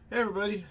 Hey everybody.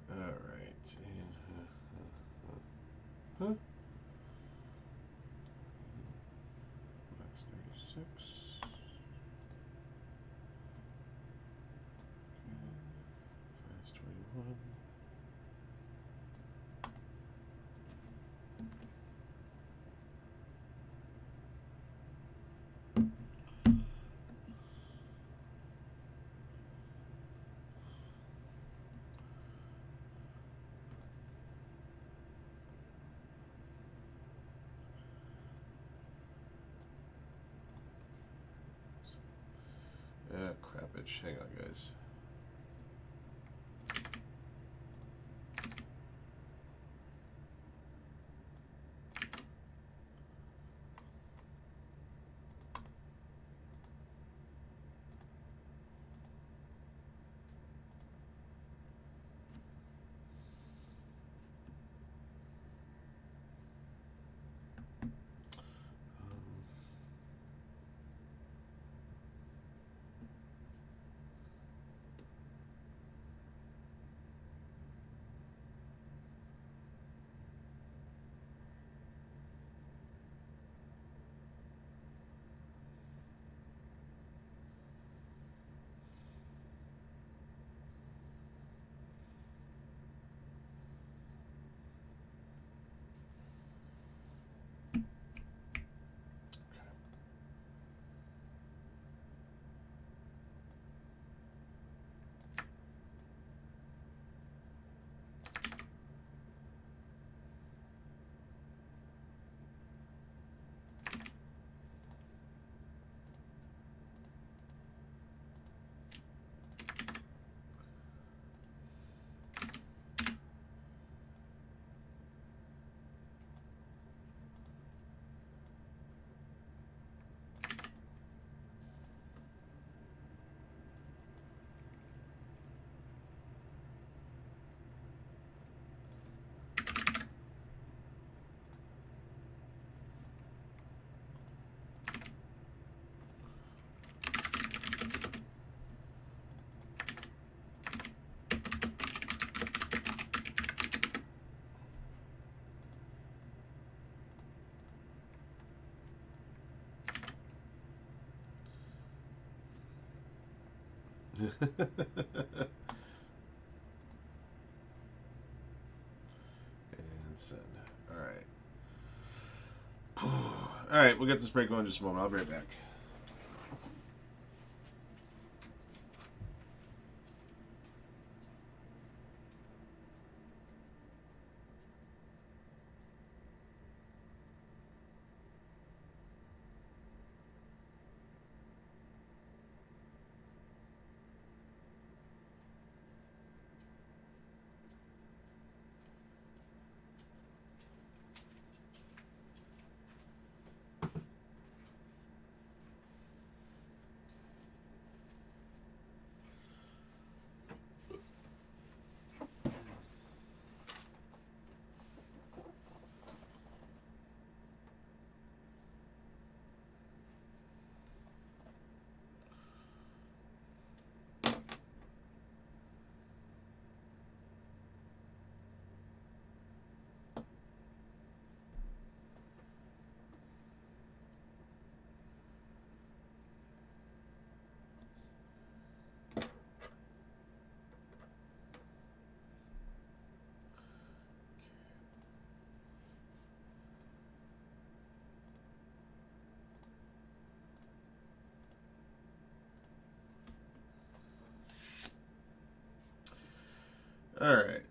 All right. Huh? Max 36. Size 21. Crappage. Hang on, guys. send. All right. All right, we'll get this break going in just a moment. I'll be right back. All right.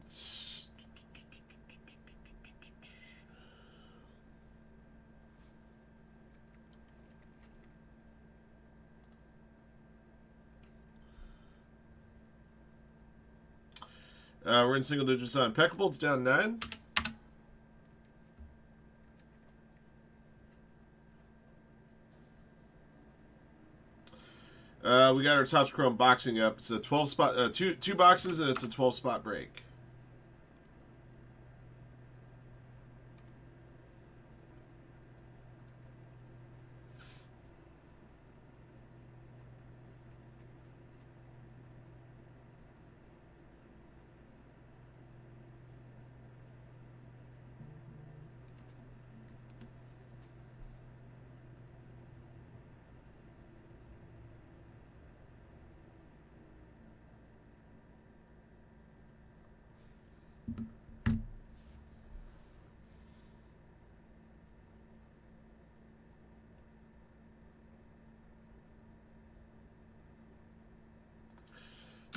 We're in single digits on Impeccable. It's down 9. We got our Topps Chrome boxing up. It's a 12 spot, two boxes, and it's a 12 spot break.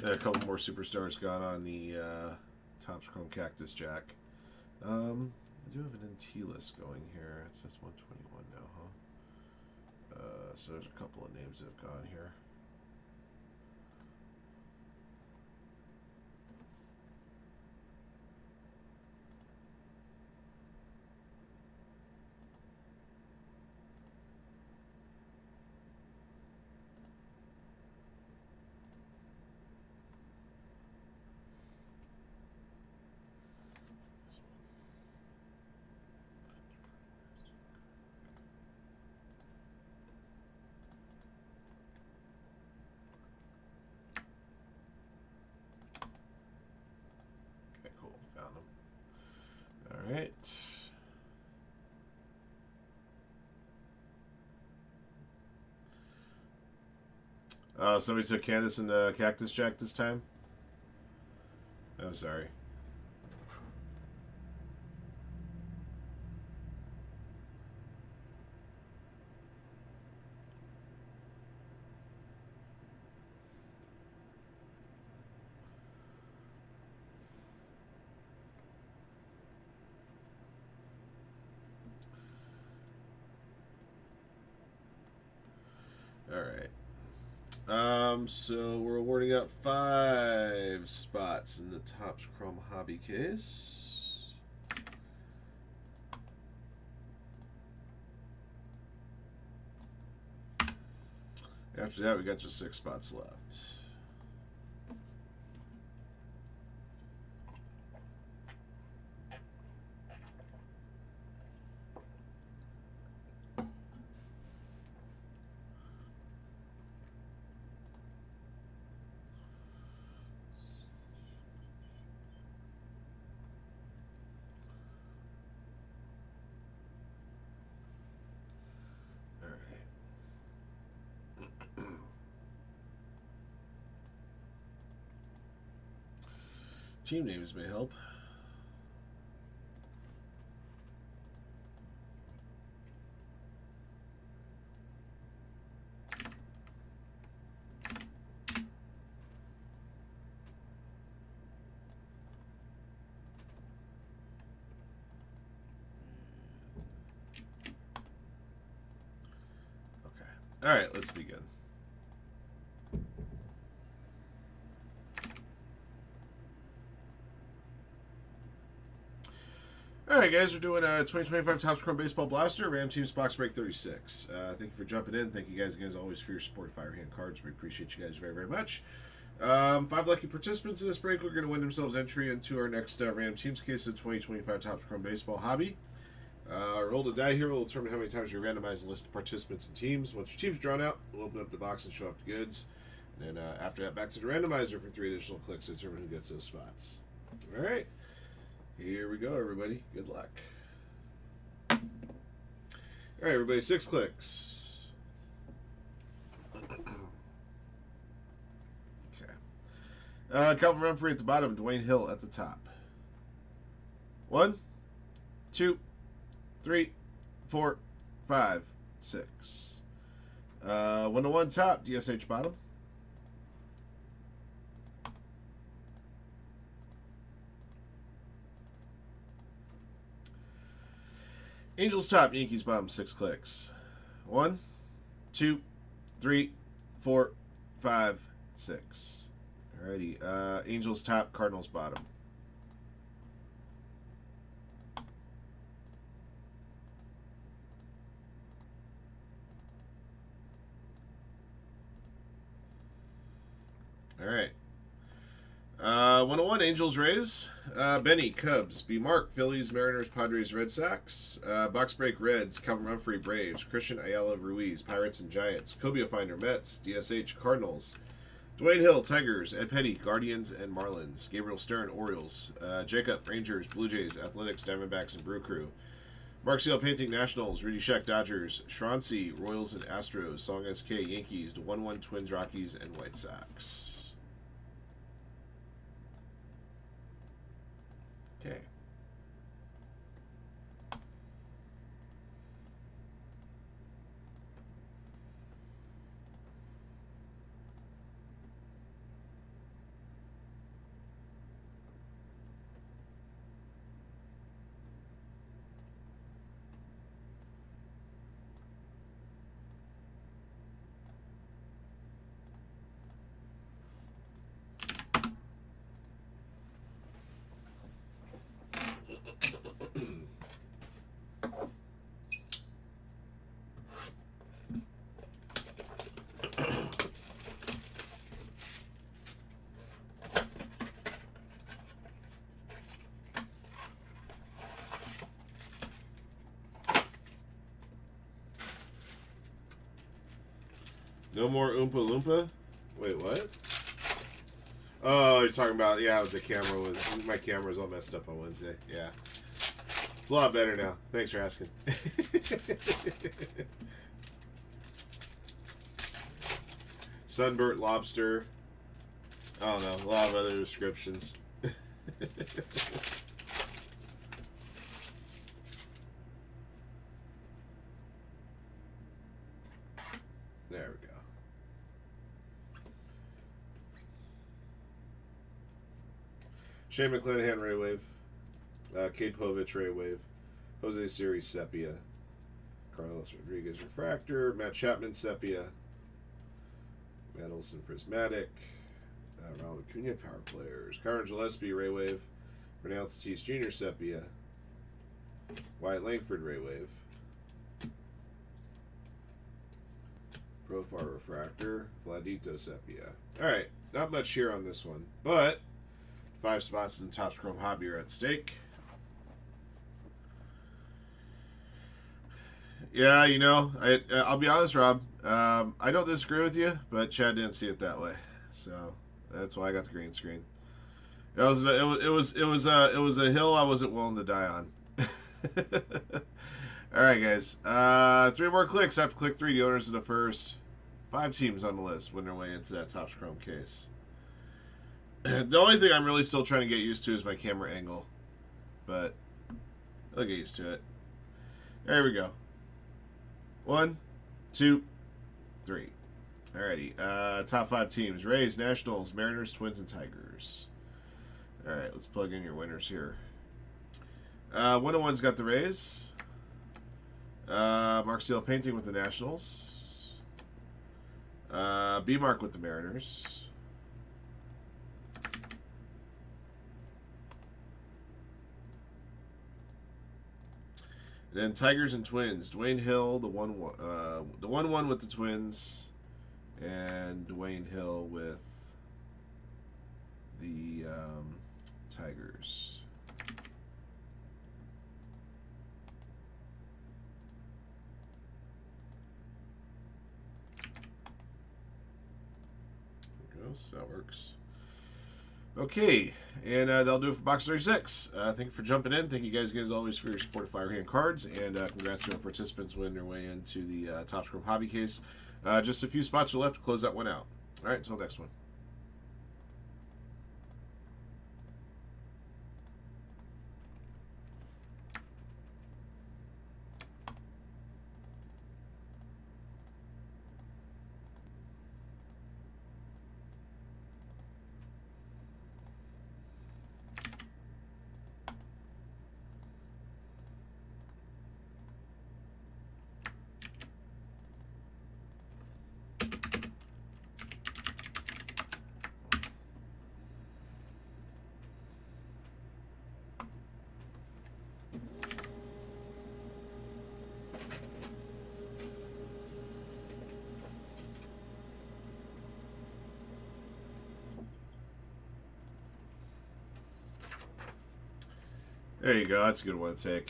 A couple more superstars got on the Topps Chrome Cactus Jack. I do have an NT list going here. It says 121 now, huh? So there's a couple of names that have gone here. Okay, cool. Found them. All right. Somebody took Candace and Cactus Jack this time? I'm sorry. All right. So we're awarding out 5 spots in the Topps Chrome Hobby case. After that, we got just 6 spots left. Team names may help. All right, let's begin. All right, guys, we're doing a 2025 Topps Chrome Baseball Blaster, Ram Teams Box Break 36. Thank you for jumping in. Thank you guys again, as always, for your support of Firehand cards. We appreciate you guys very, very much. 5 lucky participants in this break are going to win themselves entry into our next Ram Teams case of 2025 Topps Chrome Baseball Hobby. Roll the die here will determine how many times you randomize the list of participants and teams. Once your team's drawn out, we'll open up the box and show off the goods. And then after that, back to the randomizer for 3 additional clicks to determine who gets those spots. All right, here we go, everybody. Good luck. All right, everybody, 6 clicks. Okay. Calvin Renfrey at the bottom, Dwayne Hill at the top. 1, 2, 3, 4, 5, 6. 1-1 top, DSH bottom. Angels top, Yankees bottom, 6 clicks. 1, 2, 3, 4, 5, 6. Alrighty. Angels top, Cardinals bottom. All right. 101 Angels Rays. Benny Cubs. B Mark Phillies Mariners Padres Red Sox. Box break Reds. Calvin Renfrey Braves. Christian Ayala Ruiz Pirates and Giants. Cobia Finder Mets. DSH Cardinals. Dwayne Hill Tigers. Ed Petty Guardians and Marlins. Gabriel Stern Orioles. Jacob Rangers Blue Jays Athletics Diamondbacks and Brew Crew. Mark Seal Painting Nationals. Rudy Sheck Dodgers. Shrancy Royals and Astros. Song SK Yankees. 1-1 Twins Rockies and White Sox. Okay. No more Oompa Loompa? Wait, what? Oh, you're talking about, yeah, the camera was, my camera was all messed up on Wednesday. Yeah. It's a lot better now. Thanks for asking. Sunburnt lobster. I don't know, a lot of other descriptions. There we go. Shane McClanahan Ray Wave. Cade Povich Ray Wave. Jose Siri Sepia. Carlos Rodriguez Refractor. Matt Chapman Sepia. Matt Olson Prismatic. Ronald Acuna Power Players. Kyron Gillespie Ray Wave. Ronald Tatis Jr. Sepia. Wyatt Langford Ray Wave. Profile Refractor. Vladito Sepia. Alright, not much here on this one, but 5 spots in the Topps Chrome Hobby are at stake. Yeah, you know, I'll be honest, Rob. I don't disagree with you, but Chad didn't see it that way, so that's why I got the green screen. It was a hill I wasn't willing to die on. All right, guys. 3 more clicks. After click 3, the owners of the first 5 teams on the list win their way into that Topps Chrome case. The only thing I'm really still trying to get used to is my camera angle. But I'll get used to it. There we go. 1, 2, 3. Alrighty. Top 5 teams. Rays, Nationals, Mariners, Twins, and Tigers. Alright, let's plug in your winners here. 101's got the Rays. Mark Steele Painting with the Nationals. B-Mark with the Mariners. And then Tigers and Twins. Dwayne Hill, the 1-1 with the Twins, and Dwayne Hill with the Tigers. There goes. That works. Okay, and that'll do it for Box 36. Thank you for jumping in. Thank you guys as always for your support of Firehand cards, and congrats to our participants winning their way into the Topps Chrome Hobby Case. Just a few spots are left to close that one out. All right, until next one. There you go. That's a good one to take.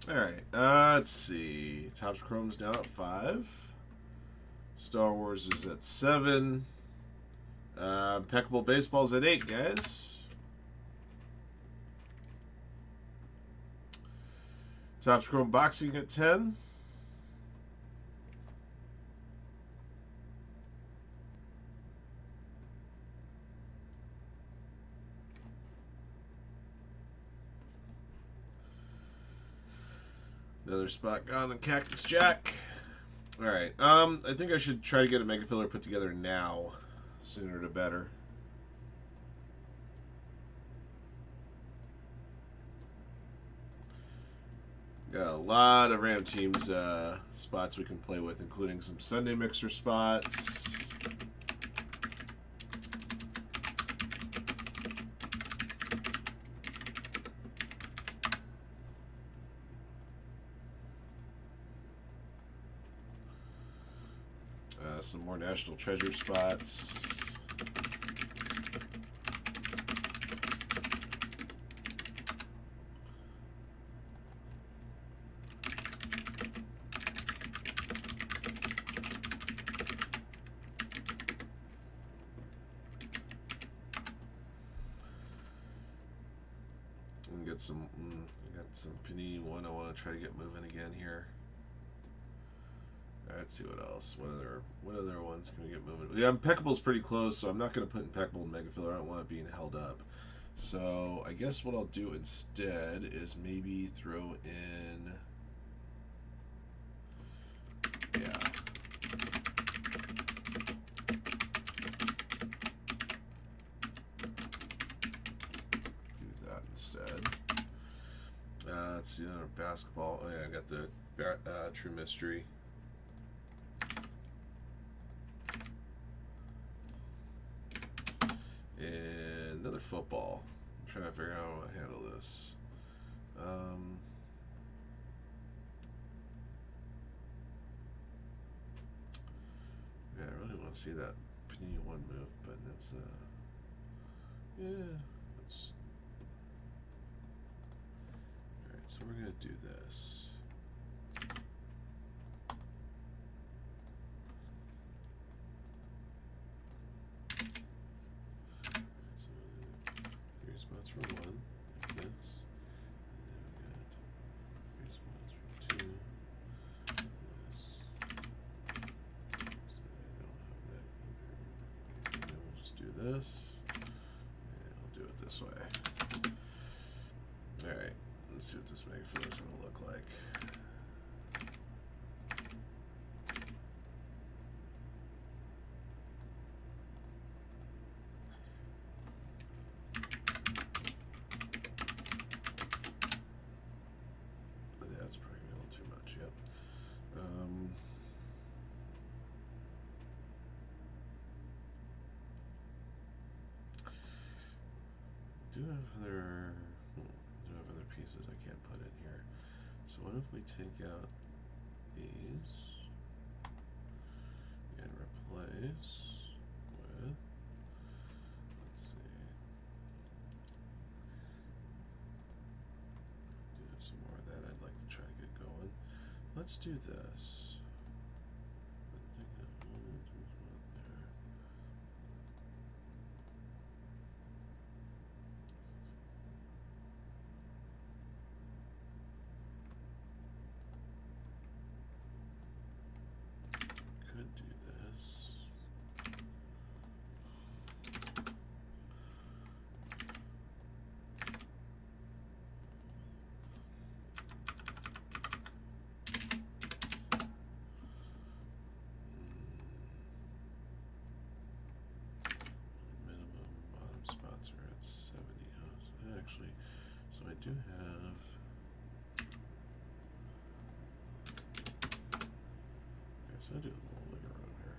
Alright, let's see. Topps Chrome's now at 5. Star Wars is at 7. Impeccable Baseball's at 8, guys. Topps Chrome Boxing at 10. Another spot gone on Cactus Jack. Alright, I think I should try to get a Mega Filler put together now. Sooner the better. Got a lot of Ram Teams spots we can play with, including some Sunday Mixer spots. Some more National Treasure spots. And get some. I got some Panini one. I want to try to get moving again here. Let's see what else. What other ones can we get moving? Yeah, Impeccable's pretty close, so I'm not going to put Impeccable in Mega Filler. I don't want it being held up. So I guess what I'll do instead is maybe throw in. Yeah. Let's see another basketball. Oh yeah, I got the True Mystery. And another football. I'm trying to figure out how to handle this. Yeah, I really want to see that Panini 1 move, but that's yeah, that's alright, so we're gonna do this. Alright, so 3 spots for 1, like this. And now we got 3 spots for 2. This. So I don't have that under. And then we'll just do this. And I'll do it this way. Alright, let's see what this mega filler is going to look like. Yeah, that's probably a little too much, yep. Do have other pieces I can't put in here. So what if we take out these and replace with, let's see, do have some more of that I'd like to try to get going. Let's do this. Could do this. Minimum bottom spots are at 70. Huh? Actually, so I do have. Okay, so I do have a little wiggle room here.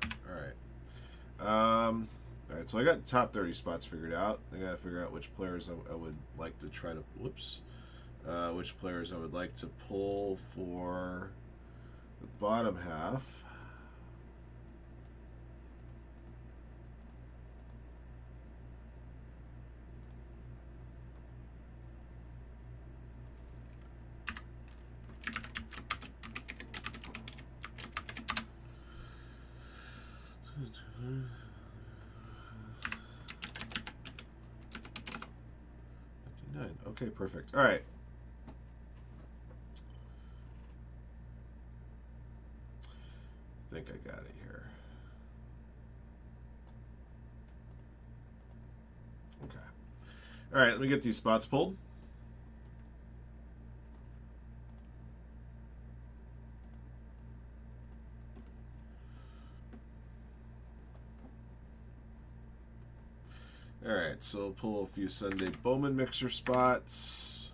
Alright, so I got top 30 spots figured out. I gotta figure out which players I would like to try to, which players I would like to pull for the bottom half. Okay, perfect. All right. I think I got it here. Okay. All right, let me get these spots pulled. All right, so we'll pull a few Sunday Bowman mixer spots.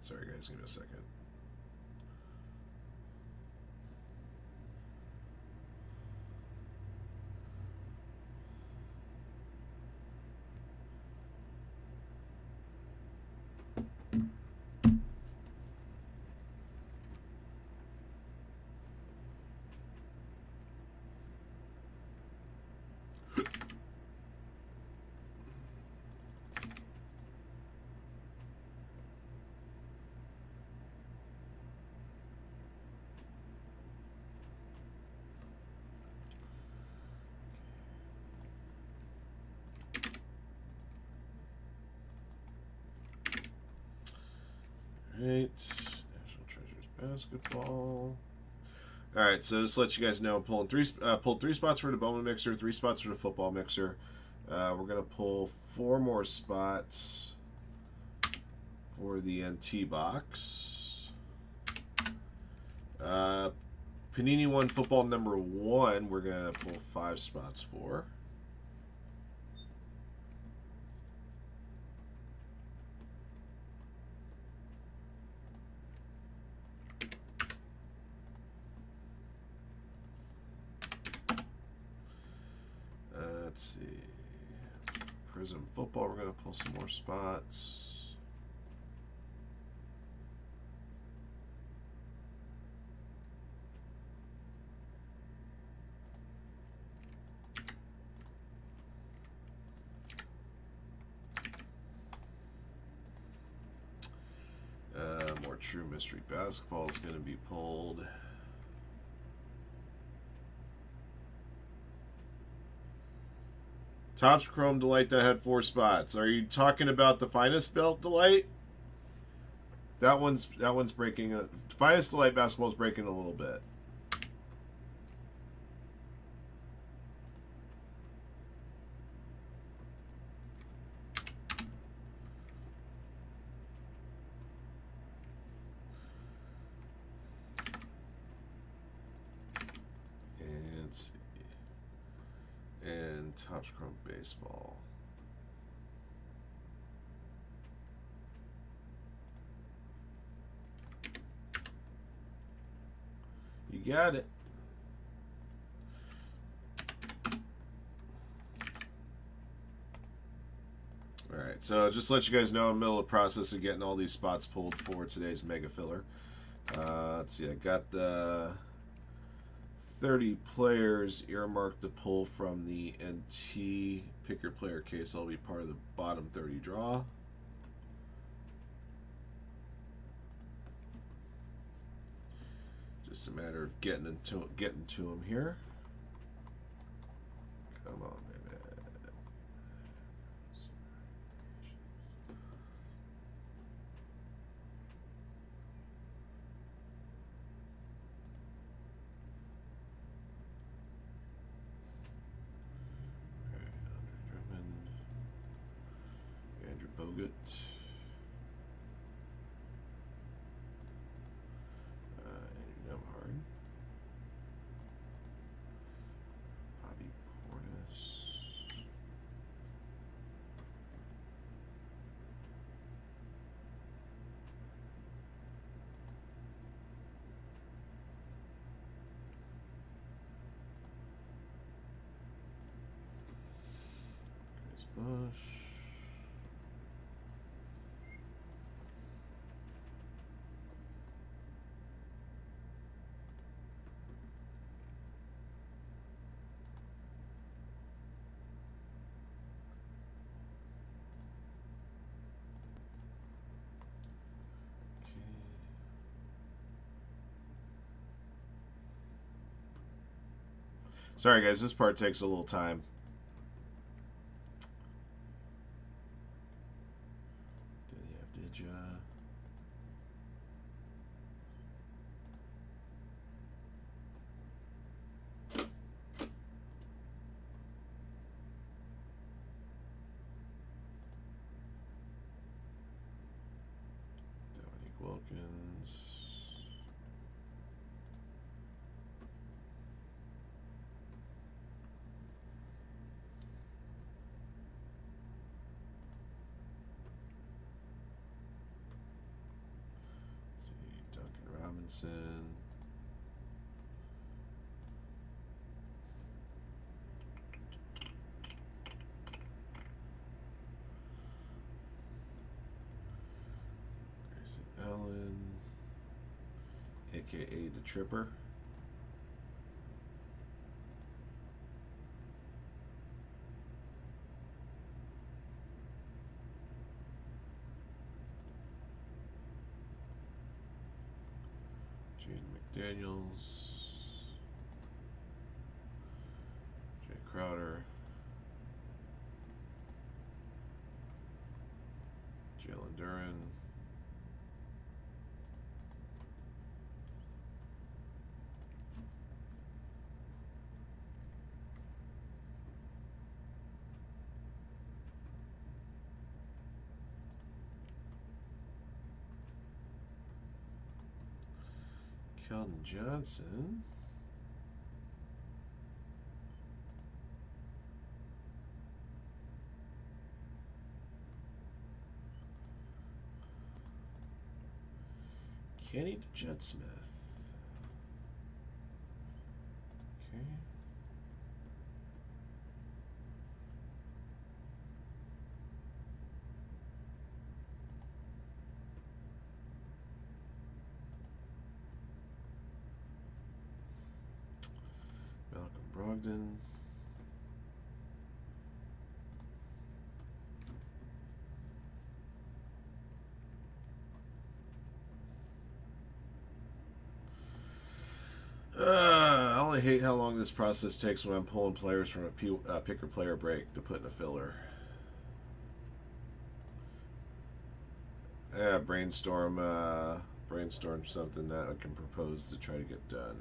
Sorry guys, give me a second. Right. National Treasures basketball. All right, so just to let you guys know, I'm pulling pulled 3 spots for the Bowman mixer, 3 spots for the football mixer. We're gonna pull 4 more spots for the NT box. Panini One football number 1. We're gonna pull 5 spots for. Let's see. Prizm football, we're going to pull some more spots. More True Mystery Basketball is going to be pulled. Topps Chrome Delight that had 4 spots. Are you talking about the Finest Belt Delight? That one's breaking. The Finest Delight basketball is breaking a little bit. And let's see. And Topps Chrome Baseball. You got it. Alright, so just to let you guys know, I'm in the middle of the process of getting all these spots pulled for today's Mega Filler. Let's see, I got the 30 players earmarked to pull from the NT Pick Your Player case. I'll be part of the bottom 30 draw. Just a matter of getting to them here. Come on, baby. Bogut. Andrew Nemhard. Bobby Portis. Chris Bush. Sorry guys, this part takes a little time. Did ya? Dominique Wilkins. Robinson. Grayson Allen, aka the Tripper. Daniels, Jay Crowder, Jalen Duran, Keldon Johnson. Kenny Jetsmith. Okay. Malcolm Brogdon. I only hate how long this process takes when I'm pulling players from a picker player break to put in a filler. Yeah, brainstorm something that I can propose to try to get done.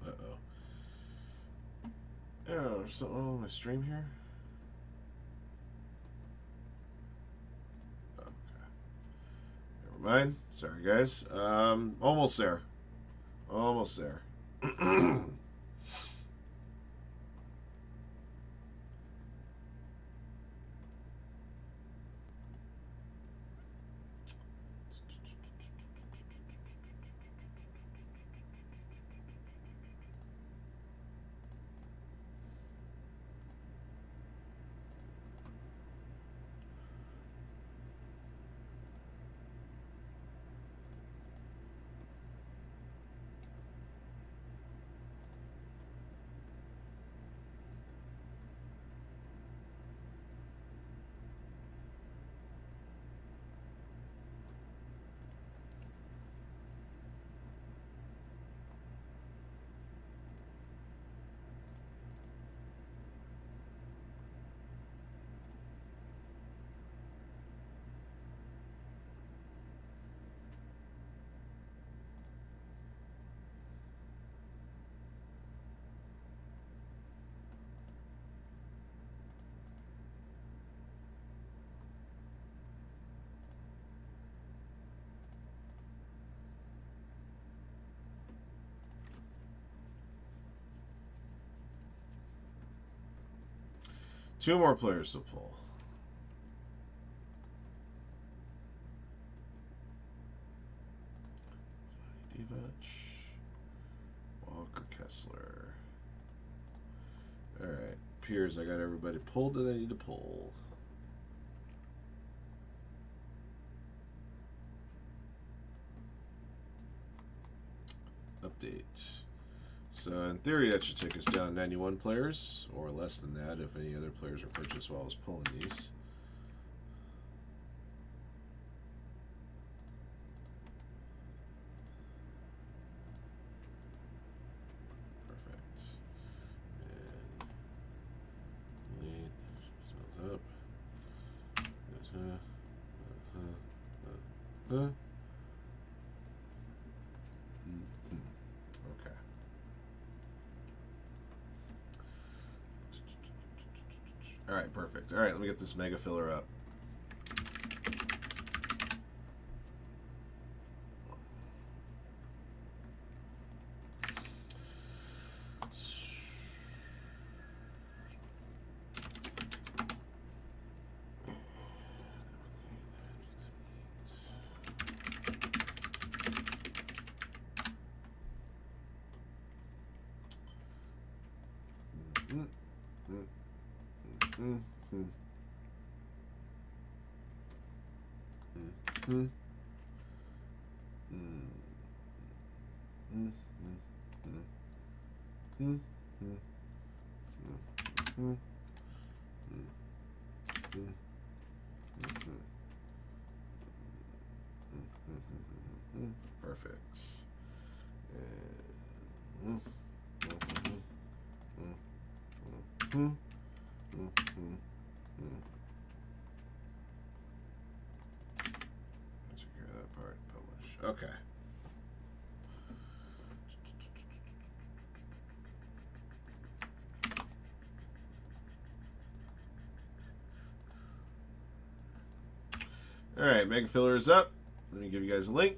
Uh-oh. Oh, something on my stream here? Okay. Never mind. Sorry, guys. Almost there. Almost there. Two more players to pull. Divac, Walker Kessler. Alright, Piers, I got everybody pulled that I need to pull. Update. So in theory, that should take us down 91 players, or less than that if any other players are purchased while I was pulling these. Perfect. And delete. Up. Okay. All right, perfect. All right, let me get this mega filler up. Perfect. Let's figure that part. Publish. Okay. All right, Mega Filler is up. Let me give you guys a link.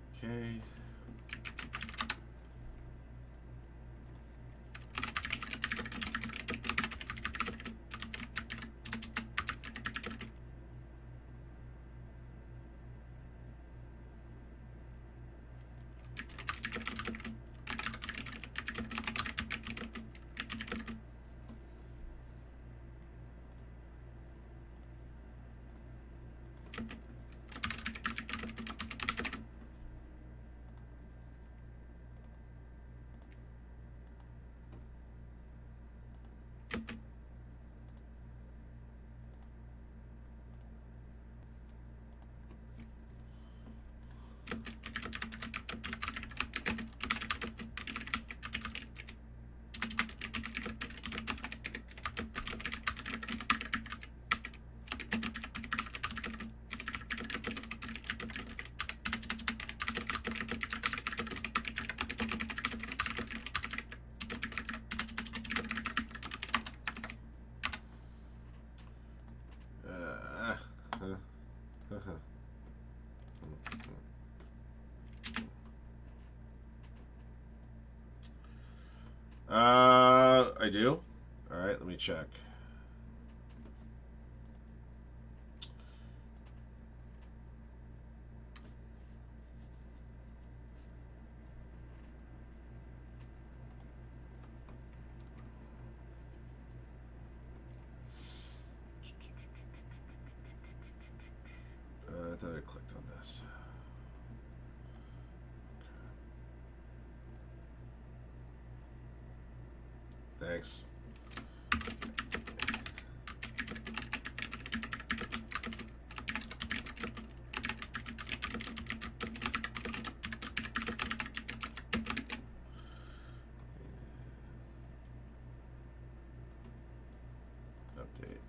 Okay. I do. All right, let me check. I thought I clicked on this. Okay. Thanks. Update.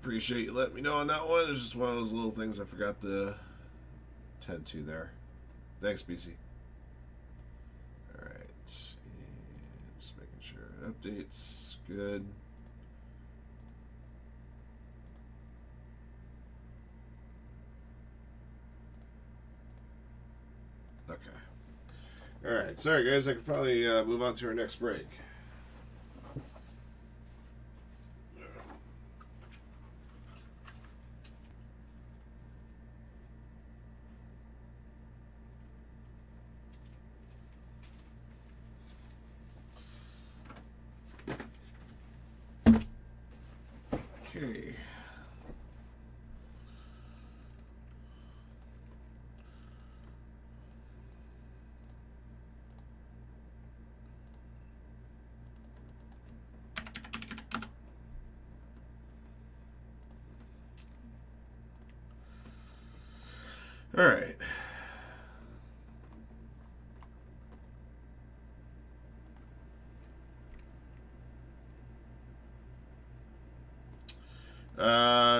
Appreciate you letting me know on that one. It's just one of those little things I forgot to tend to there. Thanks, BC. Alright. Just making sure it updates. Good. Okay. Alright. Sorry, guys. I could probably move on to our next break. Okay. All right.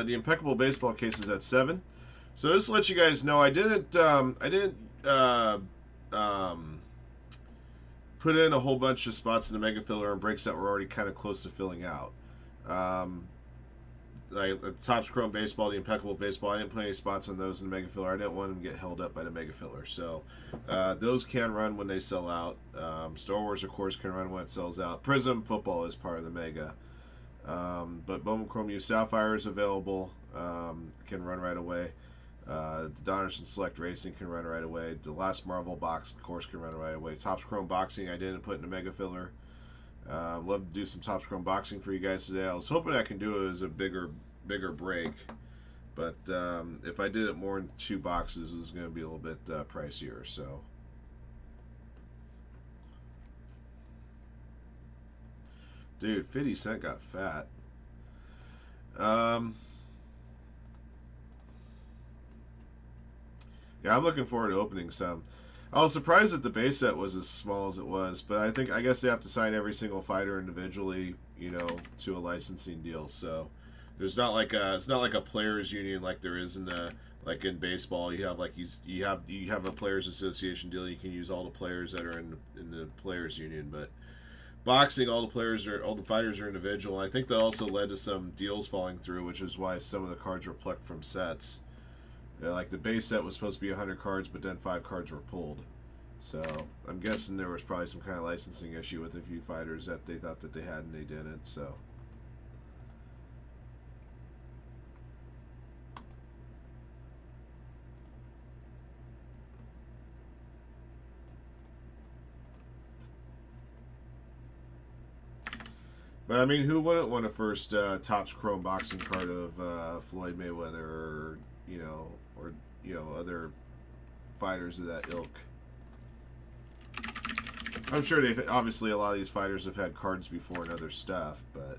The Impeccable baseball case is at 7. So just to let you guys know, I didn't put in a whole bunch of spots in the mega filler and breaks that were already kind of close to filling out. Like the Topps Chrome baseball, the Impeccable baseball, I didn't put any spots on those in the mega filler. I didn't want them to get held up by the mega filler. So those can run when they sell out. Star Wars, of course, can run when it sells out. Prizm football is part of the mega. But Bowman Chrome U Sapphire is available. Can run right away. The Donnerson Select Racing can run right away. The last Marvel box, of course, can run right away. Topps Chrome Boxing I didn't put in a Mega Filler. Love to do some Topps Chrome Boxing for you guys today. I was hoping I can do it as a bigger break. But if I did it more in 2 boxes, it was going to be a little bit pricier. So, dude, 50 Cent got fat. Yeah, I'm looking forward to opening some. I was surprised that the base set was as small as it was, but I guess they have to sign every single fighter individually, you know, to a licensing deal. So there's not like it's not like a players union like there is in like in baseball. You have like you have a players association deal. You can use all the players that are in the players union, but boxing, all the fighters are individual. I think that also led to some deals falling through, which is why some of the cards were plucked from sets. Like the base set was supposed to be 100 cards, but then 5 cards were pulled. So I'm guessing there was probably some kind of licensing issue with a few fighters that they thought that they had and they didn't. So. But I mean, who wouldn't want a first Topps Chrome boxing card of Floyd Mayweather, or other fighters of that ilk? I'm sure they've obviously a lot of these fighters have had cards before and other stuff, but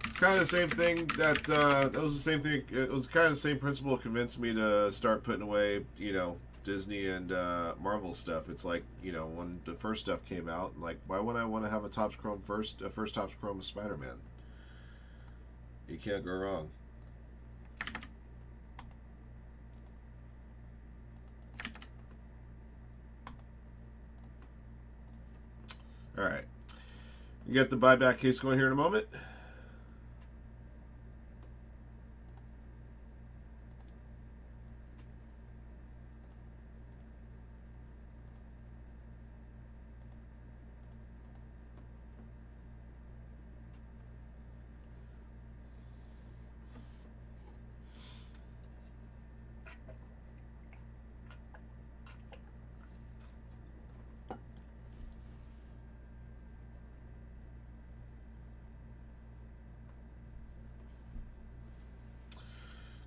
it's kind of the same thing that was the same thing. It was kind of the same principle that convinced me to start putting away, Disney and Marvel stuff. It's like, when the first stuff came out, like, why would I want to have a Topps Chrome first Topps Chrome of Spider-Man? You can't go wrong. All right, you get the buyback case going here in a moment.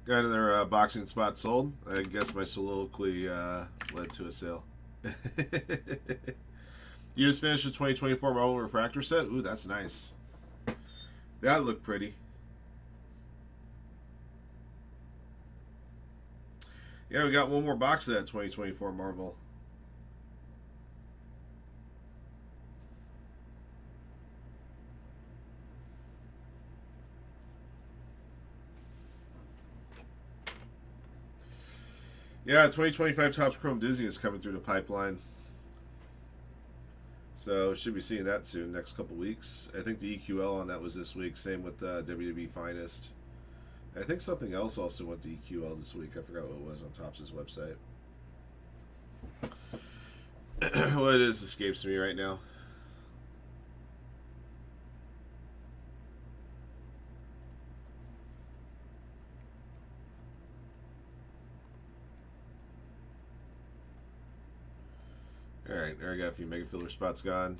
Got another boxing spot sold. I guess my soliloquy led to a sale. You just finished the 2024 Marvel Refractor set? Ooh, that's nice. That looked pretty. Yeah, we got one more box of that 2024 Marvel. Yeah, 2025 Topps Chrome Disney is coming through the pipeline. So should be seeing that soon, next couple weeks. I think the EQL on that was this week. Same with WWE Finest. I think something else also went to EQL this week. I forgot what it was on Topps' website. What it is escapes me right now. Alright, there we got a few Mega Filler spots gone.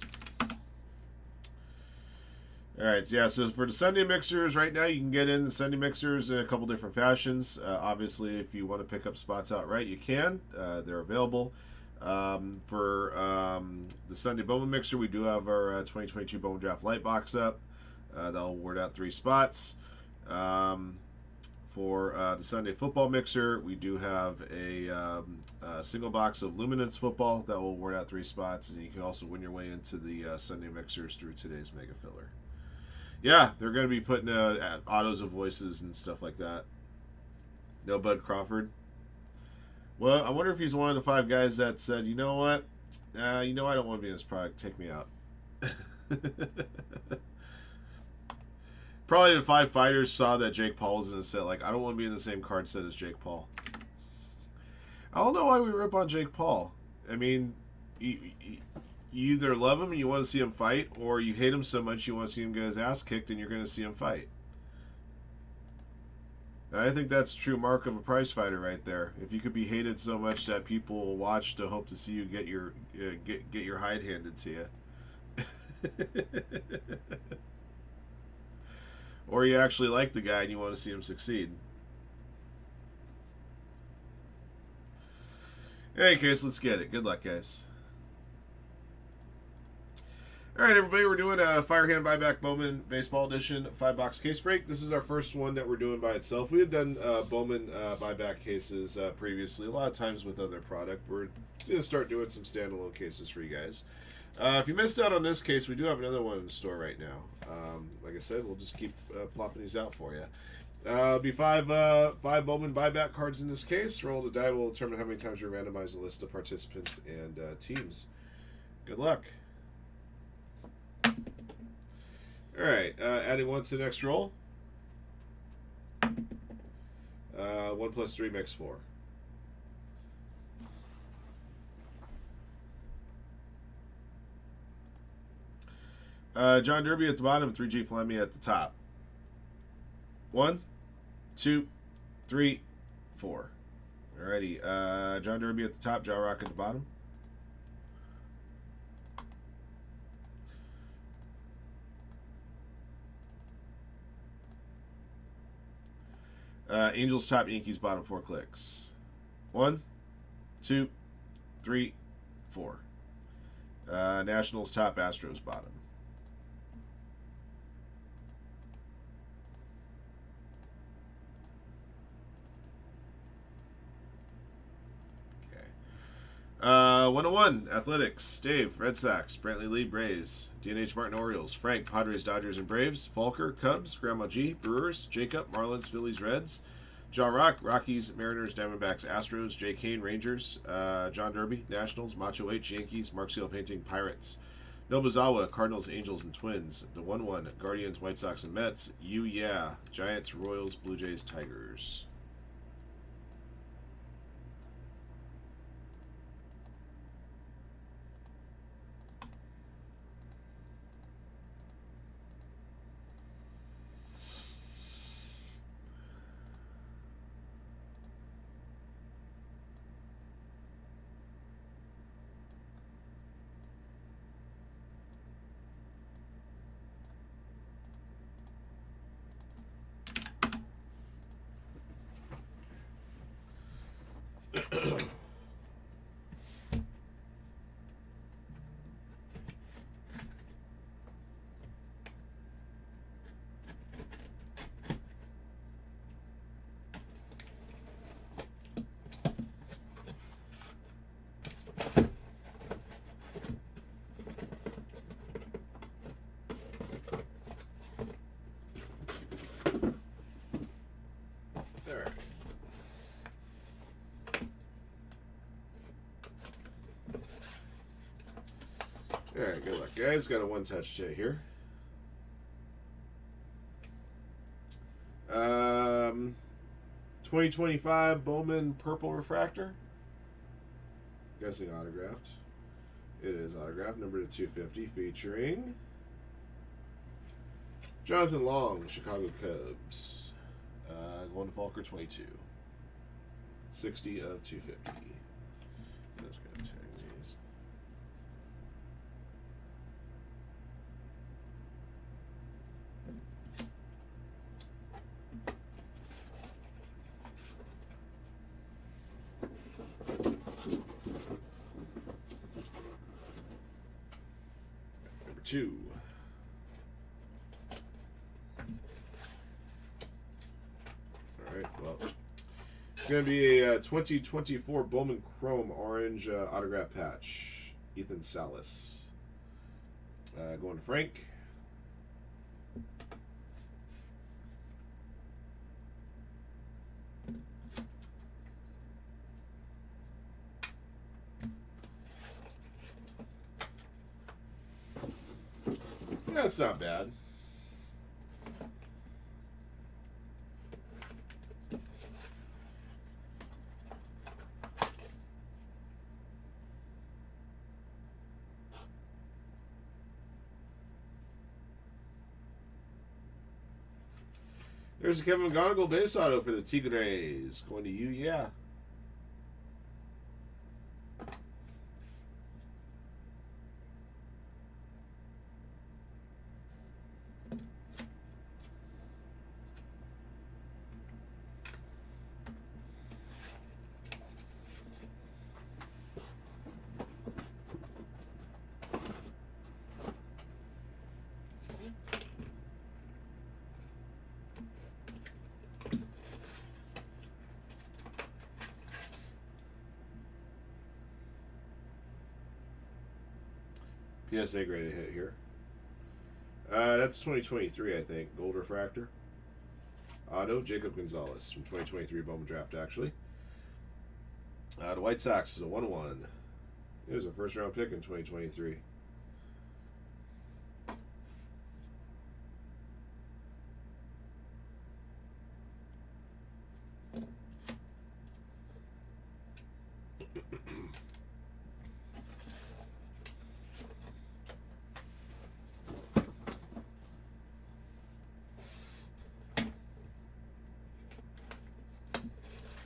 Alright, so yeah, so for the Sunday mixers, right now you can get in the Sunday mixers in a couple different fashions. Obviously, if you want to pick up spots outright, you can. They're available. For the Sunday Bowman mixer, we do have our 2022 Bowman Draft LITE box up. That'll award out 3 spots. For the Sunday football mixer, we do have a single box of Luminance football that will award out 3 spots, and you can also win your way into the Sunday mixers through today's Mega Filler. Yeah, they're going to be putting autos of voices and stuff like that. No Bud Crawford. Well, I wonder if he's one of the 5 guys that said, you know what? I don't want to be in this product. Take me out. Probably the 5 fighters saw that Jake Paul was in the set. Like, I don't want to be in the same card set as Jake Paul. I don't know why we rip on Jake Paul. I mean, you either love him and you want to see him fight, or you hate him so much you want to see him get his ass kicked and you're going to see him fight. I think that's true mark of a prize fighter right there. If you could be hated so much that people will watch to hope to see you get your get your hide handed to you. Or you actually like the guy and you want to see him succeed. In any case, let's get it. Good luck, guys. Alright, everybody, we're doing a Firehand Buyback Bowman Baseball Edition 5-box case break. This is our first one that we're doing by itself. We had done Bowman buyback cases previously, a lot of times with other product. We're going to start doing some standalone cases for you guys. If you missed out on this case, we do have another one in the store right now. Like I said, we'll just keep plopping these out for you. Be five Bowman buyback cards in this case. Roll the die will determine how many times you randomize the list of participants and teams. Good luck. Alright, adding 1 to the next roll. 1 plus 3 makes 4. John Derby at the bottom, 3G Flemmy at the top. 1, 2, 3, 4. Alrighty, John Derby at the top, Jaw Rock at the bottom. Angels top, Yankees bottom, 4 clicks. 1, 2, 3, 4. Nationals top, Astros bottom. Okay. 101, Athletics, Dave, Red Sox, Brantley Lee, Braves, DNH Martin, Orioles, Frank, Padres, Dodgers, and Braves, Falker, Cubs, Grandma G, Brewers, Jacob, Marlins, Phillies, Reds, John Rock, Rockies, Mariners, Diamondbacks, Astros, Jay Kane, Rangers, John Derby, Nationals, Macho H, Yankees, Mark Seal Painting, Pirates, Nobuzawa, Cardinals, Angels, and Twins, the 1-1, Guardians, White Sox, and Mets, Giants, Royals, Blue Jays, Tigers. Alright, good luck, guys. Got a one-touch J here. 2025 Bowman Purple Refractor. Guessing autographed. It is autographed. Number to 250, featuring Jonathan Long, Chicago Cubs. Going to Falker 22. 60 of 250. I'm just going to tag these. Number 2. Alright, well, it's going to be a 2024 Bowman Chrome Orange autograph patch. Ethan Salas. Going to Frank. That's not bad. There's a Kevin McGonigal base auto for the Tigres. Going to you, yeah. PSA graded hit here. That's 2023, I think. Gold Refractor. Auto, Jacob Gonzalez from 2023 Bowman Draft, actually. The White Sox is a 1-1. It was a first-round pick in 2023.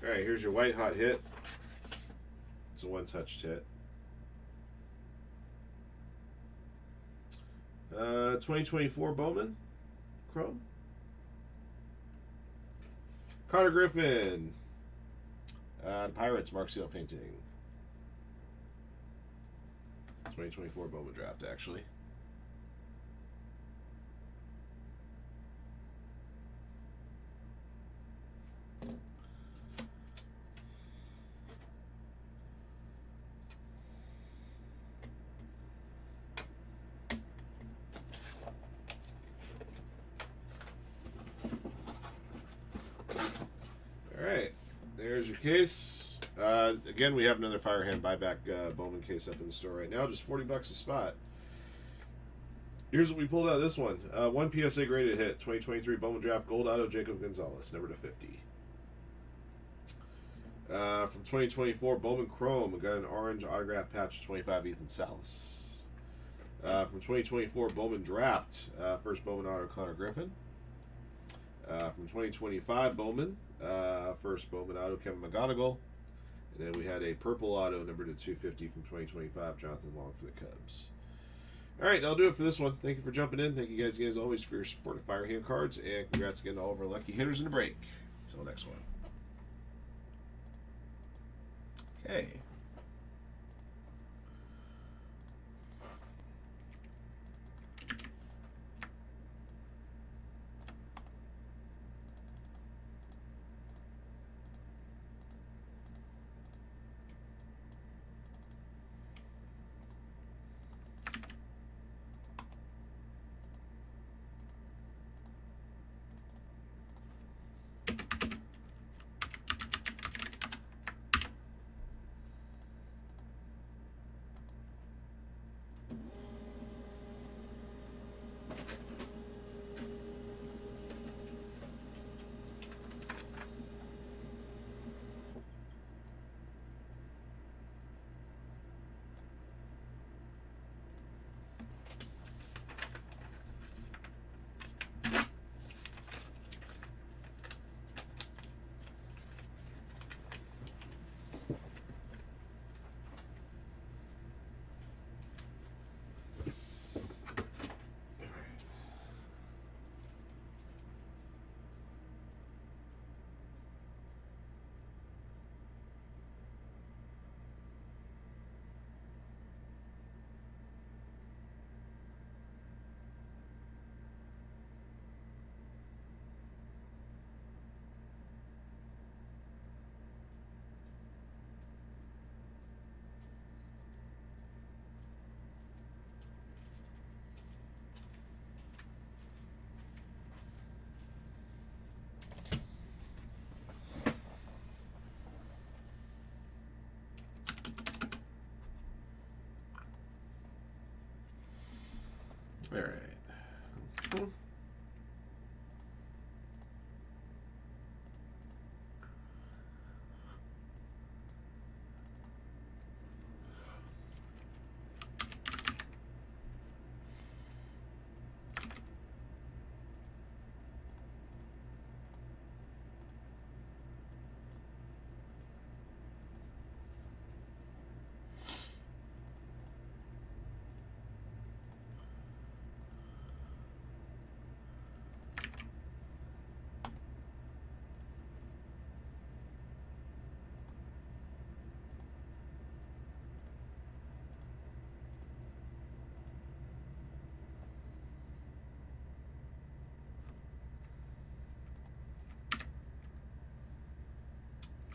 All right, here's your white hot hit. It's a one-touched hit. 2024 Bowman Chrome. Connor Griffin. The Pirates Mark Seal painting. 2024 Bowman Draft, actually. Alright, there's your case. Again, we have another Firehand Buyback Bowman case up in the store right now. Just $40 a spot. Here's what we pulled out of this one. One PSA graded hit. 2023 Bowman Draft Gold Auto Jacob Gonzalez, number /50. From 2024 Bowman Chrome, we got an orange autograph patch 25 Ethan Salas. From 2024 Bowman Draft, first Bowman auto Connor Griffin. From 2025 Bowman, first Bowman auto Kevin McGonigal. And then we had a purple auto numbered to 250 from 2025 Jonathan Long for the Cubs. All right, that'll do it for this one. Thank you for jumping in. Thank you guys again as always for your support of Firehand cards, and congrats again to all of our lucky hitters in the break. Until next one. Okay. All right.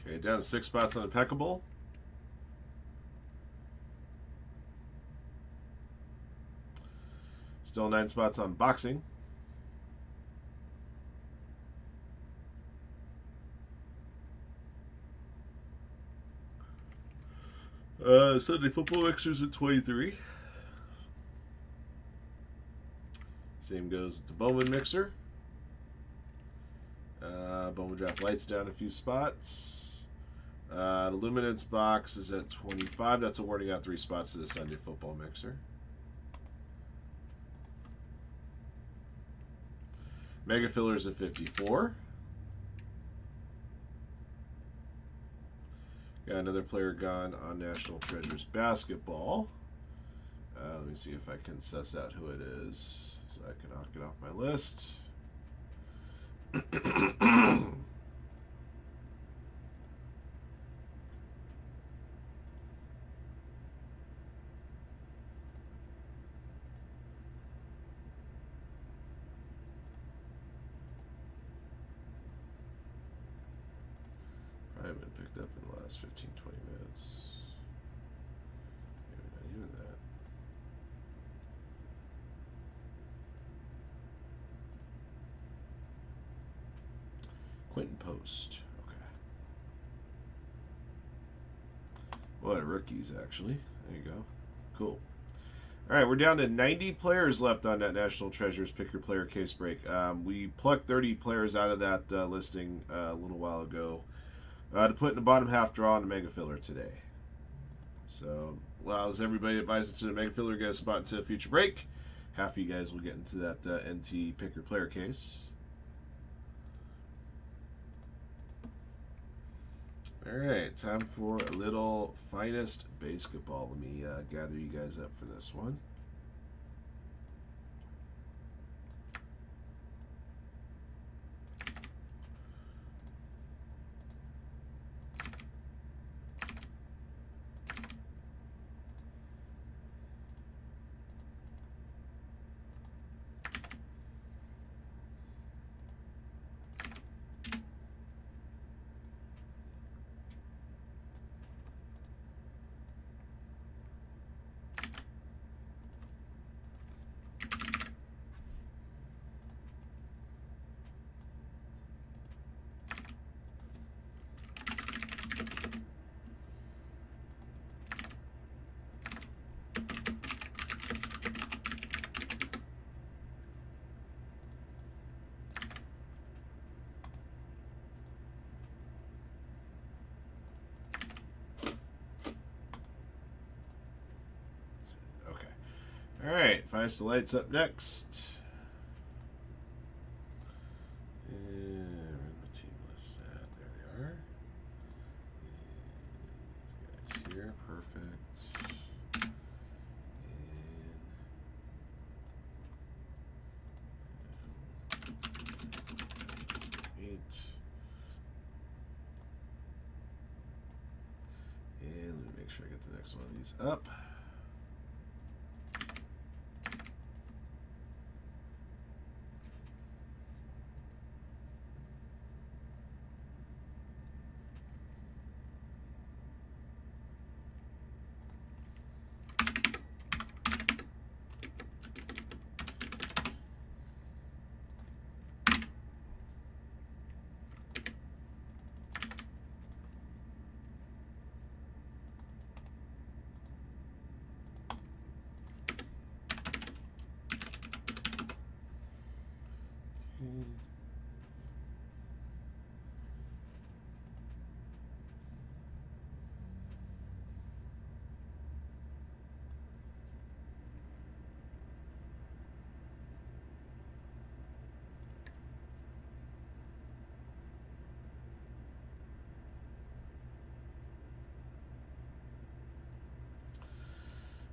Okay, down to 6 spots on Impeccable. Still 9 spots on Boxing. Sunday Football Mixers at 23. Same goes with the Bowman Mixer. Bowman Draft LITE's down a few spots. The Luminance box is at 25. That's awarding out 3 spots to the Sunday Football Mixer. Mega Fillers at 54. Got another player gone on National Treasures Basketball. Let me see if I can suss out who it is so I can knock it off my list. Probably been picked up in the last 15-20 minutes. Maybe not even that. Quentin Post. Okay. What rookies, actually. There you go. Cool. All right, we're down to 90 players left on that National Treasures Pick Your Player case break. We plucked 30 players out of that listing a little while ago to put in the bottom half draw on the Mega Filler today. So, allows everybody advised to the Mega Filler to get a spot into a future break. Half of you guys will get into that NT Pick Your Player case. Alright, time for a little finest basketball. Let me gather you guys up for this one. Alright, Finest Lights up next. And where are my team lists at? There they are. And these guys here, perfect. And 8. And let me make sure I get the next one of these up.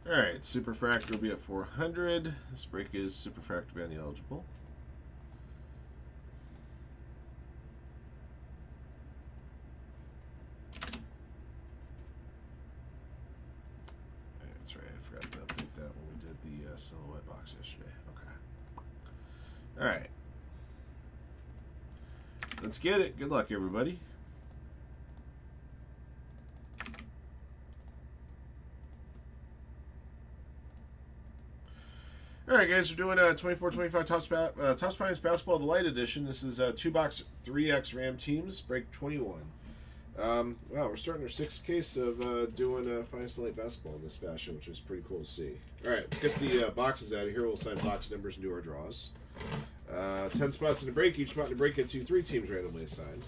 Alright, Superfractor will be at 400. This break is Superfractor banning eligible. That's right, I forgot to update that when we did the silhouette box yesterday. Okay. Alright. Let's get it. Good luck, everybody. All right, guys, we're doing a 24-25 Topps Finest Basketball Delight Edition. This is 2-box 3X Ram teams, break 21. Wow, we're starting our 6th case of doing Finest Delight Basketball in this fashion, which is pretty cool to see. All right, let's get the boxes out of here. We'll sign box numbers and do our draws. 10 spots in the break. Each spot in the break gets you 3 teams randomly assigned.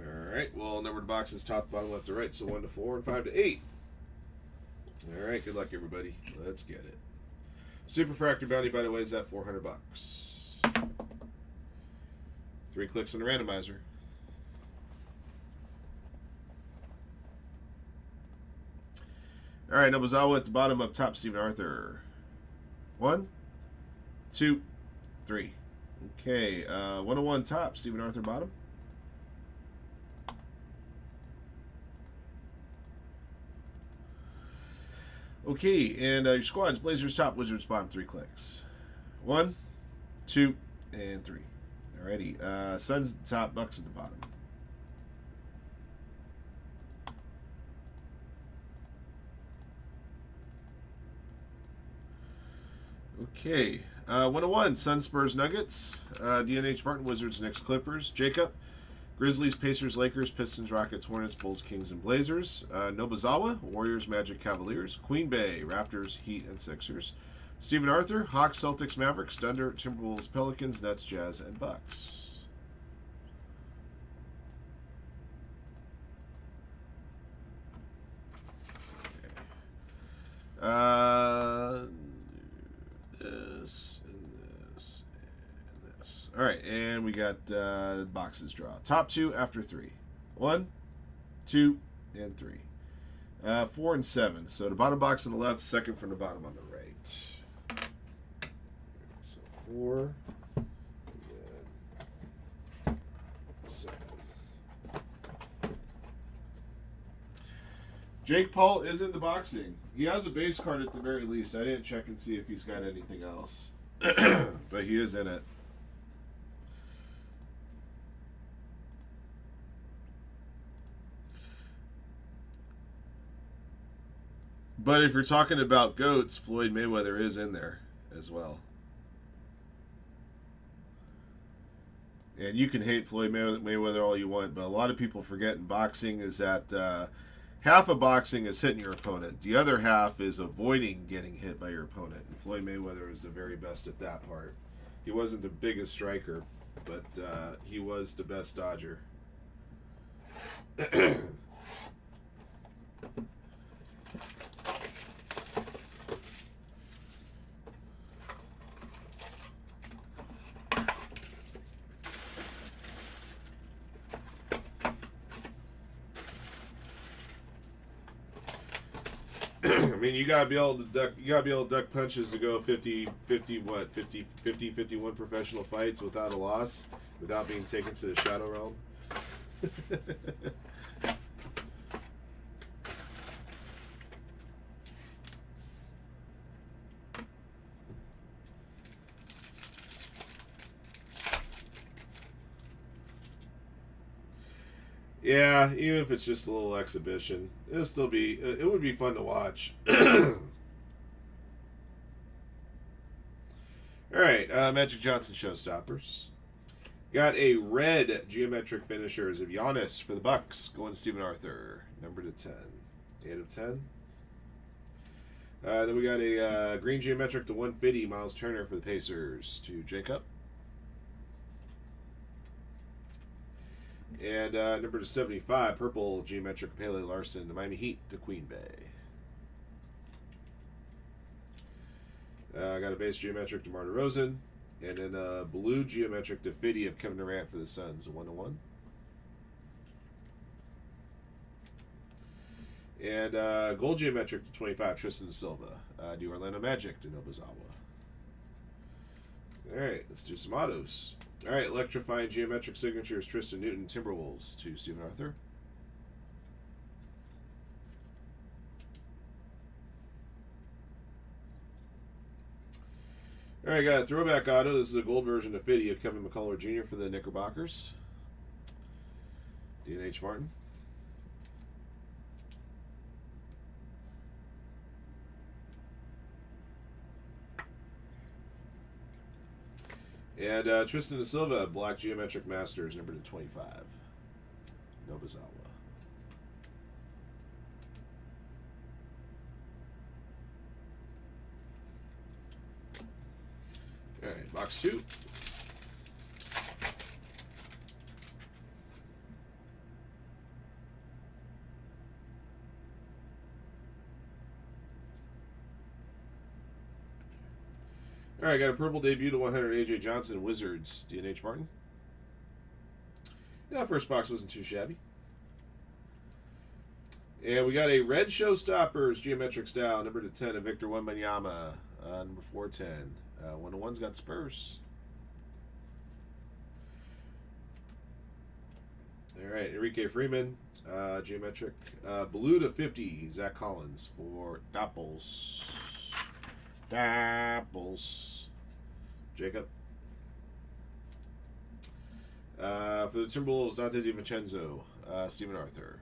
Alright, well, numbered boxes top to bottom, left to right, so 1 to 4 and 5 to 8. Alright, good luck, everybody. Let's get it. Superfractor bounty, by the way, is at $400. 3 clicks on the randomizer. Alright, Nobuzawa at the bottom, up top, Stephen Arthur. 1, 2, 3. Okay, 101 top, Stephen Arthur bottom. Okay, and your squads: Blazers top, Wizards bottom, 3 clicks. 1, 2, and 3. Alrighty, Suns at the top, Bucks at the bottom. Okay, 101, Suns, Spurs, Nuggets. DNH Martin, Wizards, Knicks, Clippers. Jacob, Grizzlies, Pacers, Lakers, Pistons, Rockets, Hornets, Bulls, Kings, and Blazers. Nobuzawa, Warriors, Magic, Cavaliers. Queen Bay, Raptors, Heat, and Sixers. Stephen Arthur, Hawks, Celtics, Mavericks, Thunder, Timberwolves, Pelicans, Nets, Jazz, and Bucks. Okay. This and this and this. All right, and we got boxes draw. Top 2 after 3. 1, 2, and 3. 4 and 7. So the bottom box on the left, second from the bottom on the right. So 4 and then 7. Jake Paul is into boxing. He has a base card at the very least. I didn't check and see if he's got anything else. But he is in it. But if you're talking about GOATs, Floyd Mayweather is in there as well. And you can hate Floyd Mayweather all you want, but a lot of people forget in boxing is that half of boxing is hitting your opponent. The other half is avoiding getting hit by your opponent. And Floyd Mayweather is the very best at that part. He wasn't the biggest striker, but he was the best dodger. I mean, you gotta be able to duck. You gotta be able to duck punches to go 50, 51 professional fights without a loss, without being taken to the shadow realm. Yeah, even if it's just a little exhibition, it'll still be. It would be fun to watch. All right, Magic Johnson showstoppers. Got a red geometric finishers of Giannis for the Bucks. Going to Stephen Arthur, number to 10, 8 of 10. Then we got a green geometric to 150 Miles Turner for the Pacers to Jacob. And number to 75, purple geometric Pele Larson to Miami Heat to Queen Bay. I got a base geometric to Martin Rosen, and then a blue geometric to 50 of Kevin Durant for the Suns, a 1-1. And gold geometric to 25, Tristan Silva, to Orlando Magic to Nobuzawa. All right, let's do some autos. All right, electrifying geometric signatures, Tristan Newton, Timberwolves to Stephen Arthur. All right, got a throwback auto. This is a gold version of 50 of Kevin McCullough Jr. for the Knickerbockers. D&H Martin. And Tristan da Silva, Black Geometric Masters, number 25. Nobuzawa. All right, box 2. All right, got a purple debut to 100 AJ Johnson, Wizards, D&H Martin. Yeah, first box wasn't too shabby. And we got a red Showstoppers geometric style, number 10 of Victor Wembanyama, number 410. 101's got Spurs. All right, Enrique Freeman, geometric. Blue to 50, Zach Collins for Dapples. Jacob. For the Timberwolves, Dante DiVincenzo, Stephen Arthur.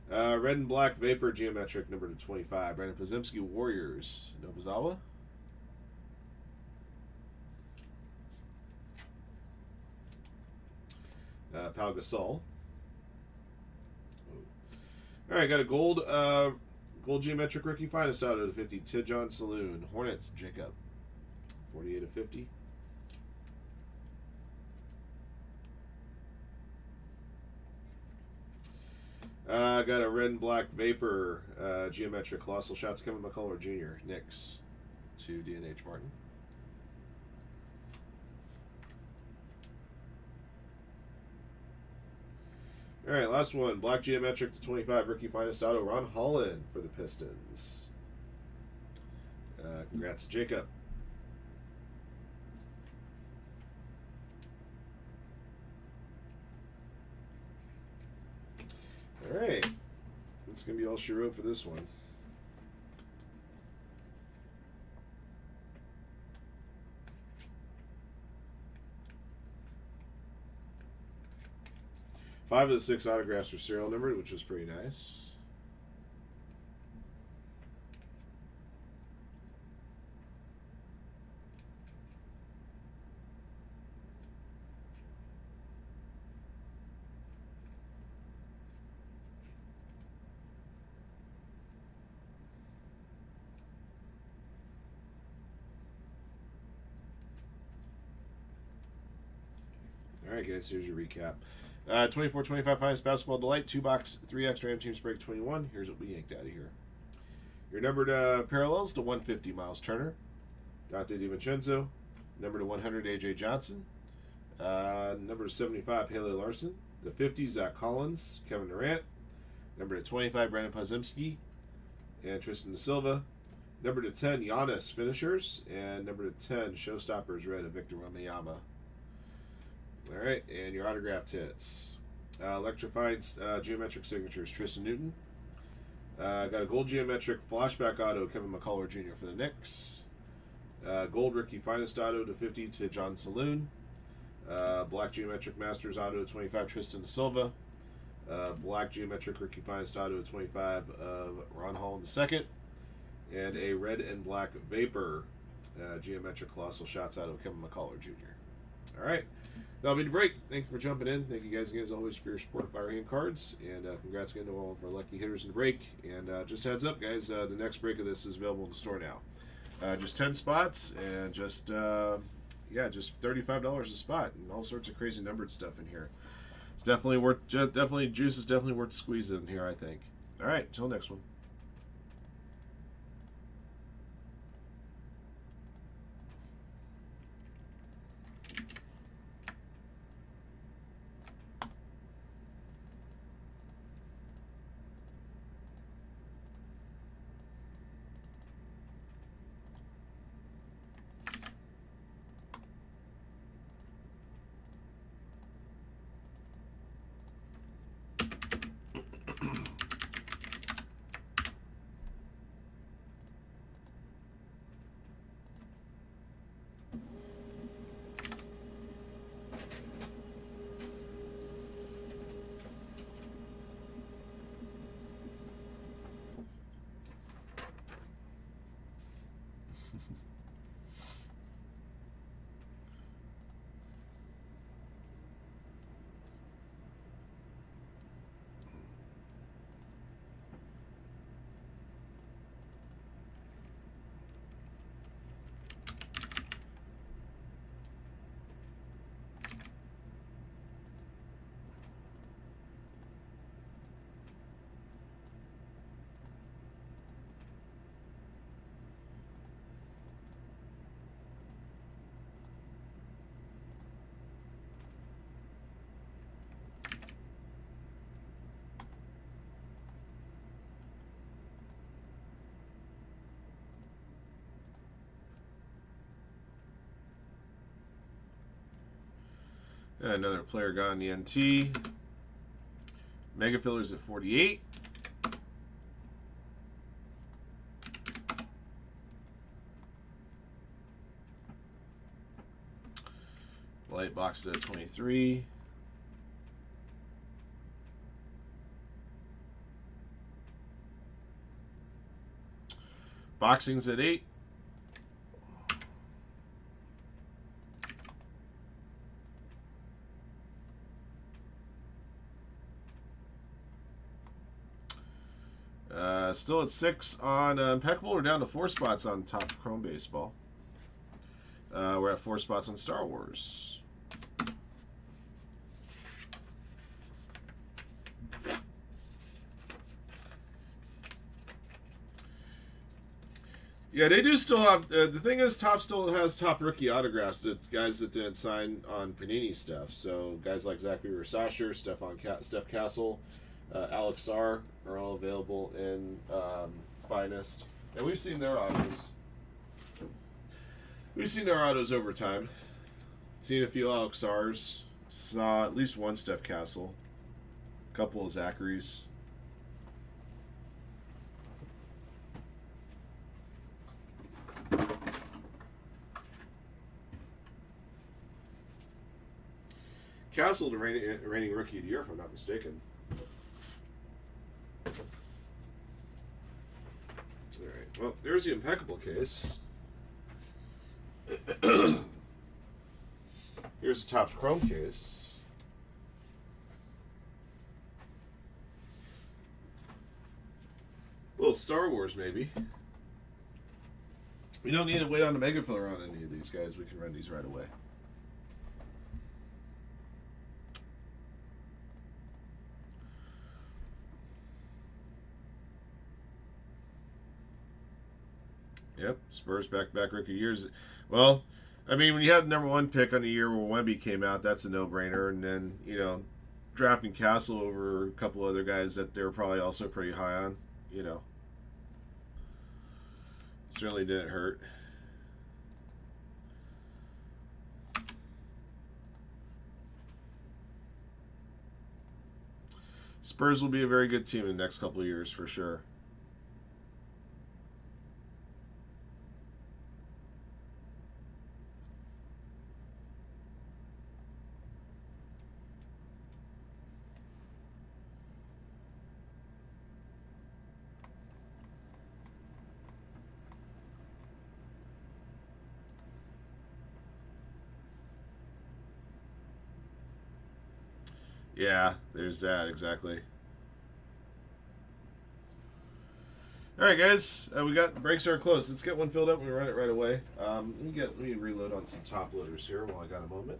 Red and black vapor geometric, number 25. Brandon Prizm, Warriors, Nobuzawa. Pau Gasol. All right, got a gold geometric rookie finest out of 50. Tijon Saloon, Hornets, Jacob. 48 of 50. Got a red and black vapor geometric colossal shots. Kevin McCullough Jr. Knicks to D&H Martin. All right, last one. Black geometric to 25 rookie finest auto. Ron Holland for the Pistons. Congrats, Jacob. All right, that's gonna be all she wrote for this one. Five of the 6 autographs were serial numbered, which was pretty nice. All right, guys, here's your recap. 24-25 finest basketball delight, 2-box, 3X Ram Teams break 21. Here's what we yanked out of here. Your numbered parallels to 150, Miles Turner, Dante DiVincenzo. Number to 100, AJ Johnson. Number to 75, Haley Larson. The 50, Zach Collins, Kevin Durant. Number to 25, Brandon Prizm and Tristan da Silva. Number to 10, Giannis finishers, and number to 10, Showstoppers red of Victor Wembanyama. All right, and your autographed hits. Electrified geometric signatures, Tristan Newton. Got a gold geometric flashback auto, Kevin McCullough Jr. for the Knicks. Gold rookie finest auto to 50 to John Saloon. Black geometric masters auto to 25, Tristan da Silva. Black geometric rookie finest auto to 25 of Ron Holland II. And a red and black vapor geometric colossal shots out of Kevin McCullough Jr. All right. That'll be the break. Thank you for jumping in. Thank you guys again, as always, for your support of Firehand cards. And congrats again to all of our lucky hitters in the break. And just heads up, guys, the next break of this is available in the store now. Just 10 spots and just, just $35 a spot. And all sorts of crazy numbered stuff in here. It's definitely worth, juice is definitely worth squeezing in here, I think. All right, until next one. Another player got on the NT. Mega fillers at 48. Light box at 23. Boxing's at 8. Still at 6 on Impeccable. We're down to 4 spots on Top Chrome Baseball. We're at 4 spots on Star Wars. Yeah, they do still have... the thing is, Top still has top rookie autographs. The guys that didn't sign on Panini stuff. So guys like Zachary Rasasher, Steph Castle, Alex Sarr are all available in Finest. And we've seen their autos. We've seen their autos over time. Seen a few Alex Sarrs. Saw at least one Steph Castle. A couple of Zachary's. Castle, the reigning rookie of the year, if I'm not mistaken. Alright, well, there's the Impeccable case. Here's the Topps Chrome case. A little Star Wars, maybe. We don't need to wait on the Mega Filler on any of these guys. We can run these right away. Yep, Spurs back-to-back rookie years. Well, I mean, when you have the #1 pick on the year where Wemby came out, that's a no-brainer. And then, you know, drafting Castle over a couple other guys that they were probably also pretty high on, you know, certainly didn't hurt. Spurs will be a very good team in the next couple of years for sure. Yeah, there's that, exactly. Alright, guys, we got breaks are close. Let's get one filled up and we run it right away. Let me reload on some top loaders here while I got a moment.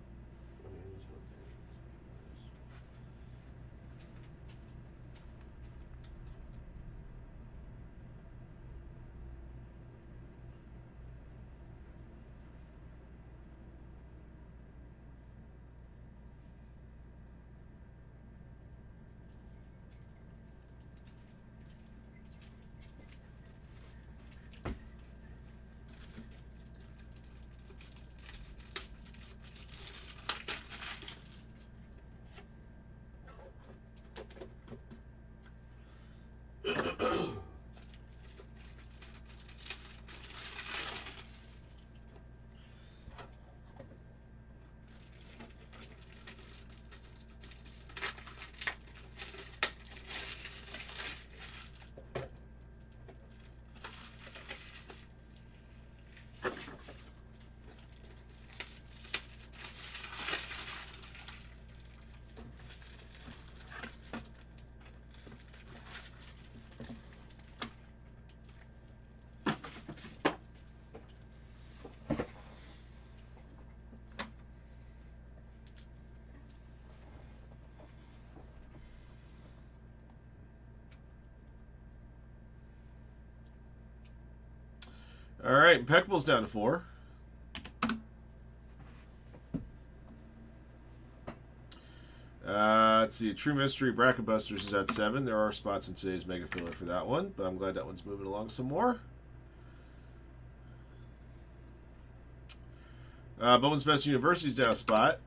All right, Impeccable's down to 4. Let's see, True Mystery Bracket Busters is at 7. There are spots in today's Mega Filler for that one, but I'm glad that one's moving along some more. Bowman's Best University's down a spot.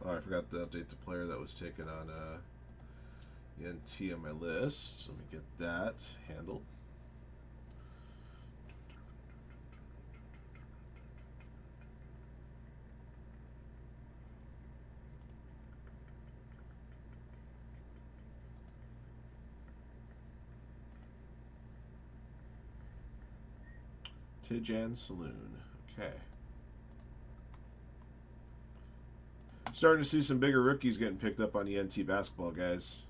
Oh, I forgot to update the player that was taken on NT on my list. Let me get that handled. Tijan Saloon. Okay. Starting to see some bigger rookies getting picked up on the NT basketball, guys.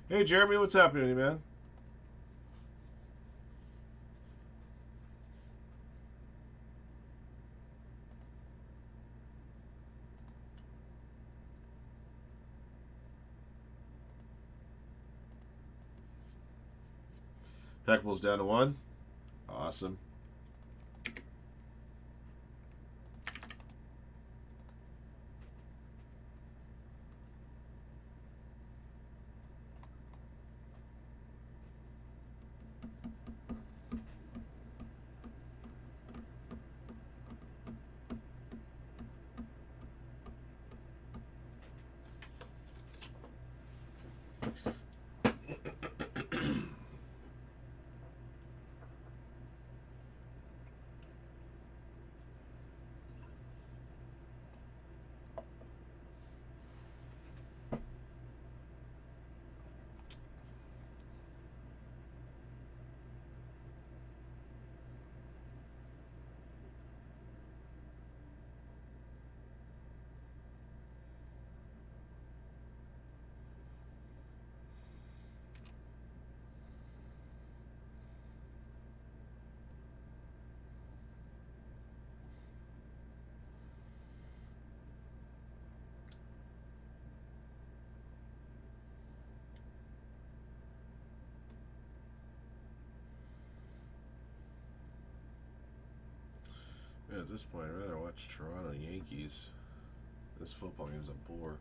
Hey, Jeremy, what's happening, man? Impeccable's down to 1. Awesome. Yeah, at this point, I'd rather watch Toronto Yankees. This football game's a bore.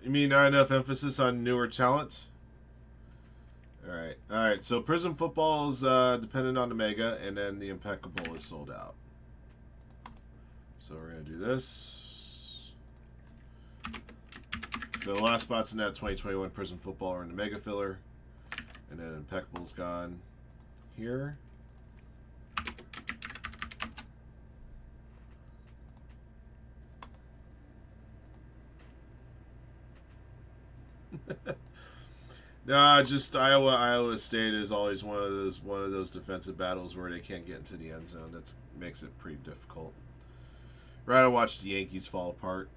You mean not enough emphasis on newer talent? Alright. Alright, so Prizm football is dependent on the Mega, and then the Impeccable is sold out. So we're going to do this. So the last spots in that 2021 Prizm football are in the Mega Filler. And then Impeccable's gone here. Nah, just Iowa State is always one of those defensive battles where they can't get into the end zone. That makes it pretty difficult. Rather watch the Yankees fall apart.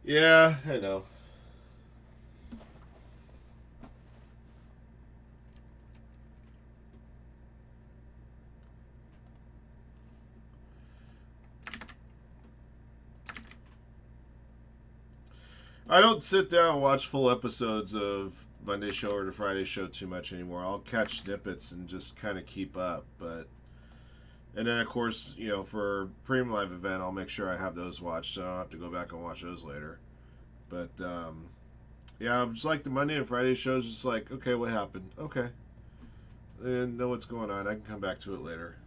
Yeah, I know. I don't sit down and watch full episodes of Monday show or the Friday show too much anymore. I'll catch snippets and just kind of keep up, and then of course, you know, for Premium Live event, I'll make sure I have those watched, so I don't have to go back and watch those later. But yeah, I'm just like the Monday and Friday shows. Just like, okay, what happened? Okay, and know what's going on. I can come back to it later.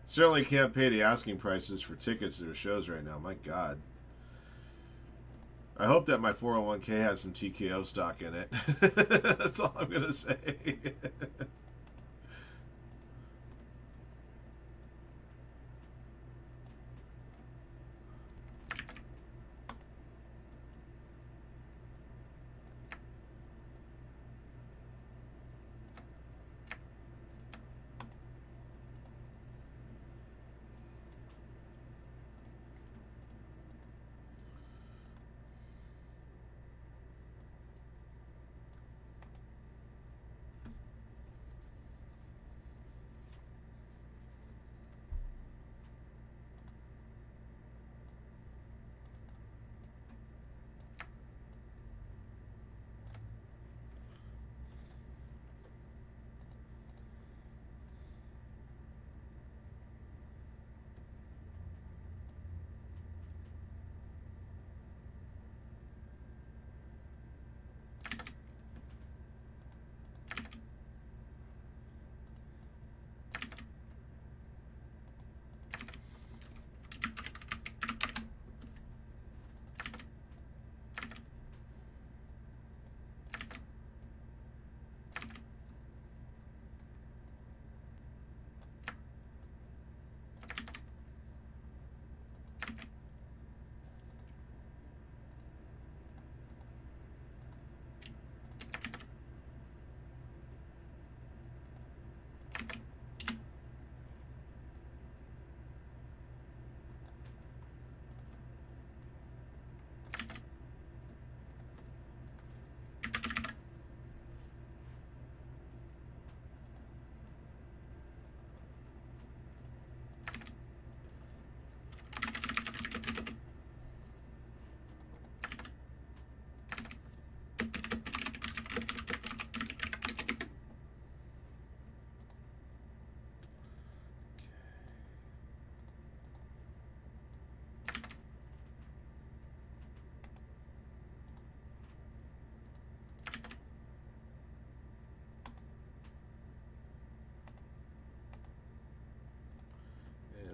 Certainly can't pay the asking prices for tickets to their shows right now. My God. I hope that my 401k has some TKO stock in it. That's all I'm going to say.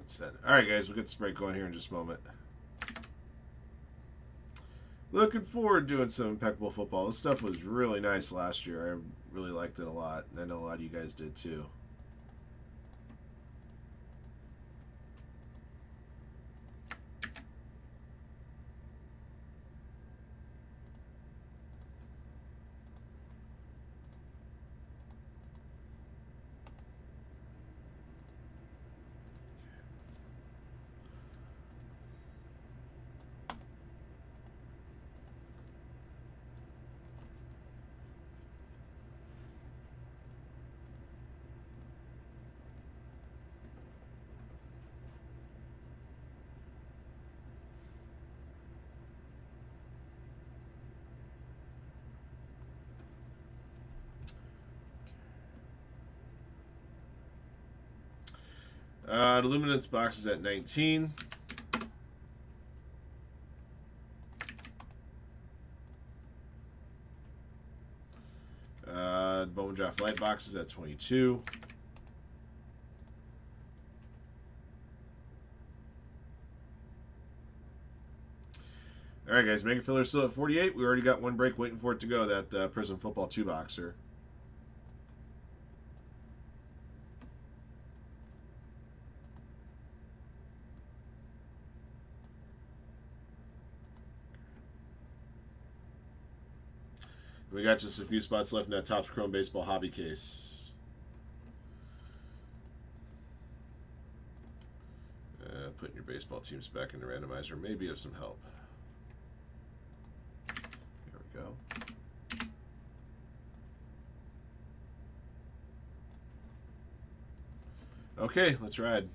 That's it. All right, guys, we'll get this break going here in just a moment. Looking forward to doing some Impeccable football. This stuff was really nice last year. I really liked it a lot. I know a lot of you guys did too. The Luminance box is at 19. Bowman Draft LITE box is at 22. All right, guys, Mega Filler's still at 48. We already got one break waiting for it to go, that Prizm Football 2-boxer. We got just a few spots left in that Topps Chrome Baseball hobby case. Putting your baseball teams back in the randomizer may be of some help. There we go. Okay, let's ride.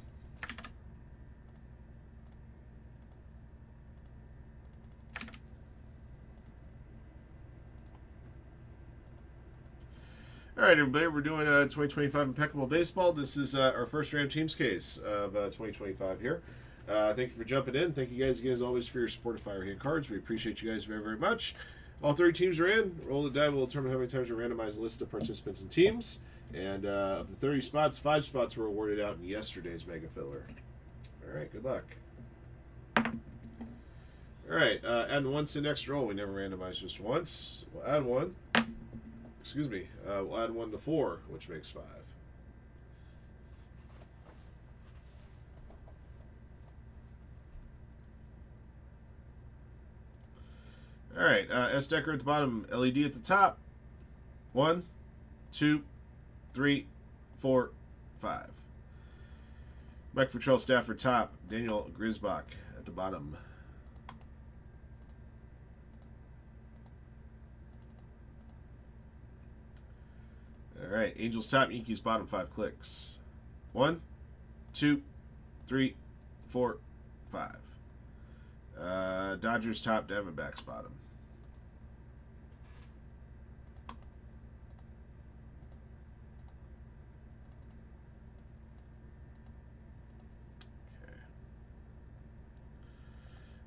All right, everybody, we're doing 2025 Impeccable Baseball. This is our first random teams case of 2025 here. Thank you for jumping in. Thank you guys again, as always, for your support of Firehand cards. We appreciate you guys very, very much. All 30 teams are in. Roll the die. We'll determine how many times we randomize a list of participants and teams. And of the 30 spots, 5 spots were awarded out in yesterday's Mega Filler. All right, good luck. All right, add 1 to the next roll. We never randomize just once. We'll add 1. Excuse me. We'll add 1 to 4, which makes 5. All right, S Decker at the bottom, LED at the top. 1, 2, 3, 4, 5. Mike Futrell Stafford top, Daniel Grisbach at the bottom. All right, Angels top, Yankees bottom, 5 clicks. 1, 2, 3, 4, 5. Dodgers top, Diamondbacks bottom.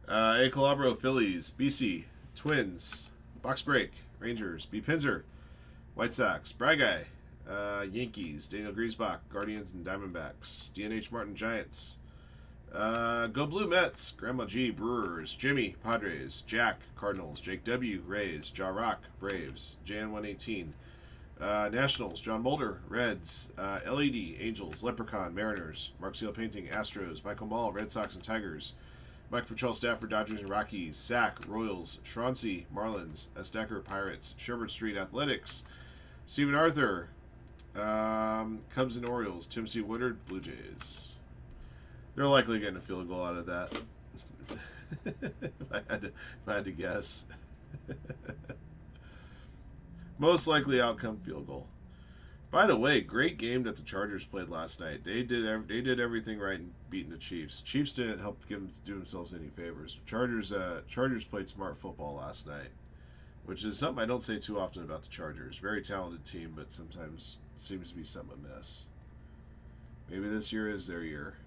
A Calabro, Phillies, BC, Twins, Box Break, Rangers, B. Pinzer, White Sox, Bry Guy, Yankees, Daniel Griesbach, Guardians and Diamondbacks, DNH Martin, Giants, Go Blue Mets, Grandma G, Brewers, Jimmy, Padres, Jack, Cardinals, Jake W, Rays, Ja Rock, Braves, Jan118, Nationals, John Mulder, Reds, LED, Angels, Leprechaun, Mariners, Mark Seal Painting, Astros, Michael Mall, Red Sox and Tigers, Mike Futrell Stafford, Dodgers and Rockies, Sack, Royals, Shroncy, Marlins, S. Decker, Pirates, Sherbert Street Athletics, Stephen Arthur, Cubs and Orioles, Tim C. Woodard, Blue Jays. They're likely getting a field goal out of that. if I had to guess. Most likely outcome field goal. By the way, great game that the Chargers played last night. They did everything right in beating the Chiefs. Chiefs didn't help do themselves any favors. Chargers played smart football last night, which is something I don't say too often about the Chargers. Very talented team, but sometimes seems to be something amiss. Maybe this year is their year.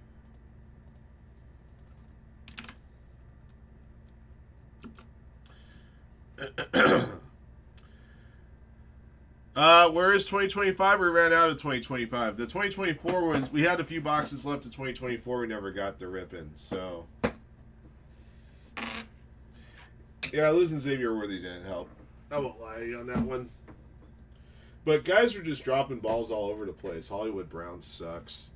Where is 2025? We ran out of 2025. The 2024 was, we had a few boxes left of 2024. We never got the rip in, so. Yeah, losing Xavier Worthy didn't help. I won't lie to you on that one. But guys were just dropping balls all over the place. Hollywood Brown sucks.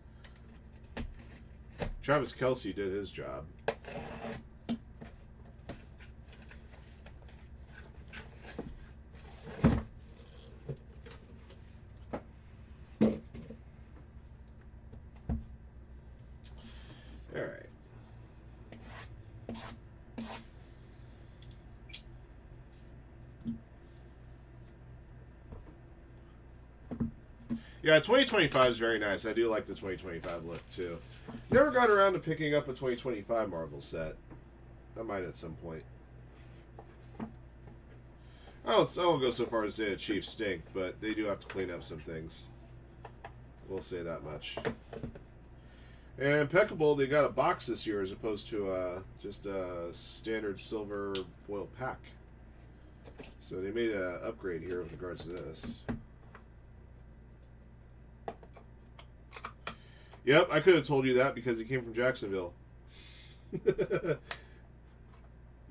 Travis Kelce did his job. All right. Yeah, 2025 is very nice. I do like the 2025 look, too. Never got around to picking up a 2025 Marvel set. I might at some point. I won't go so far as to say the Chiefs stink, but they do have to clean up some things. We'll say that much. And Impeccable, they got a box this year as opposed to just a standard silver foil pack. So they made an upgrade here with regards to this. Yep, I could have told you that because he came from Jacksonville.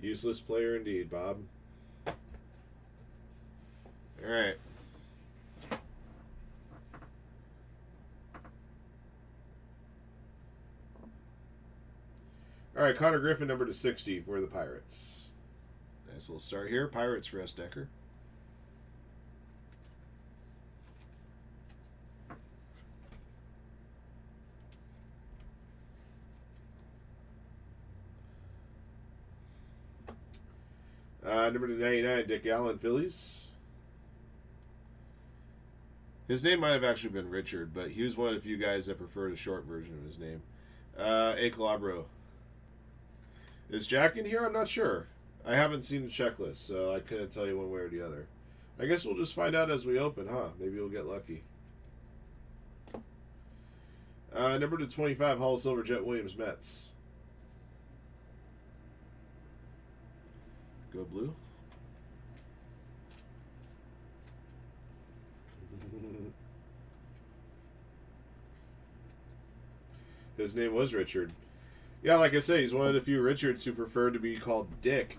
Useless player indeed, Bob. All right. All right, Connor Griffin, number to 60 for the Pirates. Nice little start here. Pirates for S. Decker. Number to 99, Dick Allen, Phillies. His name might have actually been Richard, but he was one of the few guys that preferred a short version of his name. A. Calabro. Is Jack in here? I'm not sure. I haven't seen the checklist, so I couldn't tell you one way or the other. I guess we'll just find out as we open, huh? Maybe we'll get lucky. Number to 25, Hall of Silver, Jet Williams, Mets. Go blue. His name was Richard. Yeah, like I say, he's one of the few Richards who prefer to be called Dick.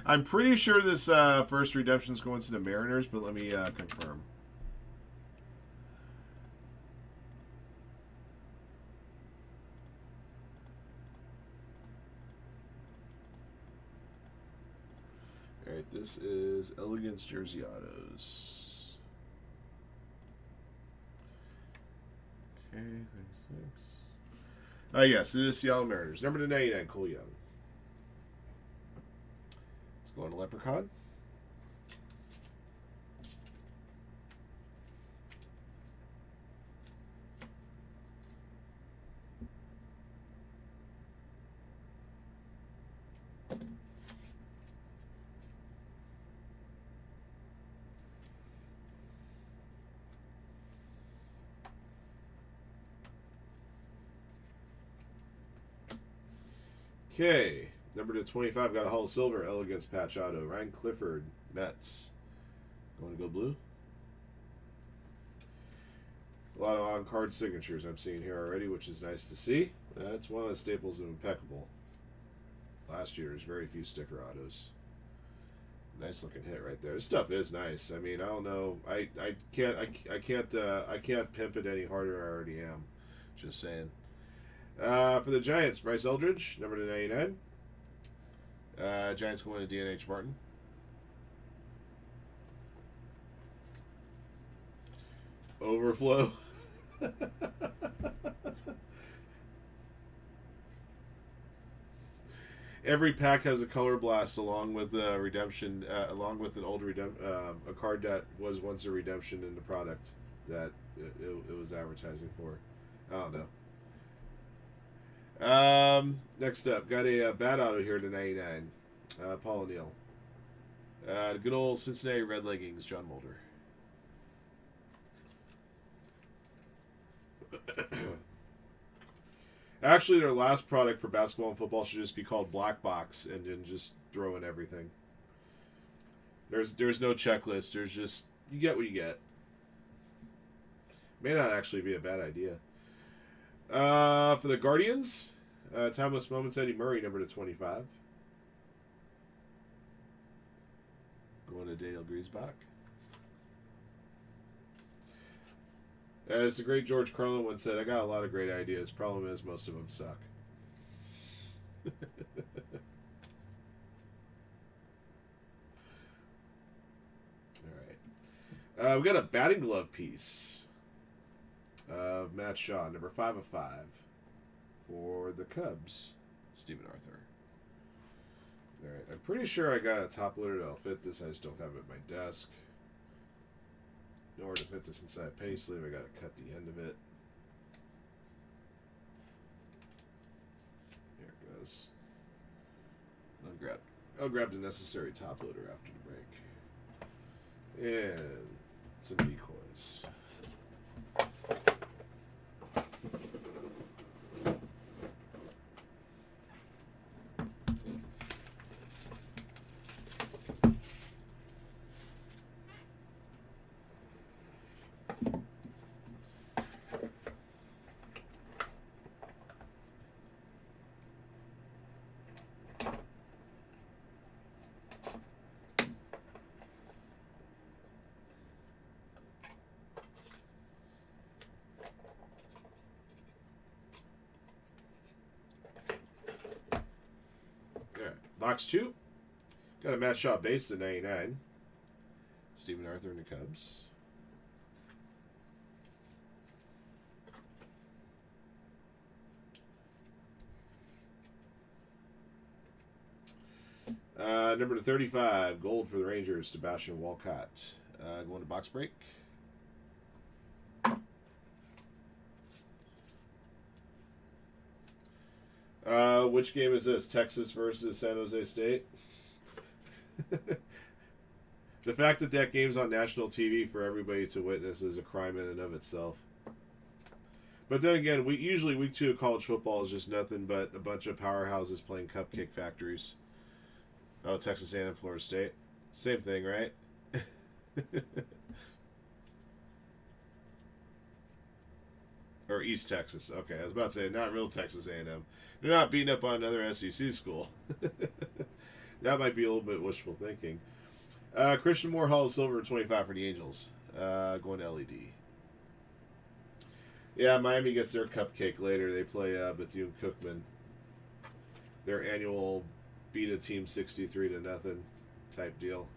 I'm pretty sure this first redemption is going to the Mariners, but let me confirm. All right, this is Elegance Jersey Autos. Okay, 36. Yes, it is Seattle Mariners. Number to 99, Cole Young. Let's go on to Leprechaun. Okay, number to 25, got a Hall of Silver, Elegance Patch Auto. Ryan Clifford, Mets. Going to go blue? A lot of on-card signatures I'm seeing here already, which is nice to see. That's one of the staples of Impeccable. Last year's very few sticker autos. Nice looking hit right there. This stuff is nice. I mean, I don't know. I can't pimp it any harder. I already am. Just saying. For the Giants, Bryce Eldridge, number to 99. Giants going to DNH Martin. Overflow. Every pack has a color blast along with redemption, along with an old a card that was once a redemption in the product that it was advertising for. I don't know. Next up, got a bad auto here to 99. Paul O'Neill. Good old Cincinnati Red Leggings, John Mulder. Actually, their last product for basketball and football should just be called Black Box, and then just throw in everything. There's no checklist. There's just You get what you get. May not actually be a bad idea. For the Guardians, Timeless Moments, Eddie Murray, number to 25. Going to Daniel Griesbach. As the great George Carlin once said, I got a lot of great ideas. Problem is, most of them suck. All right. We got a batting glove piece of Matt Shaw, number 5 of 5. For the Cubs, Stephen Arthur. All right. I'm pretty sure I got a top loader that'll fit this. I just don't have it at my desk. In order to fit this inside penny sleeve, I got to cut the end of it. There it goes. I'll grab the necessary top loader after the break. And some decoys. Box 2. Got a Matt Shaw base to 99. Stephen Arthur and the Cubs. Number to 35. Gold for the Rangers. Sebastian Walcott. Going to box break. Which game is this? Texas versus San Jose State? The fact that that game's on national TV for everybody to witness is a crime in and of itself. But then again, usually week 2 of college football is just nothing but a bunch of powerhouses playing cupcake factories. Oh, Texas A&M, Florida State. Same thing, right? Or East Texas. Okay, I was about to say, not real Texas A&M. They're not beating up on another SEC school. That might be a little bit wishful thinking. Christian Moore, Hall of Silver, 25 for the Angels. Going to LED. Yeah, Miami gets their cupcake later. They play Bethune-Cookman. Their annual beat a team 63-0 type deal.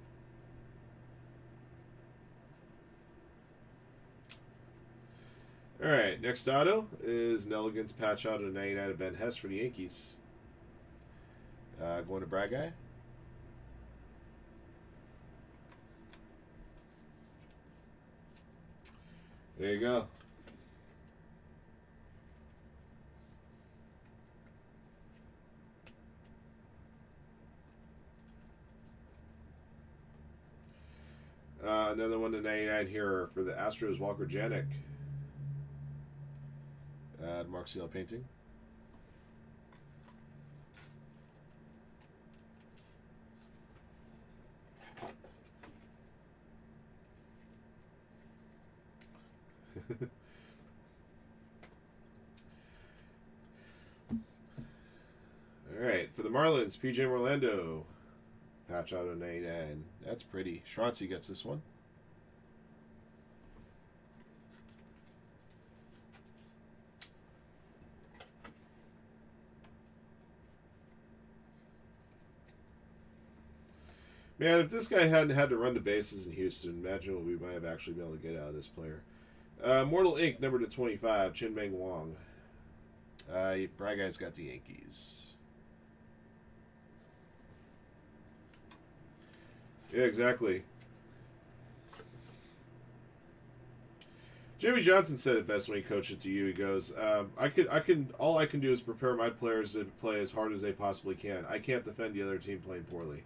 All right, next auto is Nelligan's patch auto 99 of Ben Hess for the Yankees. Going to Brad Guy. There you go. Another one to 99 here for the Astros, Walker Janik. Mark Seal painting. All right, for the Marlins, PJ Orlando, patch auto 99. That's pretty. Schranzi gets this one. Man, if this guy hadn't had to run the bases in Houston, imagine what we might have actually been able to get out of this player. Mortal Ink, number to 25, Chin-Meng Wong. Brad Guy's got the Yankees. Yeah, exactly. Jimmy Johnson said it best when he coached it to you. He goes, all I can do is prepare my players to play as hard as they possibly can. I can't defend the other team playing poorly.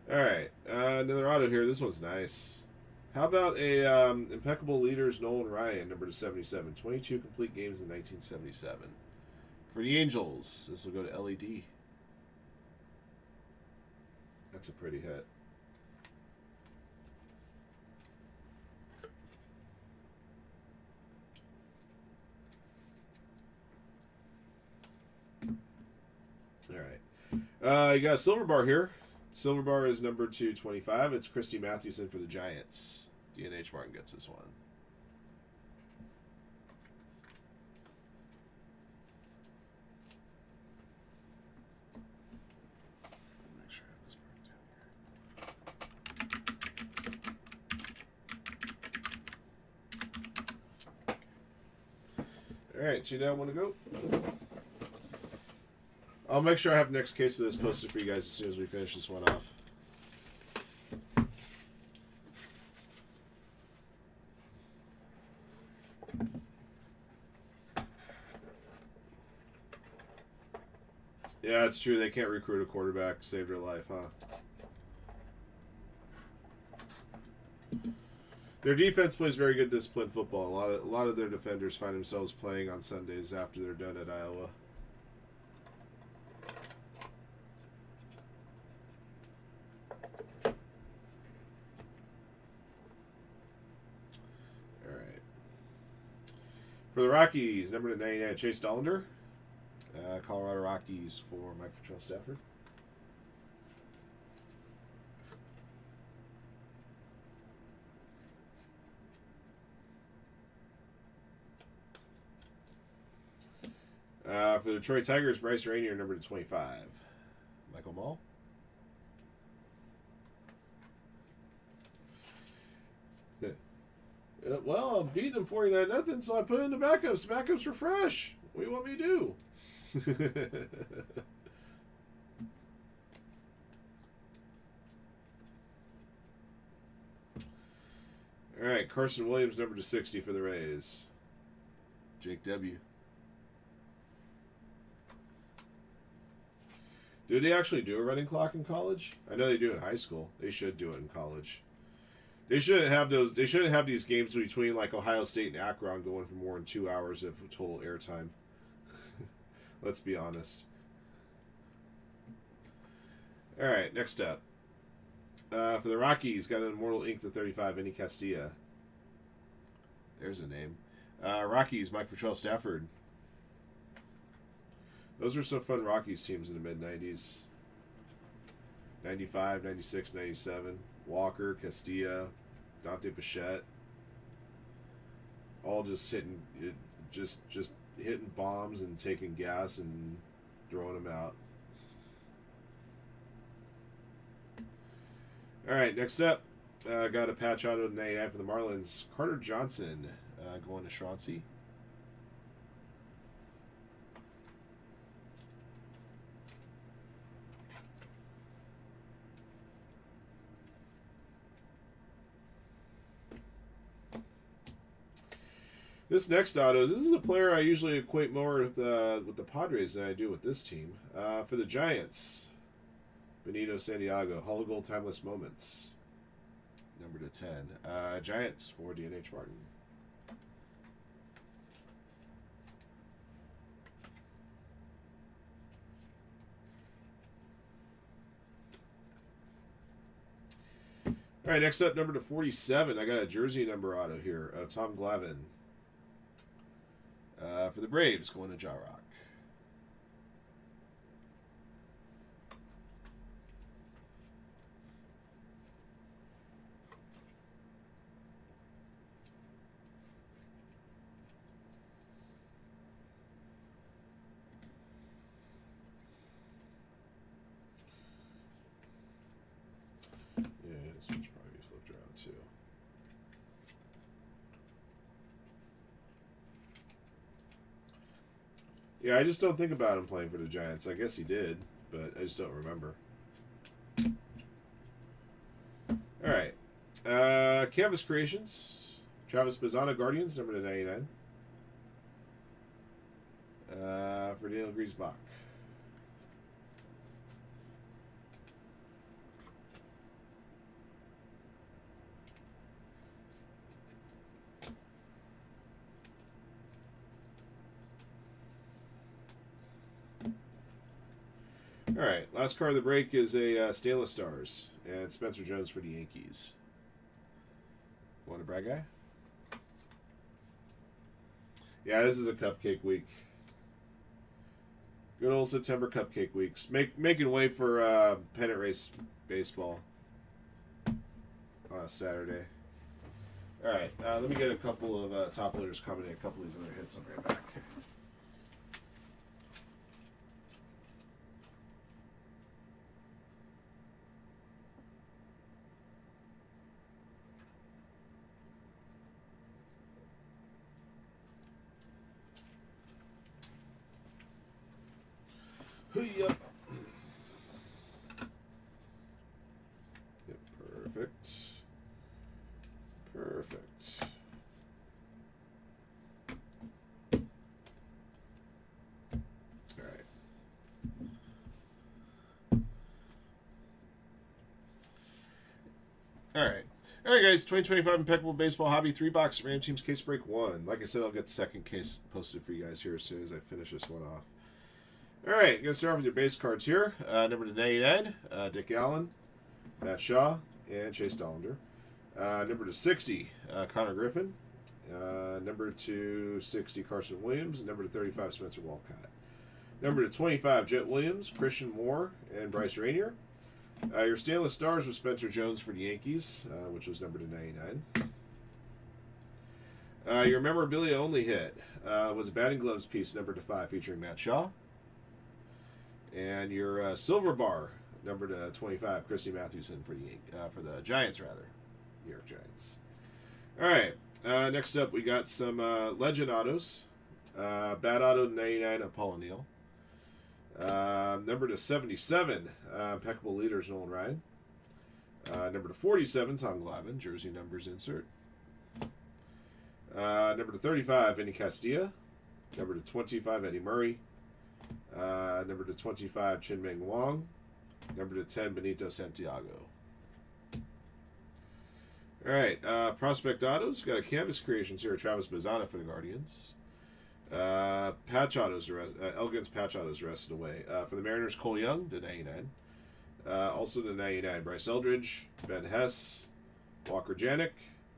Alright, another auto here. This one's nice. How about a Impeccable Leaders Nolan Ryan, number to 77. 22 complete games in 1977. For the Angels, this will go to LED. That's a pretty hit. All right. You got a silver bar here. Silver bar is number 225. It's Christy Mathewson for the Giants. DNH Martin gets this one. Make sure I have this marked down here. All right, you now want to go? I'll make sure I have the next case of this posted for you guys as soon as we finish this one off. Yeah, it's true. They can't recruit a quarterback. Save their life, huh? Their defense plays very good disciplined football. A lot of their defenders find themselves playing on Sundays after they're done at Iowa. All right. For the Rockies, number 99, Chase Dollander. Colorado Rockies for Mike Patrell Stafford. For the Detroit Tigers, Bryce Rainier, number 25. Michael Mall. Well, I'm beating them 49-0, so I put in the backups. The backups are fresh. What do you want me to do? All right, Carson Williams, number 60 for the Rays. Jake W. Do they actually do a running clock in college? I know they do in high school. They should do it in college. They shouldn't have those. They shouldn't have these games between like Ohio State and Akron going for more than 2 hours of total airtime. Let's be honest. All right, next up. For the Rockies, got an Immortal Ink to 35, Vinny Castilla. There's a name. Rockies, Mike Patrell Stafford. Those were some fun Rockies teams in the mid-90s. 95, 96, 97. Walker, Castilla, Dante Bichette. All just hitting, just hitting bombs and taking gas and throwing them out. All right, next up, got a patch auto to 99 for the Marlins. Carter Johnson going to Shroncy. This next auto, this is a player I usually equate more with the Padres than I do with this team. For the Giants, Benito Santiago, Hall of Gold Timeless Moments, number to 10. Giants for DNH Martin. All right, next up, number to 47. I got a jersey number auto here of Tom Glavine. For the Braves, going to Ja Rock. Yeah, this one should probably be flipped around too. Yeah, I just don't think about him playing for the Giants. I guess he did, but I just don't remember. All right. Canvas Creations. Travis Bazzana, Guardians, number to 99. For Daniel Griesbach. All right, last card of the break is a Stainless Stars, and Spencer Jones for the Yankees. Want a brag guy? Yeah, this is a cupcake week. Good old September cupcake weeks. Making way for pennant race baseball on a Saturday. All right, let me get a couple of top loaders coming in. A couple of these other hits. I'll be right back. Yep. Yep, perfect. Perfect. All right. All right. All right, guys. 2025 Impeccable Baseball Hobby 3-box Ram Teams case break 1. Like I said, I'll get the second case posted for you guys here as soon as I finish this one off. All right, going to start off with your base cards here. Number to 99, Dick Allen, Matt Shaw, and Chase Dollander. Number to 60, Connor Griffin. Number to 60, Carson Williams. Number to 35, Spencer Walcott. Number to 25, Jet Williams, Christian Moore, and Bryce Rainier. Your Stainless Stars was Spencer Jones for the Yankees, which was number to 99. Your memorabilia only hit was a batting gloves piece, number to 5, featuring Matt Shaw. And your silver bar, number to 25, Christy Mathewson for the Giants, rather. New York Giants. All right. Next up, we got some Legend Autos. Bad Auto 99 of Paul O'Neill. Number to 77, Impeccable Leaders, Nolan Ryan. Number to 47, Tom Glavine, jersey numbers insert. Number to 35, Vinny Castilla. Number to 25, Eddie Murray. Number to 25, Chin Meng Wong. Number to 10, Benito Santiago. All right, Prospect Autos. Got a Canvas Creations here. Travis Bazzana for the Guardians. Patch Autos, Elegance Patch Autos rested away. For the Mariners, Cole Young, to 99. Also to 99, Bryce Eldridge, Ben Hess, Walker Janik,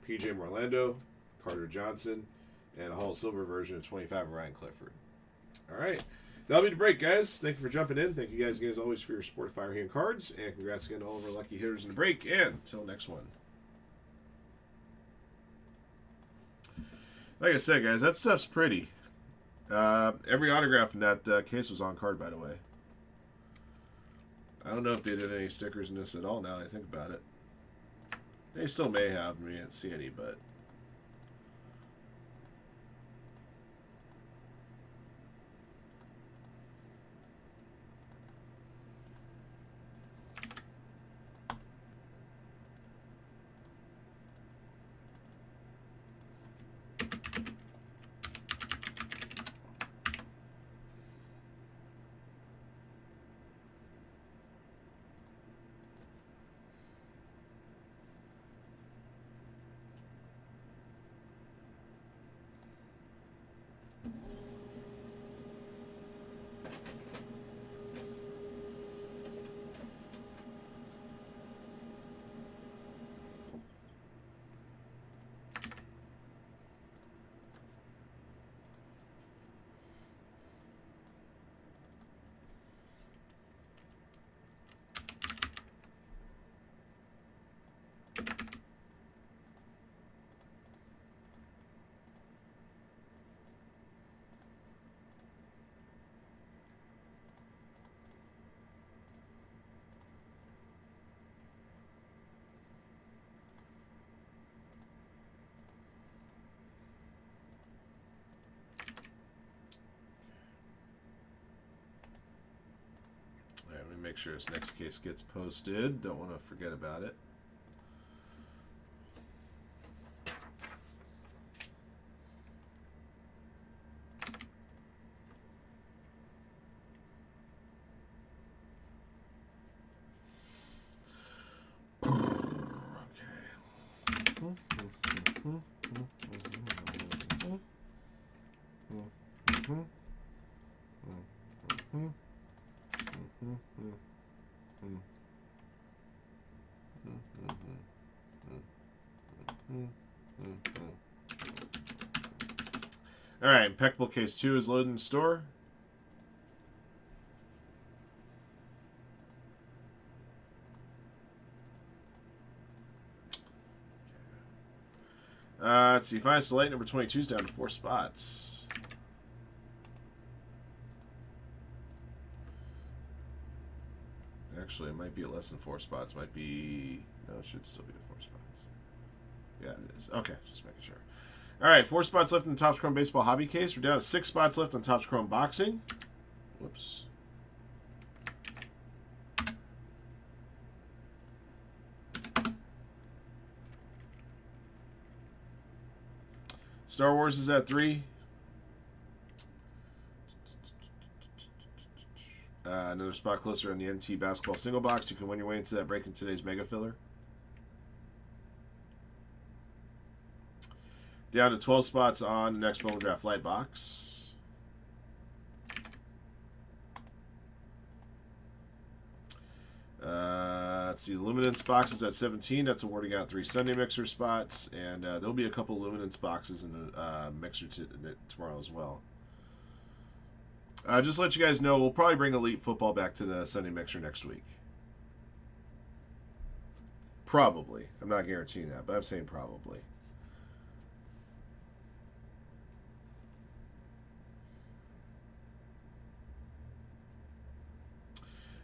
PJ Morlando, Carter Johnson, and a Hall of Silver version of 25, Ryan Clifford. All right. That'll be the break, guys. Thank you for jumping in. Thank you guys again, as always, for your support of Firehand cards. And congrats again to all of our lucky hitters in the break. And until next one. Like I said, guys, that stuff's pretty. Every autograph in that case was on card, by the way. I don't know if they did any stickers in this at all now that I think about it. They still may have. We didn't see any, but... Let me make sure this next case gets posted. Don't want to forget about it. Okay. All right, Impeccable Case 2 is loading in store. Let's see. Finest Light number 22 is down to 4 spots. Actually, it might be at less than 4 spots. Might be... No, it should still be at 4 spots. Yeah, it is. Okay, just making sure. All right, 4 spots left in the Topps Chrome Baseball Hobby Case. We're down to 6 spots left on Topps Chrome Boxing. Whoops. Star Wars is at 3. Another spot closer on the NT Basketball Single Box. You can win your way into that break in today's Mega Filler. Down to 12 spots on the next Bowman Draft LITE box. Let's see, Luminance boxes at 17. That's awarding out 3 Sunday Mixer spots. And there'll be a couple Luminance boxes in the Mixer tomorrow as well. Just to let you guys know, we'll probably bring Elite Football back to the Sunday Mixer next week. Probably. I'm not guaranteeing that, but I'm saying probably.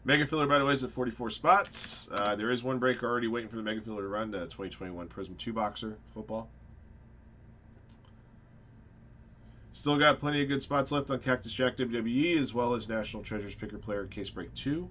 Mega Filler, by the way, is at 44 spots. There is one breaker already waiting for the Mega Filler to run, the 2021 Prizm 2-boxer football. Still got plenty of good spots left on Cactus Jack WWE, as well as National Treasures Picker Player Case Break 2.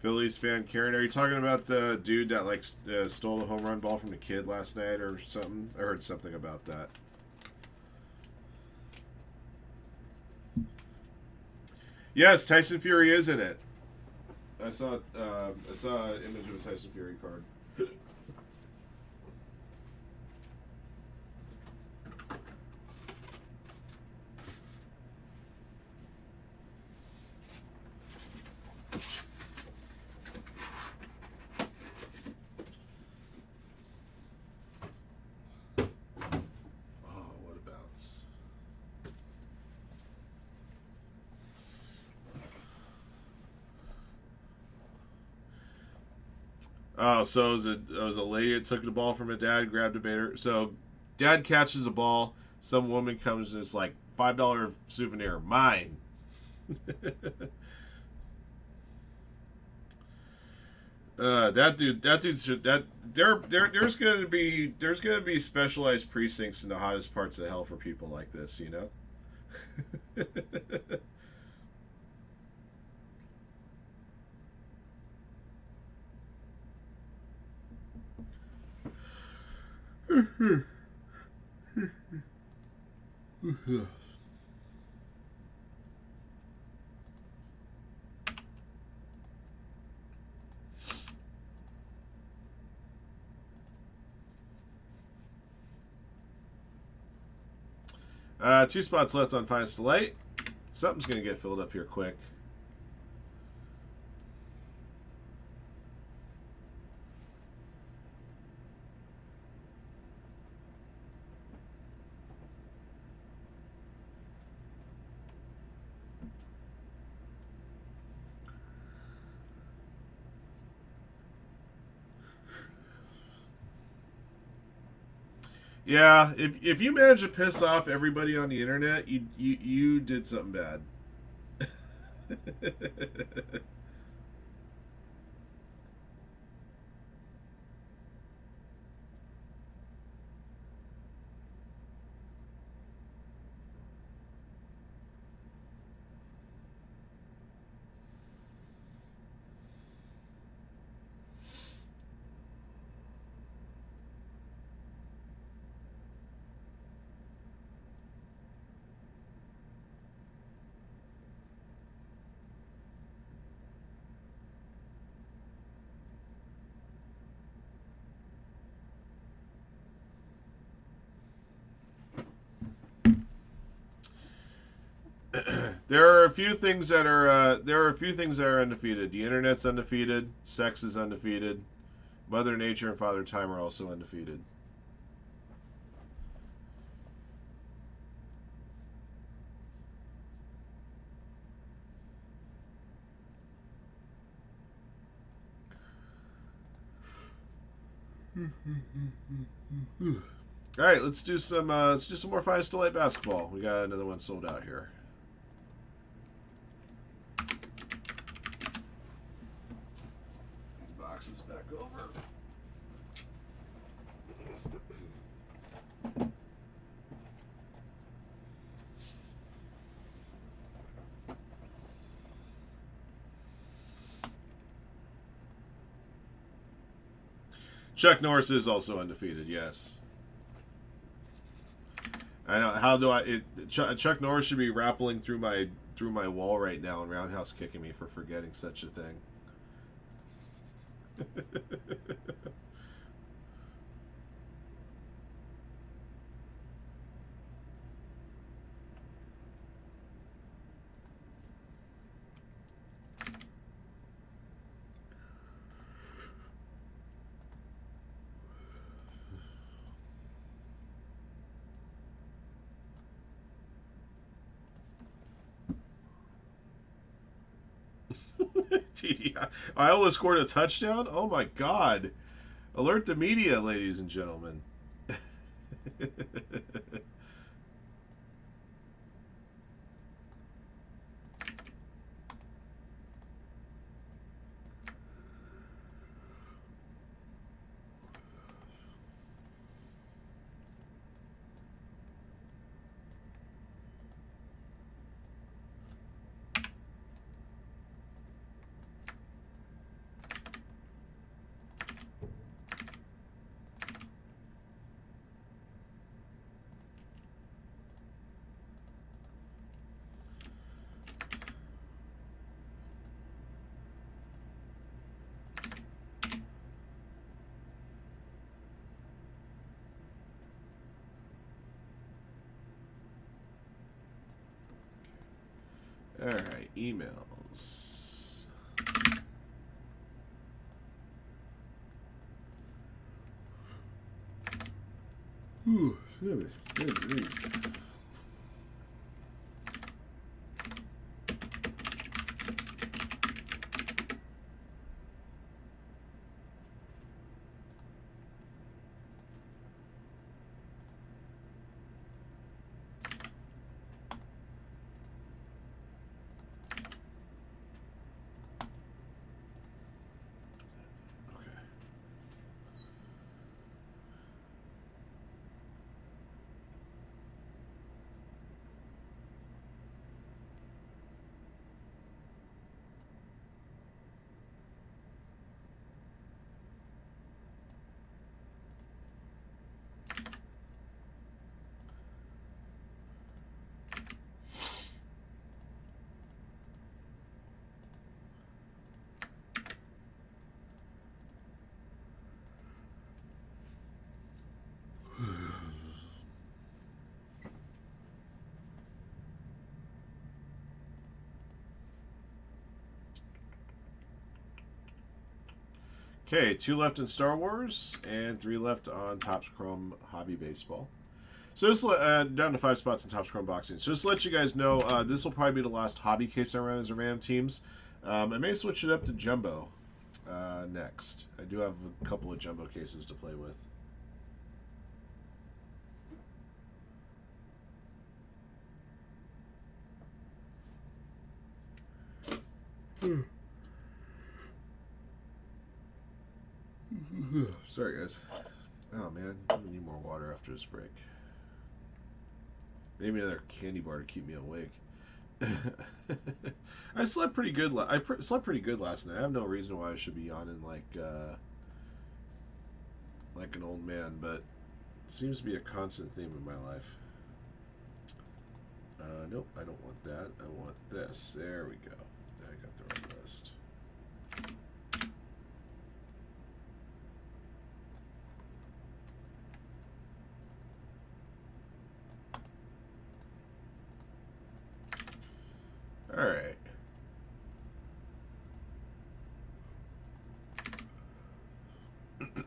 Phillies fan Karen, are you talking about the dude that like stole the home run ball from the kid last night or something? I heard something about that. Yes, Tyson Fury is in it. I saw an image of a Tyson Fury card. Oh, so it was a lady that took the ball from her dad, grabbed a baiter. So, dad catches the ball. Some woman comes and it's like $5 souvenir, mine. There's gonna be specialized precincts in the hottest parts of hell for people like this, you know. Two spots left on Finest Light. Something's going to get filled up here quick. Yeah, if you manage to piss off everybody on the internet, you did something bad. There are a few things that are undefeated. The internet's undefeated. Sex is undefeated. Mother Nature and Father Time are also undefeated. All right, let's do some more Firehand LITE basketball. We got another one sold out here. These boxes back over. Chuck Norris is also undefeated. Yes. I know. How do I? Chuck Norris should be rappelling through my wall right now and roundhouse kicking me for forgetting such a thing. TD, Iowa scored a touchdown? Oh my god. Alert the media, ladies and gentlemen. Alright, emails. Good grief. Okay, 2 left in Star Wars and 3 left on Topps Chrome Hobby Baseball. So just down to 5 spots in Topps Chrome Boxing. So just to let you guys know, this will probably be the last hobby case I run as a random teams. I may switch it up to Jumbo next. I do have a couple of Jumbo cases to play with. Sorry, guys. Oh, man. I need more water after this break. Maybe another candy bar to keep me awake. I slept pretty good. Slept pretty good last night. I have no reason why I should be yawning like an old man, but it seems to be a constant theme in my life. Nope, I don't want that. I want this. There we go. I got the right list. right.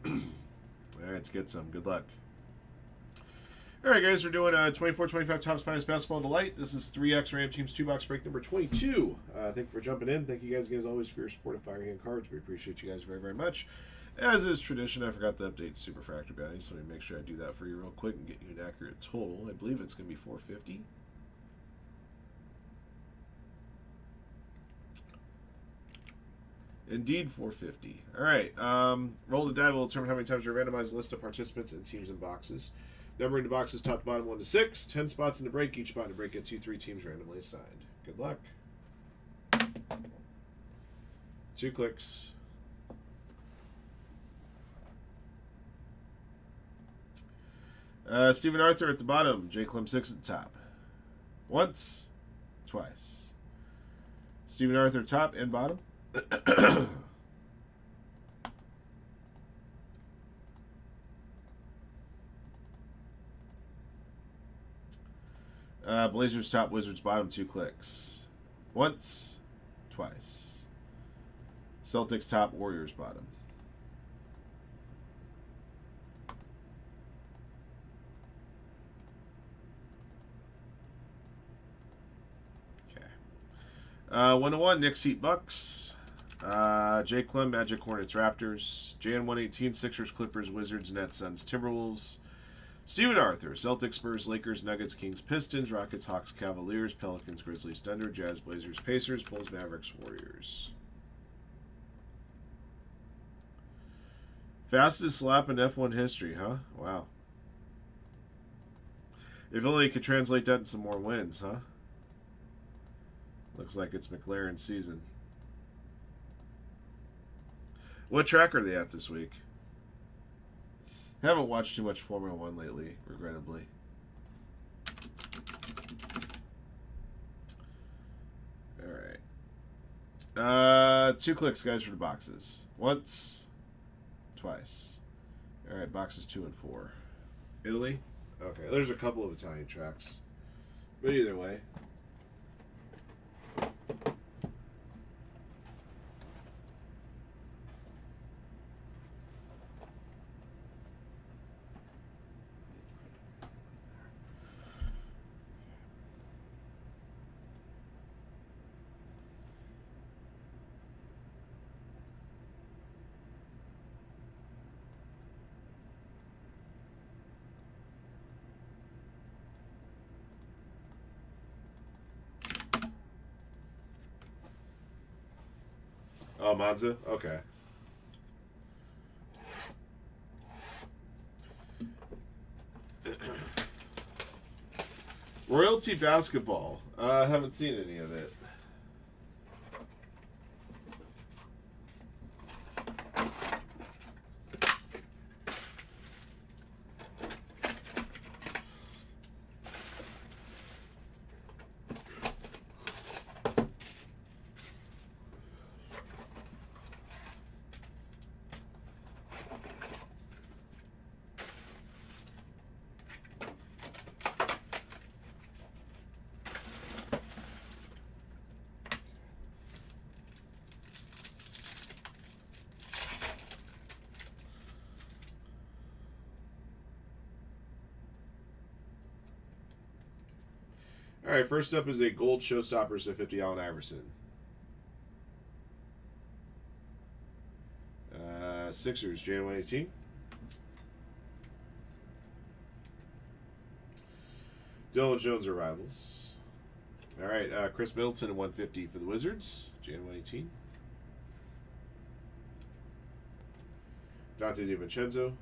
All right, let's get some. Good luck. All right, guys, we're doing 24-25 Topps Finest Basketball Delight. This is 3X Ram Teams 2-box break number 22. Thank you for jumping in. Thank you guys, as always, for your support of Firehand Cards. We appreciate you guys very, very much. As is tradition, I forgot to update Superfractor Bounty, so let me make sure I do that for you real quick and get you an accurate total. I believe it's going to be 450. Indeed, 450. All right. Roll the die will determine how many times you randomize the list of participants and teams and boxes. Numbering the boxes top to bottom 1 to 6. 10 spots in the break. Each spot in the break gets you 3 teams randomly assigned. Good luck. 2 clicks. Stephen Arthur at the bottom. J. Clem 6 at the top. Once. Twice. Stephen Arthur top and bottom. Blazers top, Wizards bottom, 2 clicks. Once, twice. Celtics top, Warriors bottom. Okay. 101, Knicks, Heat, Bucks. J. Clem, Magic, Hornets, Raptors. JN 118, Sixers, Clippers, Wizards, Nets, Suns, Timberwolves. Stephen Arthur, Celtics, Spurs, Lakers, Nuggets, Kings, Pistons, Rockets, Hawks, Cavaliers, Pelicans, Grizzlies, Thunder, Jazz, Blazers, Pacers, Bulls, Mavericks, Warriors. Fastest slap in F1 history, huh? Wow. If only you could translate that into some more wins, huh? Looks like it's McLaren's season. What track are they at this week? Haven't watched too much Formula 1 lately, regrettably. Alright. 2 clicks, guys, for the boxes. Once, twice. Alright, boxes 2 and 4. Italy? Okay, there's a couple of Italian tracks. But either way. Oh, Monza? Okay. Royalty Basketball. I haven't seen any of it. All right, first up is a gold Showstoppers to 50 Allen Iverson. Sixers, Jan 118. Dylan Jones arrivals. All right, Chris Middleton at 150 for the Wizards, Jan 118. Dante DiVincenzo.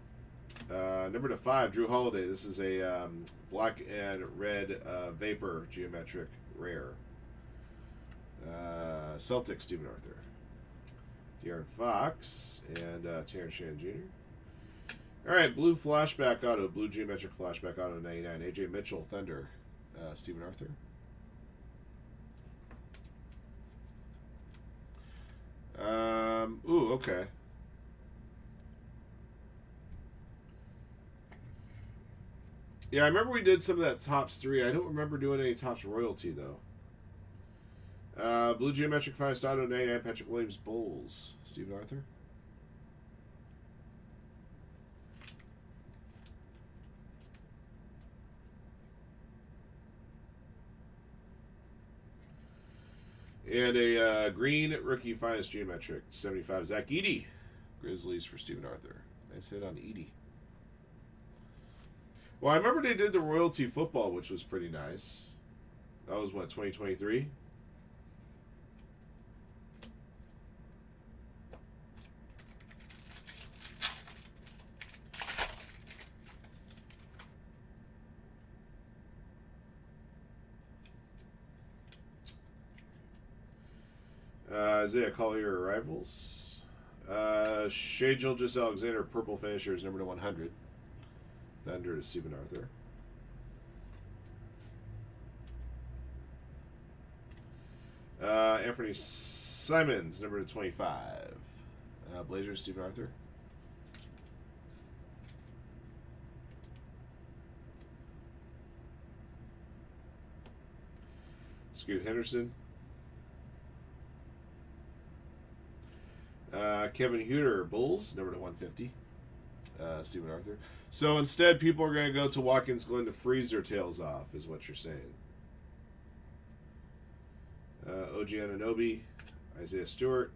Number to 5, Drew Holiday. This is a black and red vapor geometric rare. Celtics, Stephen Arthur. De'Aaron Fox and Terrence Shannon Jr. All right, blue flashback auto, blue geometric flashback auto 99. AJ Mitchell, Thunder, Stephen Arthur. Ooh, okay. Yeah, I remember we did some of that Topps 3. I don't remember doing any Topps Royalty, though. Blue Geometric Finest Auto 99 Patrick Williams Bulls. Stephen Arthur. And a green rookie finest geometric 75 Zach Edey. Grizzlies for Stephen Arthur. Nice hit on Edey. Well, I remember they did the royalty football, which was pretty nice. That was what, 2023? Isaiah Collier arrivals. Shea Gilgeous Alexander purple finishers number to 100. Thunder to Stephen Arthur. Anthony Simons number to 25. Blazers Stephen Arthur. Scoot Henderson. Kevin Huter, Bulls, number to 150. Stephen Arthur. So instead, people are going to go to Watkins Glen to freeze their tails off, is what you're saying. OG Anunoby, Isaiah Stewart.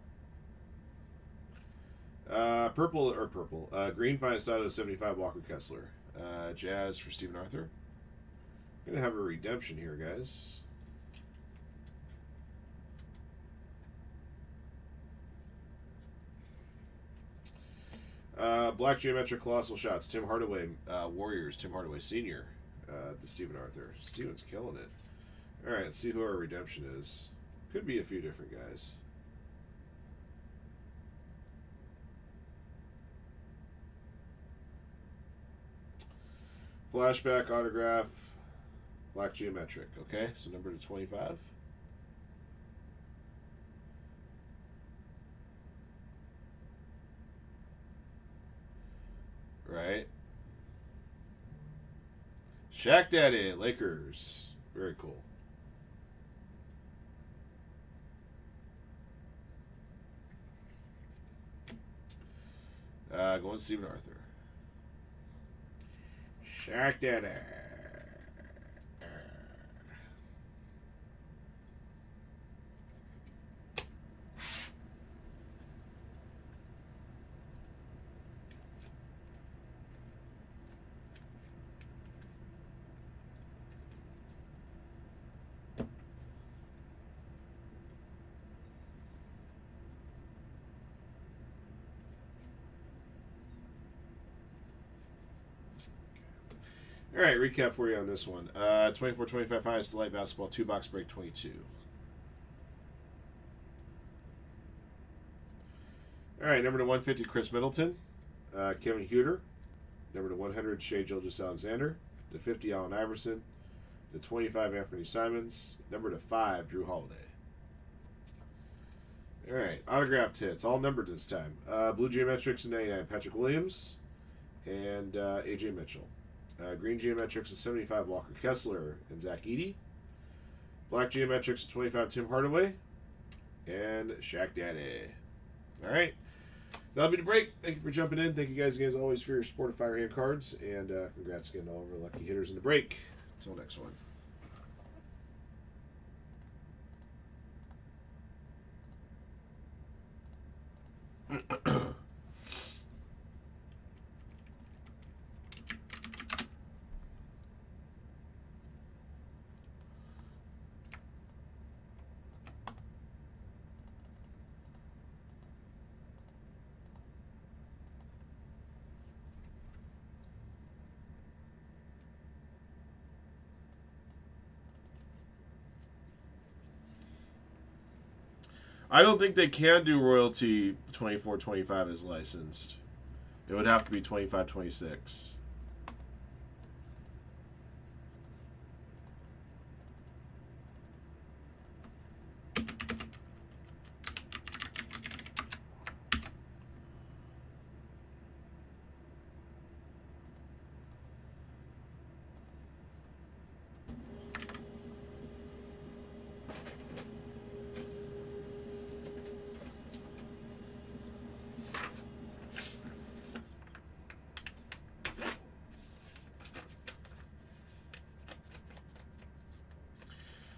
Green Finest Auto 75 Walker Kessler. Jazz for Stephen Arthur. Going to have a redemption here, guys. Black Geometric Colossal Shots. Tim Hardaway, Warriors. Tim Hardaway Sr. To Stephen Arthur. Steven's killing it. Alright, let's see who our redemption is. Could be a few different guys. Flashback autograph. Black Geometric. Okay, so number to 25. Right. Shaq Daddy, Lakers. Very cool. Going Stephen Arthur. Shaq Daddy. All right, recap for you on this one. 24-25 Finest Light Basketball, 2-box break 22. All right, number to 150, Chris Middleton. Kevin Huter. Number to 100, Shea Gilgeous Alexander. To 50, Allen Iverson. To 25, Anthony Simons. Number to 5, Drew Holiday. All right, autographed hits, all numbered this time. Blue Geometrics and 99, Patrick Williams. And AJ Mitchell. Green Geometrics is 75, Walker Kessler and Zach Edey. Black Geometrics is 25, Tim Hardaway. And Shaq Daddy. All right. That'll be the break. Thank you for jumping in. Thank you guys again, as always, for your support of Firehand cards. And congrats again to all of our lucky hitters in the break. Until next one. I don't think they can do royalty 24-25 as licensed. It would have to be 25-26.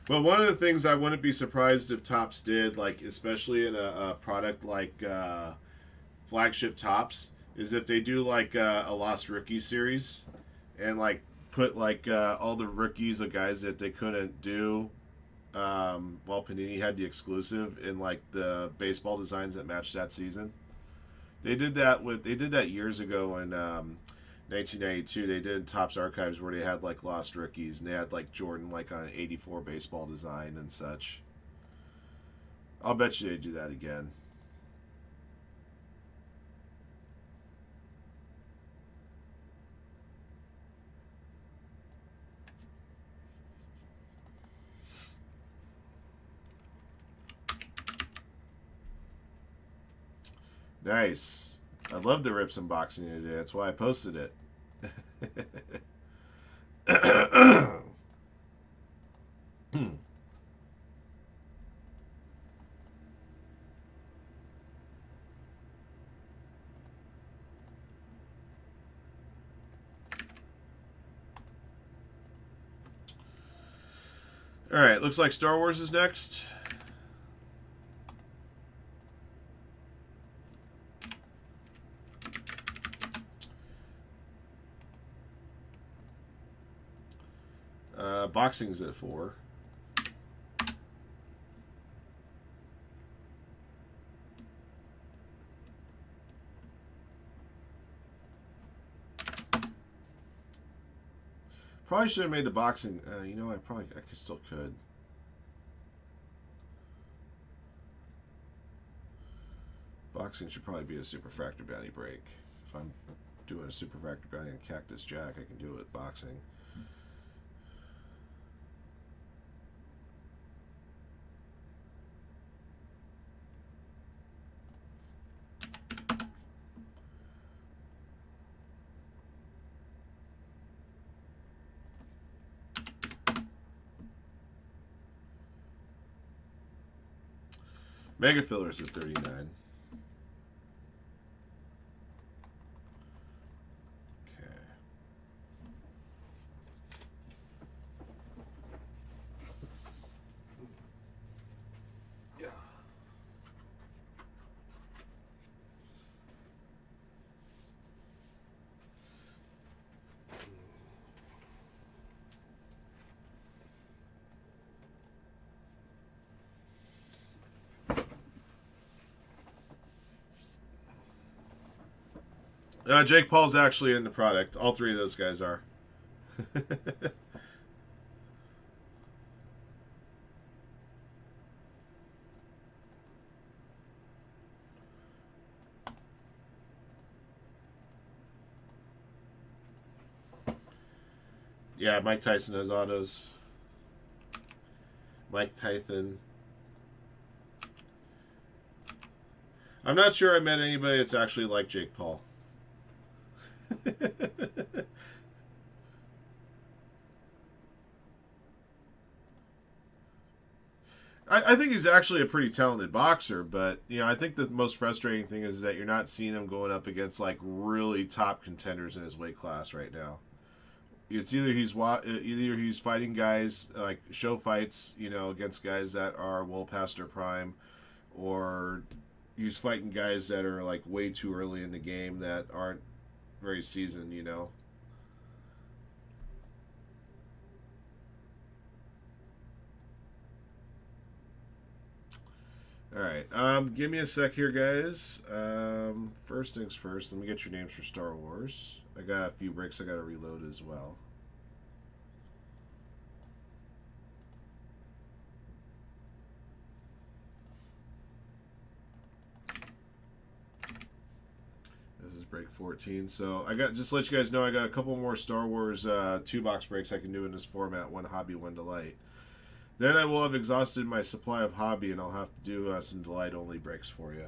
But one of the things I wouldn't be surprised if Topps did, like especially in a product like flagship Topps, is if they do like a Lost Rookie series and like put like all the rookies of guys that they couldn't do while Panini had the exclusive in like the baseball designs that matched that season. They did that years ago in 1992. They did Topps Archives where they had like Lost Rookies and they had like Jordan like on an '84 baseball design and such. I'll bet you they do that again. Nice. I love the Rips unboxing today. That's why I posted it. Alright, looks like Star Wars is next. Boxing's at 4. Probably should have made the boxing. You know, I still could. Boxing should probably be a Superfractor Bounty break. If I'm doing a Superfractor Bounty on Cactus Jack, I can do it with boxing. Mega Fillers at 39. Jake Paul's actually in the product. All three of those guys are. Yeah, Mike Tyson has autos. Mike Tyson. I'm not sure I met anybody that's actually like Jake Paul. I think he's actually a pretty talented boxer, but you know, I think the most frustrating thing is that you're not seeing him going up against like really top contenders in his weight class right now. It's either he's fighting guys like show fights, you know, against guys that are well past their prime, or he's fighting guys that are like way too early in the game that aren't very seasoned, you know. All right, give me a sec here, guys. First things first, let me get your names for Star Wars. I got a few breaks I got to reload as well. This is break 14. So I got, just to let you guys know, I got a couple more Star Wars 2-box breaks I can do in this format. One hobby, one delight. Then I will have exhausted my supply of hobby, and I'll have to do some delight-only breaks for you.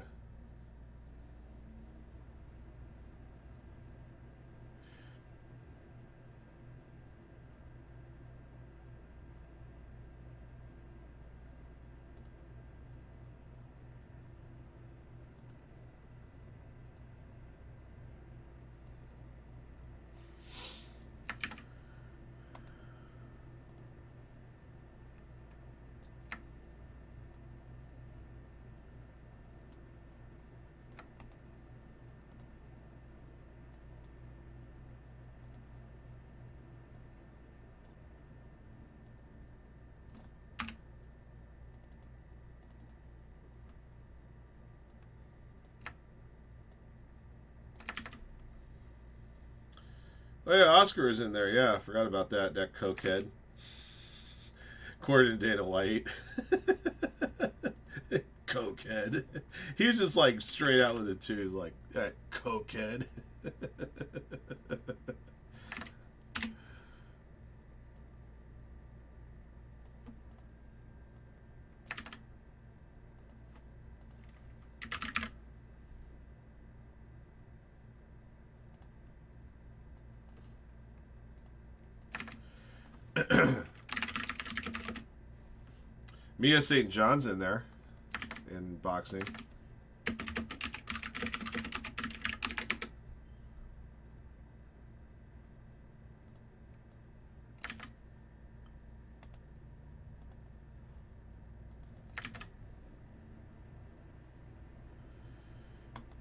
Oh yeah, Oscar is in there. Yeah, I forgot about that. That cokehead. According to Dana White. Cokehead. He was just like straight out with it too. He's like, that cokehead. Mia St. John's in there in boxing.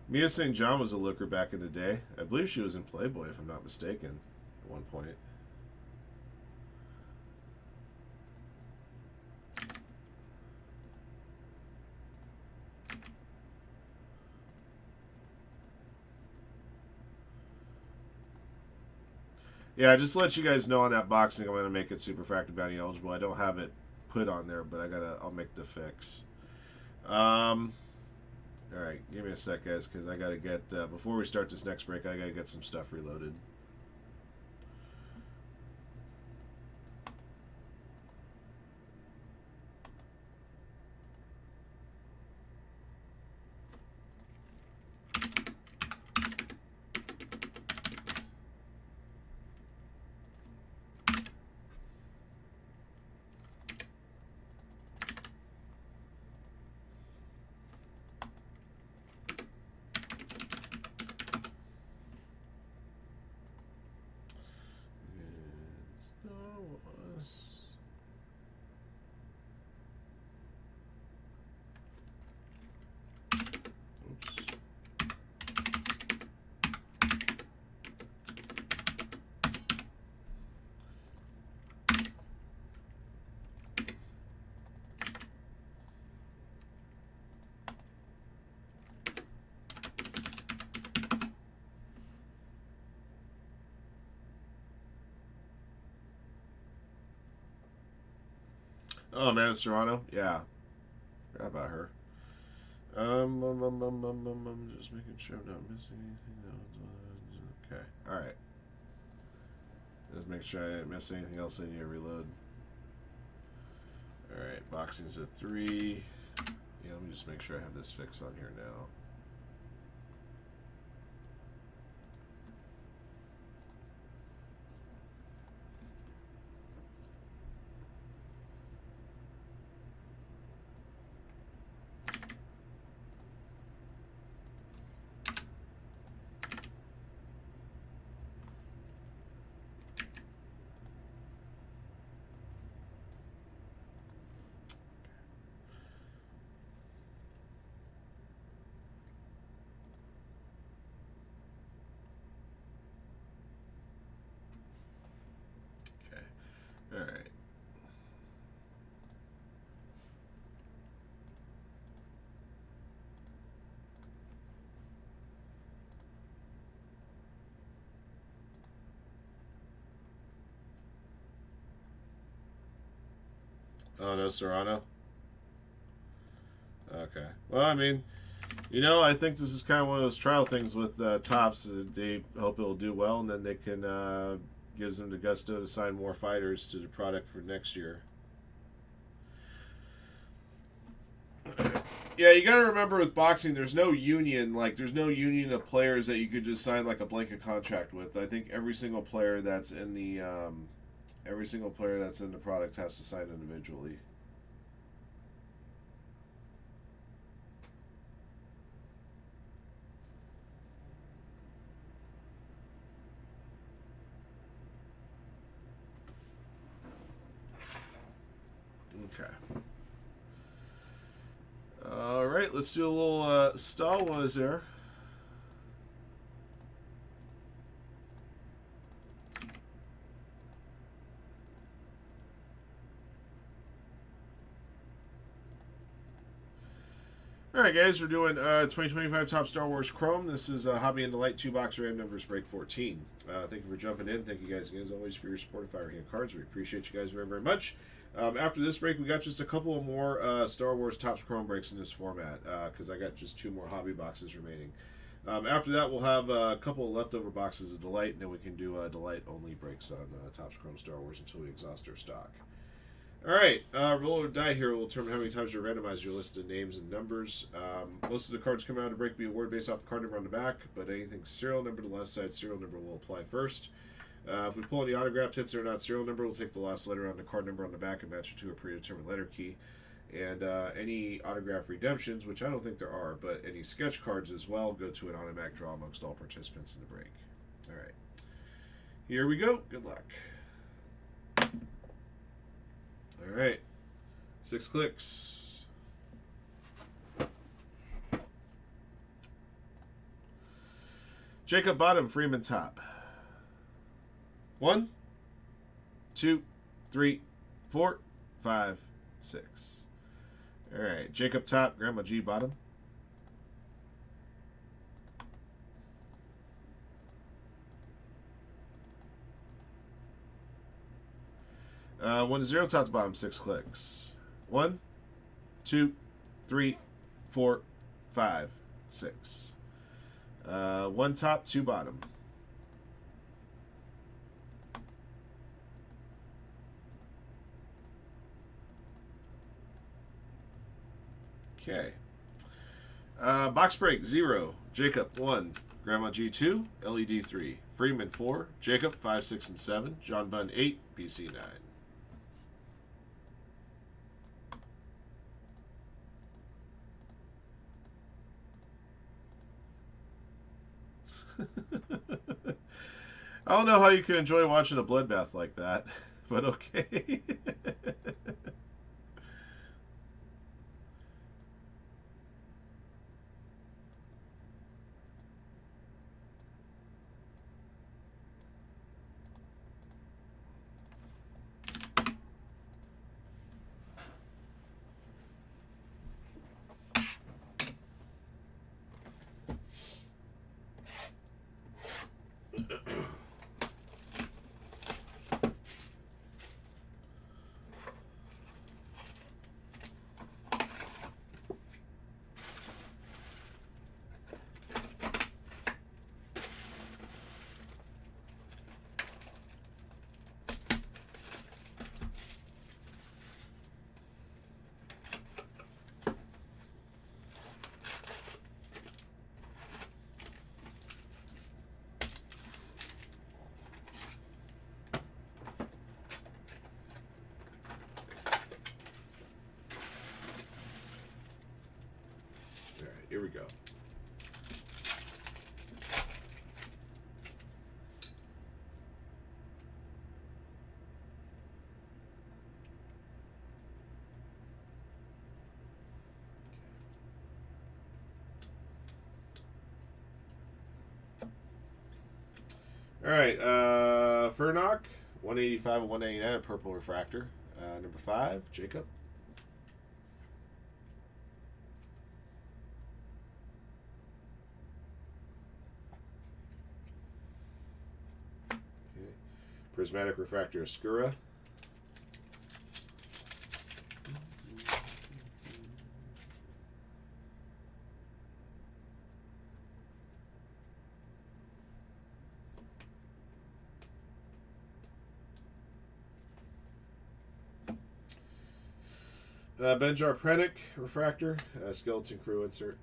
Mia St. John was a looker back in the day. I believe she was in Playboy, if I'm not mistaken, at one point. Yeah, just to let you guys know on that boxing, I'm going to make it super fractal bounty eligible. I don't have it put on there, but I'll make the fix. All right, give me a sec, guys, because I got to get, before we start this next break, I got to get some stuff reloaded. Oh, man, it's Serrano? Yeah. Forgot about her. Just making sure I'm not missing anything. Okay, alright. Just make sure I didn't miss anything else in your reload. Alright, boxing's at 3. Yeah, let me just make sure I have this fixed on here now. All right. Oh, no Serrano? Okay. Well, I mean, you know, I think this is kind of one of those trial things with Topps. They hope it'll do well, and then they can gives them the gusto to sign more fighters to the product for next year. Yeah, you got to remember with boxing, there's no union. Like, there's no union of players that you could just sign like a blanket contract with. I think every single player that's in the product has to sign individually. Okay. All right, let's do a little Star Wars there. Alright guys, we're doing 2025 Top Star Wars Chrome. This is Hobby and Delight 2-box random numbers break 14. Thank you for jumping in. Thank you guys again as always for your support of Firehand cards. We appreciate you guys very, very much. After this break, we got just a couple of more Star Wars Topps Chrome breaks in this format because I got just 2 more hobby boxes remaining. After that, we'll have a couple of leftover boxes of Delight, and then we can do Delight-only breaks on Topps Chrome Star Wars until we exhaust our stock. Alright, roll or die here will determine how many times you randomize your list of names and numbers. Most of the cards coming out of the break will be awarded based off the card number on the back, but anything serial number to the left side, serial number will apply first. If we pull any autographed hits that are not serial number, we'll take the last letter on the card number on the back and match it to a predetermined letter key. And any autograph redemptions, which I don't think there are, but any sketch cards as well, go to an automatic draw amongst all participants in the break. Alright, here we go. Good luck. Alright, 6 clicks. Jacob bottom, Freeman top. 1, 2, 3, 4, 5, 6. Alright, Jacob top, Grandma G bottom. One to 0, top to bottom, 6 clicks. 1, 2, 3, 4, 5, 6. 1 top, 2 bottom. Okay. Box break 0, Jacob 1, Grandma G 2, LED 3, Freeman 4, Jacob 5, 6, and 7, John Bunn 8, BC 9. I don't know how you can enjoy watching a bloodbath like that, but okay. Here we go. All right, Furnock, 185 and 189, a purple refractor. Number 5, Jacob. Prismatic refractor, Skura. Benjar Prenick refractor, skeleton crew insert.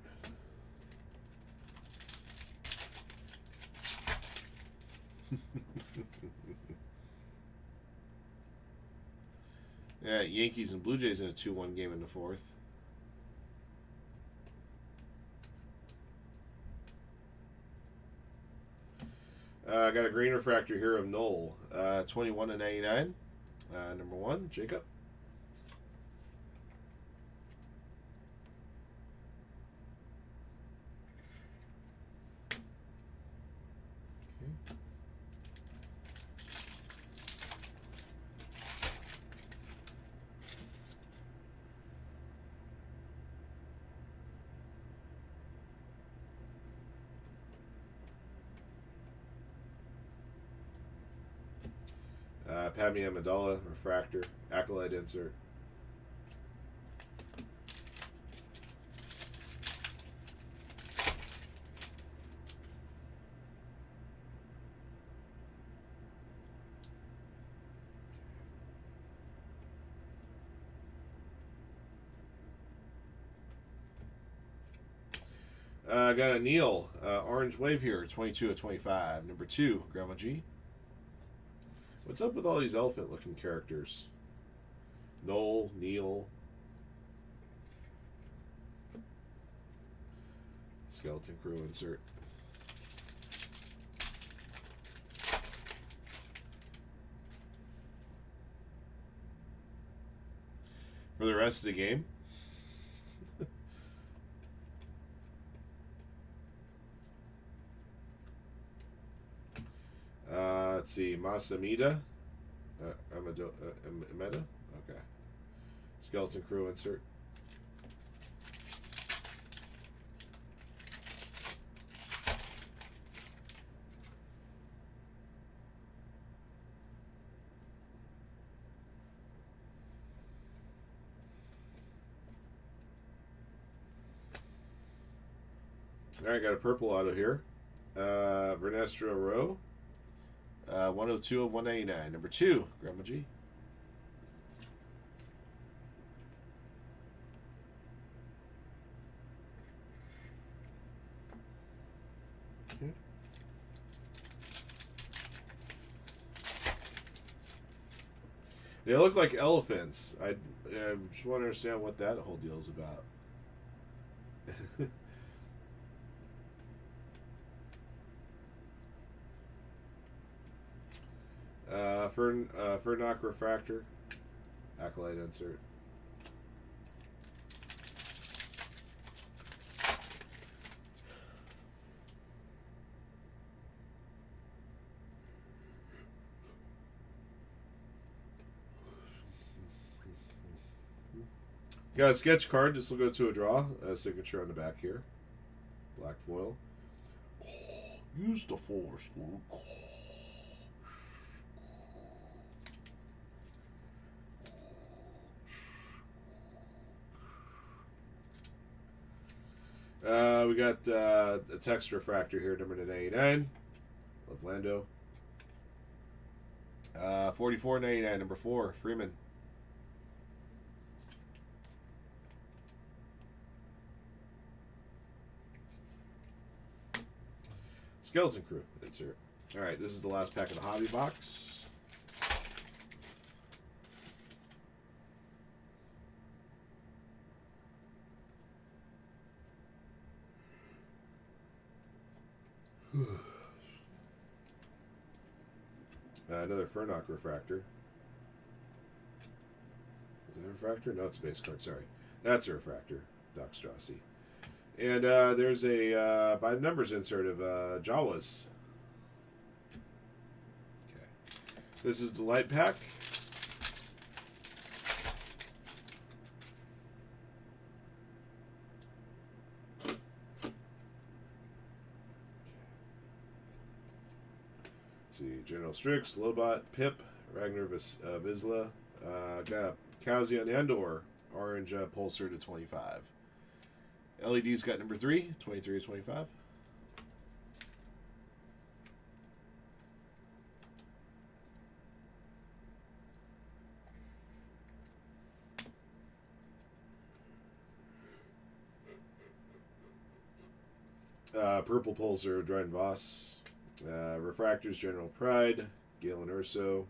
Yeah, Yankees and Blue Jays in a 2-1 game in the 4th. I got a green refractor here of Knoll, 21 and 99. Number 1, Jacob. Padme Amidala, Refractor, Acolyte insert. I got a Neil, Orange Wave here, 22 of 25. Number 2, Grandma G. What's up with all these elephant-looking characters? Noel, Neil. Skeleton Crew insert. For the rest of the game. Let's see, Masamida. Ameda? Okay. Skeleton Crew insert. Alright, got a purple auto here. Vernestra Rowe. 102 of 199. Number 2, Grandma G. Okay. They look like elephants. I just want to understand what that whole deal is about. Fernok Refractor, Acolyte insert. Got a sketch card. This will go to a draw. A signature on the back here. Black foil. Use the force, Luke. We got a text refractor here, number 99. Love Lando. 44.99, number 4, Freeman. Skeleton Crew insert. All right, this is the last pack of the hobby box. Another Fernok refractor. Is that a refractor? No, it's a base card. Sorry. That's a refractor. Doc Strassi. And there's a by numbers insert of Jawas. Okay. This is the light pack. See, General Strix, Lobot, Pip, Ragnar Vizsla, got Kazian Andor, orange Pulsar to 25. LED's got number 3, 23 to 25. Purple Pulsar, Dryden Voss. Refractors, General Pride, Galen Urso.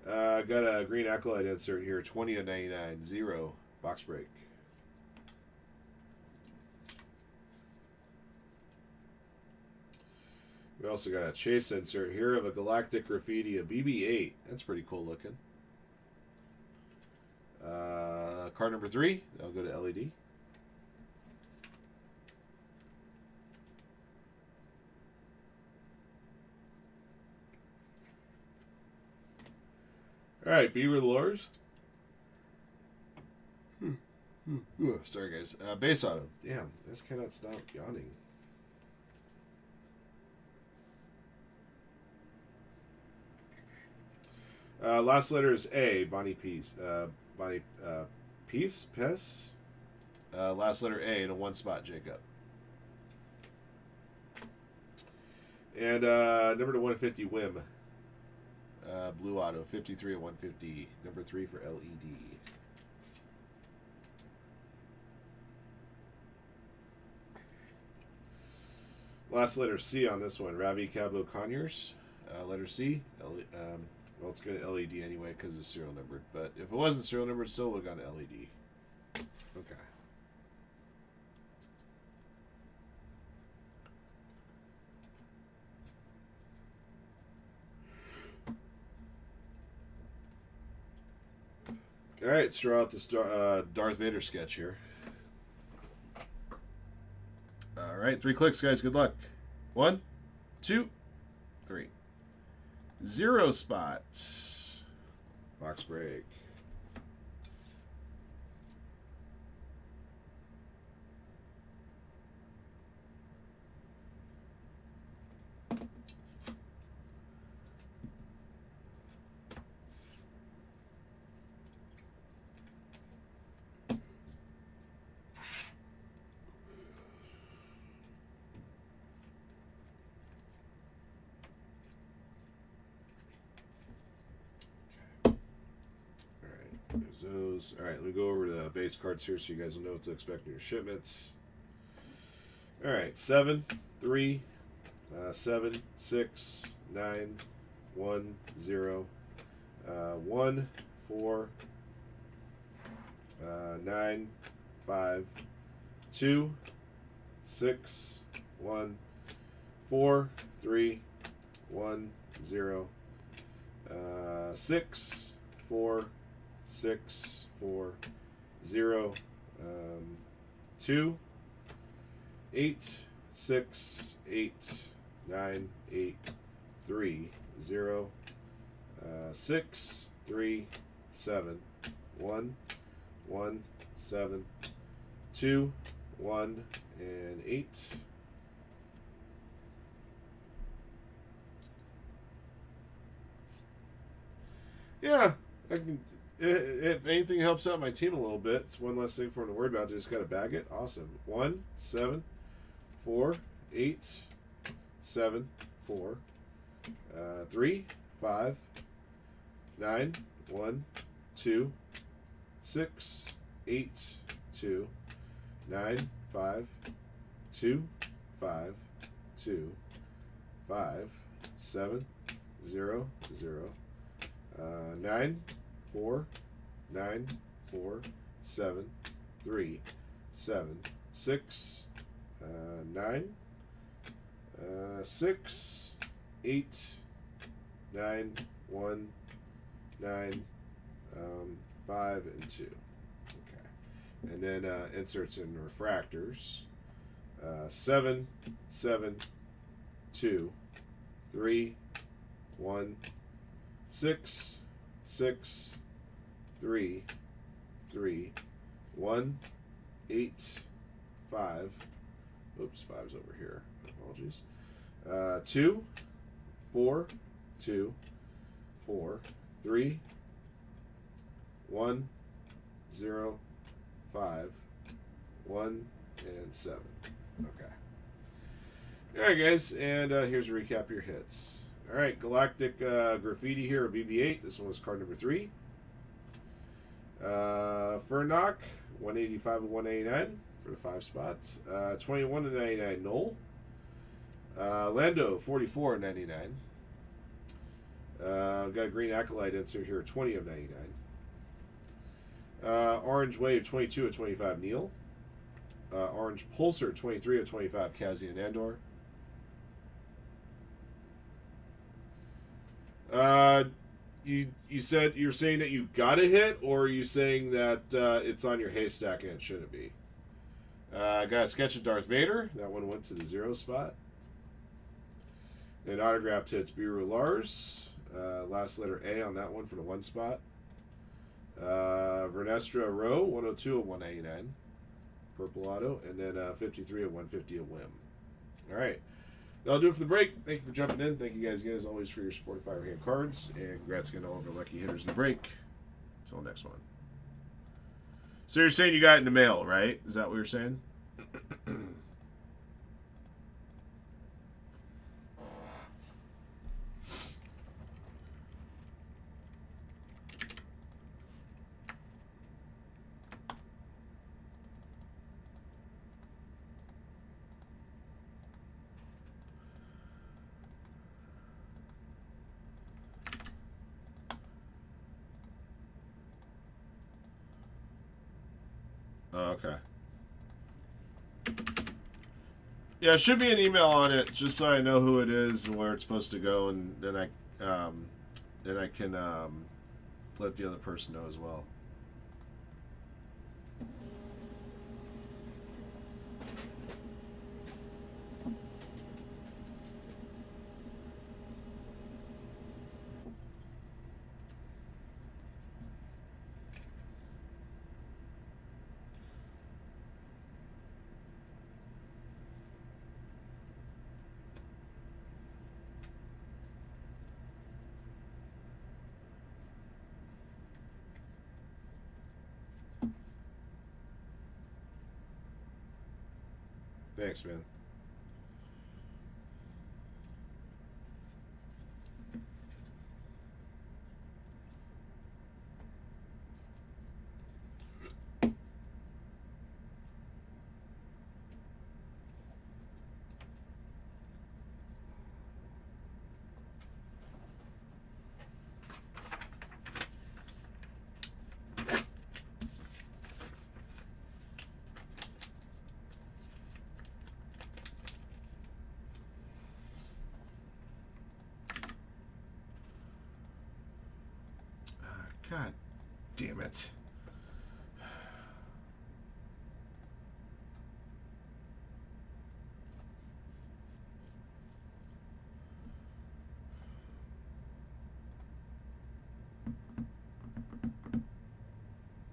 Got a green Acolyte insert here, 20 of 99, 0, box break. We also got a chase insert here of a Galactic Graffiti, a BB-8. That's pretty cool looking. Card number 3, that'll go to LED. All right, Beaver Lures. Sorry, guys. Base auto. Damn, I just cannot stop yawning. Last letter is A. Bonnie Peace. Peace? Pess? Last letter A in a one spot, Jacob. And number to 150, Whim. Blue Auto, 53 at 150. Number 3 for LED. Last letter C on this one, Ravi Cabo Conyers. Letter C. Well, it's going to LED anyway because it's serial numbered. But if it wasn't serial numbered, still would have gone to LED. Okay. All right, let's draw out this Darth Vader sketch here. All right, 3 clicks, guys. Good luck. 1, 2, 3. 0 spot. Box break. There's those. All right, let me go over the base cards here so you guys will know what to expect in your shipments. All right, 7, 3, 7, 6, 9, 1, 0, 1, 4, 9, 5, 2, 6, 1, 4, 3, 1, 0, 6, 4, 6, 4, 0, 2, 8, 6, 8, 9, 8, 3, 0, 6, 3, 7, 1, 1, 7, 2, 1, and 8. Yeah, I can. If anything helps out my team a little bit, it's one less thing for them to worry about. They just got to bag it. Awesome. 1, 7, 4, 8, 7, 4, 3, 5, 9, 1, 2, 6, 8, 2, 9, 5, 2, 5, 2, 5, 7, 0, 0, 9, 4, 9, 4, 7, 3, 7, 6, 9, 6, 8, 9, 1, 9, 5, and 2. Okay. And then inserts and refractors. 7, 7, 2, 3, 1, 6, 6, 3, 3, 1, 8, 5. Oops, 5's over here. Apologies. 2, 4, 2, 4, 3, 1, 0, 5, 1, and 7. Okay. All right, guys, and here's a recap of your hits. All right, Galactic Graffiti here, BB-8. This one was card number 3. Furnock, 185 and 189 for the 5 spots. 21 and 99 Knoll. Lando, 44 and 99. Got a green Acolyte insert here, 20 of 99. Orange Wave, 22 of 25 Neil. Orange Pulsar, 23 of 25 Kazi and Andor. You said you're saying that you got a hit, or are you saying that it's on your haystack and it shouldn't be? Got a sketch of Darth Vader. That one went to the 0 spot. And autographed hits Biru Lars. Last letter A on that one for the 1 spot. Vernestra Rowe, 102 of 199. Purple auto. And then 53 of 150 of Whim. All right. I'll do it for the break. Thank you for jumping in. Thank you guys again, as always, for your support of Firehand cards. And congrats again to all of our lucky hitters in the break. Until next one. So you're saying you got it in the mail, right? Is that what you're saying? Oh, okay. Yeah, should be an email on it, just so I know who it is and where it's supposed to go, and then I can let the other person know as well. Thanks, man. God damn it.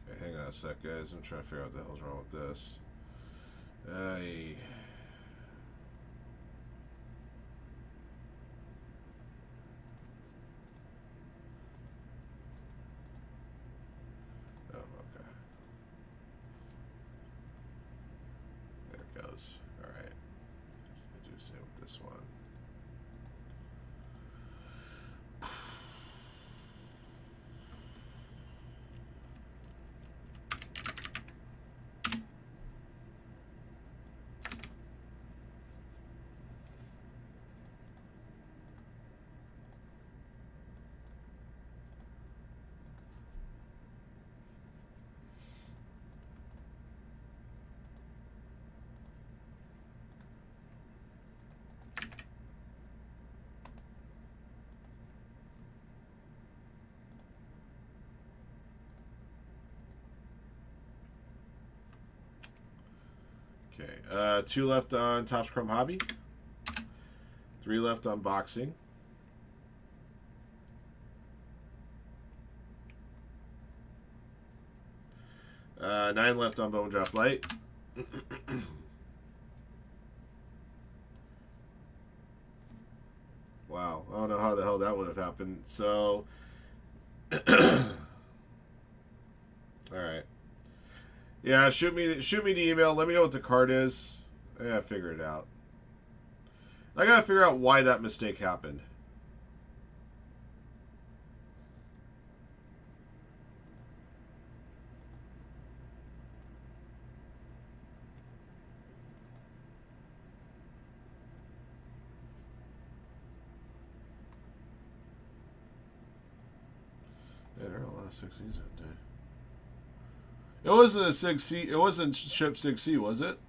Okay, hang on a sec, guys. I'm trying to figure out what the hell's wrong with this. Oh, okay. There it goes. All right. Let's do the same with this one. Okay, 2 left on Topps Chrome Hobby. 3 left on Boxing. 9 left on Bowman Draft LITE. Wow, I don't know how the hell that would have happened. So, all right. Yeah, shoot me the email. Let me know what the card is. I gotta figure it out. I gotta figure out why that mistake happened. Yeah, there are a lot of 6Cs that day. It wasn't a 6C. It wasn't ship 6C, was it?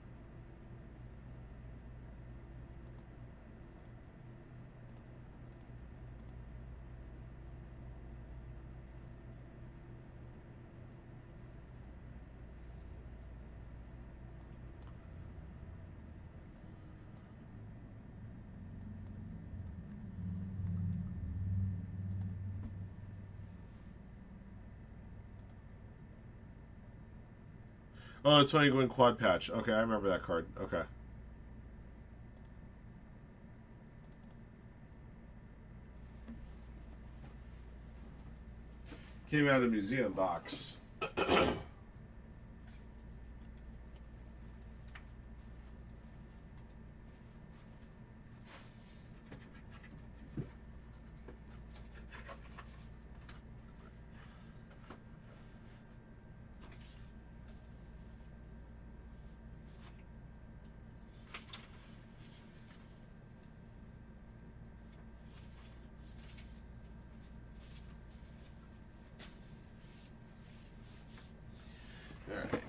Oh, it's 20 going quad patch. Okay, I remember that card. Okay. Came out of a museum box. Alright.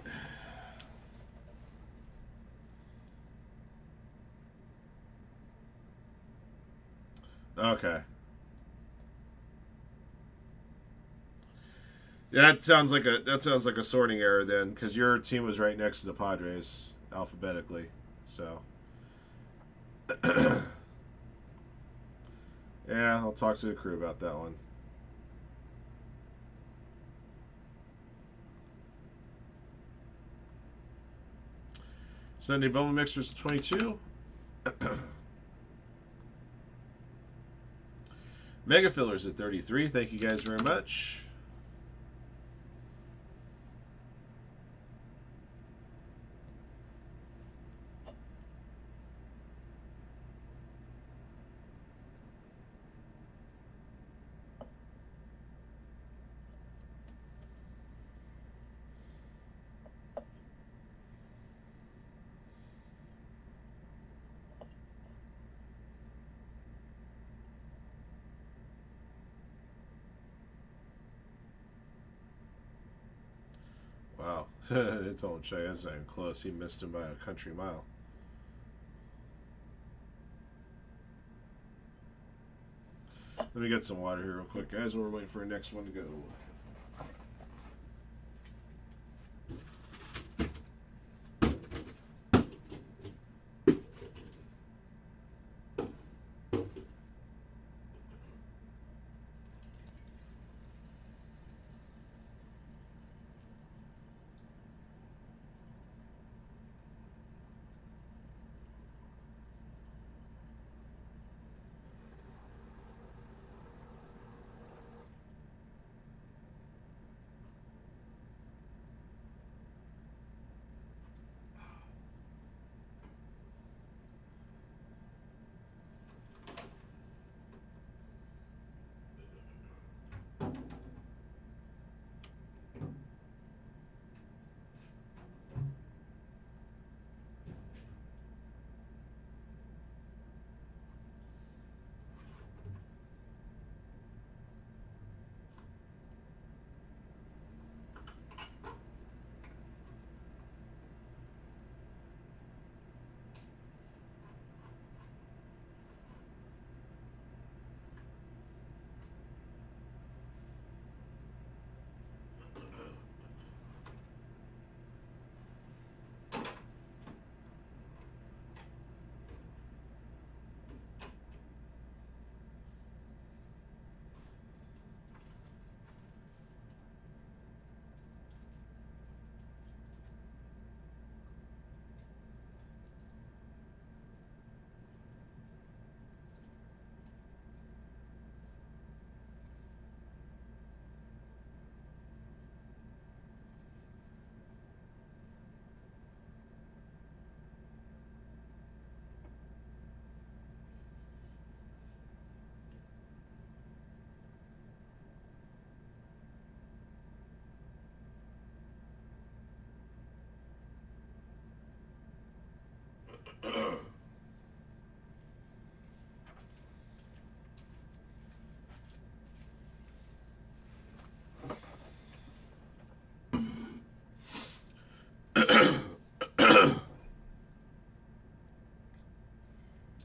Okay. That sounds like a sorting error then, because your team was right next to the Padres alphabetically. So yeah, I'll talk to the crew about that one. Sunday Bowman Mixers 22. Mega Fillers at 33. Thank you guys very much. Wow, it's all Chey. That's not even close. He missed him by a country mile. Let me get some water here real quick, guys. We're waiting for our next one to go.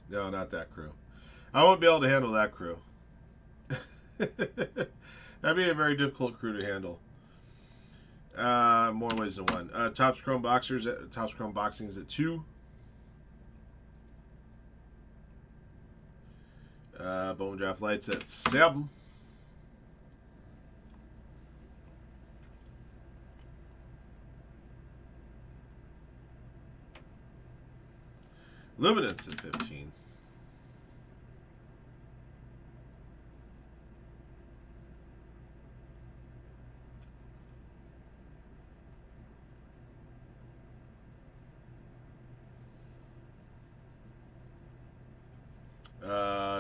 No, not that crew. I won't be able to handle that crew. That'd be a very difficult crew to handle. More ways than one. Topps Chrome Boxers, Topps Chrome Boxings at 2. Bowman Draft Lights at 7. Luminance at 15.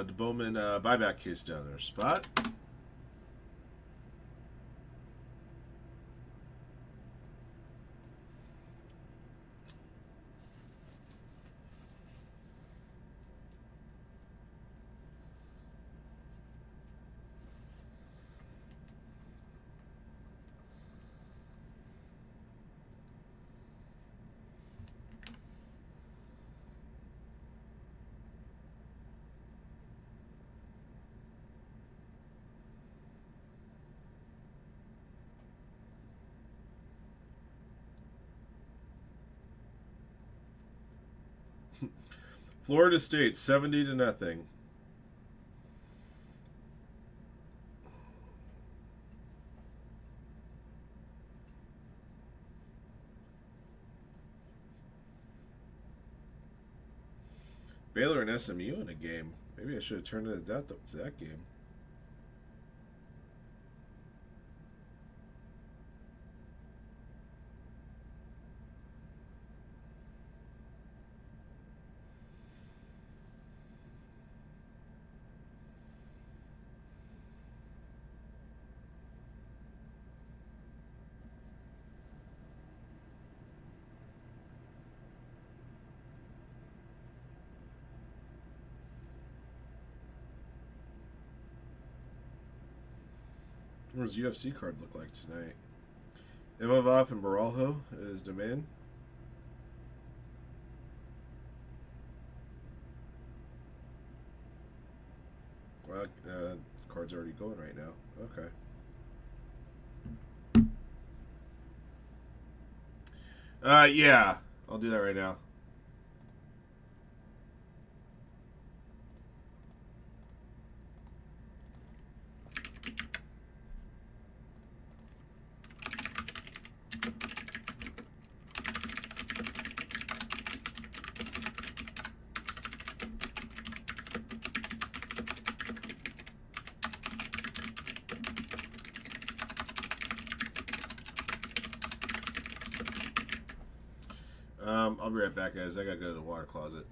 the Bowman buyback case down there. Spot. Florida State 70-0. Baylor and SMU in a game. Maybe I should have turned it to that game. What does UFC card look like tonight? Imavov and Baralho is domain. Well, card's already going right now. Okay. Yeah, I'll do that right now. I'll be right back, guys. I gotta go to the water closet.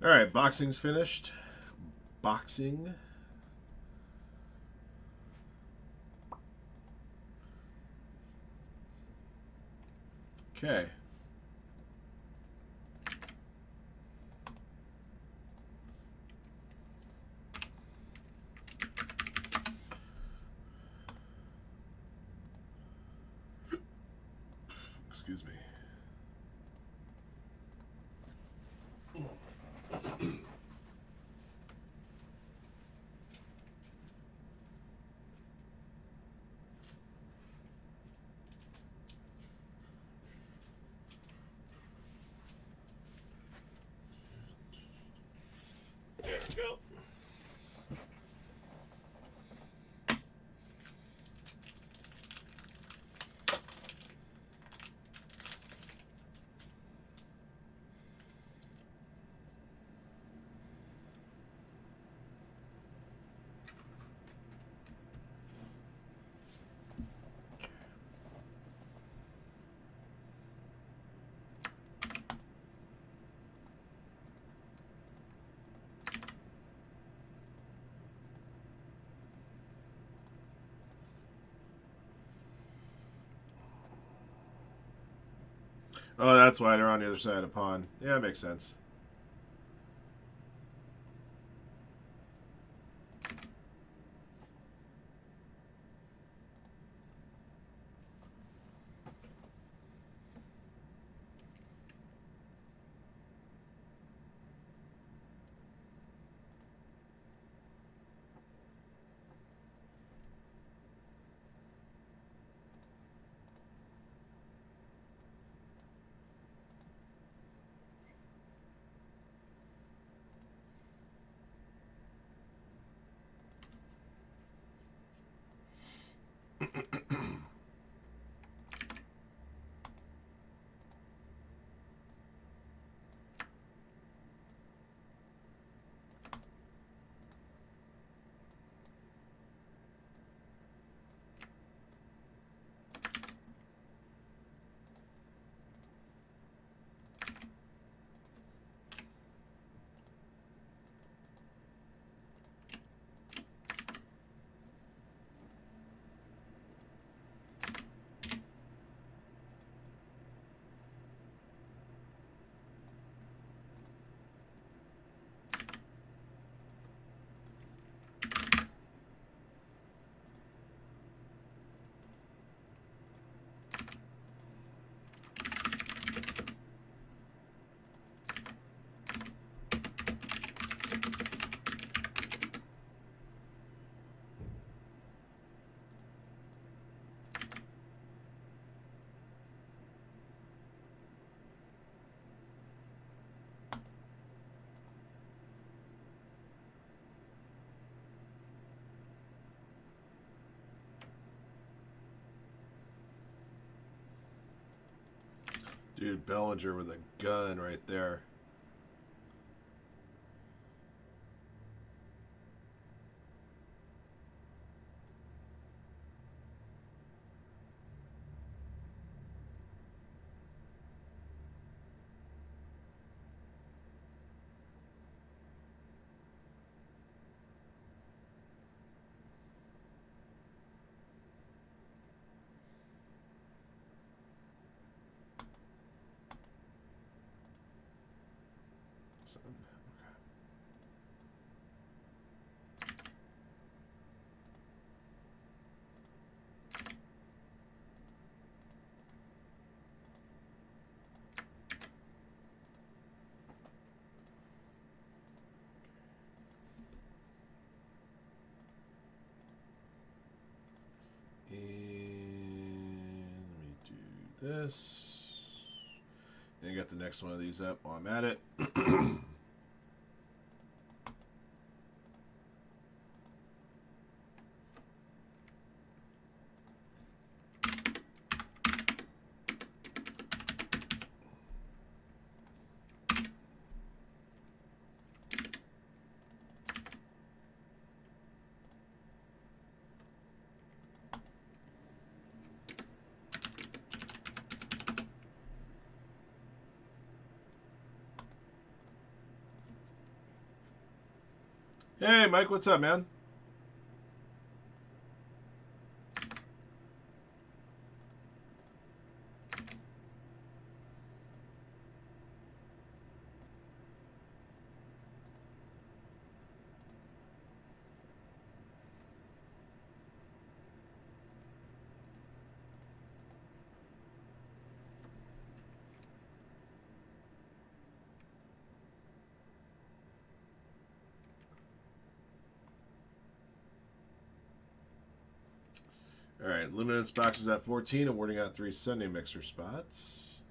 All right, boxing's finished. Boxing. Okay. Excuse me. There we go. Oh, that's why they're on the other side of the pond. Yeah, it makes sense. Dude, Bellinger with a gun right there. This. And get the next one of these up while I'm at it. Hey, Mike, what's up, man? All right, Luminance boxes at 14, awarding out 3 Sunday mixer spots.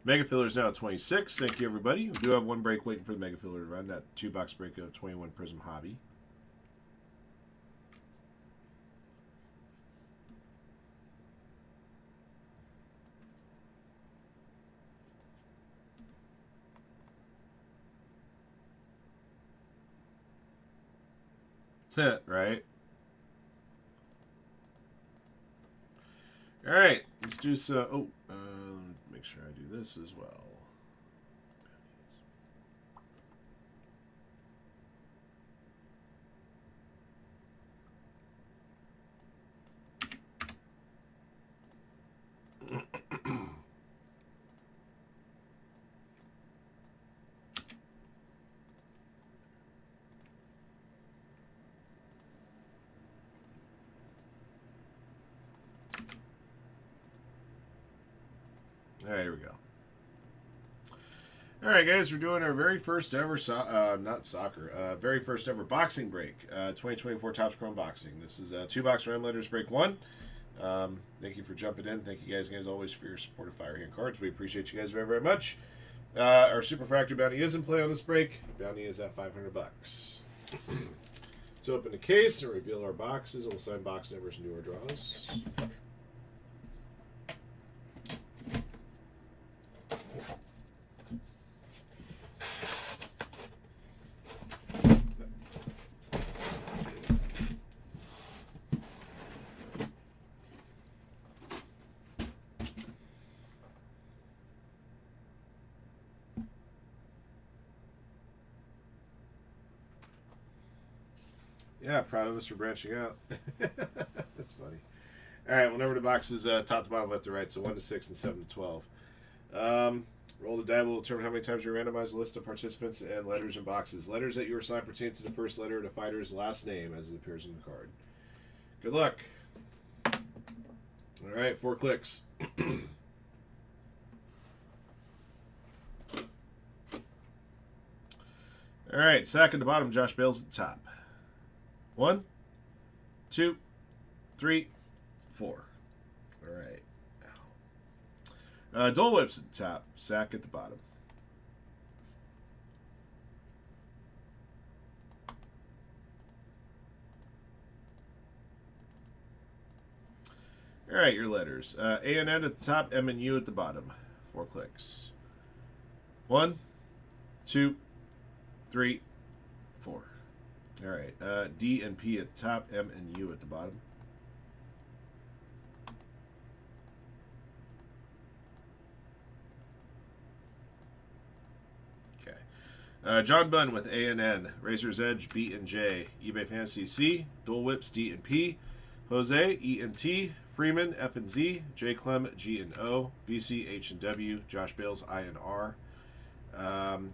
Mega filler is now at 26. Thank you, everybody. We do have 1 break waiting for the mega filler to run. That 2-box break of 21 Prizm Hobby. Right? All right, let's do some. Oh, make sure I do this as well. All right, here we go. All right, guys, we're doing our very first ever, very first ever boxing break, 2024 Topps Chrome Boxing. This is 2-box random letters break 1. Thank you for jumping in. Thank you guys always for your support of Firehand cards. We appreciate you guys very, very much. Our Super Factor bounty is in play on this break. Bounty is at $500. Let's open the case and reveal our boxes, and we'll sign box numbers and do our draws. Yeah, proud of us for branching out. That's funny. All right, well, number the box is top to bottom, left to right, so 1 to 6 and 7 to 12. Roll the die will determine how many times you randomize the list of participants and letters in boxes. Letters that you are assigned pertain to the first letter of the fighter's last name as it appears in the card. Good luck. All right, 4 clicks. All right, sack at the bottom, Josh Bales at the top. 1, 2, 3, 4. All right. Dole Whips at the top, sack at the bottom. All right, your letters. A and N at the top, M and U at the bottom. 4 clicks. 1, 2, 3, 4. All right, D and P at the top, M and U at the bottom. Okay. John Bunn with A and N, Razor's Edge, B and J, eBay Fantasy C, Dole Whips, D and P, Jose, E and T, Freeman, F and Z, J Clem, G and O, BC, H and W, Josh Bales, I and R.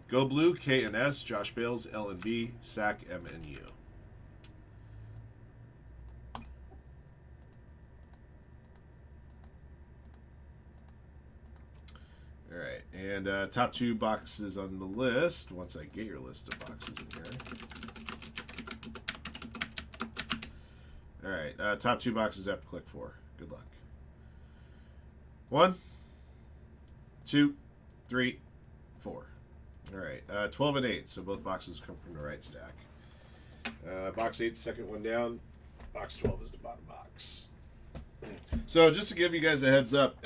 Go Blue, K and S, Josh Bales, L and B, Sack, M and U. All right, and top 2 boxes on the list. Once I get your list of boxes in here. All right, top 2 boxes after click 4. Good luck. 1, 2, 3, 4. All right, 12 and 8, so both boxes come from the right stack. Box 8, second one down. Box 12 is the bottom box. So just to give you guys a heads up,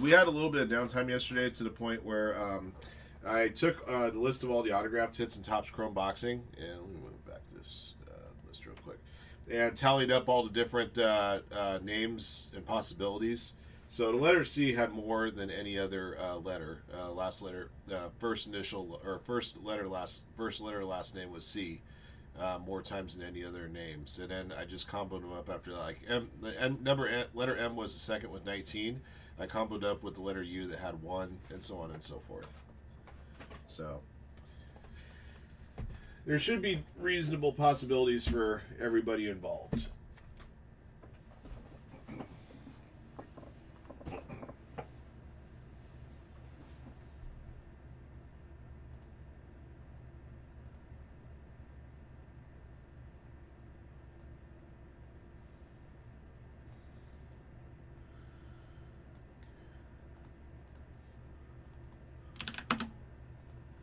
we had a little bit of downtime yesterday to the point where I took the list of all the autographed hits in Topps Chrome Boxing, and let me move back this list real quick, and tallied up all the different names and possibilities. So the letter C had more than any other letter. Last letter, first initial or first letter last name was C. More times than any other names, and then I just comboed them up after like letter M was the second with 19. I comboed up with the letter U that had 1, and so on and so forth. So there should be reasonable possibilities for everybody involved.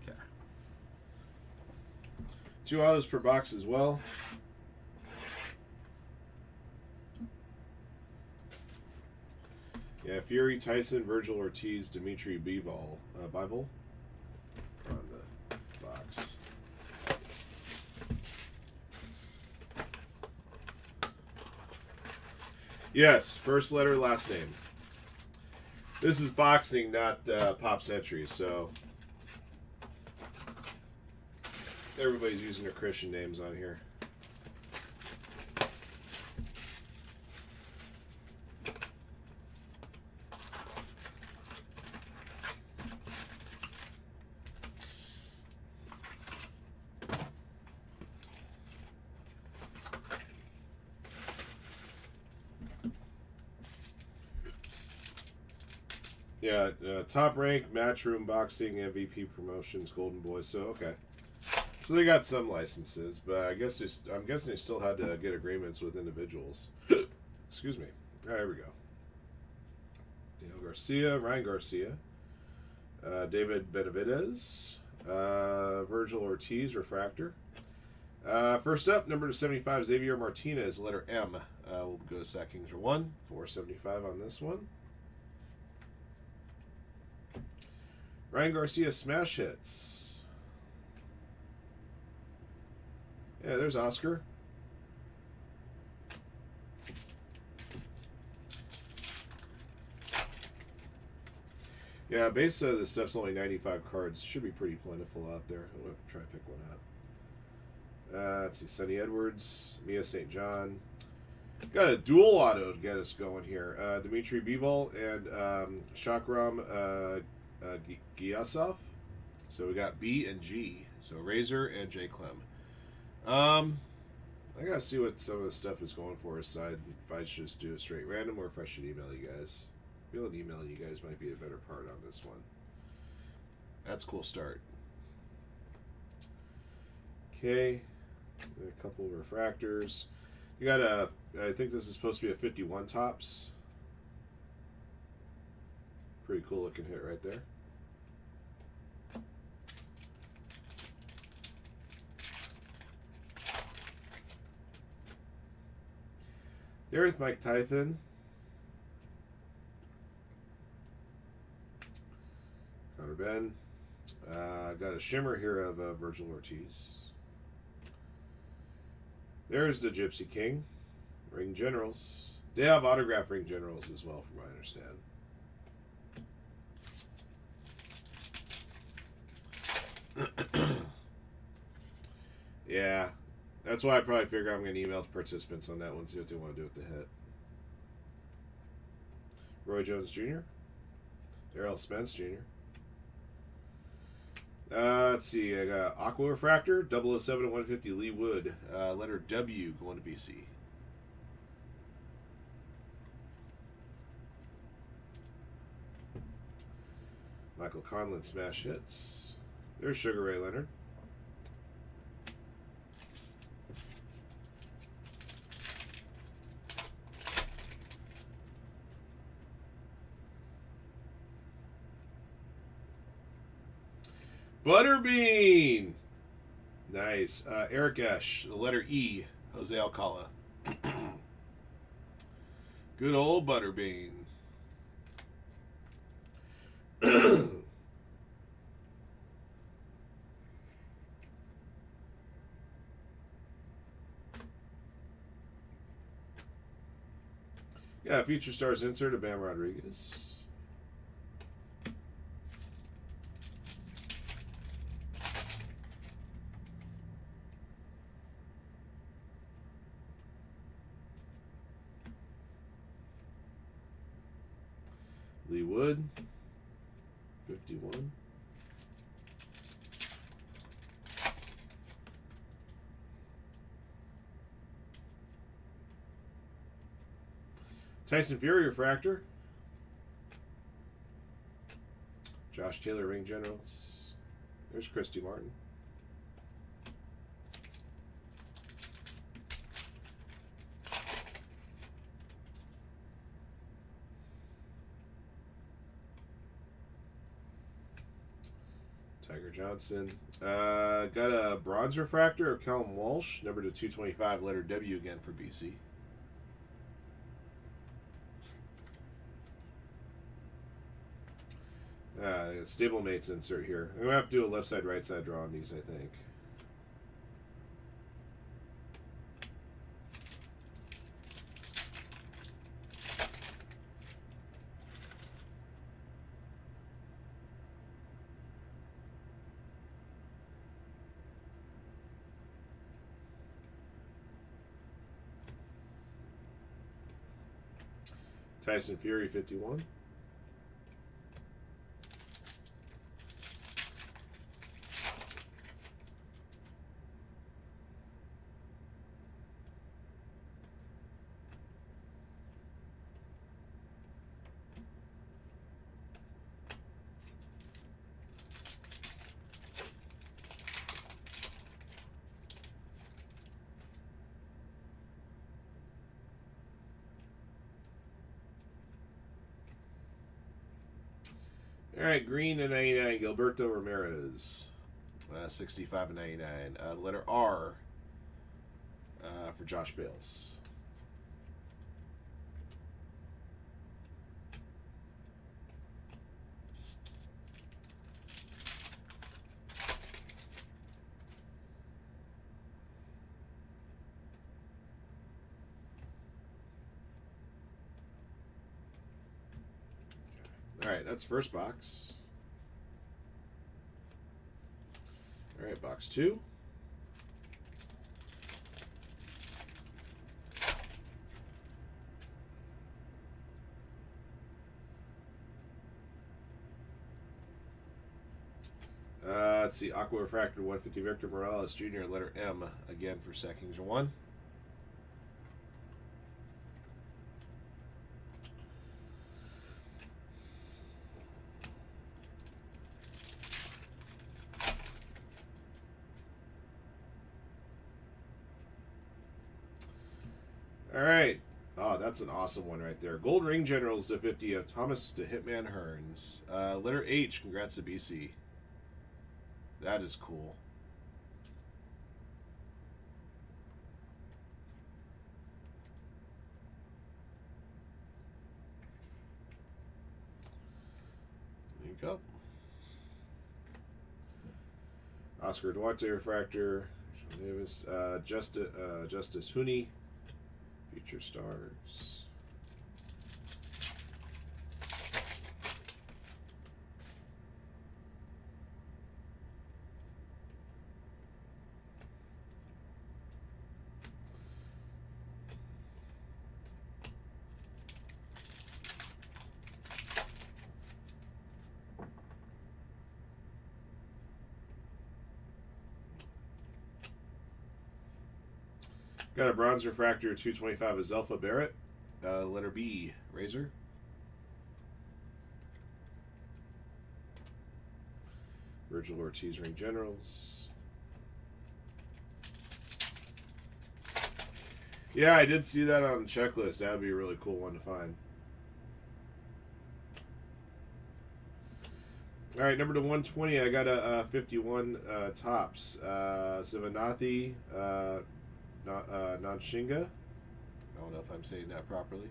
Okay. 2 autos per box as well. Yeah, Fury, Tyson, Virgil Ortiz, Dimitri Bivol, Bible on the box. Yes, first letter, last name. This is boxing, not Pop Century, so everybody's using their Christian names on here. Yeah, top rank, Matchroom Boxing, MVP Promotions, Golden Boy. So okay, so they got some licenses, but I'm guessing they still had to get agreements with individuals. Excuse me. All right, here we go. Daniel Garcia, Ryan Garcia, David Benavidez, Virgil Ortiz, Refractor. First up, number 75, Xavier Martinez, letter M. We'll go to Sack Kings for 1, 475 on this one. Ryan Garcia, smash hits. Yeah, there's Oscar. Yeah, base of this stuff's only 95 cards. Should be pretty plentiful out there. I'm going to try to pick one up. Let's see, Sonny Edwards, Mia St. John. Got a dual auto to get us going here. Dimitri Bivol and Shakram Gyasov. So we got B and G. So Razor and J. Clem. I gotta see what some of the stuff is going for aside if I should just do a straight random or if I should email you guys. Feeling emailing you guys might be a better part on this one. That's a cool start. Okay. A couple of refractors. You got a, I think this is supposed to be a 51 tops. Pretty cool looking hit right there. There's Mike Tyson. Connor Ben. Got a shimmer here of Virgil Ortiz. There's the Gypsy King. Ring Generals. They have autograph Ring Generals as well, from what I understand. Yeah. That's why I probably figure I'm going to email the participants on that one, see what they want to do with the hit. Roy Jones Jr. Errol Spence Jr. Let's see. I got Aqua Refractor, 007 and 150 Lee Wood. Letter W going to BC. Michael Conlon smash hits. There's Sugar Ray Leonard. Butterbean. Nice. Eric Esch, the letter E, Jose Alcala. Good old Butterbean. Yeah, Future Stars insert of Bam Rodriguez. Lee Wood, 51. Tyson Fury refractor. Josh Taylor ring generals. There's Christy Martin. Tiger Johnson. Got a bronze refractor of Callum Walsh, number to 225, letter W again for BC. Stablemates insert here. I'm going to have to do a left side, right side draw on these, I think. Tyson Fury, 51. All right, green and 99, Gilberto Ramirez. 65 and 99. Letter R for Josh Bales. All right, that's first box. All right, box 2. Let's see, Aqua Refractor 150 Victor Morales Jr. letter M again for Seckings 1. All right. Oh, that's an awesome one right there. Gold Ring Generals to 50 of Thomas to Hitman Hearns. Letter H. Congrats to BC. That is cool. Link up. Oscar Duarte Refractor. Davis. Justice Hooney. Future Stars. Got a bronze refractor 225 of Zelfa Barrett. Letter B, Razor. Virgil Ortiz ring generals. Yeah, I did see that on the checklist. That would be a really cool one to find. All right, number to 120. I got a 51 tops. Sivanathi. Nanshinga. I don't know if I'm saying that properly.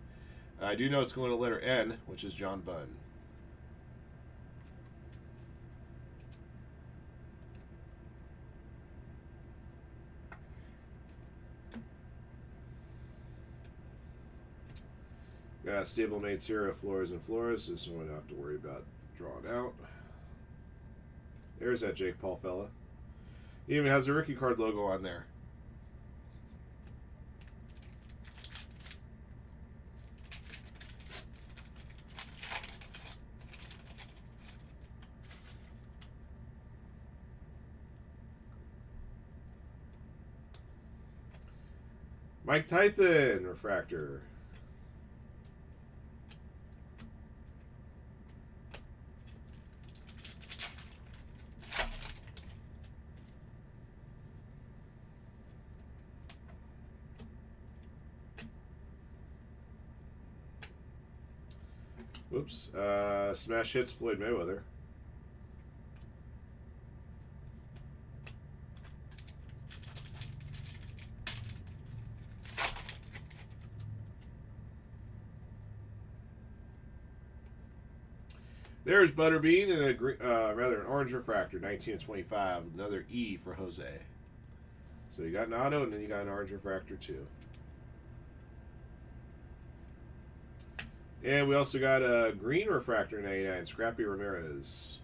I do know it's going to letter N, which is John Bunn. Stablemates here of Flores and Flores. This one I don't have to worry about drawing out. There's that Jake Paul fella. He even has a rookie card logo on there. Mike Tyson refractor. Whoops. Smash hits Floyd Mayweather. There's Butterbean and a rather an orange refractor, 19/25. Another E for Jose. So you got an auto, and then you got an orange refractor too. And we also got a green refractor, 99, Scrappy Ramirez.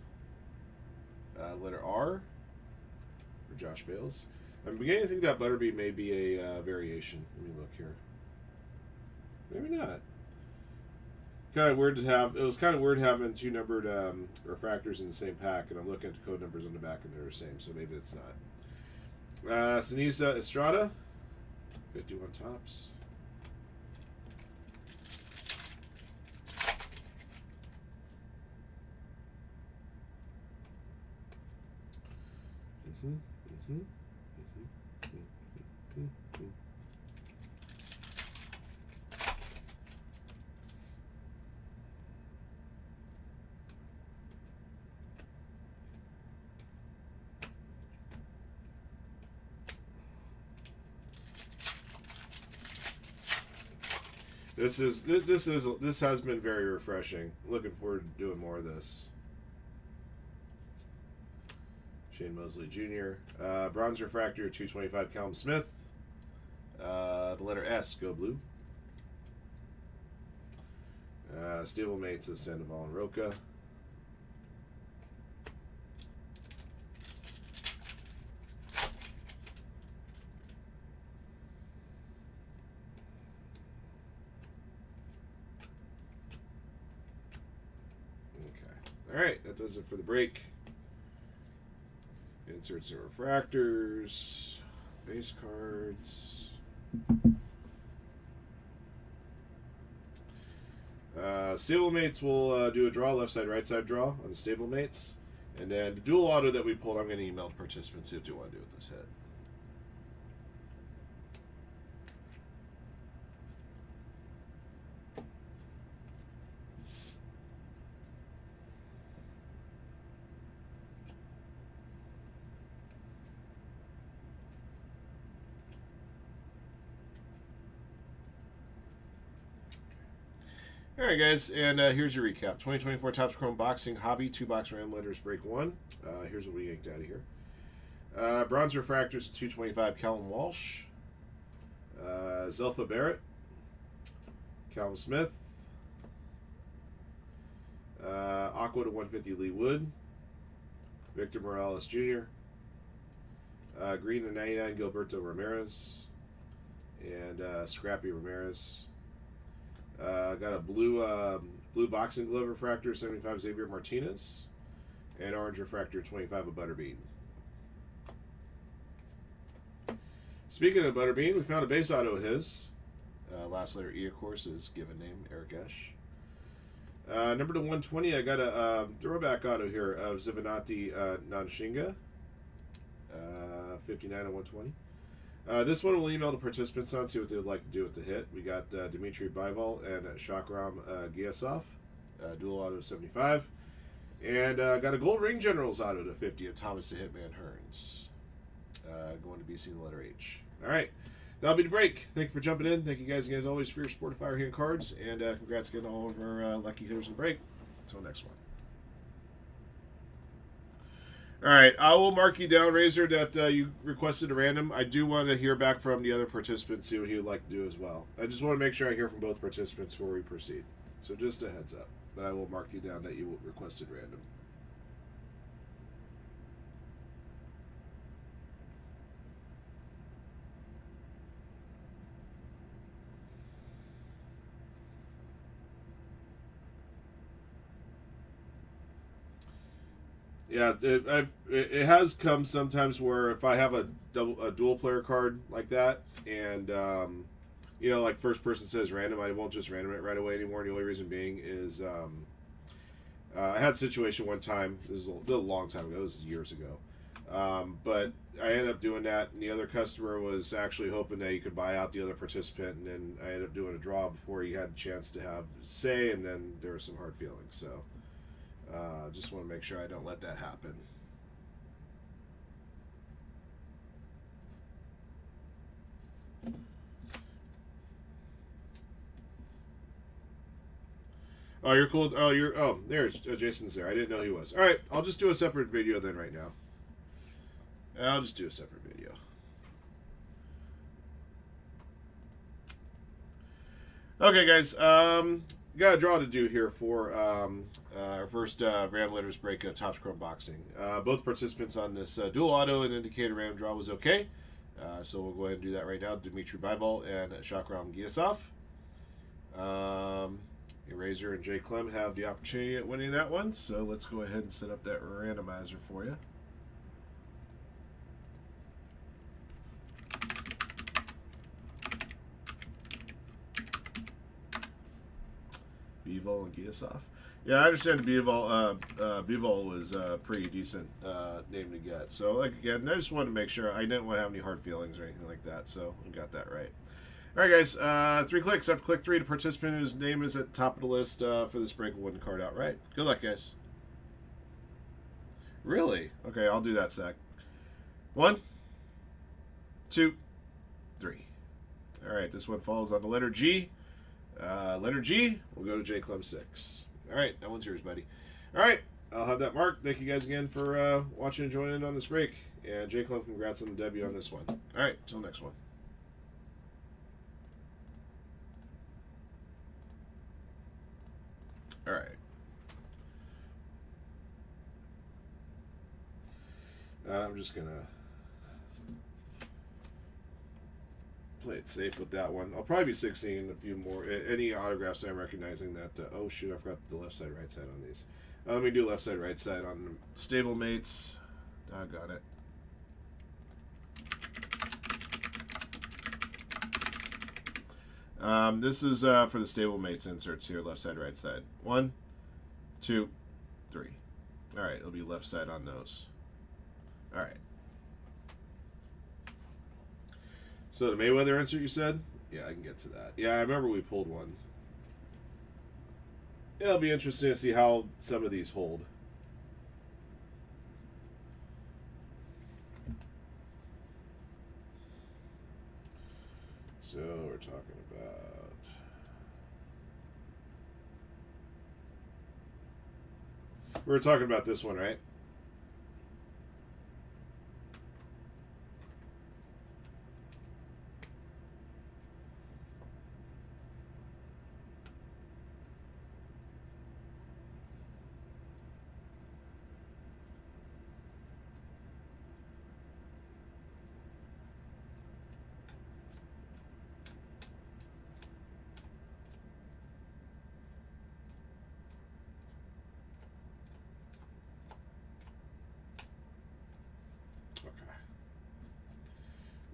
Letter R for Josh Bales. I'm beginning to think that Butterbean may be a variation. Let me look here. Maybe not. Kind of weird to have. It was kind of weird having two numbered refractors in the same pack, and I'm looking at the code numbers on the back, and they're the same. So maybe it's not. Sinisa Estrada, 51 tops. This has been very refreshing. Looking forward to doing more of this. Shane Mosley Jr. Bronze refractor, 225, Callum Smith. The letter S, go blue. Stablemates of Sandoval and Roca. Alright, that does it for the break. Inserts and refractors, base cards. Stablemates will do a draw, left side, right side draw on the Stablemates. And then the dual auto that we pulled, I'm going to email the participants, see what they want to do with this hit. Alright guys, and here's your recap. 2024 Topps Chrome Boxing Hobby 2-box random letters break 1. Here's what we yanked out of here. Bronze refractors 225 Callum Walsh. Zelfa Barrett. Callum Smith. Aqua to 150 Lee Wood. Victor Morales Jr. Green to 99 Gilberto Ramirez. And Scrappy Ramirez. Got a blue boxing glove refractor, 75 Xavier Martinez, and orange refractor, 25 of Butterbean. Speaking of Butterbean, we found a base auto of his. Last letter E, of course, is given name, Eric Esch. Number to 120, I got a throwback auto here of Zivanati Nanshinga, 59 of 120. This one we'll email the participants on, see what they would like to do with the hit. We got Dmitry Bivol and Shakram Giasov, dual auto to 75. And got a Gold Ring Generals auto to 50 of Thomas the Hitman Hearns. Going to BC, the letter H. Alright, that'll be the break. Thank you for jumping in. Thank you guys as always for your support of Firehand cards. And congrats again to all of our lucky hitters in break. Until next one. All right, I will mark you down, Razor, that you requested a random. I do want to hear back from the other participants, see what he would like to do as well. I just want to make sure I hear from both participants before we proceed. So just a heads up. But I will mark you down that you requested random. Yeah, it has come sometimes where if I have a dual player card like that, and you know, like first person says random, I won't just random it right away anymore. The only reason being is I had a situation one time. This is a long time ago. This was years ago, but I ended up doing that, and the other customer was actually hoping that he could buy out the other participant, and then I ended up doing a draw before he had a chance to have say, and then there was some hard feelings. So. Just want to make sure I don't let that happen. Oh, you're cool. Oh, you're. Oh, there's Jason's there. I didn't know he was. All right, I'll just do a separate video then right now. I'll just do a separate video. Okay, guys. Got a draw to do here for our first random letters break of Topps Chrome Boxing. Both participants on this dual auto and indicator random draw was okay. So we'll go ahead and do that right now. Dmitry Buyback and Shakram Giasov. Eraser and Jay Clem have the opportunity at winning that one. So let's go ahead and set up that randomizer for you. Bivol and Giasov. Yeah, I understand Bivol was a pretty decent name to get. So, like, again, I just wanted to make sure I didn't want to have any hard feelings or anything like that. So, we got that right. All right, guys. 3 clicks. After click 3, the participant whose name is at the top of the list for this break will win the card outright. Good luck, guys. Really? Okay, I'll do that sec. 1, 2, 3. All right, this one falls on the letter G. Letter G, we'll go to J Clem 6. All right, that one's yours, buddy. All right, I'll have that marked. Thank you guys again for watching and joining in on this break. And J Clem, congrats on the debut on this one. All right, till next one. All right. I'm just going to play it safe with that one. I'll probably be 16 a few more. Any autographs I'm recognizing that. Oh, shoot, I forgot the left side, right side on these. Let me do left side, right side on stablemates. Doggone it. This is for the stablemates inserts here, left side, right side. 1, 2, 3. All right, it'll be left side on those. All right. So the Mayweather insert you said? Yeah, I can get to that. Yeah, I remember we pulled one. It'll be interesting to see how some of these hold. So we're talking about... We're talking about this one, right?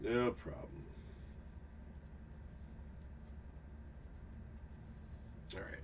No problem. All right.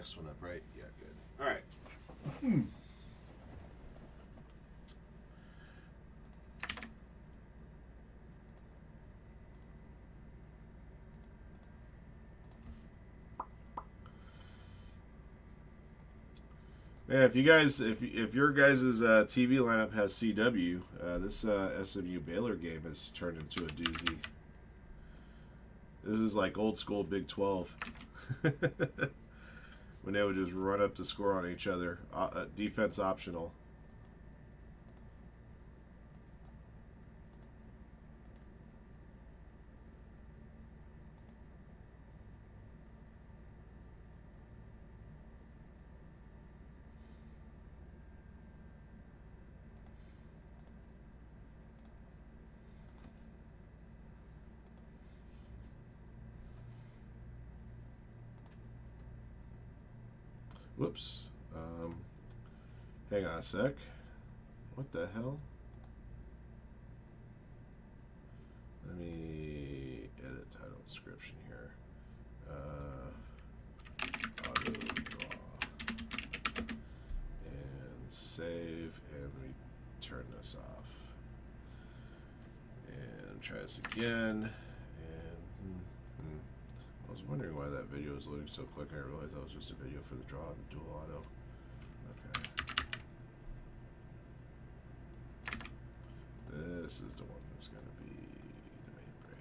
next one up, right? Yeah, good. All right. Yeah, if you guys, if your guys' TV lineup has CW, this SMU Baylor game has turned into a doozy. This is like old school Big 12. When they would just run up to score on each other. Defense optional. Whoops. Hang on a sec. What the hell? Let me edit title description here. Auto draw. And save. And let me turn this off. And try this again. I was wondering why that video was loading so quick. I realized that was just a video for the draw and the dual auto. Okay. This is the one that's going to be the main break.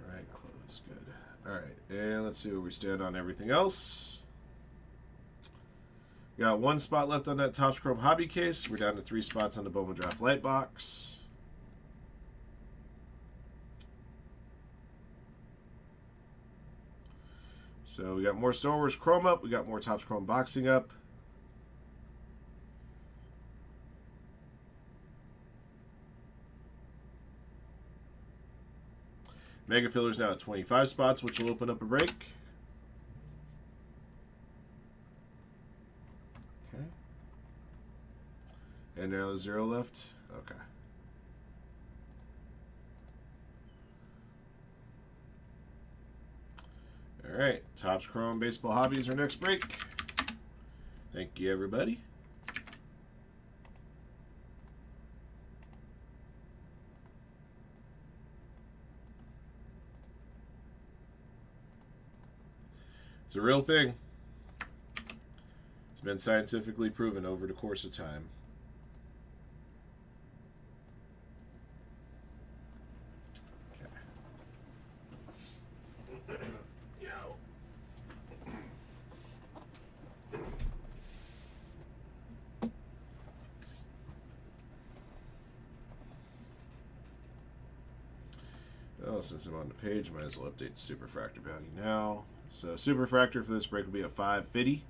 Alright, close. Good. Alright, and let's see where we stand on everything else. We got 1 spot left on that Topps Chrome hobby case. We're down to 3 spots on the Bowman Draft LITE box. So we got more Star Wars Chrome up. We got more Topps Chrome boxing up. Mega Filler's now at 25 spots, which will open up a break. Okay. And now 0 left. Okay. All right. Topps Chrome Baseball Hobbies, our next break. Thank you, everybody. It's a real thing. It's been scientifically proven over the course of time. Okay. Well, since I'm on the page, might as well update the Superfractor bounty now. So Superfractor for this break will be a 550.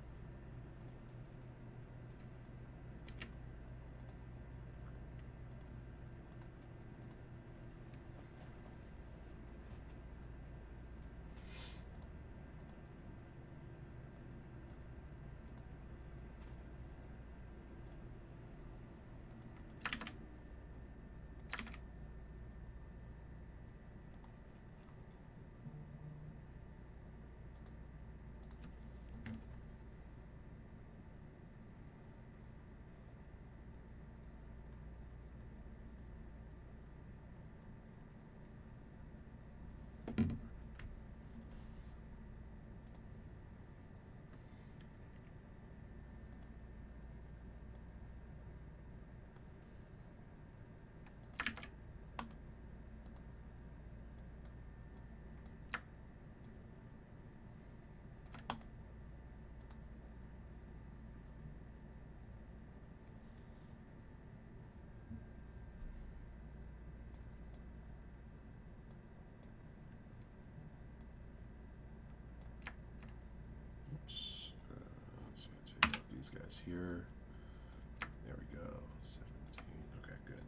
Guys here. There we go. 17. Okay, good.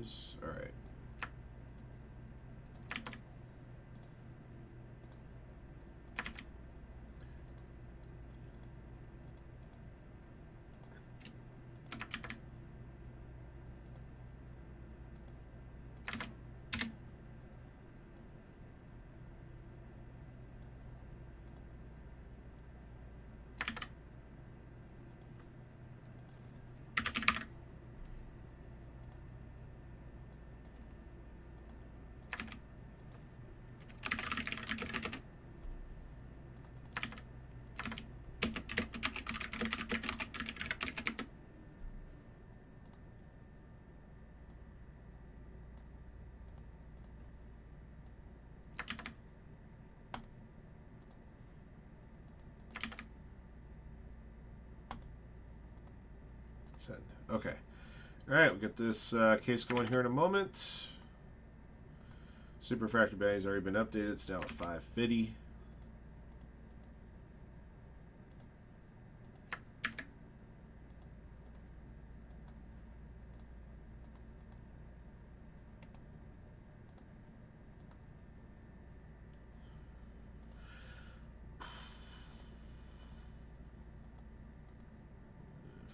those. All right. Send. Okay. All right, we'll get this case going here in a moment. Superfractor battery's already been updated. It's now at 550.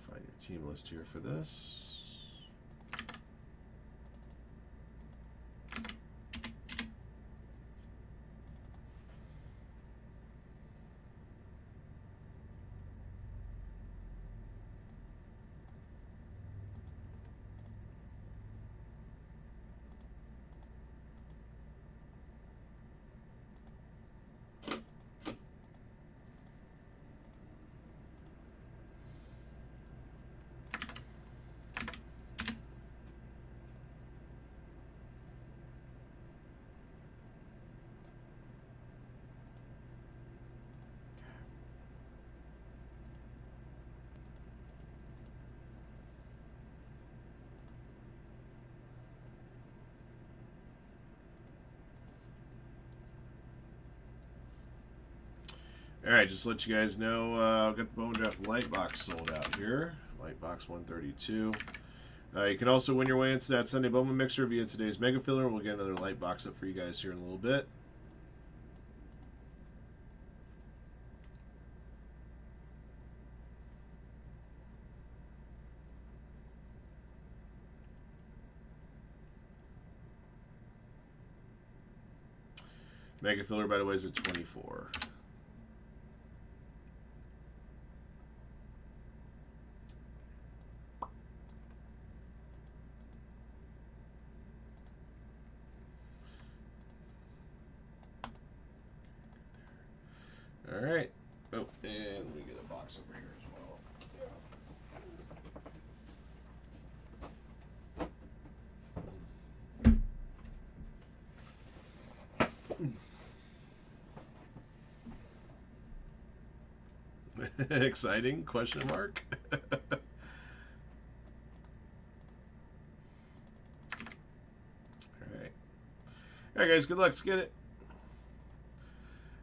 Find your team list here for this. Alright, just to let you guys know, I've got the Bowman Draft LITE box sold out here. LITE box 132. You can also win your way into that Sunday Bowman mixer via today's Mega Filler. We'll get another LITE box up for you guys here in a little bit. Mega Filler, by the way, is at 24. All right. Oh, and let me get a box over here as well. Exciting? Question mark. All right. All right, guys. Good luck. Let's get it.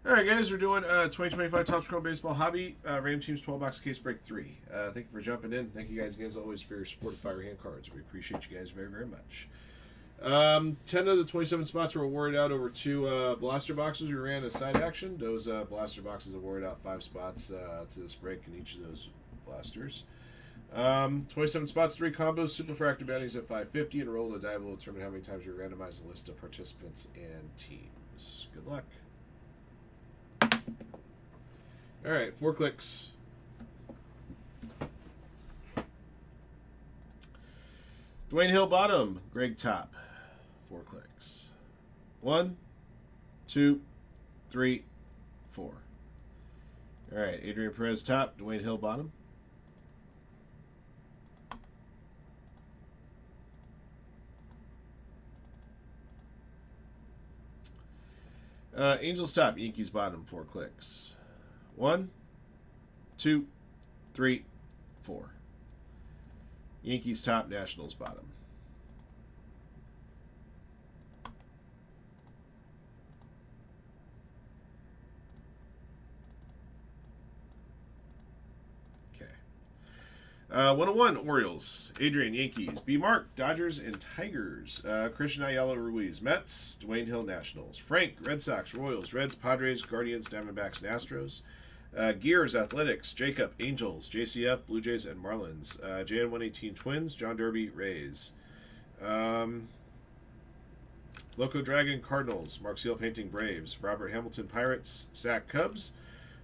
All right, guys, we're doing 2025 Topps Chrome Baseball Hobby Ram Teams 12-box case break 3. Thank you for jumping in. Thank you guys again, as always, for your support of Firehand cards. We appreciate you guys very, very much. 10 of the 27 spots were awarded out over 2 blaster boxes. We ran a side action. Those blaster boxes awarded out 5 spots to this break in each of those blasters. 27 spots, 3 combos, Superfractor bounties at 550, and roll the die will determine how many times we randomize the list of participants and teams. Good luck. All right, 4 clicks. Dwayne Hill bottom, Greg top. 4 clicks. 1, 2, 3, 4. All right, Adrian Perez top, Dwayne Hill bottom. Angels top, Yankees bottom, 4 clicks. 1, 2, 3, 4. Yankees top, Nationals bottom. Okay. 101 Orioles, Adrian Yankees, B Mark Dodgers and Tigers, Christian Ayala Ruiz Mets, Dwayne Hill Nationals, Frank Red Sox, Royals, Reds, Padres, Guardians, Diamondbacks, and Astros, Gears Athletics, Jacob Angels, JCF Blue Jays and Marlins, JN 118 Twins, John Derby Rays, Loco Dragon Cardinals, Mark Seal Painting Braves, Robert Hamilton Pirates, Sack Cubs,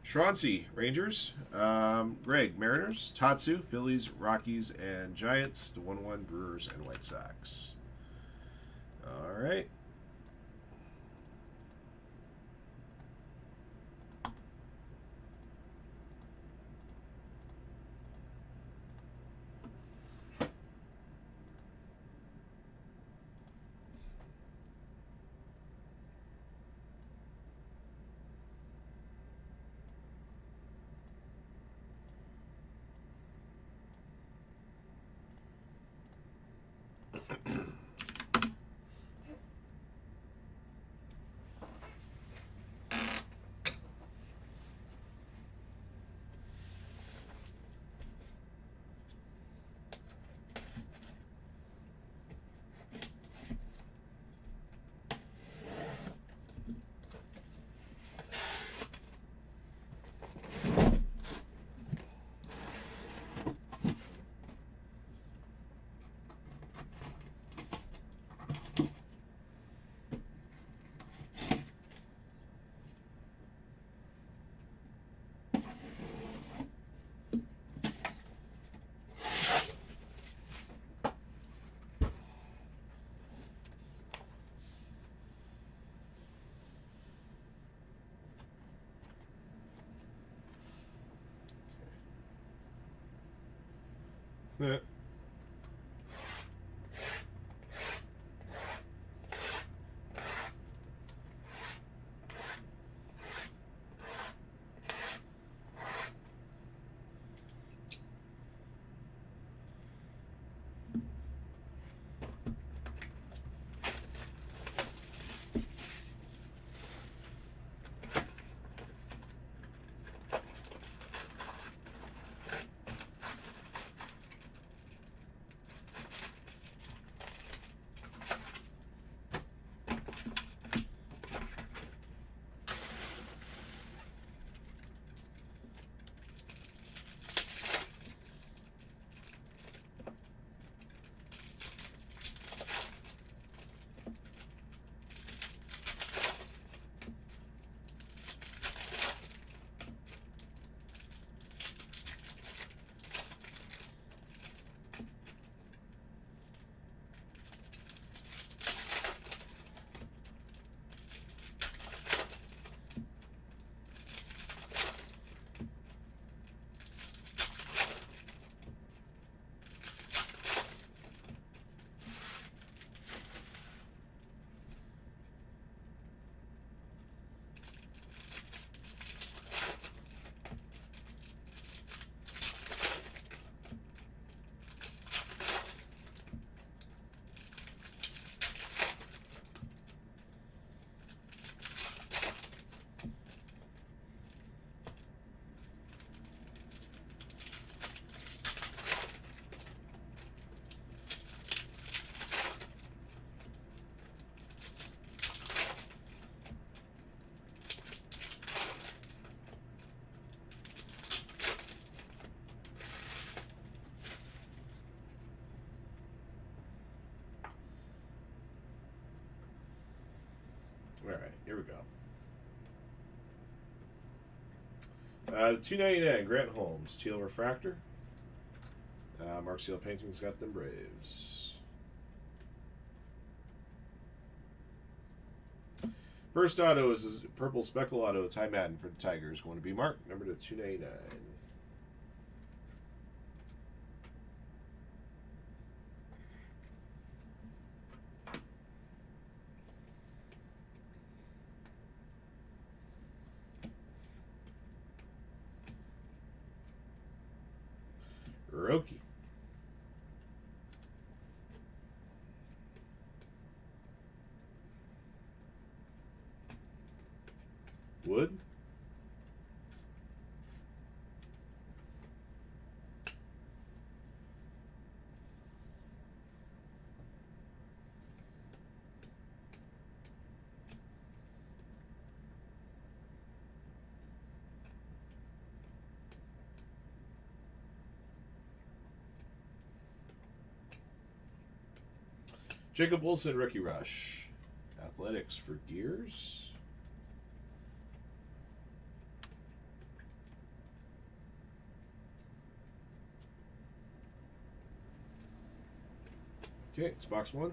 Shroncy Rangers, Greg Mariners, Tatsu Phillies, Rockies, and Giants, the 1-1 Brewers and White Sox. All right. Yeah. All right, here we go. $2.99 Grant Holmes, Teal Refractor. Mark Seal Painting's got them Braves. First auto is a purple speckle auto, Ty Madden for the Tigers, going to be Mark, number to $2.99. Roki. Wood. Jacob Wilson, Rookie Rush. Athletics for Gears. Okay, it's box 1.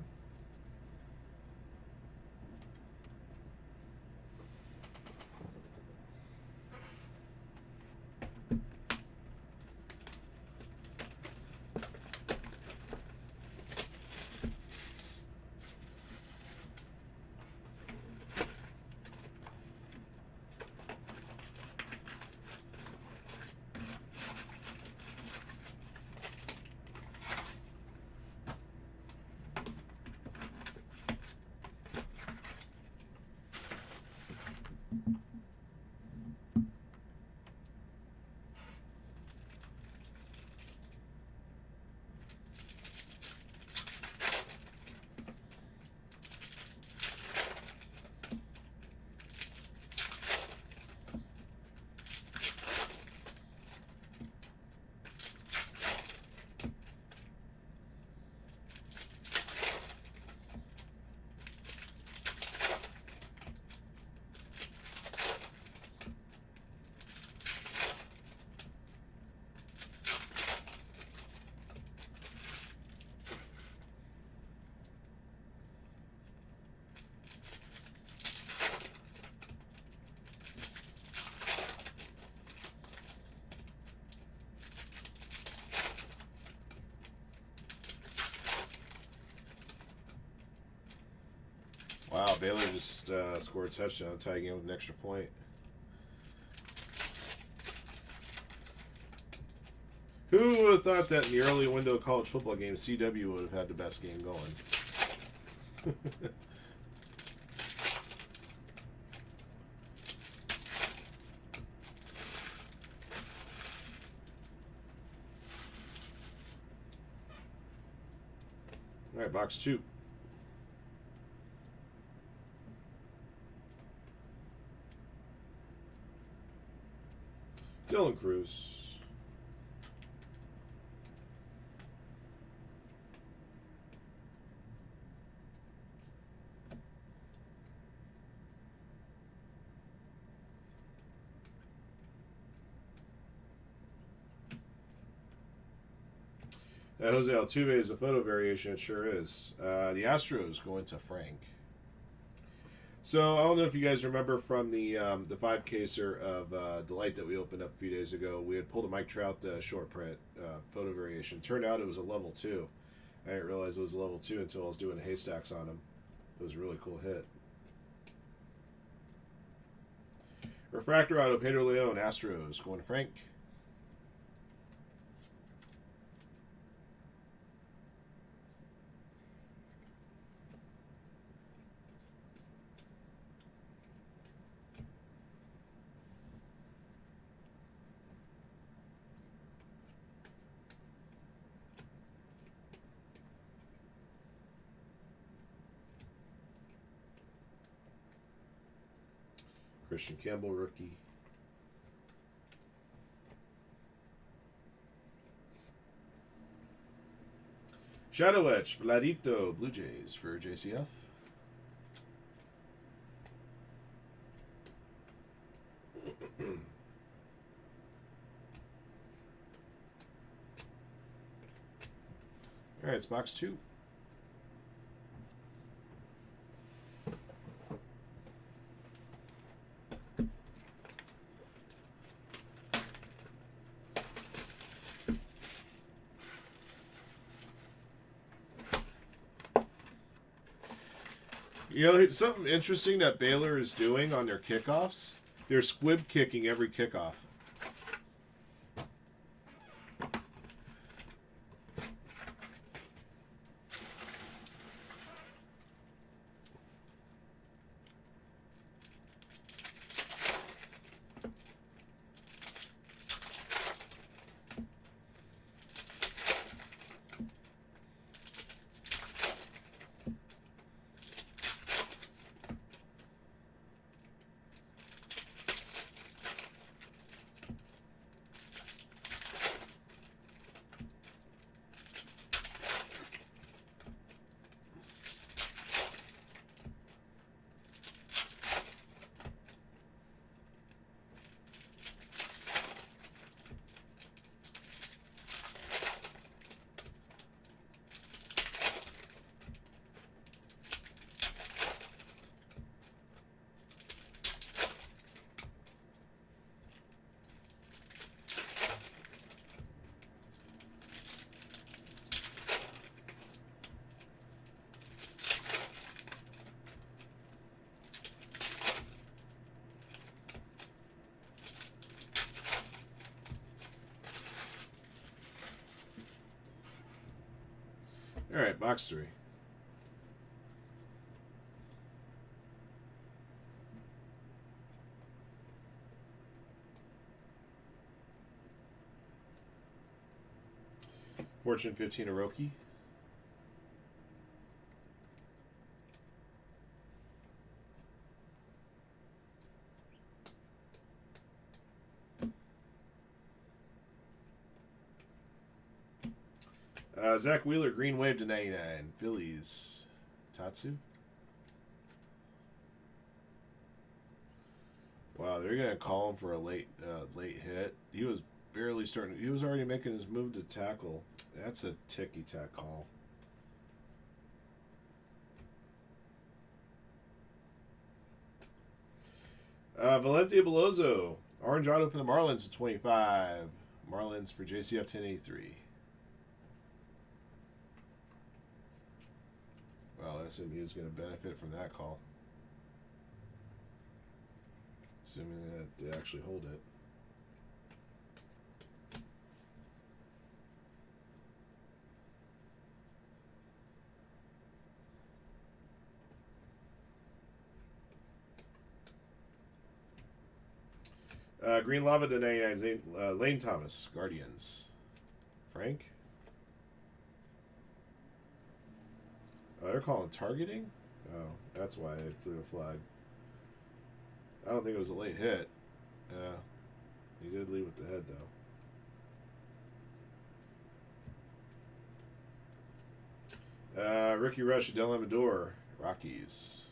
Wow, Baylor just scored a touchdown, tying in with an extra point. Who would have thought that in the early window of college football games, CW would have had the best game going? All right, box 2. Dylan Cruz. Jose Altuve is a photo variation. It sure is. The Astros going to Frank. So I don't know if you guys remember from the 5-caser of Delight that we opened up a few days ago. We had pulled a Mike Trout short print photo variation. Turned out it was a level 2. I didn't realize it was a level 2 until I was doing haystacks on him. It was a really cool hit. Refractor Auto, Pedro Leon, Astros going to Frank. Christian Campbell, rookie. Shadow Etch, Vladito, Blue Jays for JCF. All right, it's box 2. You know, something interesting that Baylor is doing on their kickoffs, they're squib kicking every kickoff. right, box 3. Fortune 15 Oroki. Zach Wheeler, Green Wave to 99. Phillies. Tatsu. Wow, they're gonna call him for a late hit. He was barely starting. He was already making his move to tackle. That's a ticky-tack call. Valentia Bellozo. Orange auto for the Marlins at 25. Marlins for JCF 1083. Well, SMU is going to benefit from that call. Assuming that they actually hold it. Green Lava to 99. Lane Thomas, Guardians. Frank? They're calling targeting? Oh, that's why they flew a flag. I don't think it was a late hit. He did lead with the head, though. Ricky Rush, Del Amador, Rockies.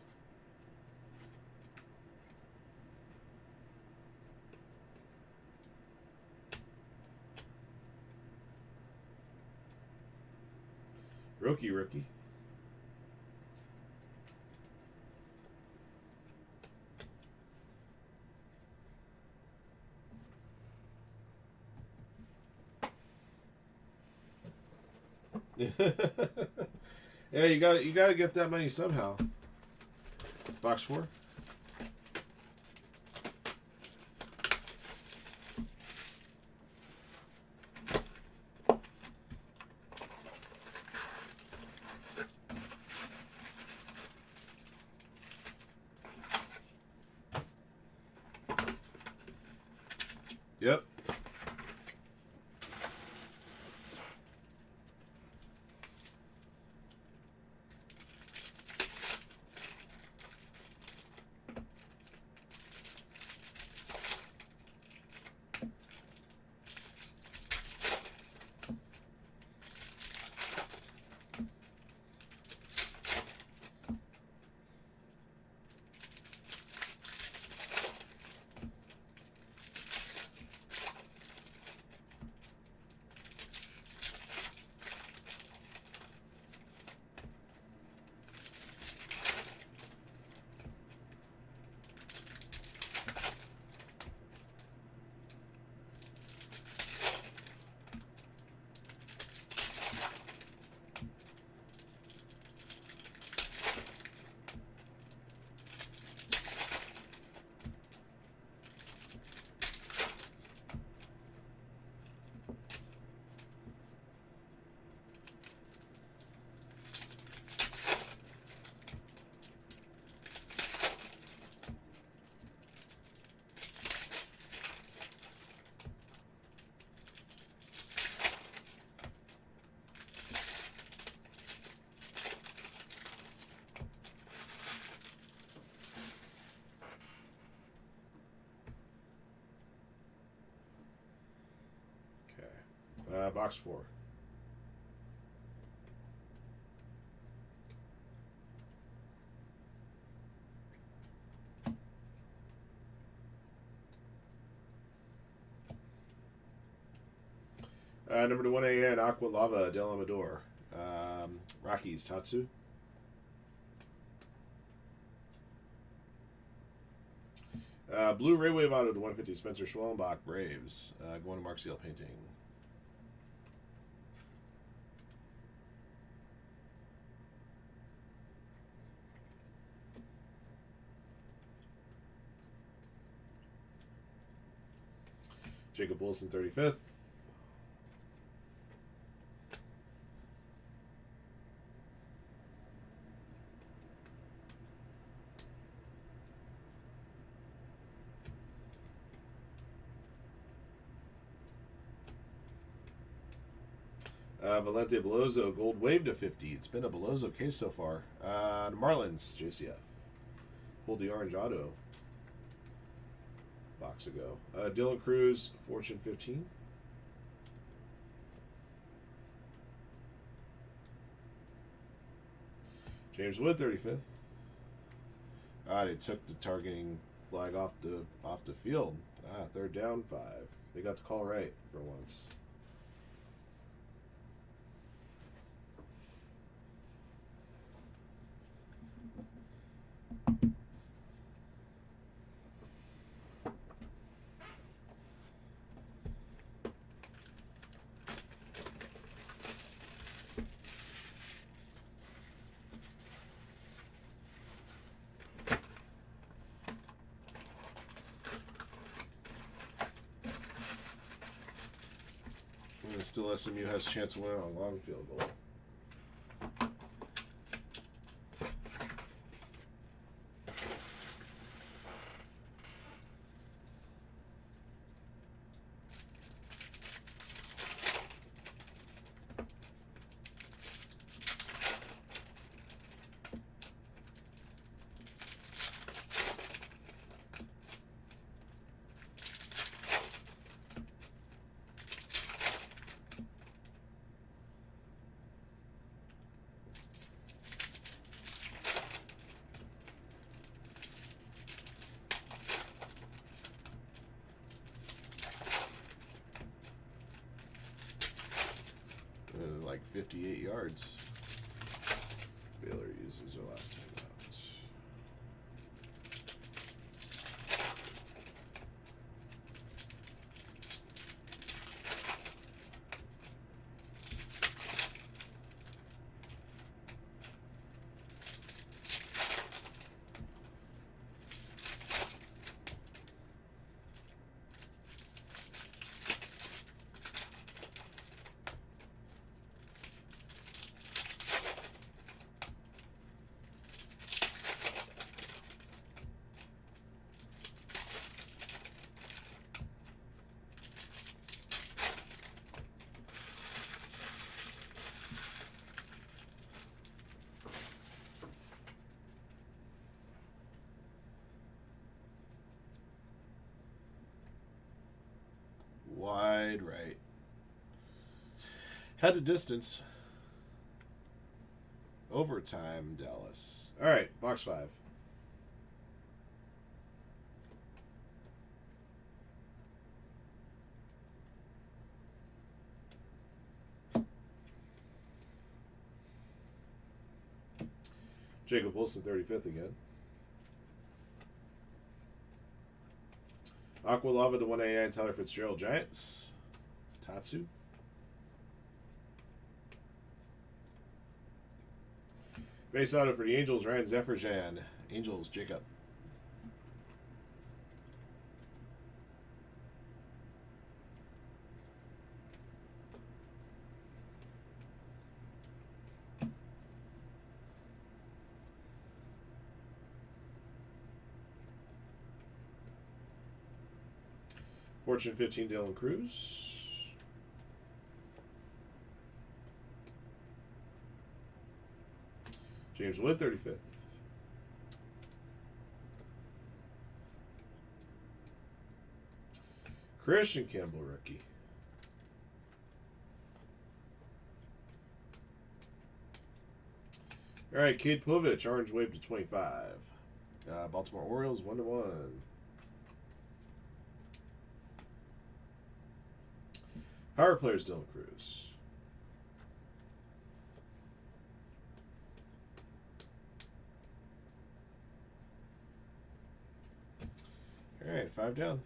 Rookie. Yeah, you got to get that money somehow. Box 4. Yep. Box 4. Number to 1AN, Aqua Lava, Del Amador. Rockies, Tatsu. Blue Ray Wave auto to 150, Spencer Schwellenbach, Braves. Going to Mark Seal Painting. Jacob Wilson, 35th. Valente Belozo, gold wave to 50. It's been a Belozo case so far. Marlins, JCF. Pulled the orange auto. Box ago. Dylan Cruz, Fortune 15. James Wood, 35th. They took the targeting flag off the field. Third down, 5. They got the call right for once. And still SMU has a chance to win on a long field goal. Like 58 yards. Baylor uses their last time out. Wide right. Had to distance. Overtime, Dallas. All right, box 5. Jacob Wilson, 35th again. Aqua Lava to 189, Tyler Fitzgerald, Giants. Tatsu. Base auto for the Angels, Ryan Zephyr-Jan. Angels, Jacob. Fortune 15, Dylan Cruz. James Wood, 35th. Christian Campbell, rookie. All right, Cade Povich, orange wave to 25. Baltimore Orioles, 1-1. Power players, Dylan Cruz. All right, 5 down.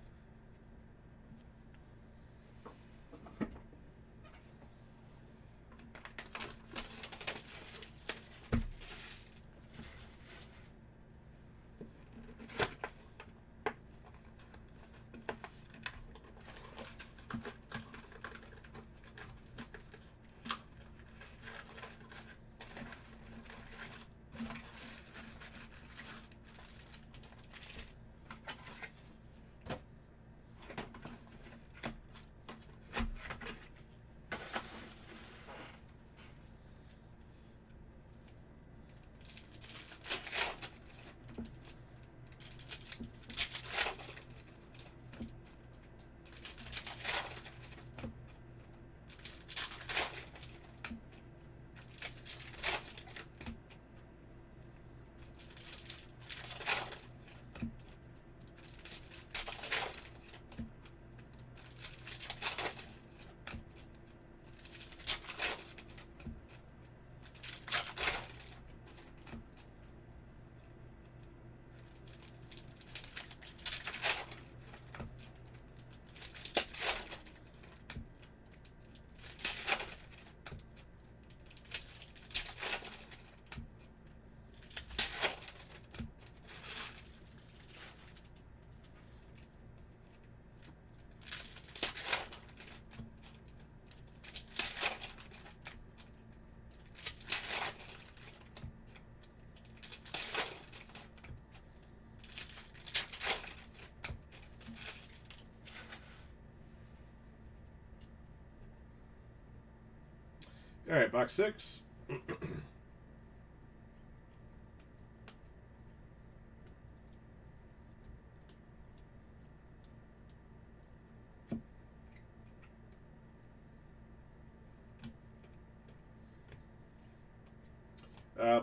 All right, box 6.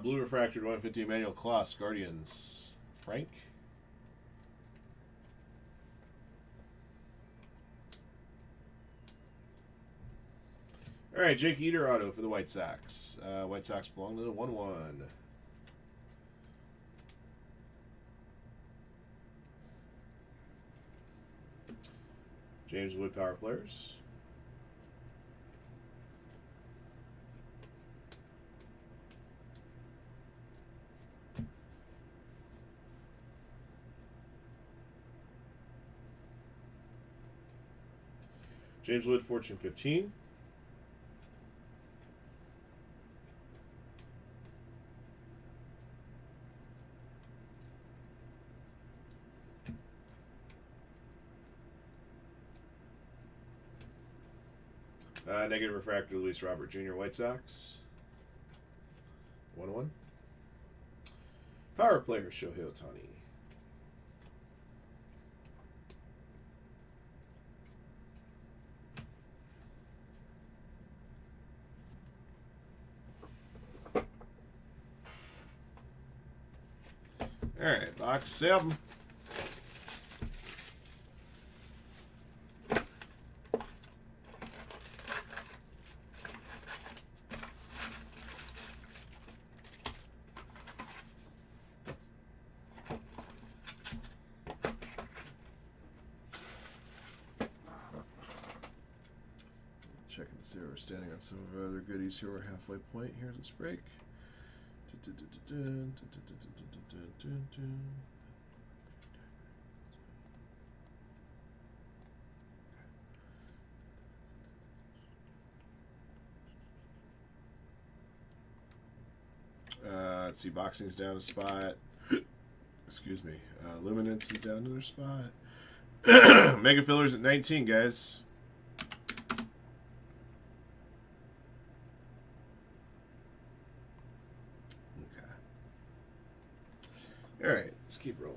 Blue refractored 150 Emmanuel Kloss, Guardians. Frank. All right, Jake Eater auto for the White Sox. White Sox belong to the 1-1. James Wood Power Players. James Wood, Fortune 15. Negative refractor, Luis Robert Jr., White Sox. 1-1. Power Players, Shohei Ohtani. All right, box 7. Checking to see where we're standing on some of our other goodies here. We're halfway point. Here's this break. Let's see, boxing's down a spot. Excuse me. Luminance is down to their spot. Mega fillers at 19, guys. Okay. All right, let's keep rolling.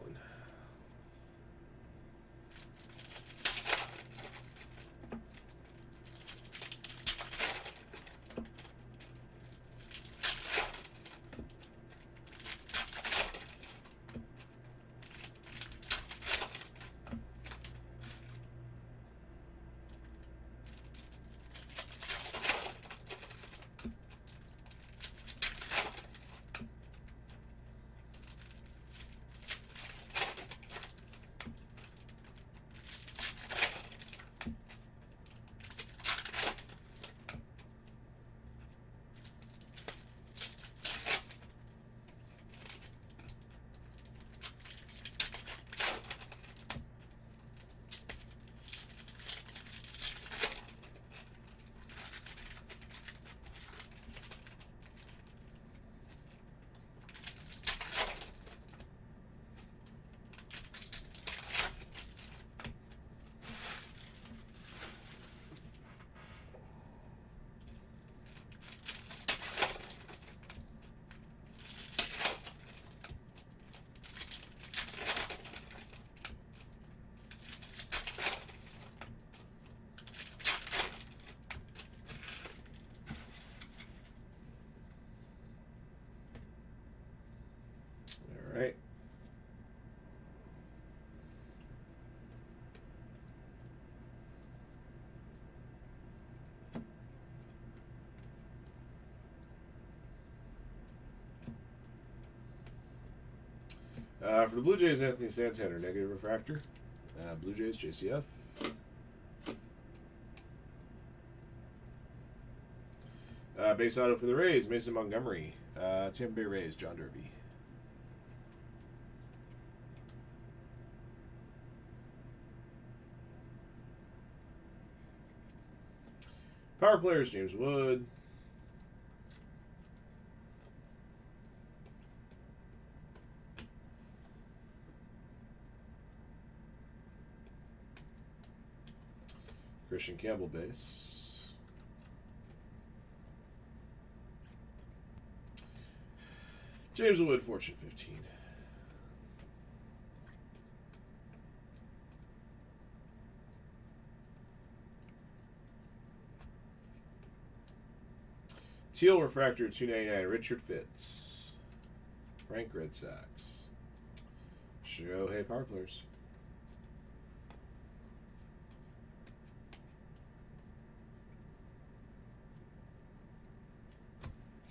All right. For the Blue Jays, Anthony Santander, negative refractor. Blue Jays, JCF. Base auto for the Rays, Mason Montgomery. Tampa Bay Rays, John Derby. Power Players, James Wood. Christian Campbell base. James Wood, Fortune 15. Teal Refractor, $2.99. Richard Fitz. Frank Red Sox. Shohei Power Players.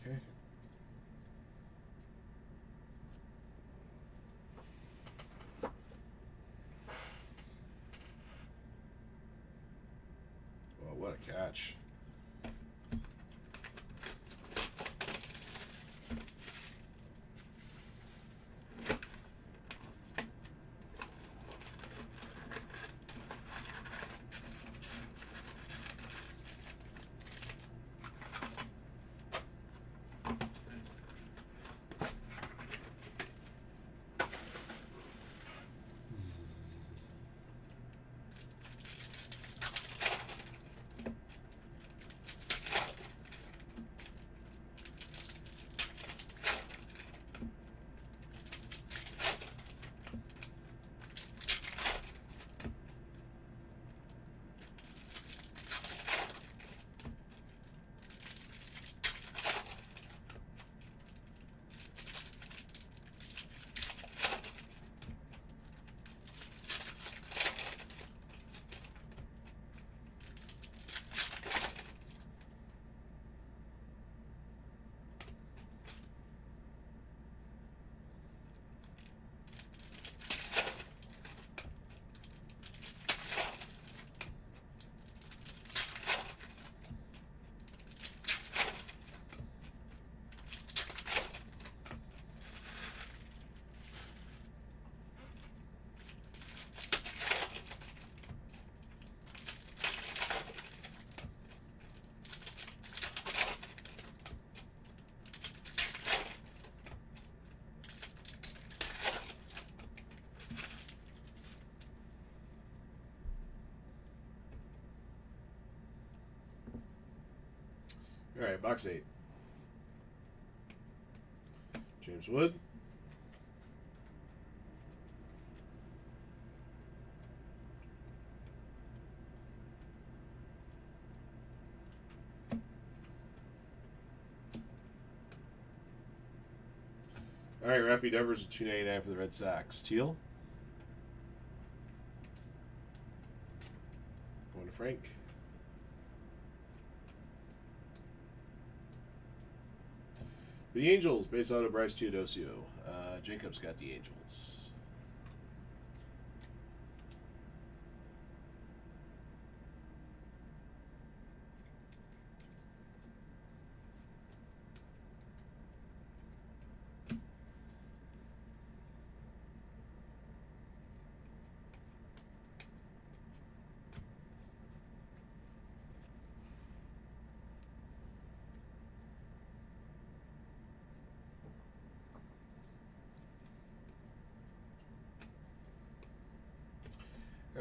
Okay. Well, what a catch. All right, box 8. James Wood. All right, Rafi Devers at $2.99 for the Red Sox. Teal. Going to Frank. The Angels, based out of Bryce Teodosio. Jacob's got the Angels.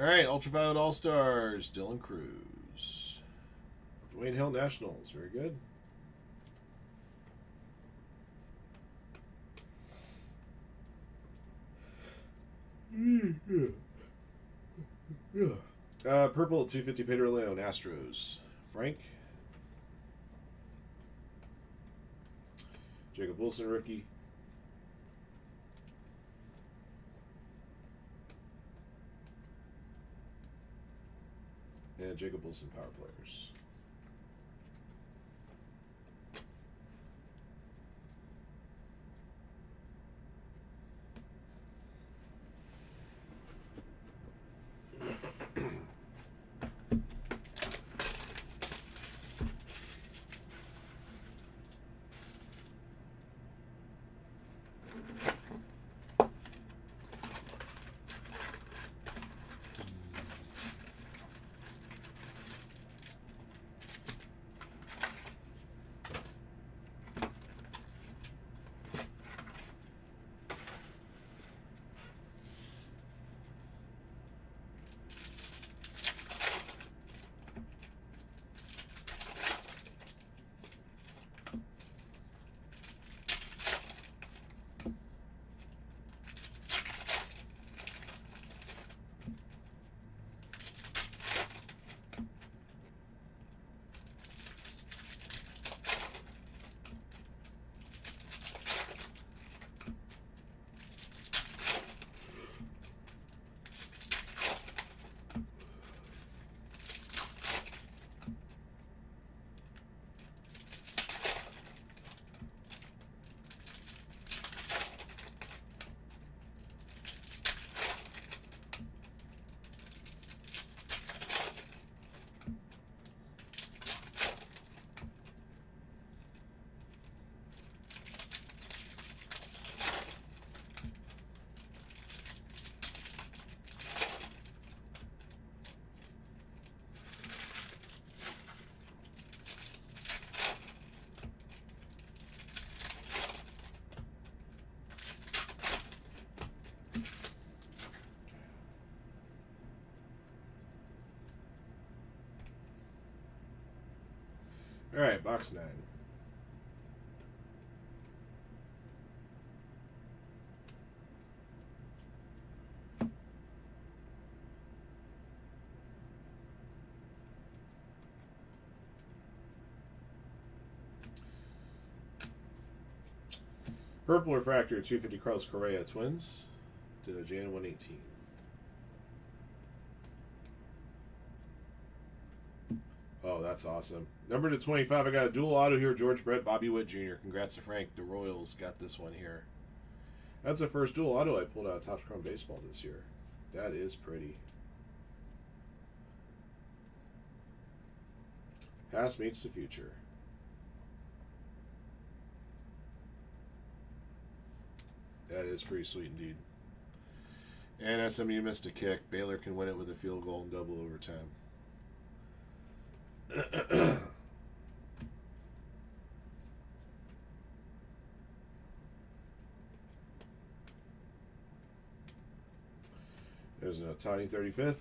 All right, Ultraviolet All-Stars, Dylan Cruz. Dwayne Hill Nationals, very good. Purple at 250, Pedro Leon, Astros. Frank. Jacob Wilson, rookie. And Jacob Wilson, Power Players. All right, box 9. Purple Refractor, 250 Carlos Correa, Twins, to Jan 118. Oh, that's awesome. Number to 25, I got a dual auto here, George Brett, Bobby Witt Jr. Congrats to Frank. The Royals got this one here. That's the first dual auto I pulled out of Topps Chrome Baseball this year. That is pretty. Past meets the future. That is pretty sweet indeed. And SMU missed a kick. Baylor can win it with a field goal in double overtime. There's an Otani 35th.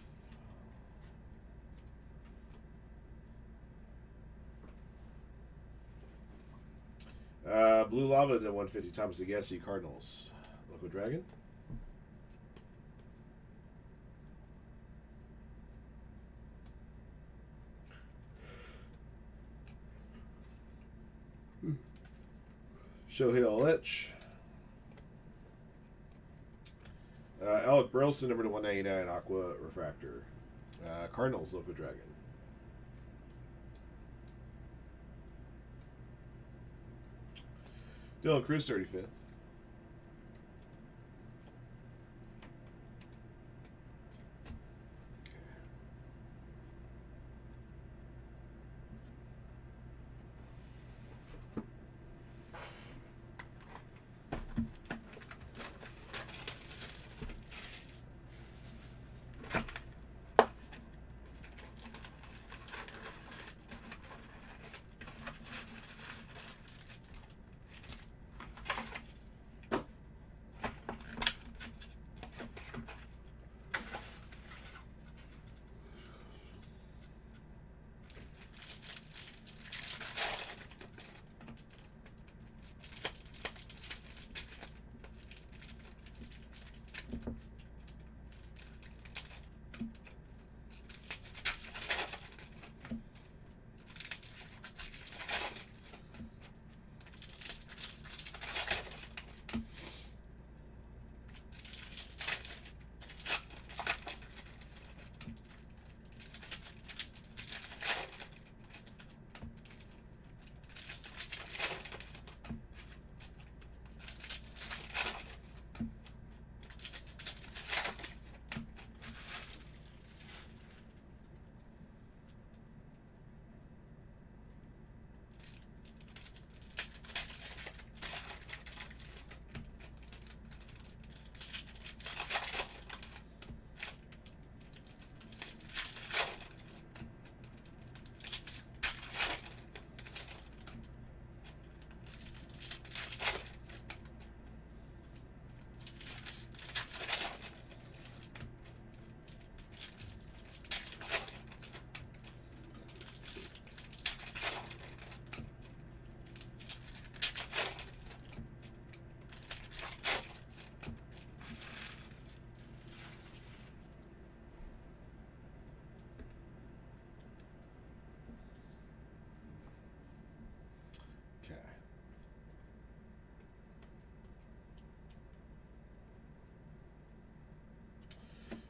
Blue Lava to 150, Thomas Agassi, Cardinals. Loco Dragon. Shohei Olich. Alec Burleson, number to 199, Aqua Refractor. Cardinals, Loco Dragon. Dylan Cruz, 35th.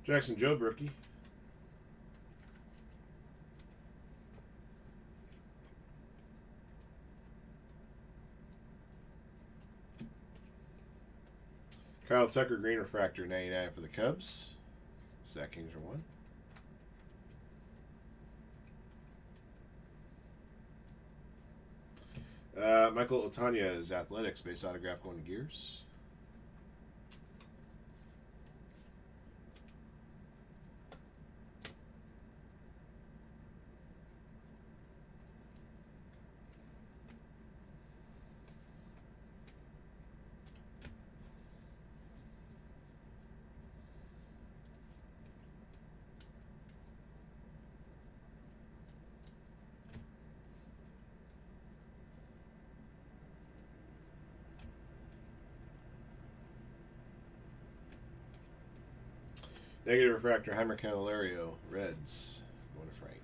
Jackson Jobe rookie. Kyle Tucker green refractor 99 for the Cubs. Zach Kingsor 1. Michael Otania's Athletics base autograph going to Gears. Negative refractor, Heimer Candelario, Reds. Going to Frank.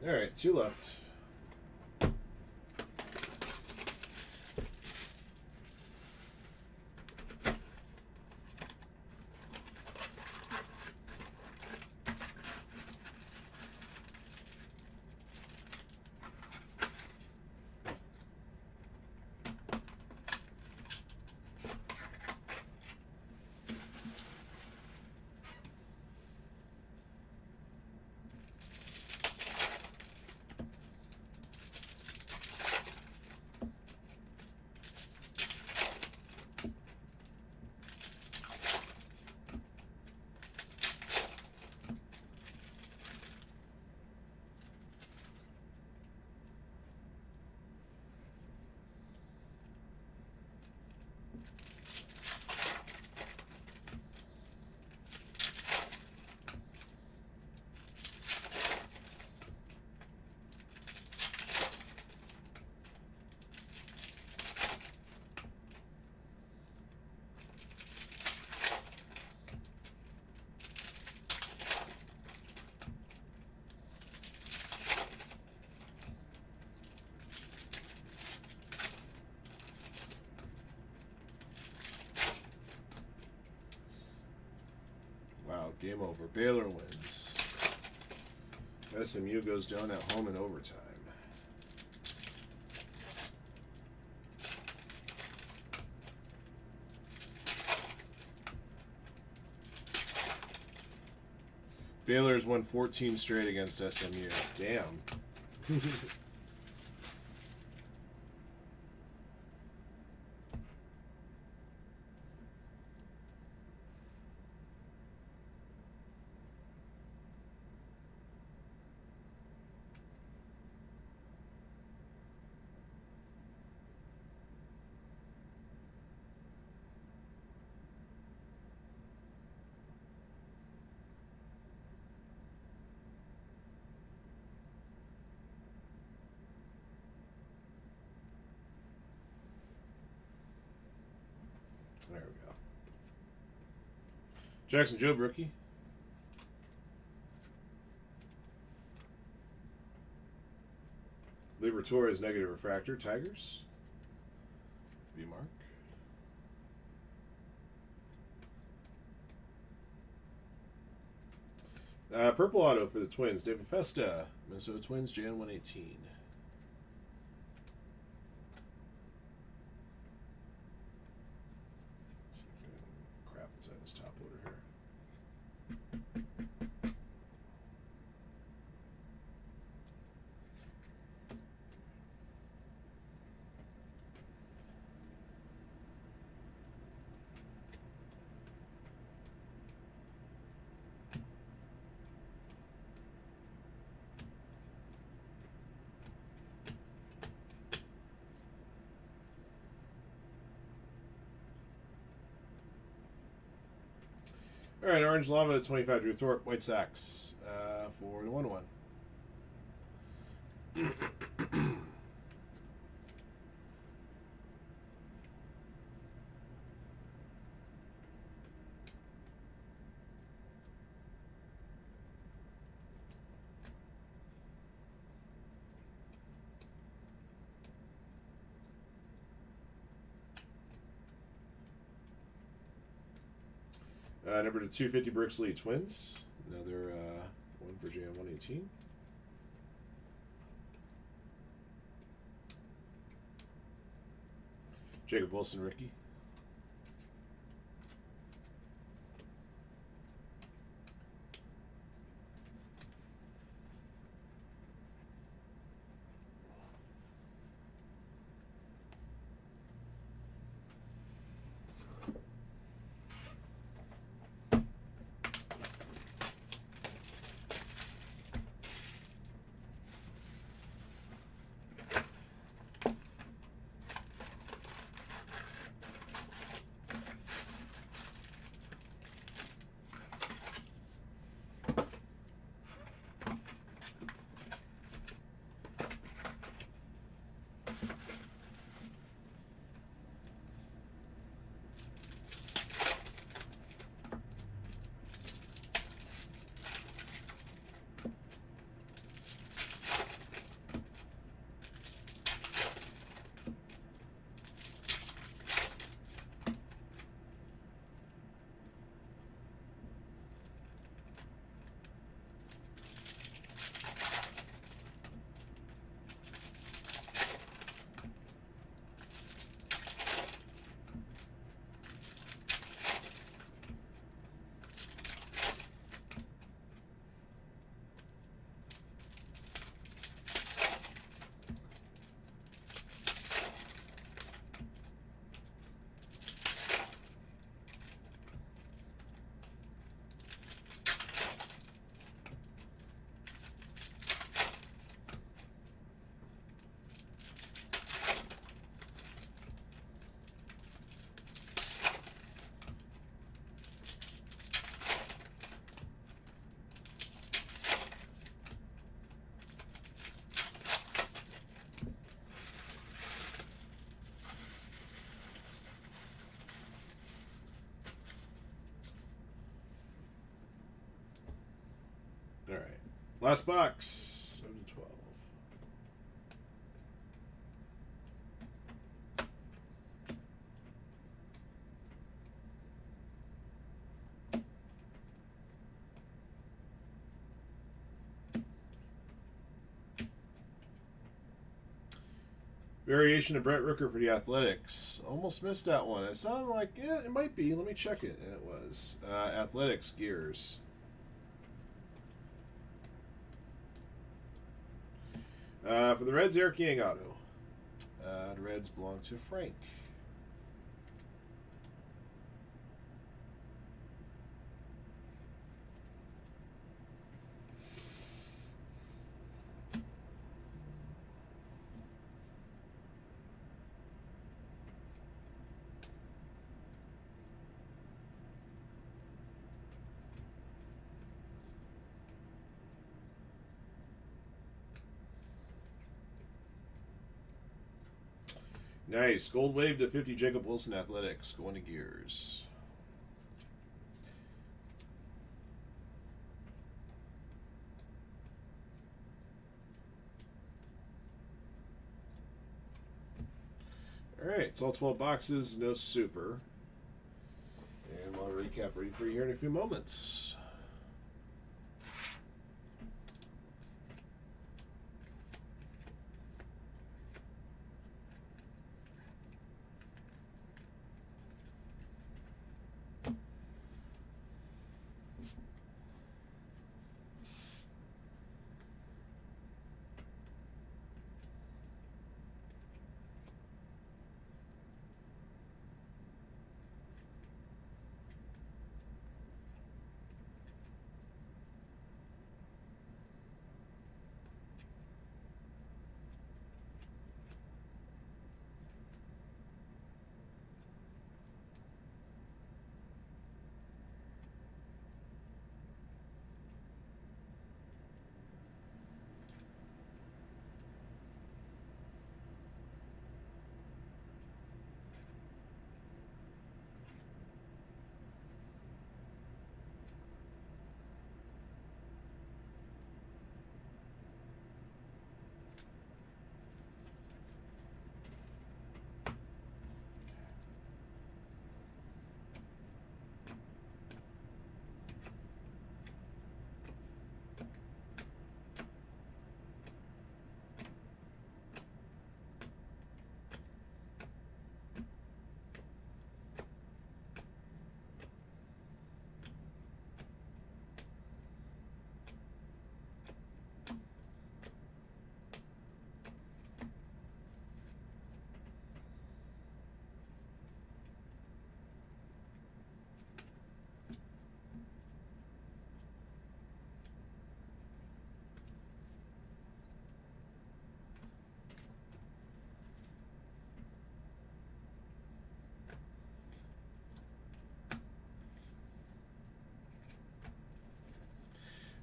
All right, 2 left. Wow, game over. Baylor wins. SMU goes down at home in overtime. Baylor's won 14 straight against SMU. Damn. There we go. Jackson Jobe, rookie. Liberatore negative refractor. Tigers. V-Mark. Purple auto for the Twins. David Festa. Minnesota Twins, Jan 118. Crap inside his top loader here. All right, Orange Lava 25 Drew Thorpe, White Sox for the 1-1. Number to 250 Brixley Twins. Another one for Jan 118. Jacob Wilson, Ricky. Last box. 7-12. Variation of Brent Rooker for the Athletics. Almost missed that one. It sounded like, yeah, it might be. Let me check it. And it was. Athletics Gears. For the Reds, Eric Yang auto. The Reds belong to Frank. Nice. Gold Wave to 50 Jacob Wilson Athletics. Going to Gears. Alright, it's all 12 boxes, no super. And I'll recap ready for you here in a few moments.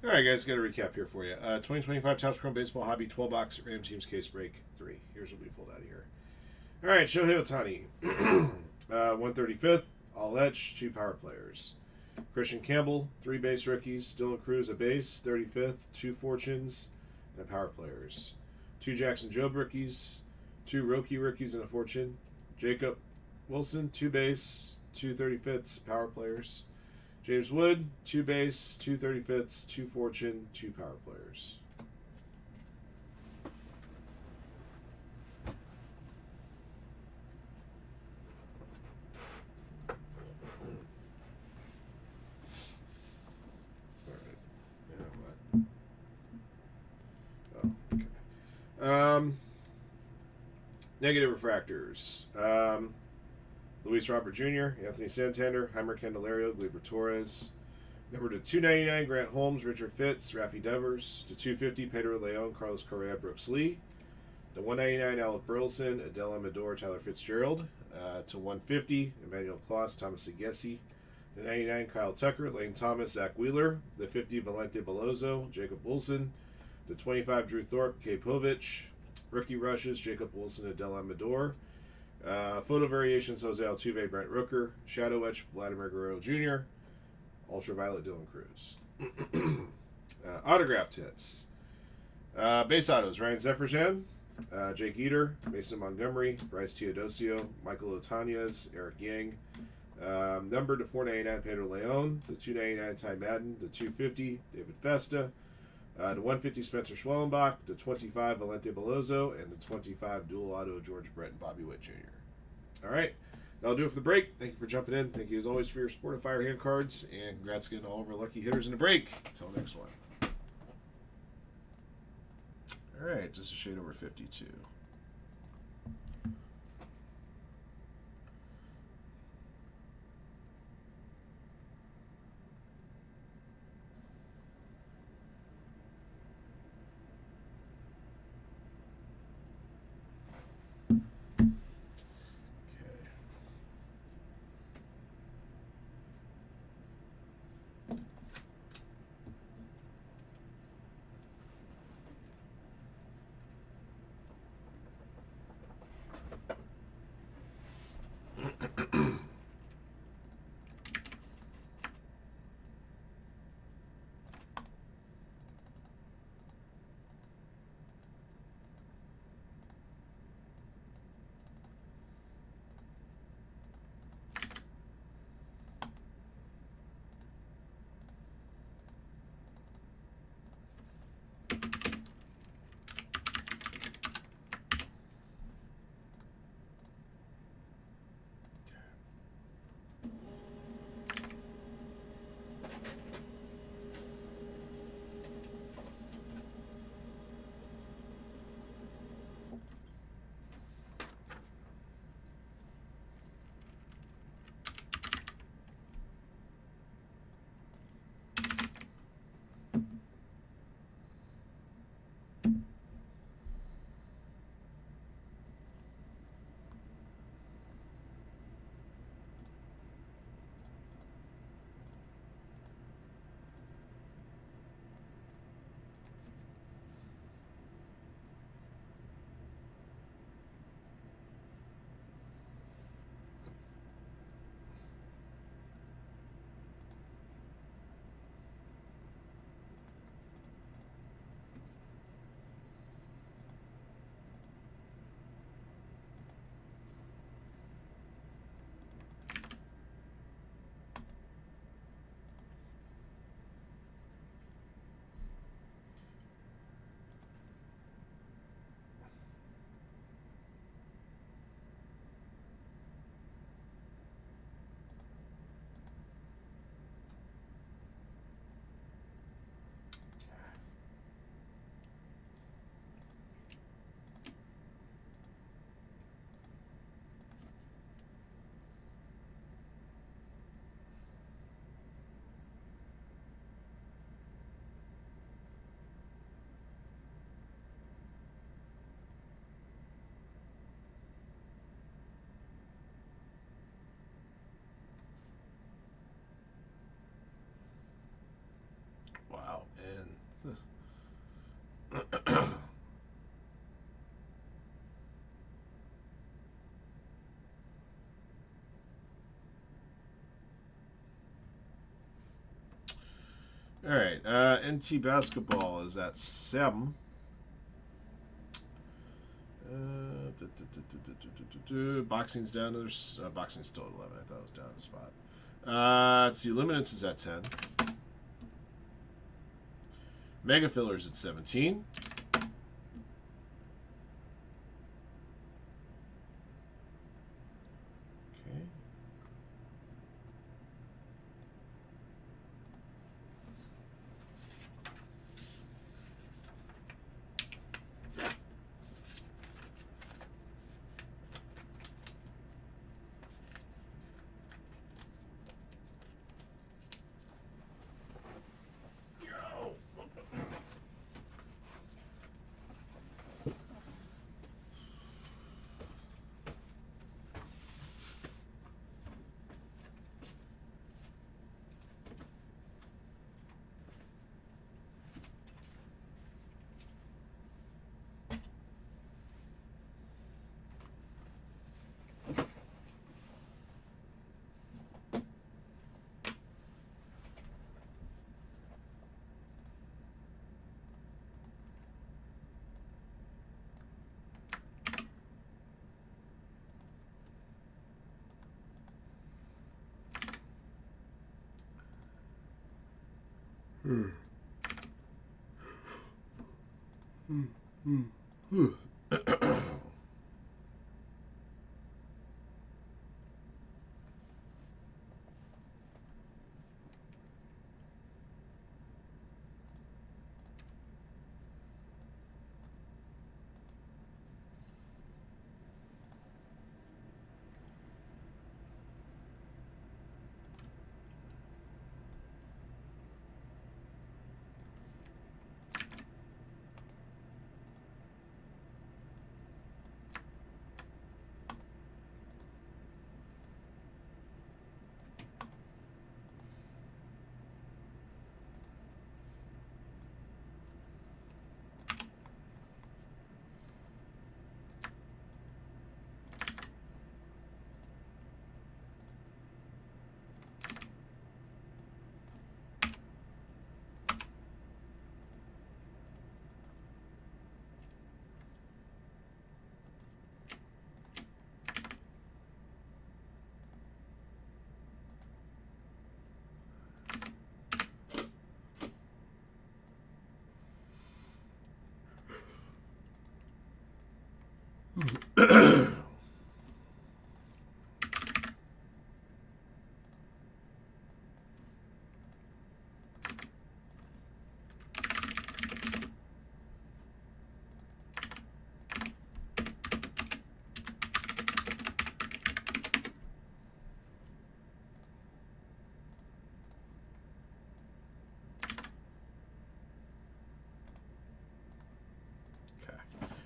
All right, guys, got a recap here for you. 2025 Topps Chrome Baseball Hobby 12 box Ram Teams Case Break 3. Here's what we pulled out of here. All right, Shohei Ohtani, 135th, all etch, 2 power players. Christian Campbell, 3 base rookies. Dylan Cruz, a base, 35th, 2 fortunes, and a power players. 2 Jackson Jobe rookies, 2 Roki rookies, and a fortune. Jacob Wilson, 2 base, 2 35ths, power players. James Wood, 2 base, 2 35ths, 2 fortune, 2 power players. Negative refractors. Luis Robert Jr., Anthony Santander, Heimer Candelario, Gleyber Torres. Number to 299, Grant Holmes, Richard Fitz, Rafi Devers. To 250, Pedro Leon, Carlos Correa, Brooks Lee. To 199, Alec Burleson, Adele Amador, Tyler Fitzgerald. To 150, Emmanuel Klaus, Thomas Agassi. To 99, Kyle Tucker, Lane Thomas, Zach Wheeler. To 50, Valente Belozo, Jacob Wilson. To 25, Drew Thorpe, Kay Povich. Rookie rushes, Jacob Wilson, Adele Amador. Photo variations, Jose Altuve, Brent Rooker. Shadow etch, Vladimir Guerrero Jr. Ultraviolet, Dylan Cruz. Autographed hits. Base autos: Ryan Zefferjan, Jake Eater, Mason Montgomery, Bryce Teodosio, Michael Otanez, Eric Yang. Number to 499, Pedro Leon. The 299, Ty Madden. The 250, David Festa. The 150, Spencer Schwellenbach. The 25, Valente Bellozo. And the 25, dual auto, George Brett and Bobby Witt Jr. All right. That'll do it for the break. Thank you for jumping in. Thank you, as always, for your support of Firehand cards. And congrats again to all of our lucky hitters in the break. Until next one. All right. Just a shade over 52. Wow. And all right. NT basketball is at 7. Boxing's down. There's boxing's still at 11. I thought it was down a spot. Let's see. Luminance is at 10. Mega fillers at 17. Okay.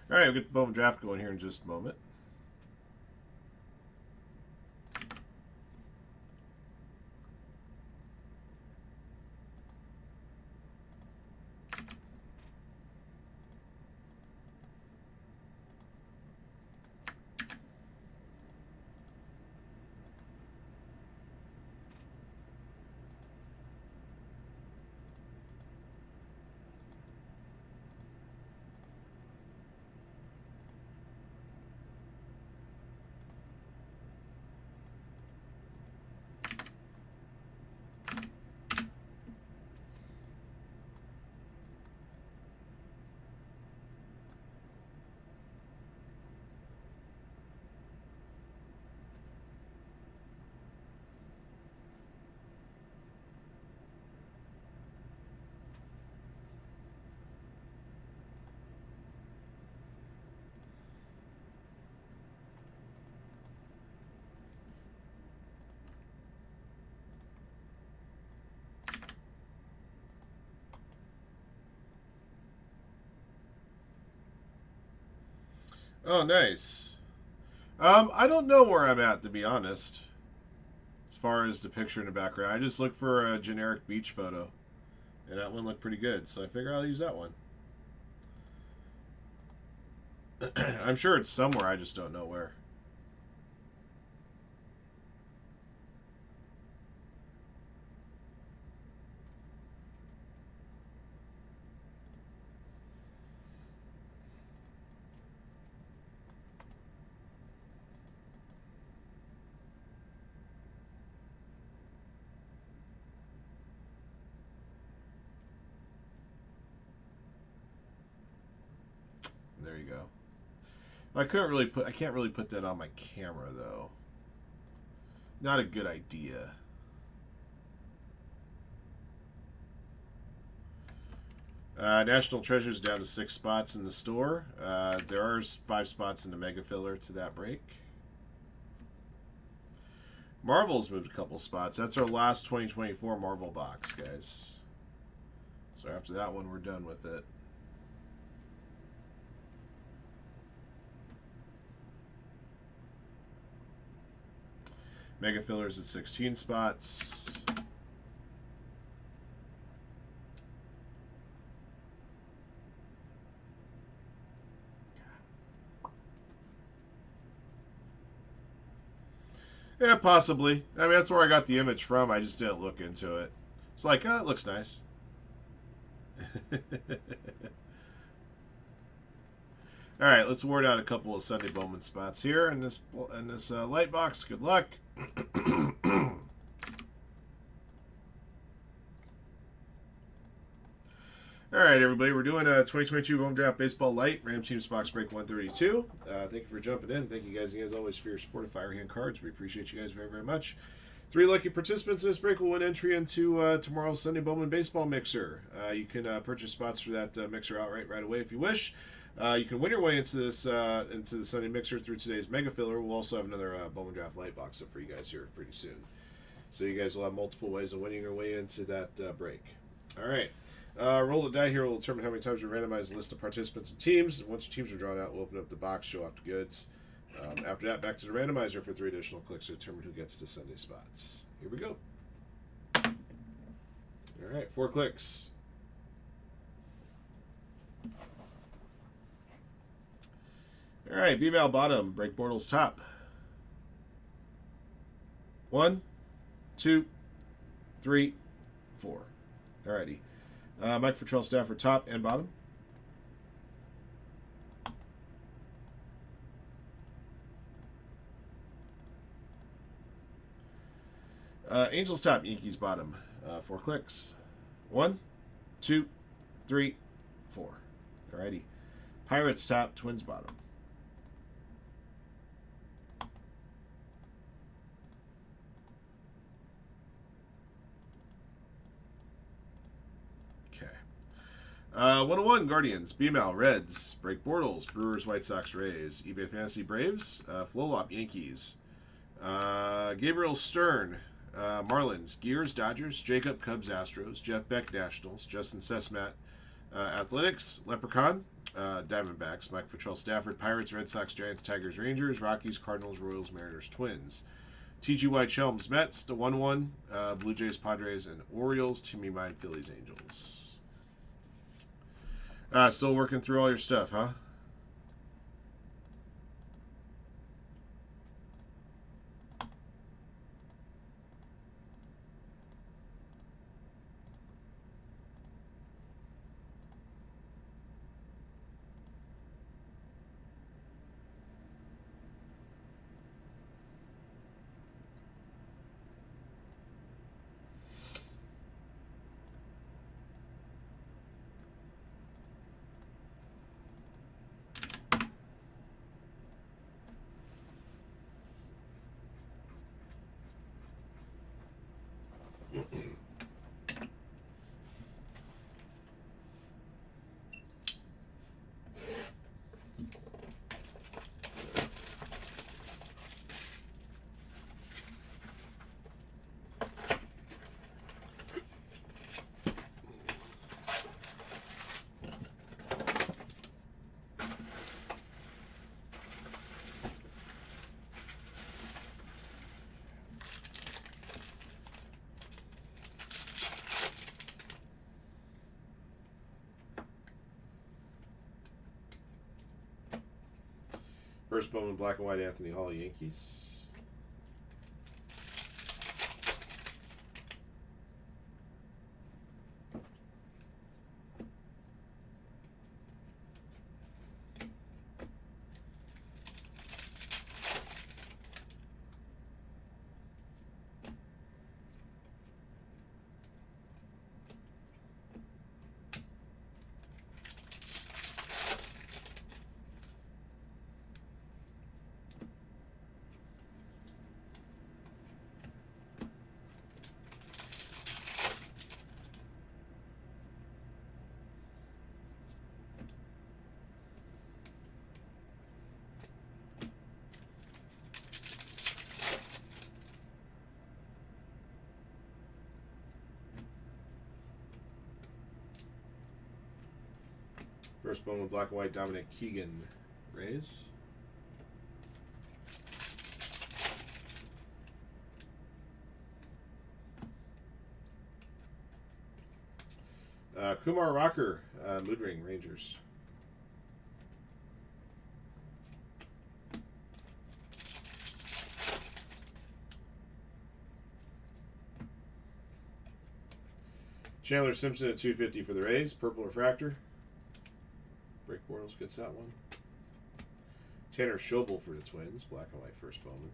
All right, we'll get the Bowman Draft going here in just a moment. Oh, nice. I don't know where I'm at, to be honest. As far as the picture in the background, I just looked for a generic beach photo, and that one looked pretty good, so I figure I'll use that one. I'm sure it's somewhere, I just don't know where. There you go. I can't really put that on my camera though. Not a good idea. National Treasure's down to 6 spots in the store. There are 5 spots in the mega filler to that break. Marvel's moved a couple spots. That's our last 2024 Marvel box, guys. So after that one, we're done with it. Mega fillers at 16 spots. Yeah, possibly. I mean, that's where I got the image from. I just didn't look into it. It's like, oh, it looks nice. All right, let's award out a couple of Sunday Bowman spots here in this light box. Good luck. All right, everybody, we're doing a 2022 Bowman Draft Baseball Lite, Rams Teams Box Break 132. Thank you for jumping in. Thank you guys, as always, for your support of Firehand cards. We appreciate you guys very, very much. 3 lucky participants in this break will win entry into tomorrow's Sunday Bowman Baseball Mixer. You can purchase spots for that mixer outright right away if you wish. You can win your way into this into the Sunday Mixer through today's Mega Filler. We'll also have another Bowman Draft Lite box up for you guys here pretty soon. So you guys will have multiple ways of winning your way into that break. All right. Roll the die here will determine how many times we randomize the list of participants and teams. Once your teams are drawn out, we'll open up the box, show off the goods. After that, back to the randomizer for 3 additional clicks to determine who gets to Sunday spots. Here we go. All right, 4 clicks. All right, B-Mal bottom, break Bortles top. 1, 2, 3, 4. All righty. Mike Futrell Stafford top and bottom. Angels top, Yankees bottom. 4 clicks. 1, 2, 3, 4. Alrighty. Pirates top, Twins bottom. Okay. 101 Guardians, B-Mal Reds, break Bortles, Brewers, White Sox, Rays, eBay Fantasy Braves, Flolop Yankees, Gabriel Stern, Marlins, Gears, Dodgers, Jacob, Cubs, Astros, Jeff Beck, Nationals, Justin Sesmat, Athletics, Leprechaun, Diamondbacks, Mike Futrell Stafford, Pirates, Red Sox, Giants, Tigers, Rangers, Rockies, Cardinals, Royals, Mariners, Twins, T.G. White, Shelms, Mets, the 1-1, Blue Jays, Padres, and Orioles, Timmy Mine, Phillies, Angels. Still working through all your stuff, huh? First Bowman Black and White, Anthony Hall, Yankees. First Bowman Black and White, Dominic Keegan, Rays. Kumar Rocker, Mood Ring, Rangers. Chandler Simpson at 250 for the Rays, Purple Refractor. Break Bortles gets that one. Tanner Schobel for the Twins, Black and White, First Bowman.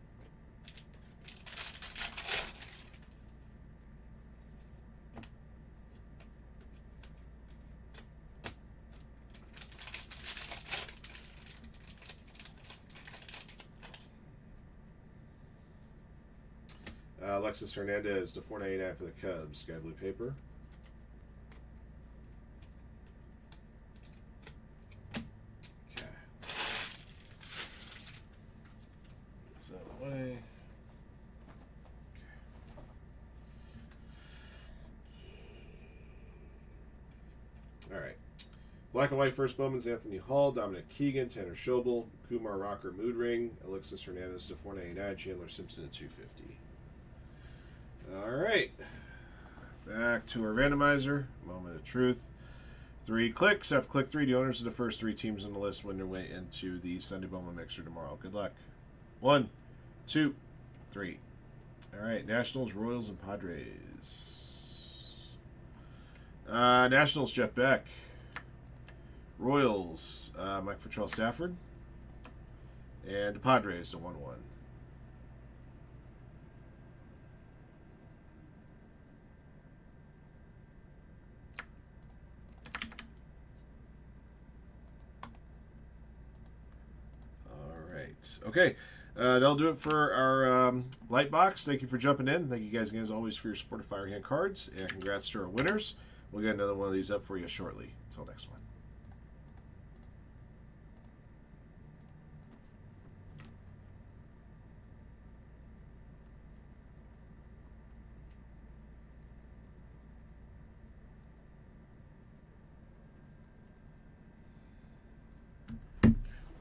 Alexis Hernandez to 4.99 for the Cubs. Sky blue paper. Okay. Get this out of the way. All right. Black and white first Bowman's Anthony Hall, Dominic Keegan, Tanner Schobel, Kumar Rocker Mood Ring, Alexis Hernandez to 4.99, Chandler Simpson to 2.50. All right. Back to our randomizer. Moment of truth. 3 clicks. After click 3, the owners of the first 3 teams on the list win their way into the Sunday Bowman Mixer tomorrow. Good luck. 1, 2, 3. All right. Nationals, Royals, and Padres. Nationals, Jet Beck. Royals, Mike Patrell Stafford. And the Padres to 1-1. Okay, that'll do it for our light box. Thank you for jumping in. Thank you guys again, as always, for your support of Firehand cards. And congrats to our winners. We'll get another one of these up for you shortly. Until next one.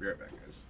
Be right back, guys.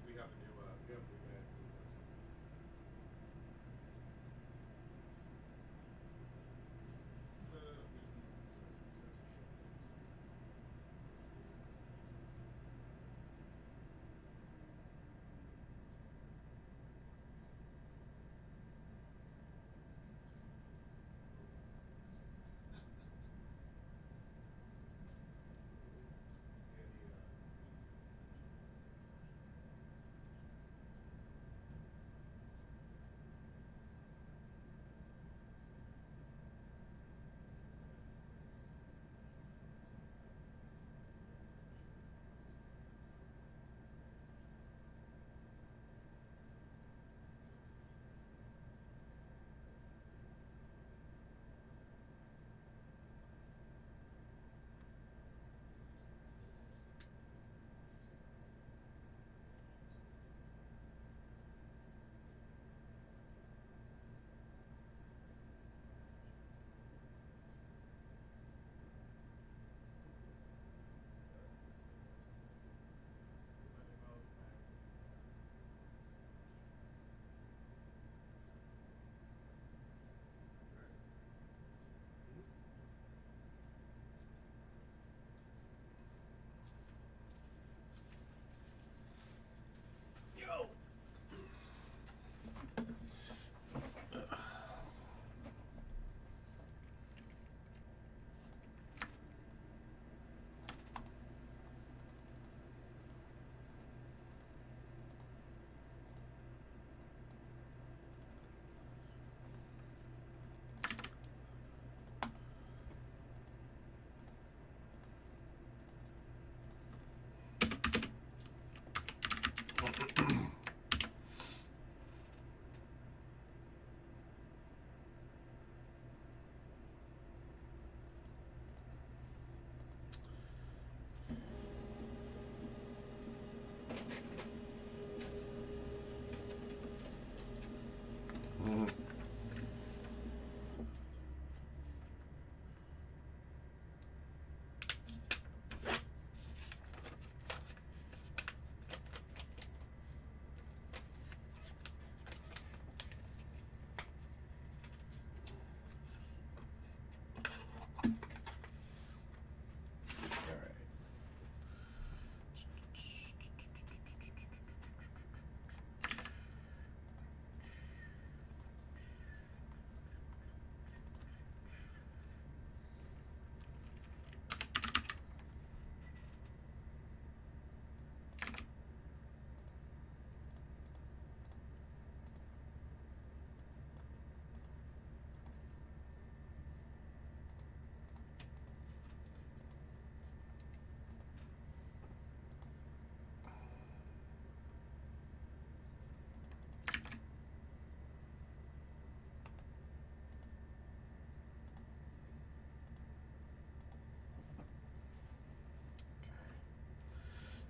We have a new Luminance.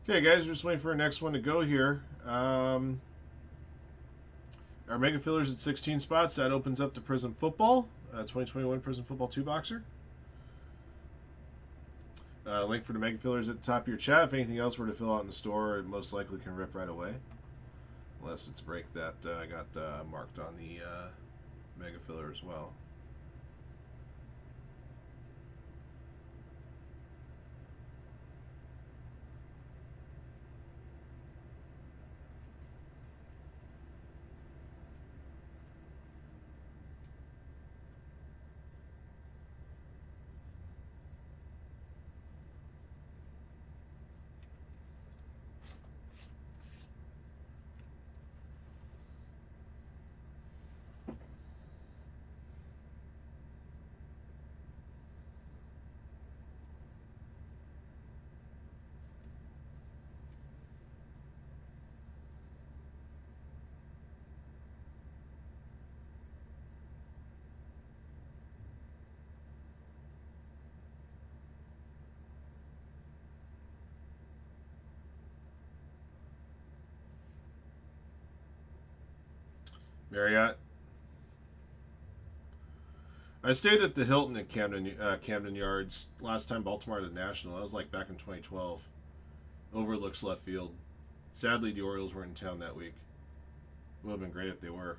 Okay, guys, we're just waiting for our next one to go here. Our Mega Fillers at 16 spots. That opens up to Prizm Football, 2021 Prizm Football 2-boxer. Link for the Mega Fillers at the top of your chat. If anything else were to fill out in the store, it most likely can rip right away. Unless it's a break that I got marked on the Mega Filler as well. Marriott. I stayed at the Hilton at Camden Yards last time Baltimore had a national. That was like back in 2012. Overlooks left field. Sadly, the Orioles weren't in town that week. It would have been great if they were.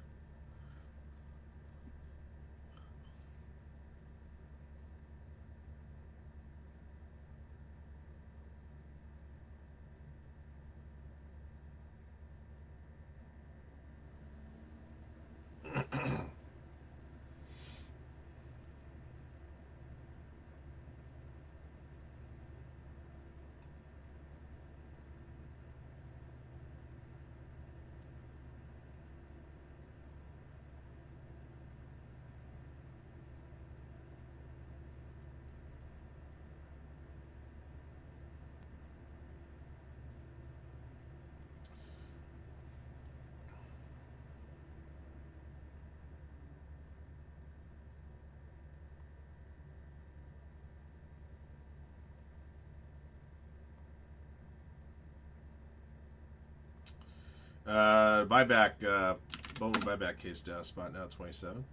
Buyback, Bowman buyback case down spot now 27.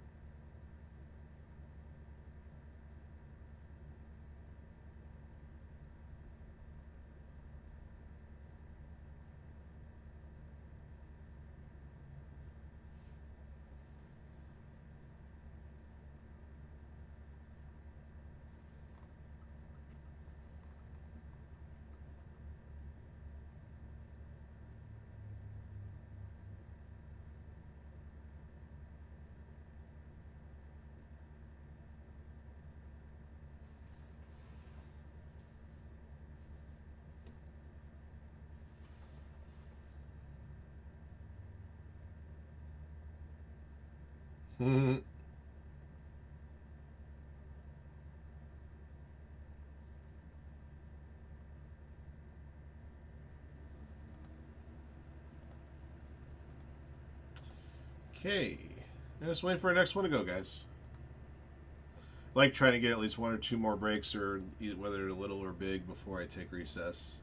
Okay. Just waiting for our next one to go, guys. Like trying to get at least one or two more breaks, or whether they're little or big, before I take recess.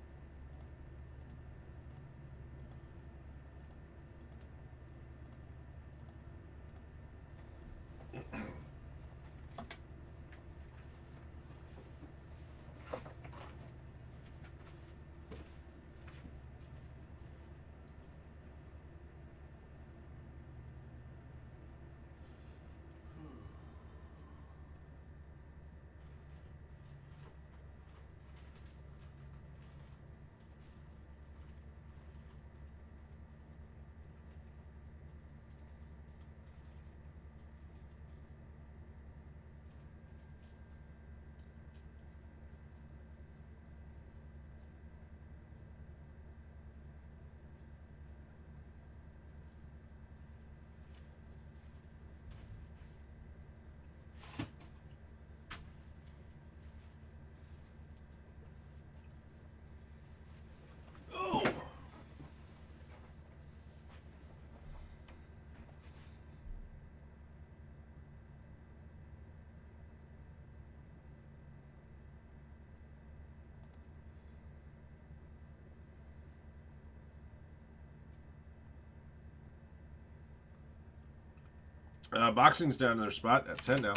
Boxing's down in their spot at 10 now.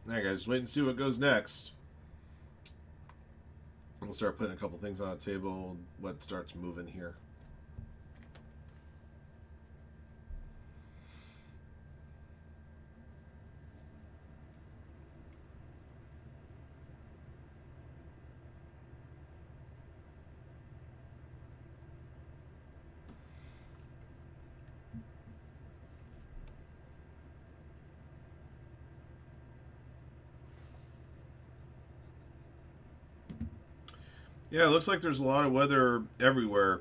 Alright, guys, wait and see what goes next. We'll start putting a couple things on the table. What starts moving here? Yeah, it looks like there's a lot of weather everywhere.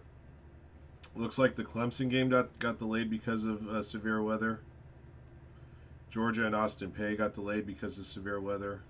Looks like the Clemson game got delayed because of severe weather. Georgia and Austin Peay got delayed because of severe weather.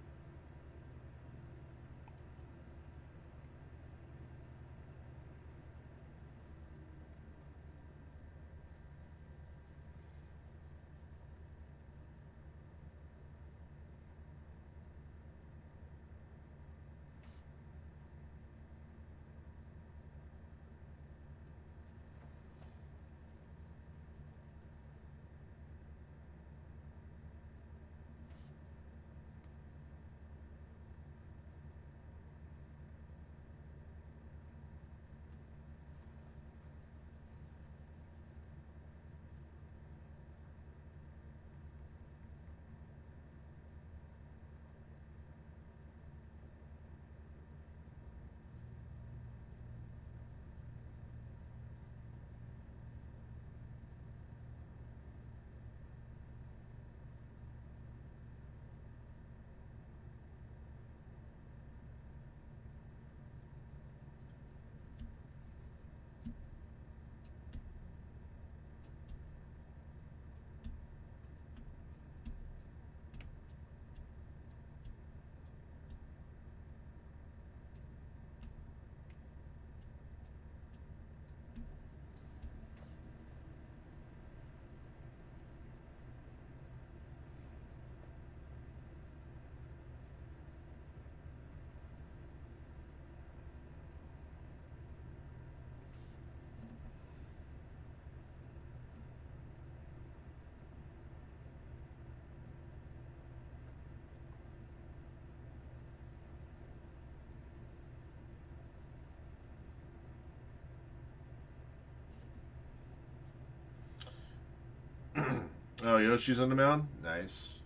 Oh, Yoshi's on the mound? Nice.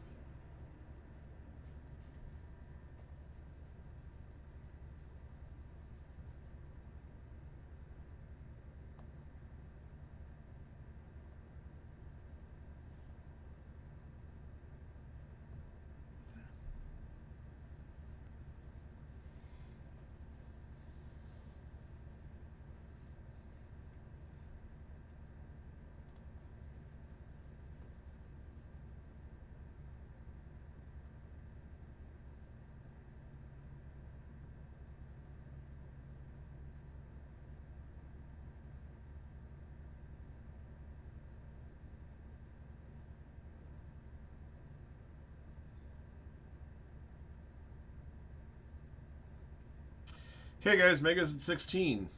Okay, guys, Mega's at 16.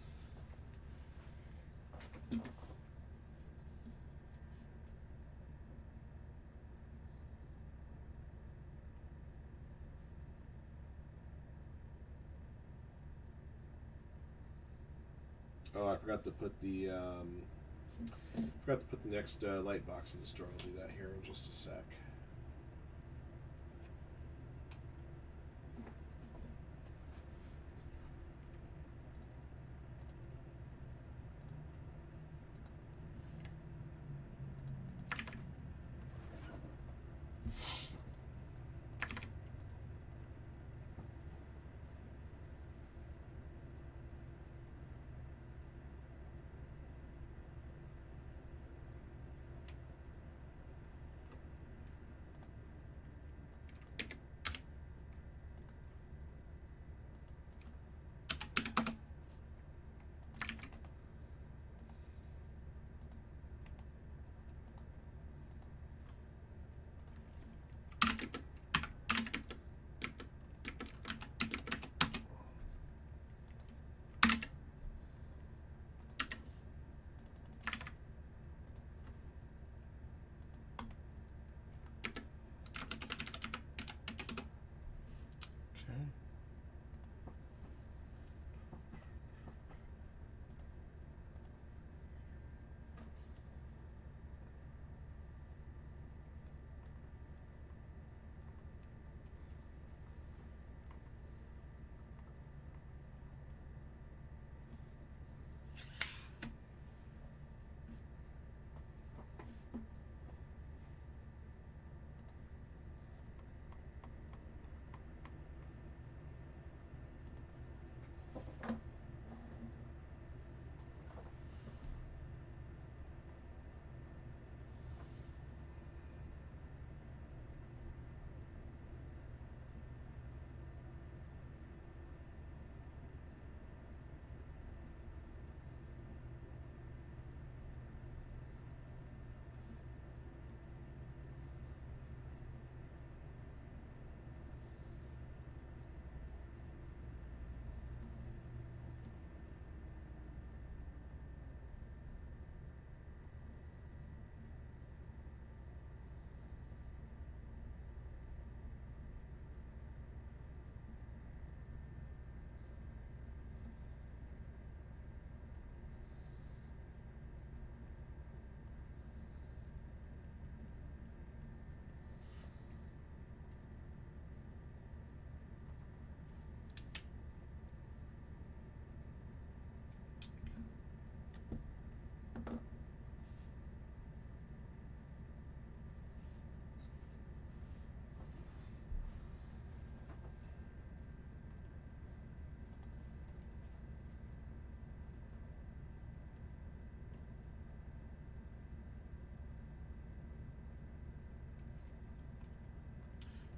Oh, I forgot to put the next light box in the store. I'll do that here in just a sec.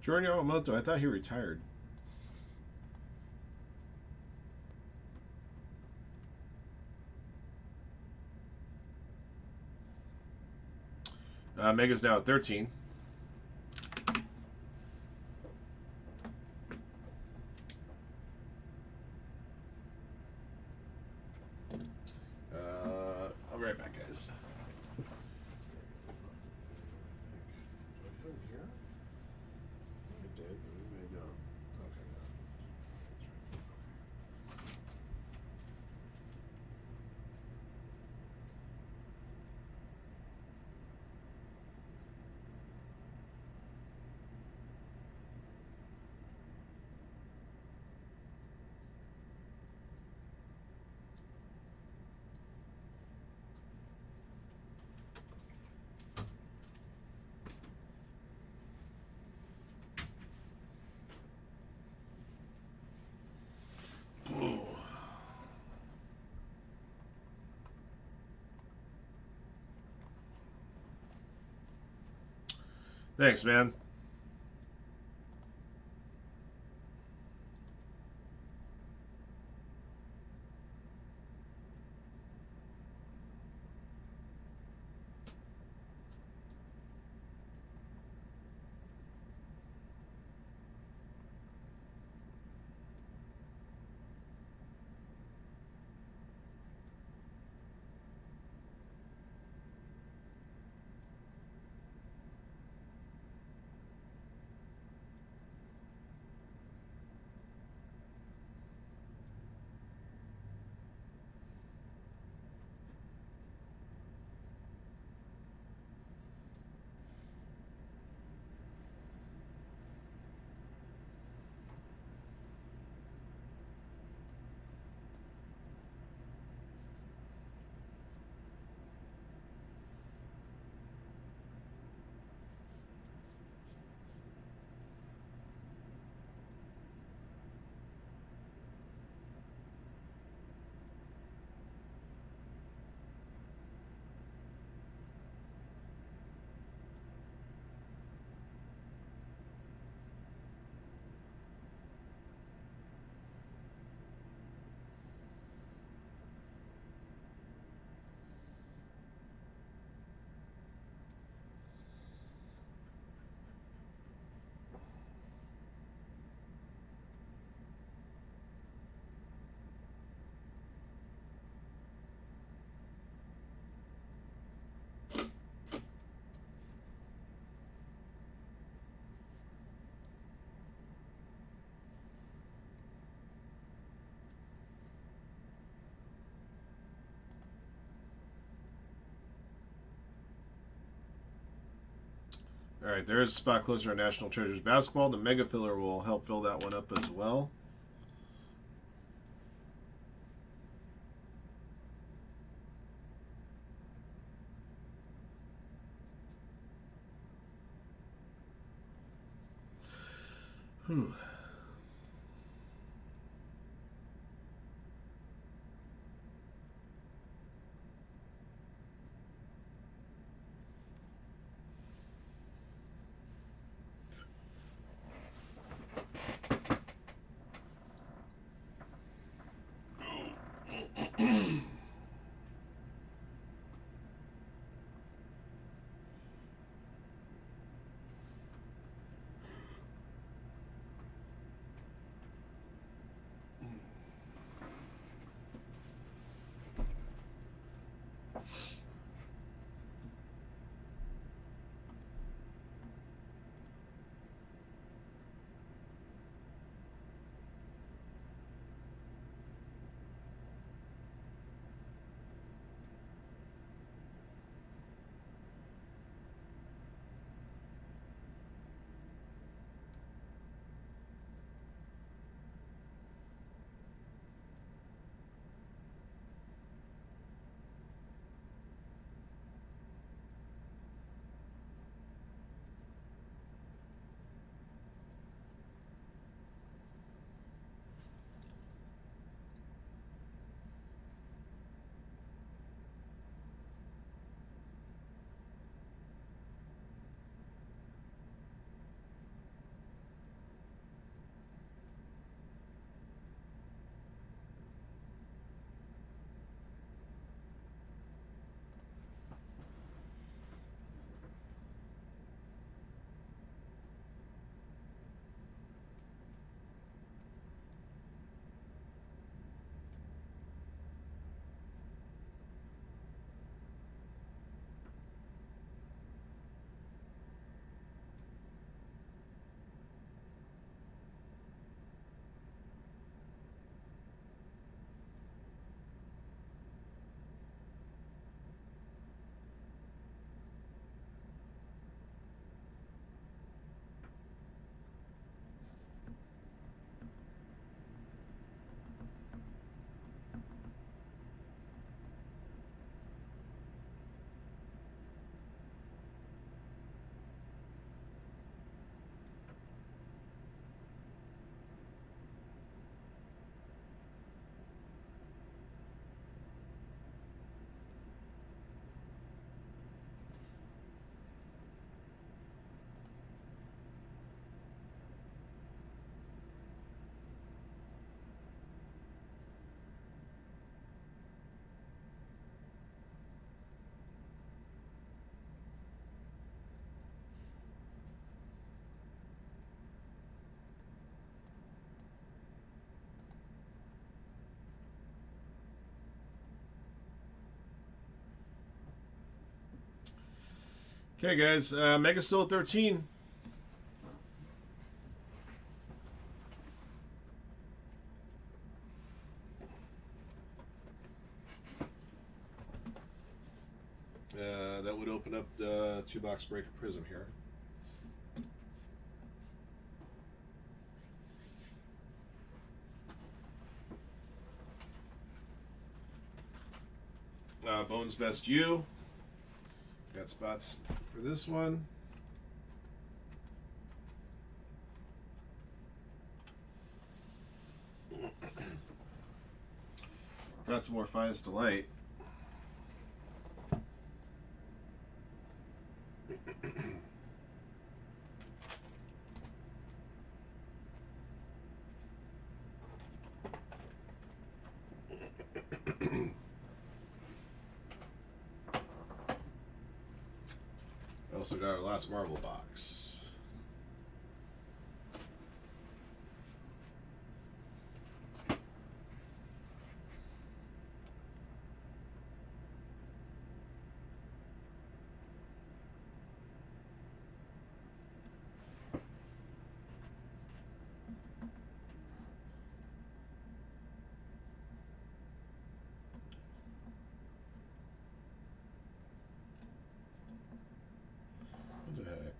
Jordan Yamamoto, I thought he retired. Mega's now at 13. I'll be right back, guys. Thanks, man. All right, there is a spot closer to National Treasures Basketball. The Mega Filler will help fill that one up as well. Whew. Okay, guys. Mega's still at 13. That would open up the 2-box break Prizm here. Bones Best You. Got spots for this one. Got some more Finest Delight. Also got our last Marvel box. What the heck?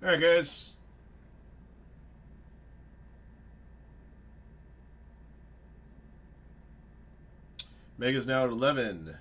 All right, guys. Mega's now at 11.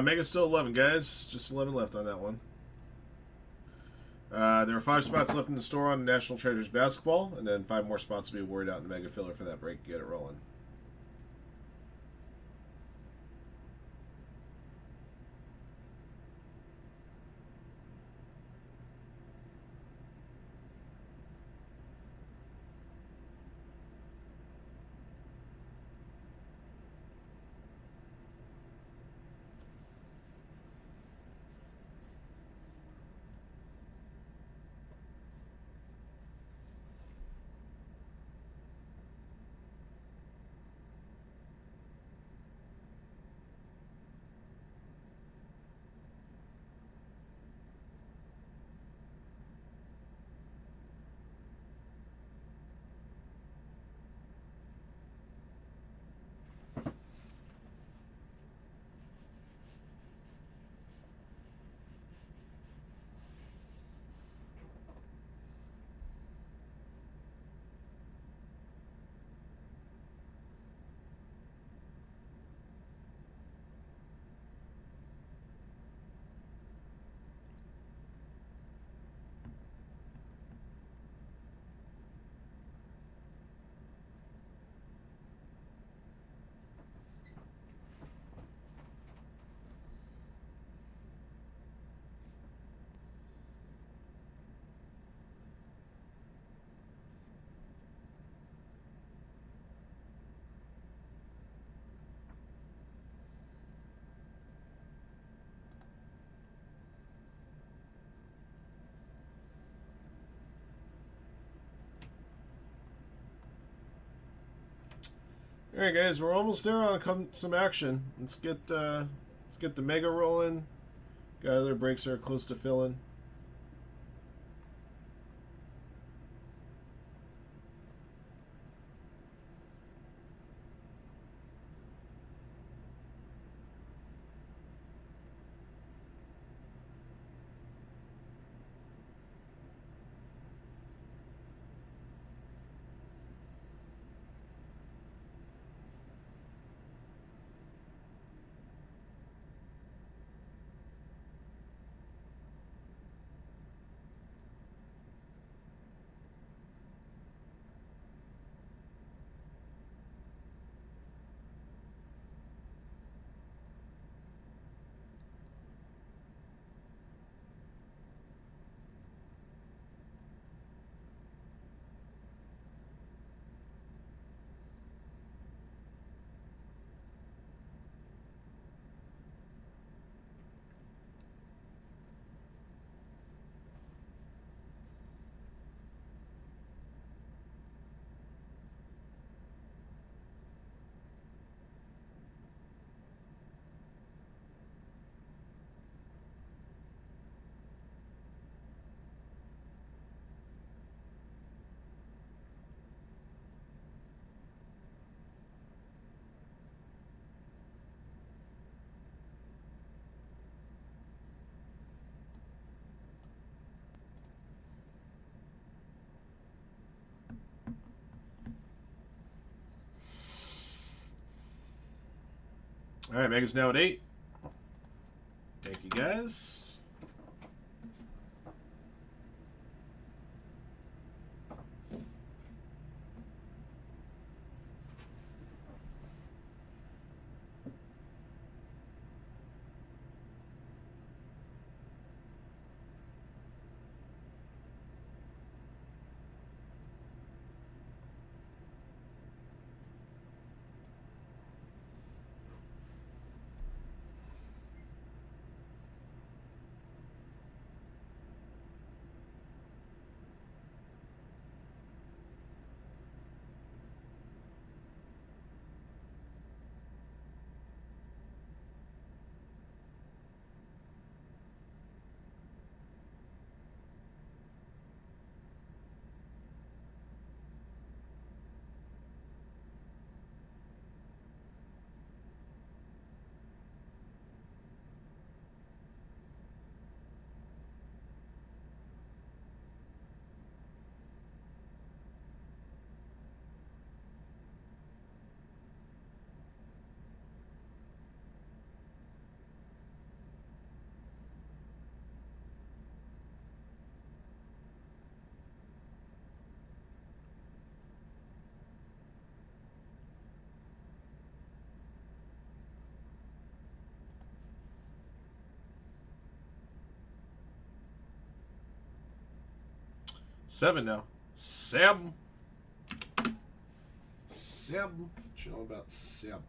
Mega's still 11, guys. Just 11 left on that one. There are 5 spots left in the store on National Treasures Basketball, and then 5 more spots to be worried out in the Mega Filler for that break. Get it rolling. All right, guys, we're almost there on some action. Let's get the Mega rolling. Got other breaks that are close to filling. All right, Mega's now at 8. Thank you, guys. Seven now. Seven. Seven. What you know about seven?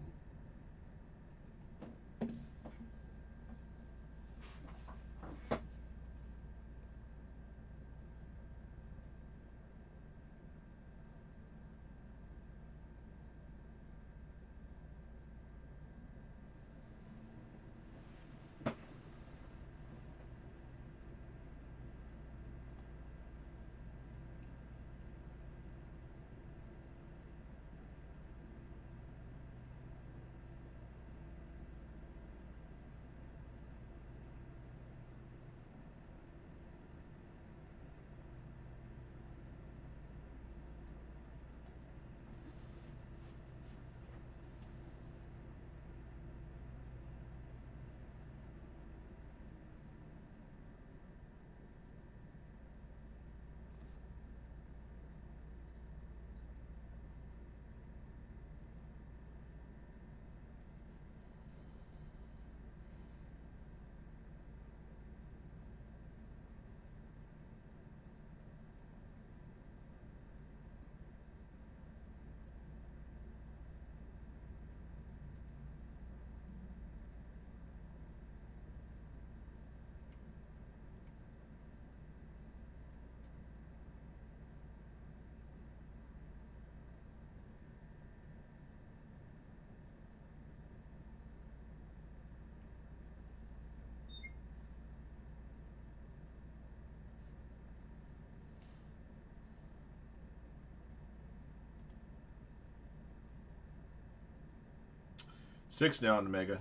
Six now on the Mega.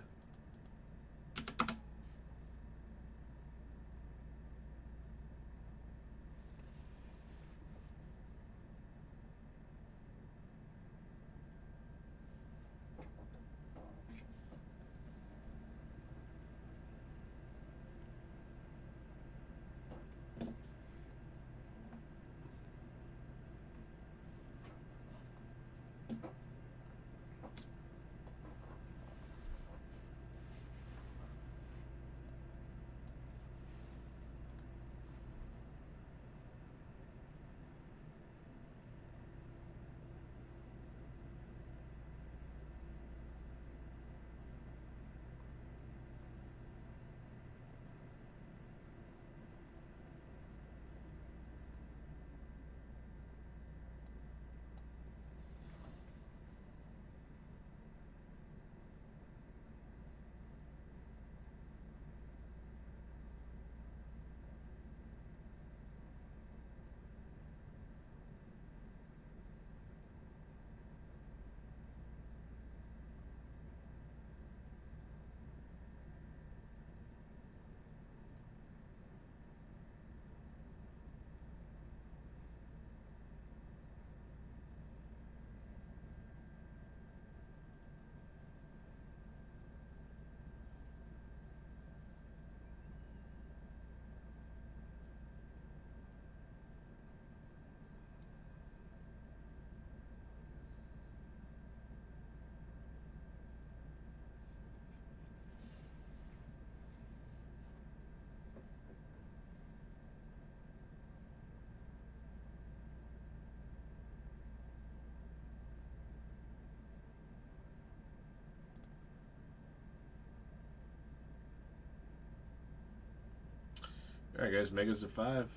All right, guys, Megas at 5.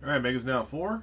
All right, Mega's now 4.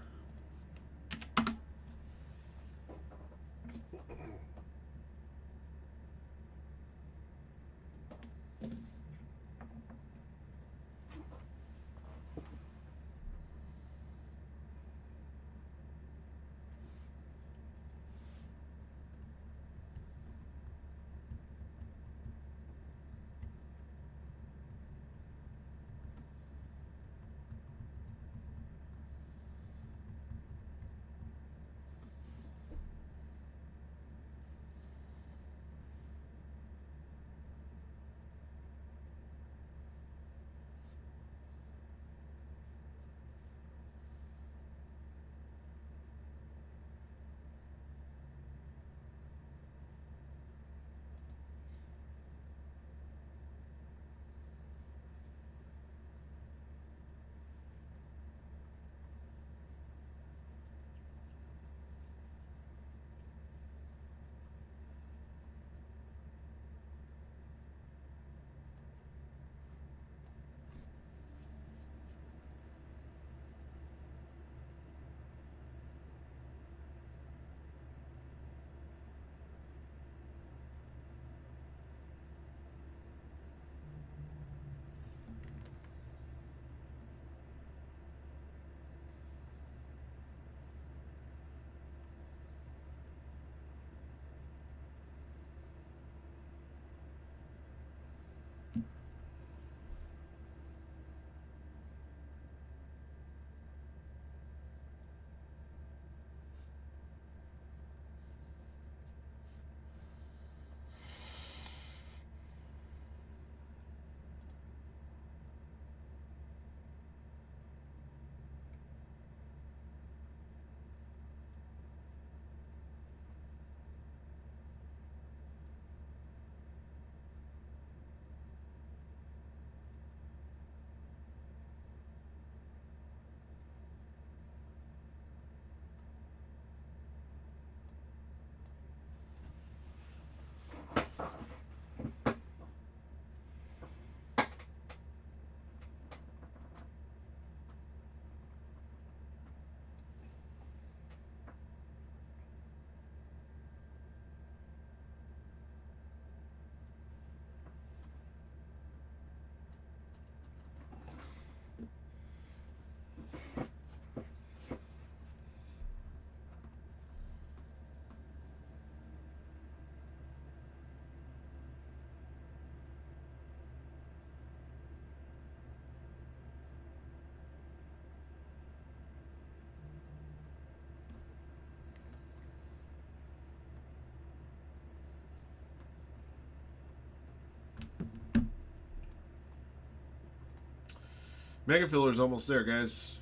Mega Filler's almost there, guys.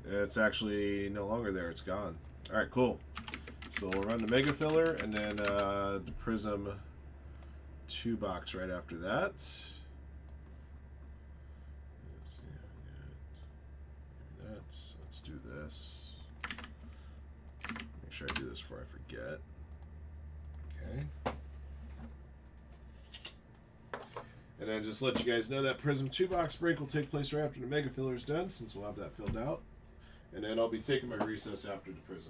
It's actually no longer there. It's gone. All right, cool. So we'll run the Mega Filler and then the Prizm 2-box right after that. Let's see if I get let's do this. Make sure I do this before I forget. Okay. And then just let you guys know that Prizm 2-box break will take place right after the Mega Filler is done, since we'll have that filled out. And then I'll be taking my recess after the Prizm.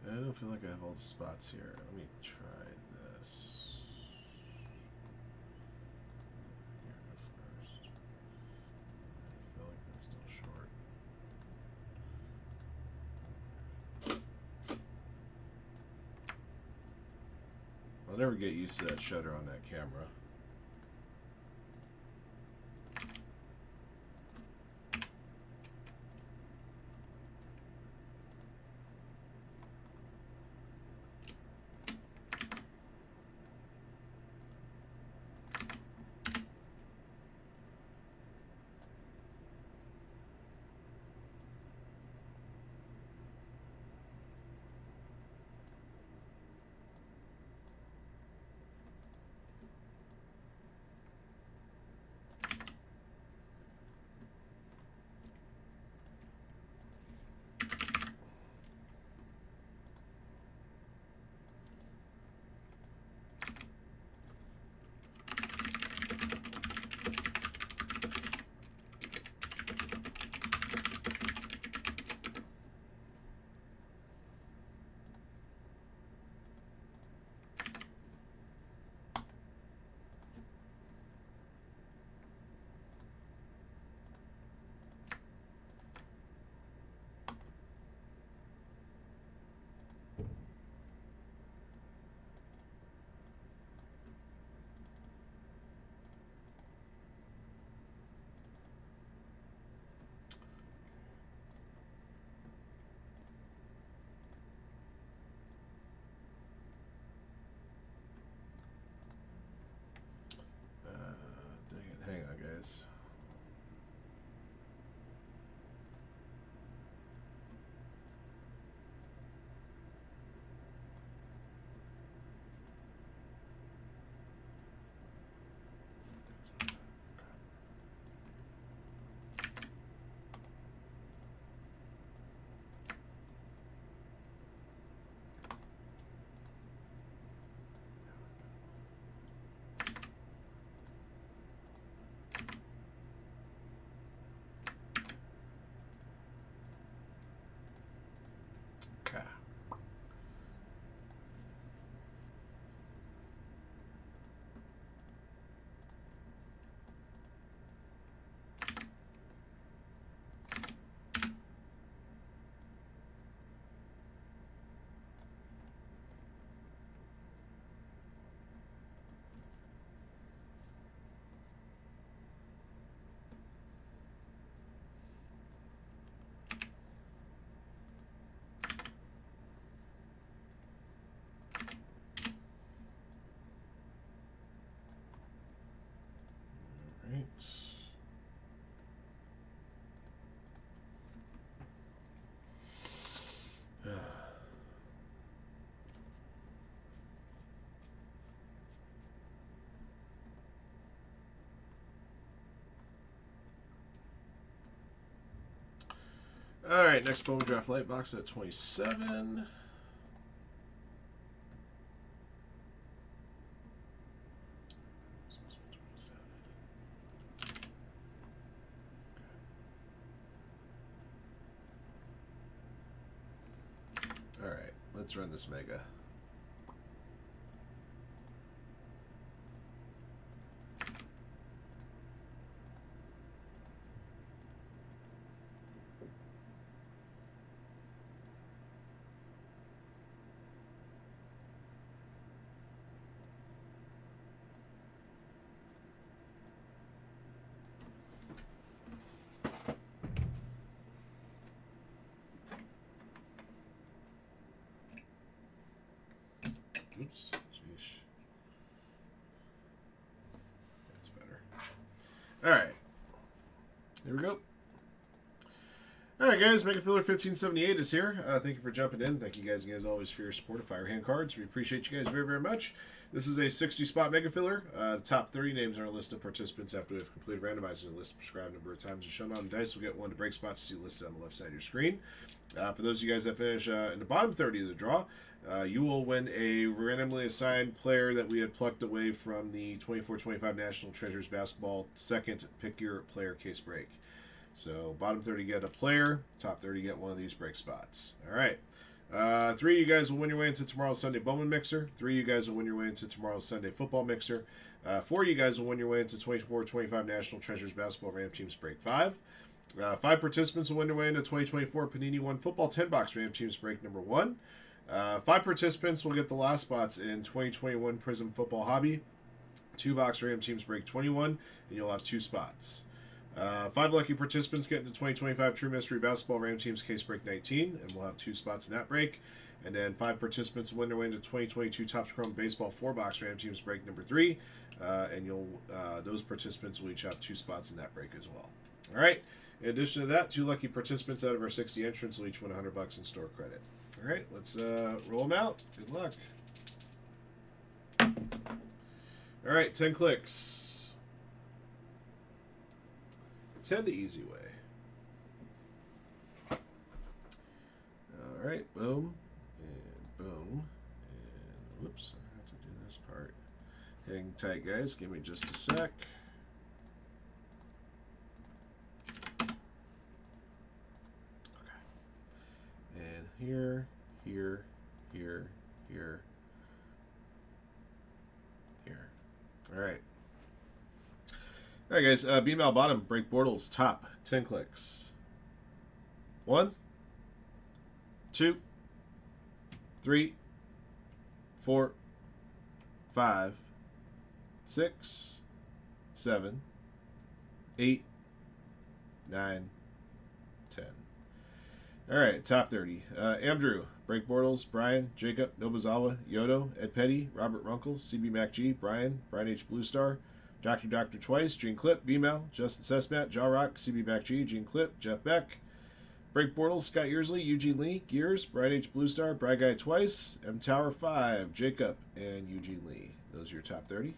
I don't feel like I have all the spots here. Let me try this. Here first. I feel like I'm still short. I'll never get used to that shutter on that camera. All right, next Bowman Draft LITE box at 27. All right, let's run this mega. Oops, jeez. That's better. All right. Here we go. All right, guys. Mega Filler 1578 is here. Thank you for jumping in. Thank you guys, as always, for your support of Firehand cards. We appreciate you guys very, very much. This is a 60-spot Mega Filler. The top 30 names on our list of participants after we've completed randomizing the list of prescribed number of times as shown on the dice. We'll get one to break spots to see listed on the left side of your screen. For those of you guys that finish in the bottom 30 of the draw, you will win a randomly assigned player that we had plucked away from the 24-25 National Treasures Basketball second Pick Your Player case break. So bottom 30 get a player, top 30 get one of these break spots. All right. 3 of you guys will win your way into tomorrow's Sunday Bowman Mixer. 3 of you guys will win your way into tomorrow's Sunday Football Mixer. 4 of you guys will win your way into 24-25 National Treasures Basketball Ram Teams Break 5. 5 participants will win their way into 2024 Panini One Football 10-box Ram Teams Break number 1. 5 participants will get the last spots in 2021 Prizm Football Hobby 2-box Ram Teams Break 21, and you'll have 2 spots. 5 lucky participants get into 2025 True Mystery Basketball Ram Teams Case Break 19, and we'll have 2 spots in that break. And then 5 participants will win their way into 2022 Topps Chrome Baseball 4-box Ram Teams Break number 3, and those participants will each have 2 spots in that break as well. All right. In addition to that, 2 lucky participants out of our 60 entrants will each win $100 in store credit. All right, let's roll them out. Good luck. All right, 10 clicks. 10 the easy way. All right, boom, and boom, and whoops, I have to do this part. Hang tight, guys. Give me just a sec. Here, here, here, here, here. All right. All right, guys. B-Mal bottom, break Bortles top, 10 clicks. 1, 2, 3, 4, 5, 6, 7, 8, 9, 10. All right, top 30. Andrew, Break Bortles, Brian, Jacob, Nobuzawa, Yodo, Ed Petty, Robert Runkle, CB MacG, Brian H. Blue Star, Dr. Twice, Gene Clip, B-Mal, Justin Sesmat, Jaw Rock, CB MacG, Gene Clip, Jeff Beck, Break Bortles, Scott Yearsley, Eugene Lee, Gears, Brian H. Blue Star, Bry Guy Twice, M Tower 5, Jacob, and Eugene Lee. Those are your top 30.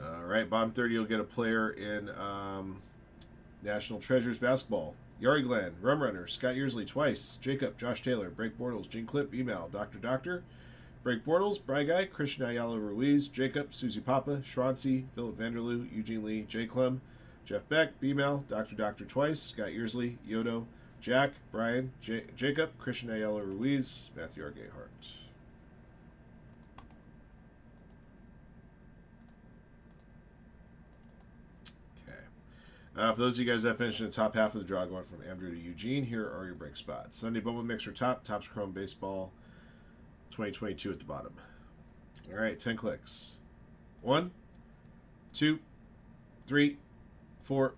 All right, bottom 30, you'll get a player in National Treasures Basketball. Yari Glenn, Rum Runner, Scott Yearsley twice, Jacob, Josh Taylor, Break Bortles, Gene Clip, Email, Dr. Break Bortles, Bry Guy, Christian Ayala Ruiz, Jacob, Susie Papa, Schrancy, Philip Vanderloo, Eugene Lee, J. Clem, Jeff Beck, B-Mal, Dr. Twice, Scott Yearsley, Yodo, Jack, Brian, Jacob, Christian Ayala Ruiz, Matthew R. Gayhart. For those of you guys that finished in the top half of the draw, going from Andrew to Eugene, here are your break spots. Sunday Bowman Mixer top, Topps Chrome Baseball 2022 at the bottom. All right, 10 clicks. 1, 2, 3, 4,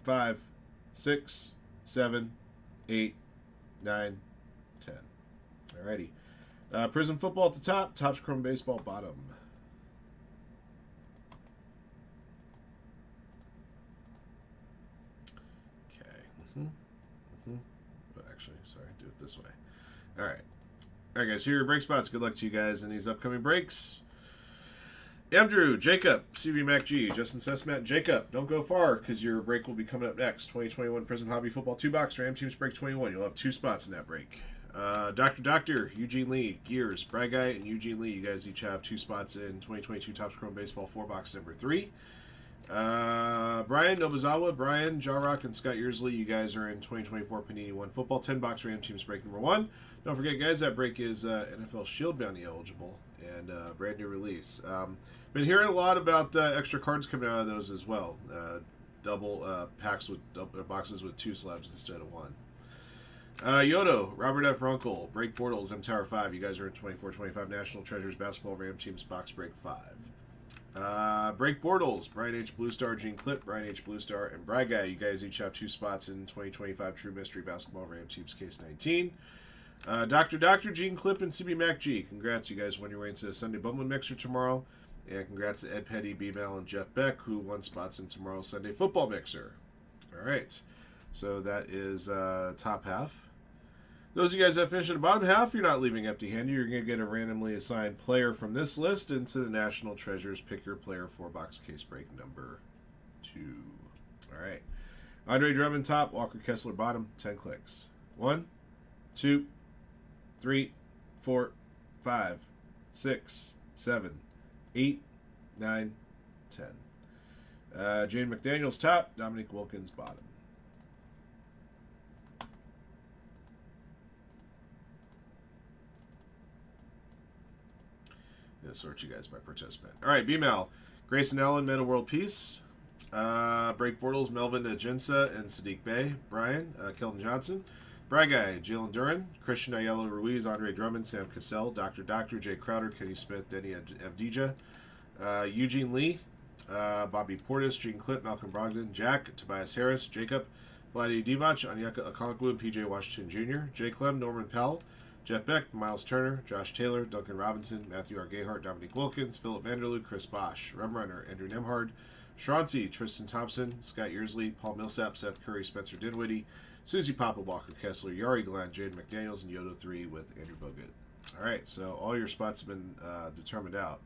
5, 6, 7, 8, 9, 10. All righty. Prizm Football at the top, Topps Chrome Baseball bottom. Actually, sorry, do it this way. All right, guys, here are your break spots. Good luck to you guys in these upcoming breaks. Andrew, Jacob, CV Mac G, Justin Sesmat, and Jacob. Don't go far because your break will be coming up next. 2021 Prizm Hobby Football 2-box, Ram Teams Break 21. You'll have 2 spots in that break. Doctor, Eugene Lee, Gears, Brad Guy, and Eugene Lee. You guys each have 2 spots in 2022 Topps Chrome Baseball 4-box number 3. Brian Nobuzawa, Brian, Jarrock, and Scott Yearsley. You guys are in 2024 Panini 1 Football 10-box Ram Teams Break number 1. Don't forget, guys, that break is NFL Shield Bounty eligible and brand new release. Been hearing a lot about extra cards coming out of those as well. Double packs with boxes with 2 slabs instead of 1. Yodo, Robert F. Runkle, Break Bortles, M Tower 5. You guys are in 24-25 National Treasures Basketball Ram Teams Box Break 5. Break Bortles, Brian H. Blue Star, Gene Clip, Brian H. Blue Star, and Brad Guy. You guys each have 2 spots in 2025 True Mystery Basketball Ram Teams Case 19. Dr. Gene Clip, and CB Mac G. Congrats, you guys won your way into the Sunday Bowman Mixer tomorrow. And congrats to Ed Petty, B-Mal, and Jeff Beck, who won spots in tomorrow's Sunday Football Mixer. All right. So that is top half. Those of you guys that finished in the bottom half, you're not leaving empty-handed. You're going to get a randomly assigned player from this list into the National Treasures Pick Your Player 4-box case break number 2. All right. Andre Drummond top, Walker Kessler bottom, 10 clicks. 1, 2, 3, 4, 5, 6, 7, 8, 9, 10. Jane McDaniels top, Dominique Wilkins bottom. Gonna sort you guys by participant. All right, B-Mal, Grayson Allen, Meta World Peace. Break Bortles, Melvin Aginsa, and Sadiq Bey. Brian, Kelton Johnson. Brad Guy, Jalen Duran, Christian Ayala Ruiz, Andre Drummond, Sam Cassell, Dr. Jay Crowder, Kenny Smith, Denny Avdija, Eugene Lee, Bobby Portis, Gene Clip, Malcolm Brogdon, Jack, Tobias Harris, Jacob, Vladi Divac, Anyaka Okonkwo, PJ Washington Jr., Jay Clem, Norman Powell, Jeff Beck, Miles Turner, Josh Taylor, Duncan Robinson, Matthew R. Gayhart, Dominique Wilkins, Philip Vanderloo, Chris Bosch, Rum Runner, Andrew Nemhard, Shronzi, Tristan Thompson, Scott Yearsley, Paul Millsap, Seth Curry, Spencer Dinwiddie, Susie Papa, Walker Kessler, Yari Glenn, Jade McDaniels, and Yoda 3 with Andrew Bogut. All right, so all your spots have been determined out.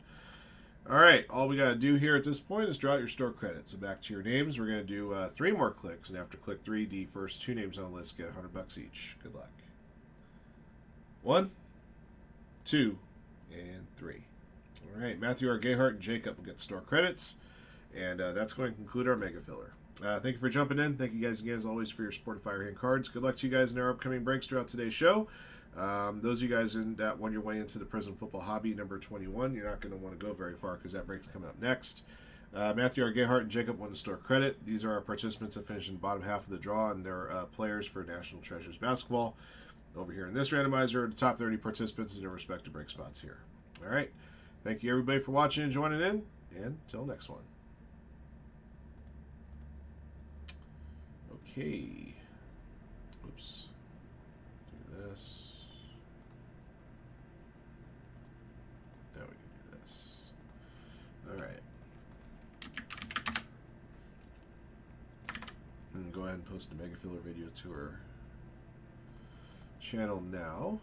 All right, all we got to do here at this point is draw out your store credit. So back to your names. We're going to do 3 more clicks, and after click 3, the first 2 names on the list get $100 each. Good luck. 1, 2, and 3. All right, Matthew R. Gayhart and Jacob will get store credits, and that's going to conclude our Mega Filler. Thank you for jumping in. Thank you guys again, as always, for your support of Firehand Cards. Good luck to you guys in our upcoming breaks throughout today's show. Those of you guys that won your way into the Prizm Football Hobby number 21, you're not going to want to go very far because that break's coming up next. Matthew R. Gayhart and Jacob won the store credit. These are our participants that finished in the bottom half of the draw, and they're players for National Treasures Basketball. Over here in this randomizer, the top 30 participants in their respective break spots here. All right. Thank you, everybody, for watching and joining in. And until next one. Okay. Oops. Do this. Now we can do this. All right. And go ahead and post the Mega Filler video to our channel now.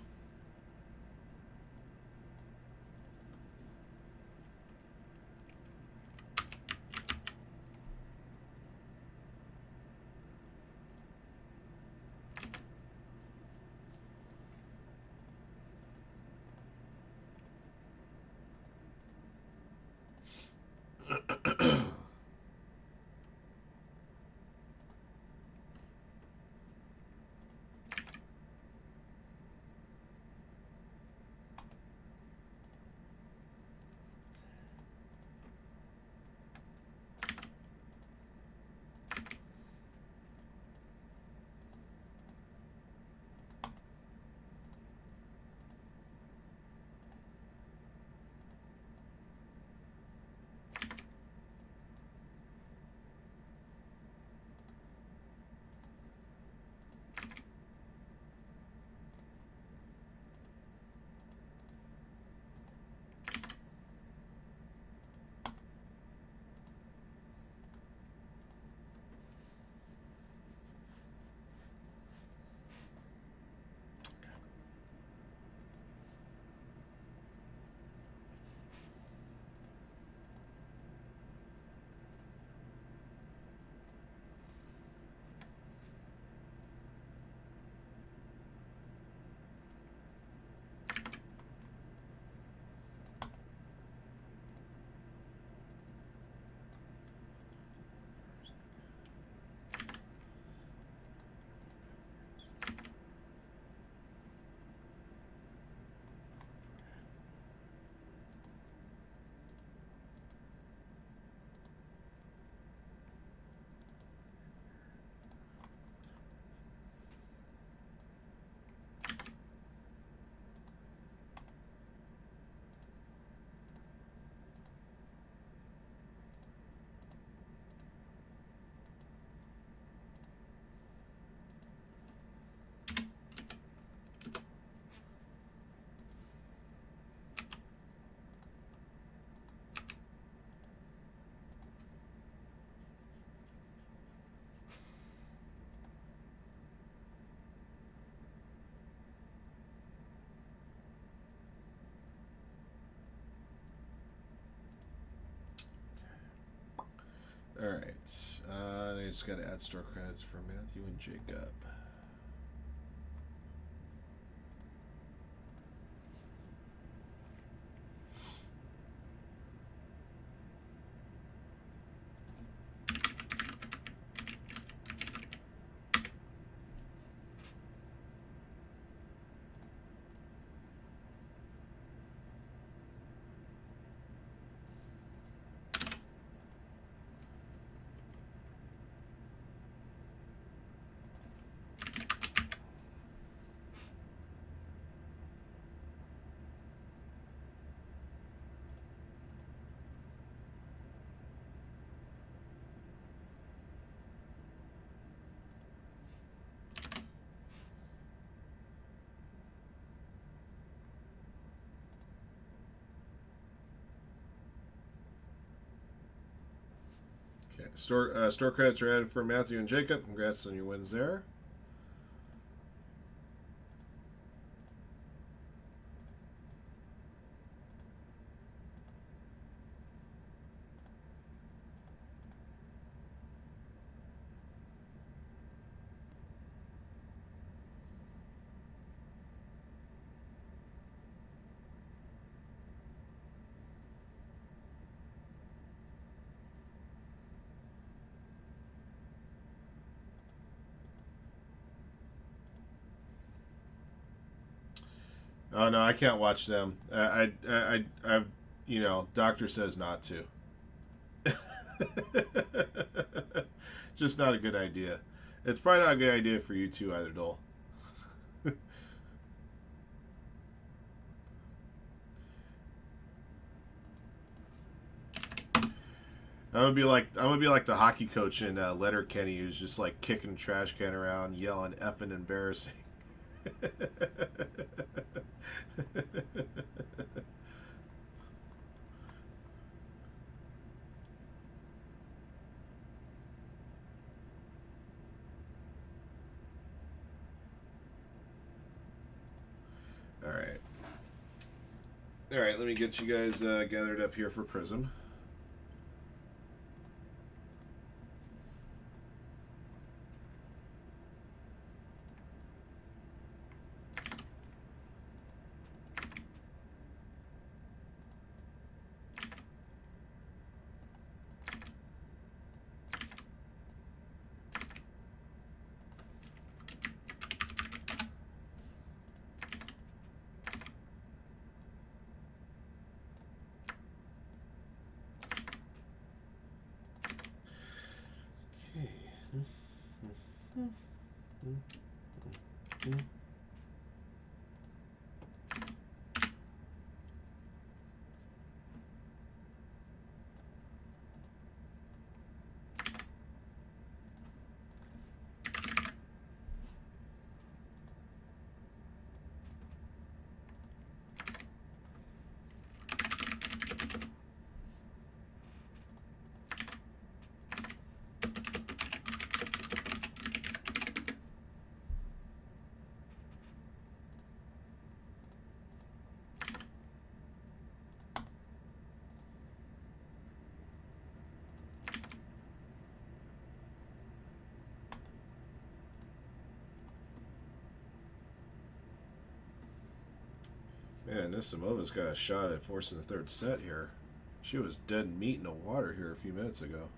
Alright. I just got to add store credits for Matthew and Jacob. Okay, store credits are added for Matthew and Jacob. Congrats on your wins there. Oh no, I can't watch them. You know, doctor says not to. Just not a good idea. It's probably not a good idea for you too, either, Dole. I'm gonna be like the hockey coach in Letterkenny, who's just like kicking the trash can around, yelling "effing embarrassing." All right. Let me get you guys gathered up here for Prizm. Man, Nisimova's got a shot at forcing the third set here. She was dead meat in the water here a few minutes ago.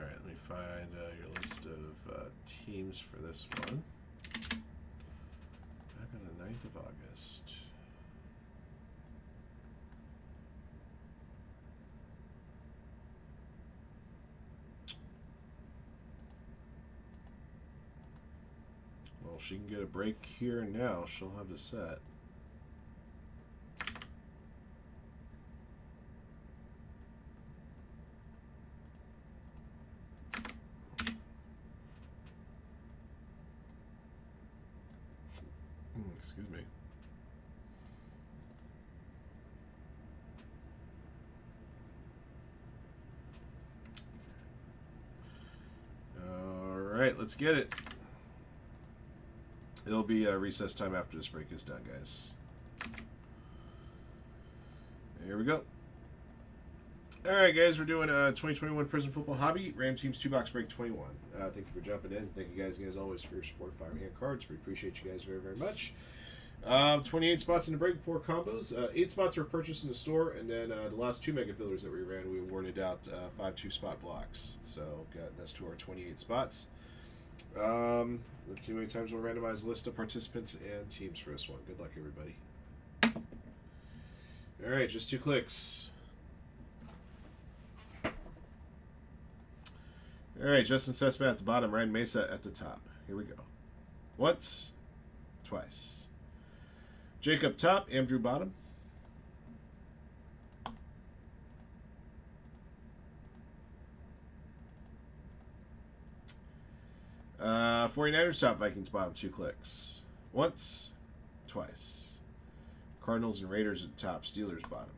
Alright, let me find your list of teams for this one. Back on the 9th of August. Well, she can get a break here and now. She'll have the set. Excuse me. All right, let's get it. It'll be recess time after this break is done, guys. Here we go. All right, guys, we're doing 2021 Prizm Football Hobby Ram Teams 2-box break 21. Thank you for jumping in. Thank you guys again, as always, for your support of Firehand cards. We appreciate you guys very, very much. 28 spots in the break, 4 combos. 8 spots were purchased in the store, and then the last 2 mega fillers that we ran, we awarded out 5 2-spot blocks. So got us to our 28 spots. Let's see how many times we'll randomize a list of participants and teams for this one. Good luck, everybody. All right, just 2 clicks. All right, Justin Sesmat at the bottom, Ryan Mesa at the top. Here we go. Once, twice. Jacob top, Andrew bottom. Uh, 49ers top, Vikings bottom, 2 clicks. Once, twice. Cardinals and Raiders at the top, Steelers bottom.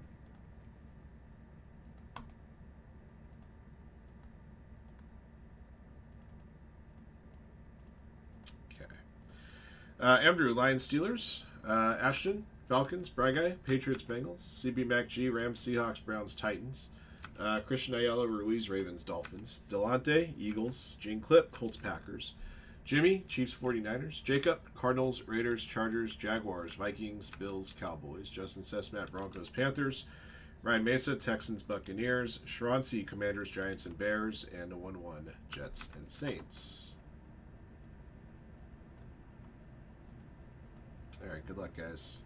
Andrew, Lions, Steelers. Ashton, Falcons, Bry Guy, Patriots, Bengals. CB Mac G, Rams, Seahawks, Browns, Titans. Christian Ayala, Ruiz, Ravens, Dolphins. Delonte, Eagles. Gene Clip, Colts, Packers. Jimmy, Chiefs, 49ers. Jacob, Cardinals, Raiders, Chargers, Jaguars, Vikings, Bills, Cowboys. Justin Sesmat, Broncos, Panthers. Ryan Mesa, Texans, Buccaneers. Shrancy, Commanders, Giants, and Bears. And a 1-1, Jets and Saints. All right, good luck, guys.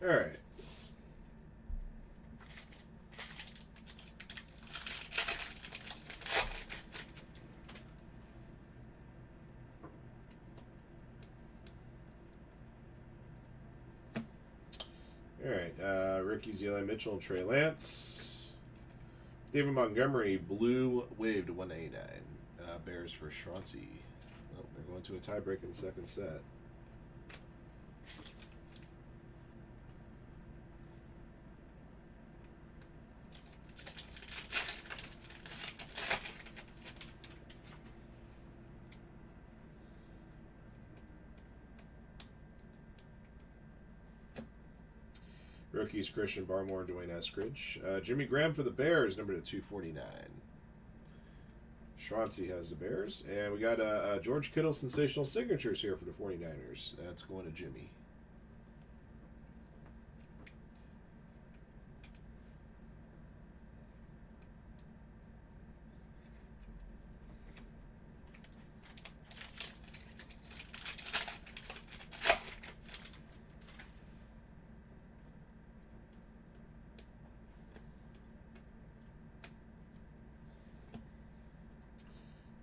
All right. All right. Ricky's Eli Mitchell and Trey Lance. David Montgomery, blue wave to 189. Bears for Shrancy. Oh, they're going to a tiebreak in the second set. Rookies, Christian Barmore, Dwayne Eskridge. Jimmy Graham for the Bears, number to 249. Shrancy has the Bears. And we got George Kittle sensational signatures here for the 49ers. That's going to Jimmy.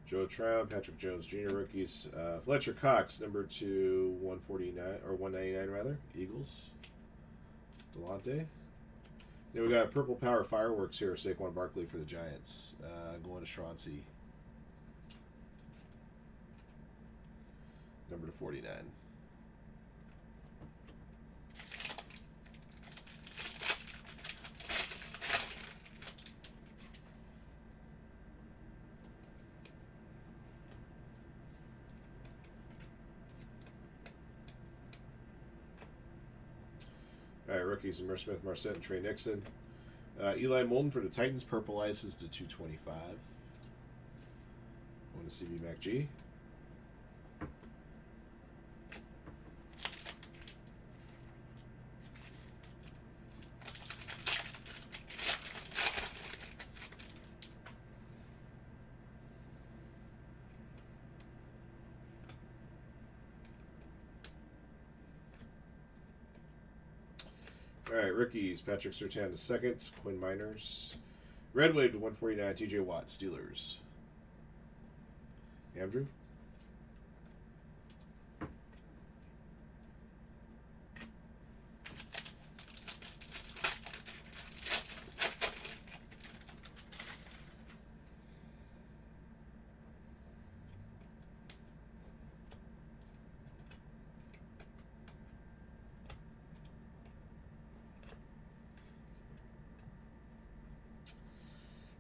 Joe Trout, Patrick Jones Jr. rookies. Fletcher Cox, number 2, 149 or 199 rather. Eagles. Delonte. Then we got Purple Power Fireworks here. Saquon Barkley for the Giants. Going to Shroncy. Number to 49. All right, rookies: Amir Smith, Marset, and Trey Nixon. Eli Molden for the Titans. Purple Ices to 225. Going to CB MacG. All right, rookies: Patrick Surtain to second, Quinn Miners, Red Wave to 149, TJ Watt, Steelers. Andrew.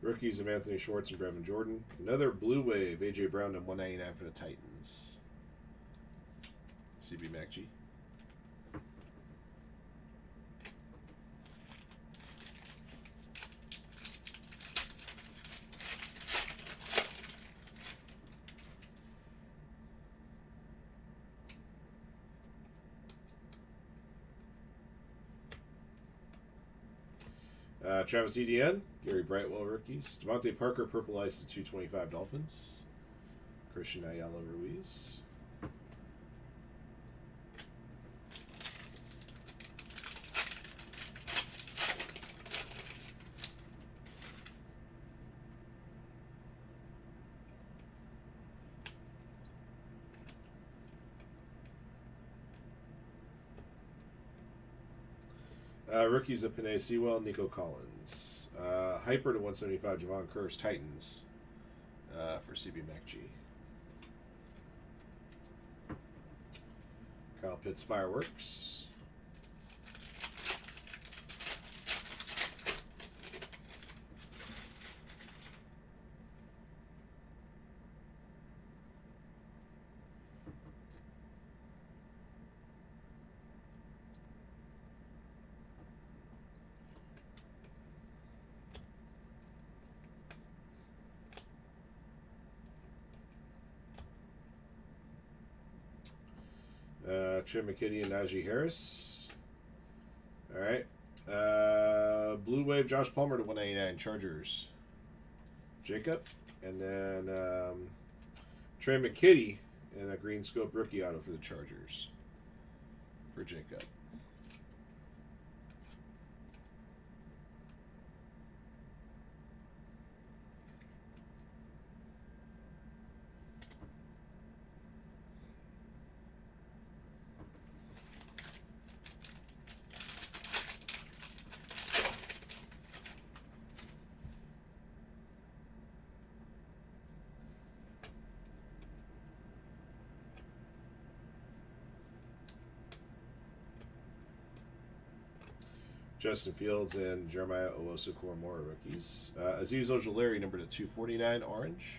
Rookies of Anthony Schwartz and Brevin Jordan. Another Blue Wave, A.J. Brown to 199 for the Titans. CB MacG. Travis Etienne, Gary Brightwell rookies. Devontae Parker, Purple Ice to 225 Dolphins. Christian Ayala Ruiz. Rookies of Penei Sewell, Nico Collins. Hyper to 175, Javon Curse, Titans for CB MacG. Kyle Pitts, Fireworks. Trim McKitty and Najee Harris. All right. Blue Wave, Josh Palmer to 199, Chargers. Jacob. And then Trey McKitty and a Green Scope rookie auto for the Chargers. For Jacob. Justin Fields and Jeremiah Owusu-Koramoah rookies. Azeez Ojulari, number to 249, orange.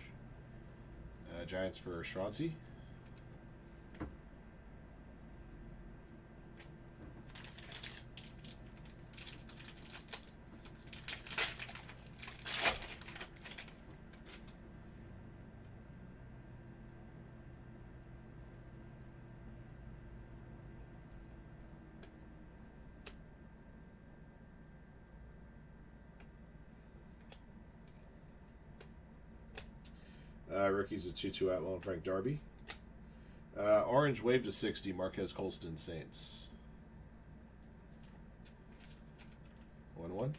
Giants for Shroncy. Rookies at 2-2 Atwell and Frank Darby. Orange Wave to 60, Marquez Colston, Saints. 1-1.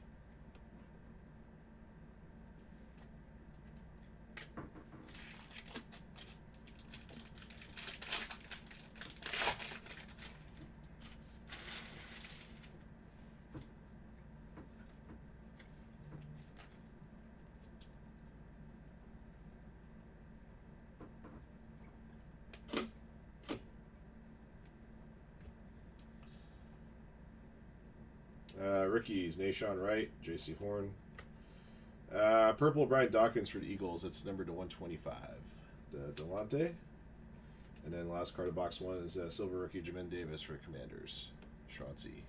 Rookies, Nashawn Wright, J.C. Horn. Purple, Brian Dawkins for the Eagles. It's numbered to 125. Delonte. And then last card of box 1 is silver rookie Jamin Davis for Commanders. Schranzi.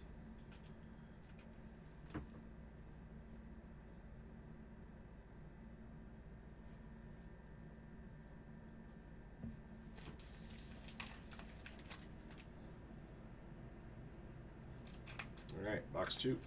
All right, box 2.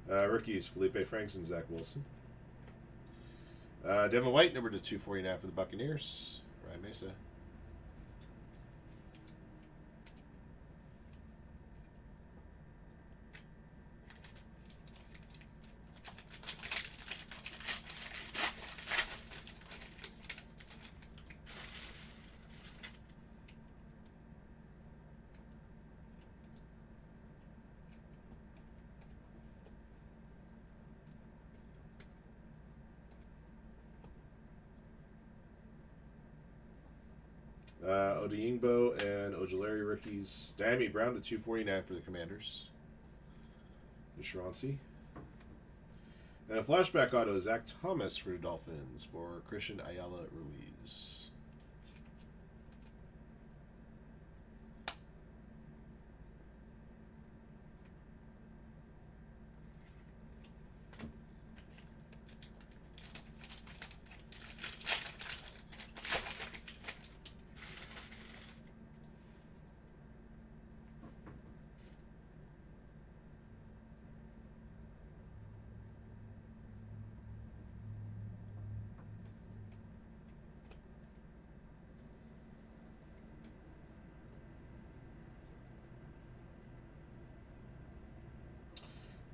Rookies, Felipe Franks and Zach Wilson. Devin White, number to 249 for the Buccaneers. Ryan Mesa. Odiingbo and Ojulari rookies. Diami Brown to 249 for the Commanders. Schranzi. And a flashback auto, Zach Thomas for the Dolphins for Christian Ayala Ruiz.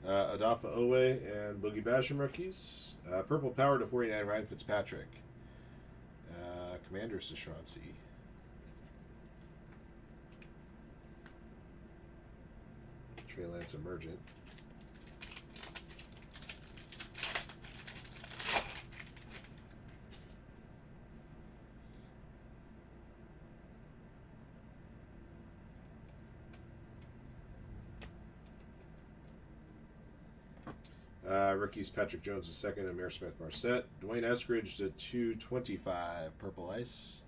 Adafa Owe and Boogie Basham rookies. Purple Power to 49, Ryan Fitzpatrick. Commanders to Schranzi. Trey Lance Emergent. Rookies Patrick Jones II, Amir Smith Marset. Dwayne Eskridge to 225, Purple Ice.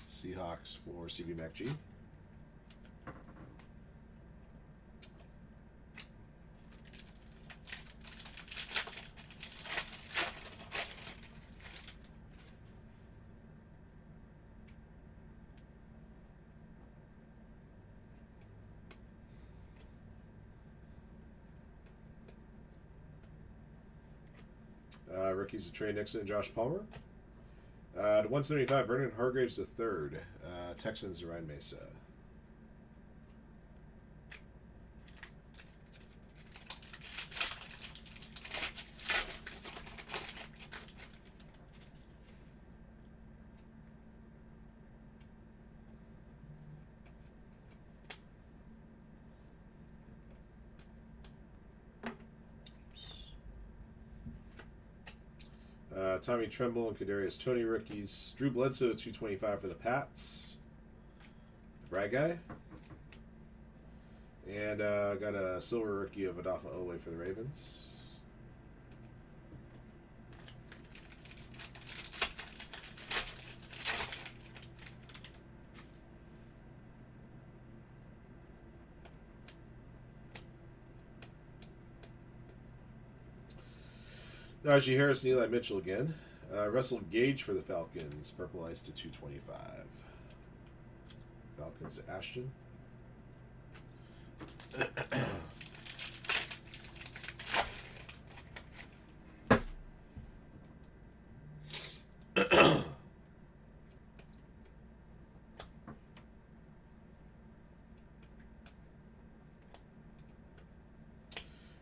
Seahawks for CB MacG. Rookies of Trey Nixon and Josh Palmer. To 175, Vernon Hargraves III. Texans, Ryan Mesa. Tommy Tremble and Kadarius Toney rookies. Drew Bledsoe 225 for the Pats. Brad guy. And got a silver rookie of Adafa Owe for the Ravens. Najee Harris and Eli Mitchell again. Russell Gage for the Falcons. Purple Ice to 225. Falcons to Ashton.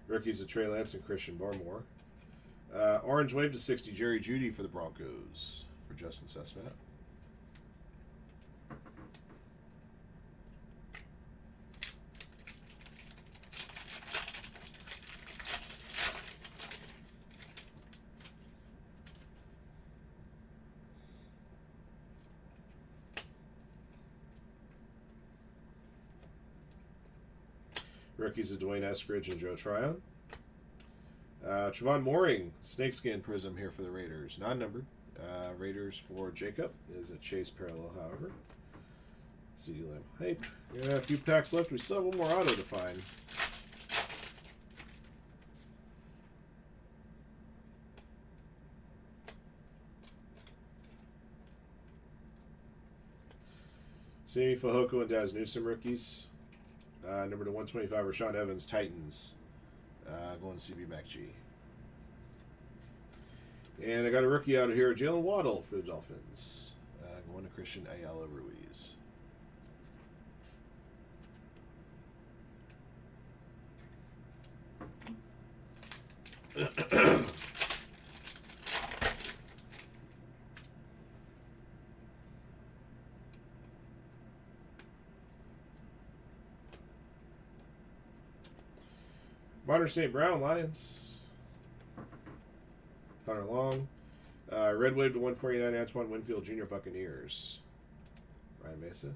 Rookies of Trey Lance and Christian Barmore. Orange Wave to 60, Jerry Jeudy for the Broncos, for Justin Sesmat. Rookies of Dwayne Eskridge and Joe Tryon. Trevon Mooring, Snakeskin Prizm here for the Raiders. Non-numbered. Raiders for Jacob is a Chase parallel, however. CD Lamb hype. Yeah, a few packs left. We still have one more auto to find. Sammy Fehoko and Daz Newsome rookies. Number to 125, Rashawn Evans, Titans. Going to CB Mac G. And I got a rookie out of here, Jalen Waddle for the Dolphins. Going to Christian Ayala Ruiz. Bonner St. Brown, Lions. Hunter Long. Red Wave to 149, Antoine Winfield Jr., Buccaneers. Ryan Mesa.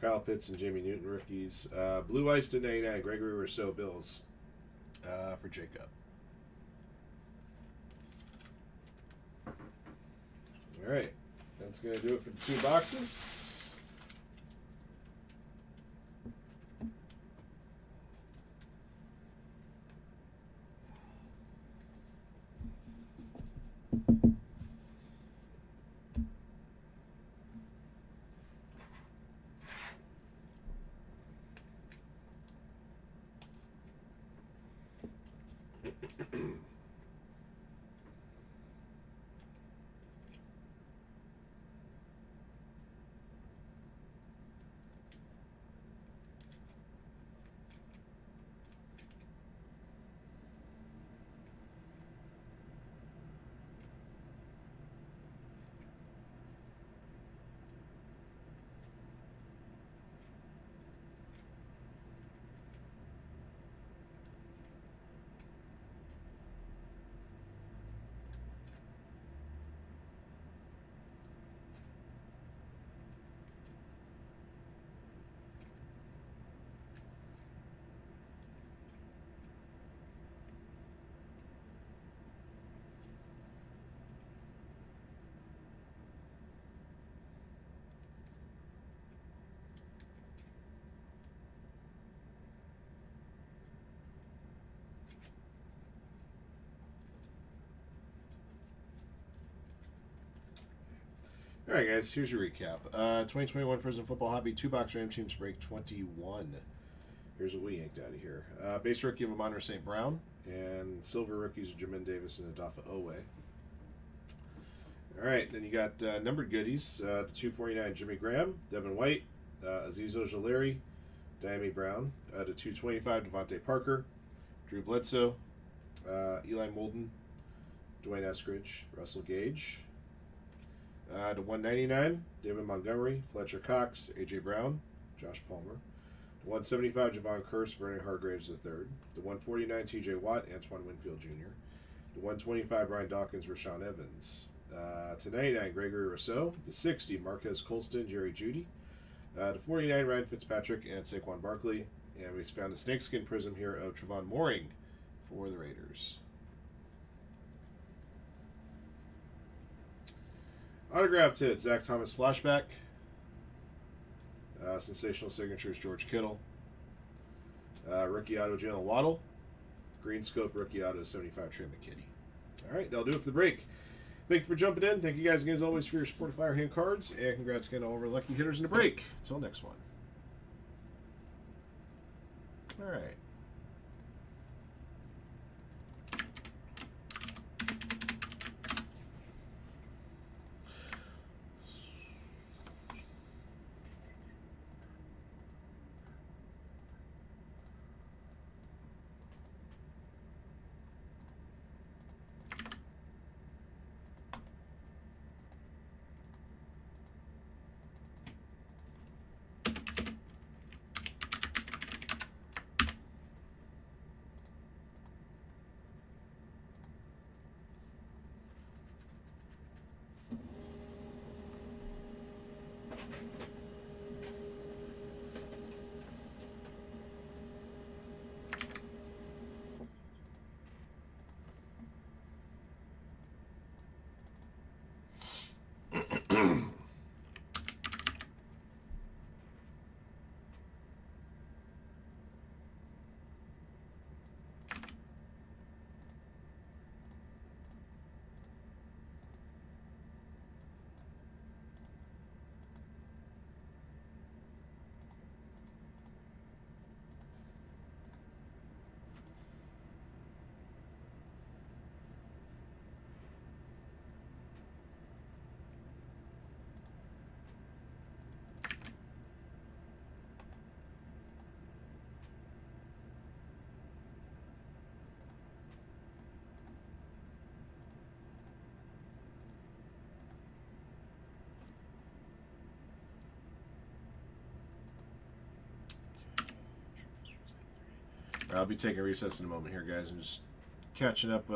Kyle Pitts and Jamie Newton rookies. Blue Ice to 99, Gregory Rousseau, Bills. For Jacob. All right, that's going to do it for the 2 boxes. All right, guys, here's your recap. 2021 Prizm Football Hobby 2-box Ram Teams Break 21. Here's what we yanked out of here. Base rookie of Amon St. Brown, and silver rookies of Jamin Davis and Adafa Owe. All right, then you got numbered goodies. The 249 Jimmy Graham, Devin White, Aziz Ojulari, Diami Brown. The 225 Devontae Parker, Drew Bledsoe, Eli Molden, Dwayne Eskridge, Russell Gage. To 199, David Montgomery, Fletcher Cox, A.J. Brown, Josh Palmer. To 175, Javon Curse, Vernon Hargraves III. To 149, T.J. Watt, Antoine Winfield Jr. To 125, Brian Dawkins, Rashawn Evans. To 99, Gregory Rousseau. To 60, Marquez Colston, Jerry Jeudy. To 49, Ryan Fitzpatrick and Saquon Barkley. And we found a snakeskin Prizm here of Trevon Mooring for the Raiders. Autographed hit, Zach Thomas flashback. Sensational signatures, George Kittle. Rookie auto, Jalen Waddle. Green scope, rookie auto, 75, Trey McKinney. All right, that'll do it for the break. Thank you for jumping in. Thank you guys again, as always, for your support of Firehand cards. And congrats again to all of our lucky hitters in the break. Until next one. All right. I'll be taking a recess in a moment here, guys. I'm just catching up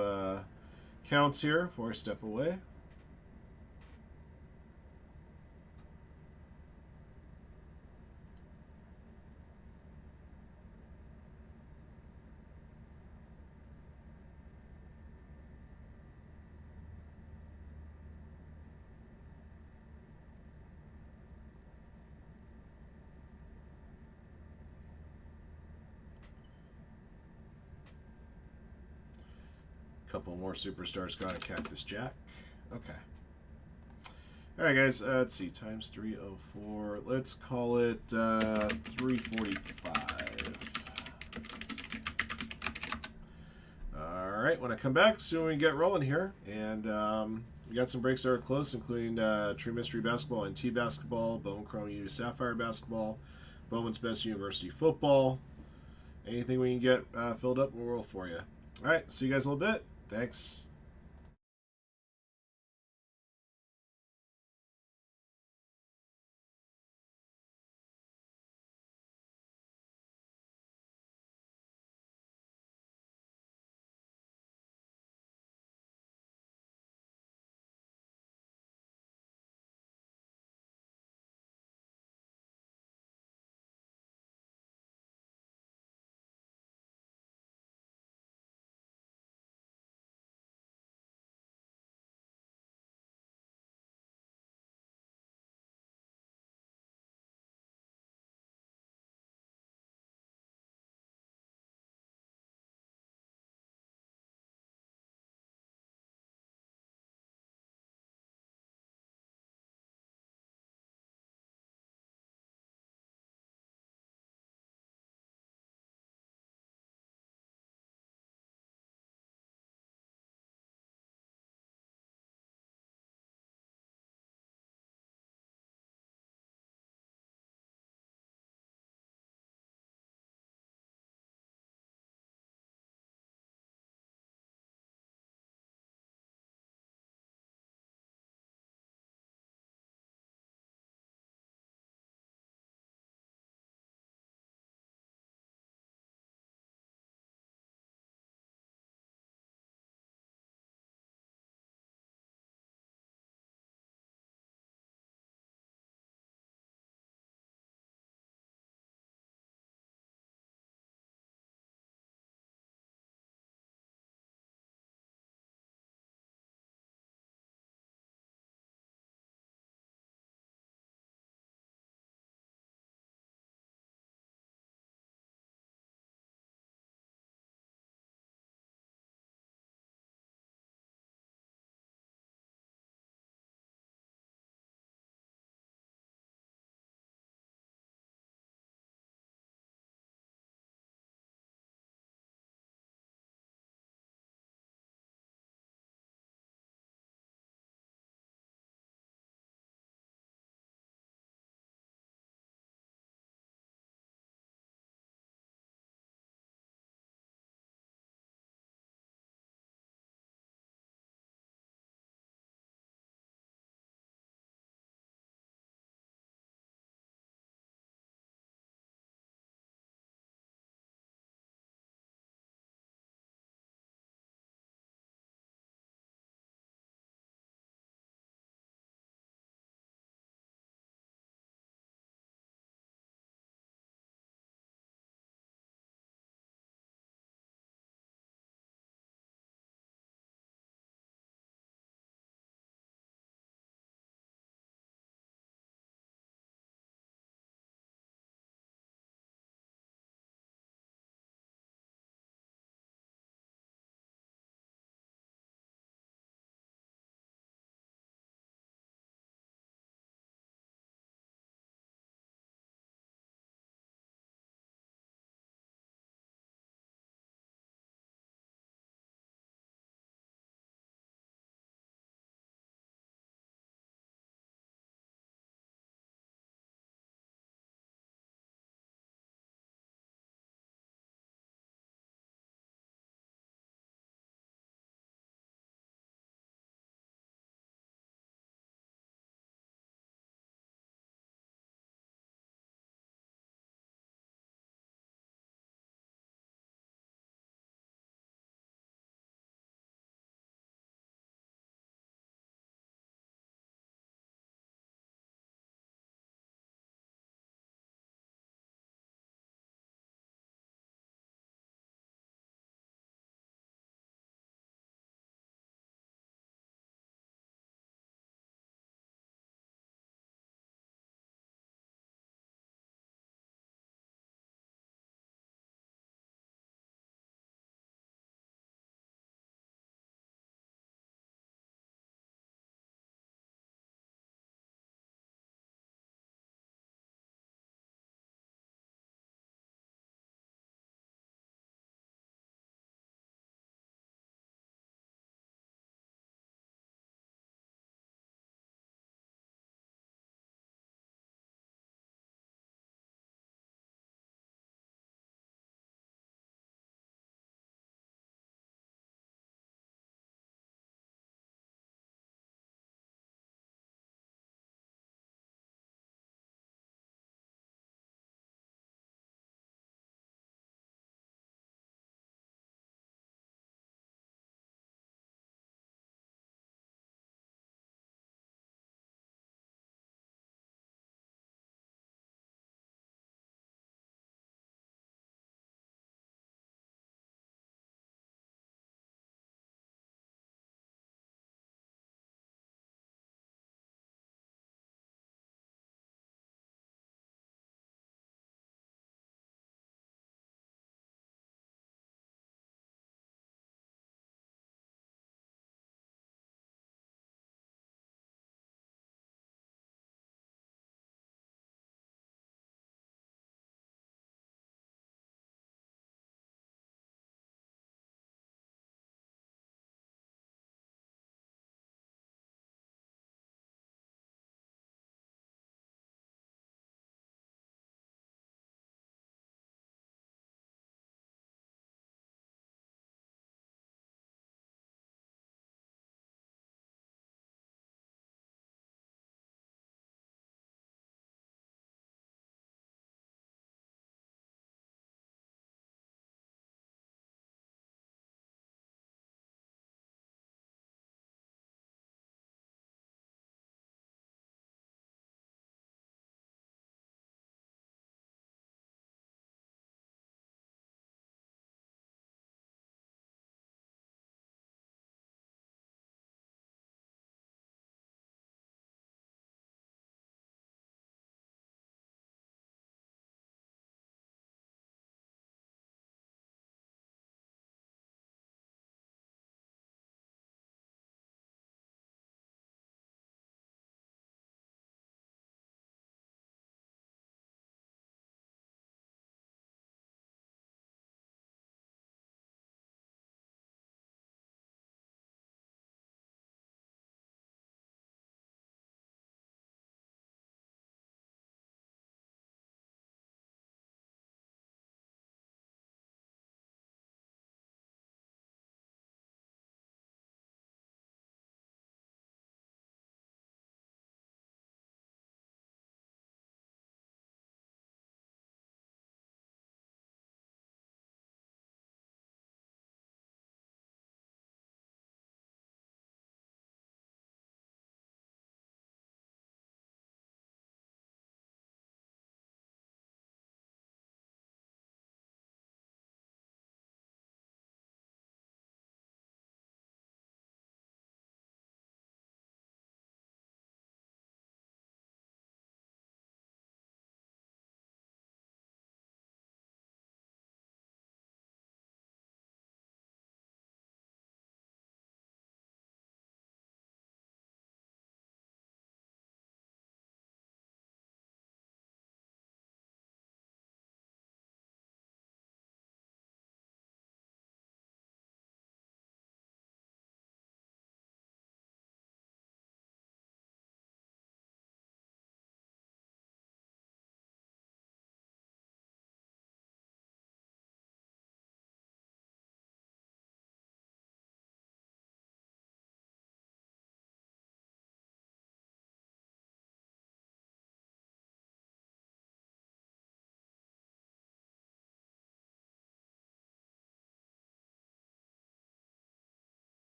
counts here before I step away. Couple more superstars got a Cactus Jack. Okay. Alright, guys. Let's see. Times 304. Let's call it 345. Alright, when I come back, soon we get rolling here. And we got some breaks that are close, including True Mystery Basketball and T Basketball, Bowman Chrome U Sapphire Basketball, Bowman's Best University Football. Anything we can get filled up, we'll roll for you. Alright, see you guys in a little bit. Thanks.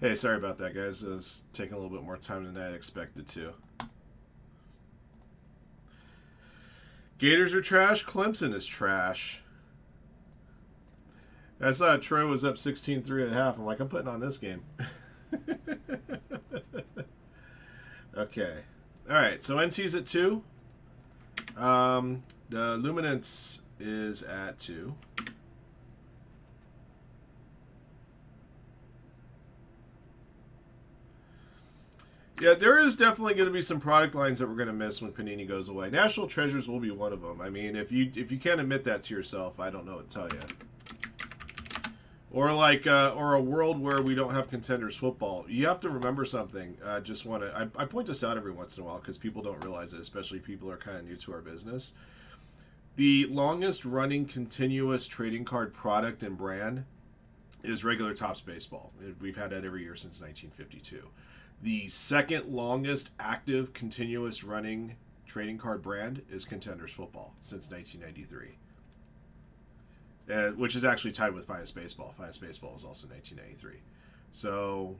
Hey, sorry about that, guys. It was taking a little bit more time than I had expected to. Gators are trash. Clemson is trash. I saw Troy was up 16-3 at half. I'm like, I'm putting on this game. Okay. All right. So NT's at 2. The Luminance is at 2. Yeah, there is definitely going to be some product lines that we're going to miss when Panini goes away. National Treasures will be one of them. I mean, if you can't admit that to yourself, I don't know what to tell you. Or like, or a world where we don't have Contenders football. You have to remember something. I point this out every once in a while because people don't realize it, especially people who are kind of new to our business. The longest running continuous trading card product and brand is regular Topps Baseball. We've had that every year since 1952. The second longest active continuous running trading card brand is Contenders Football since 1993. Which is actually tied with Finest Baseball. Finest Baseball is also 1993. So,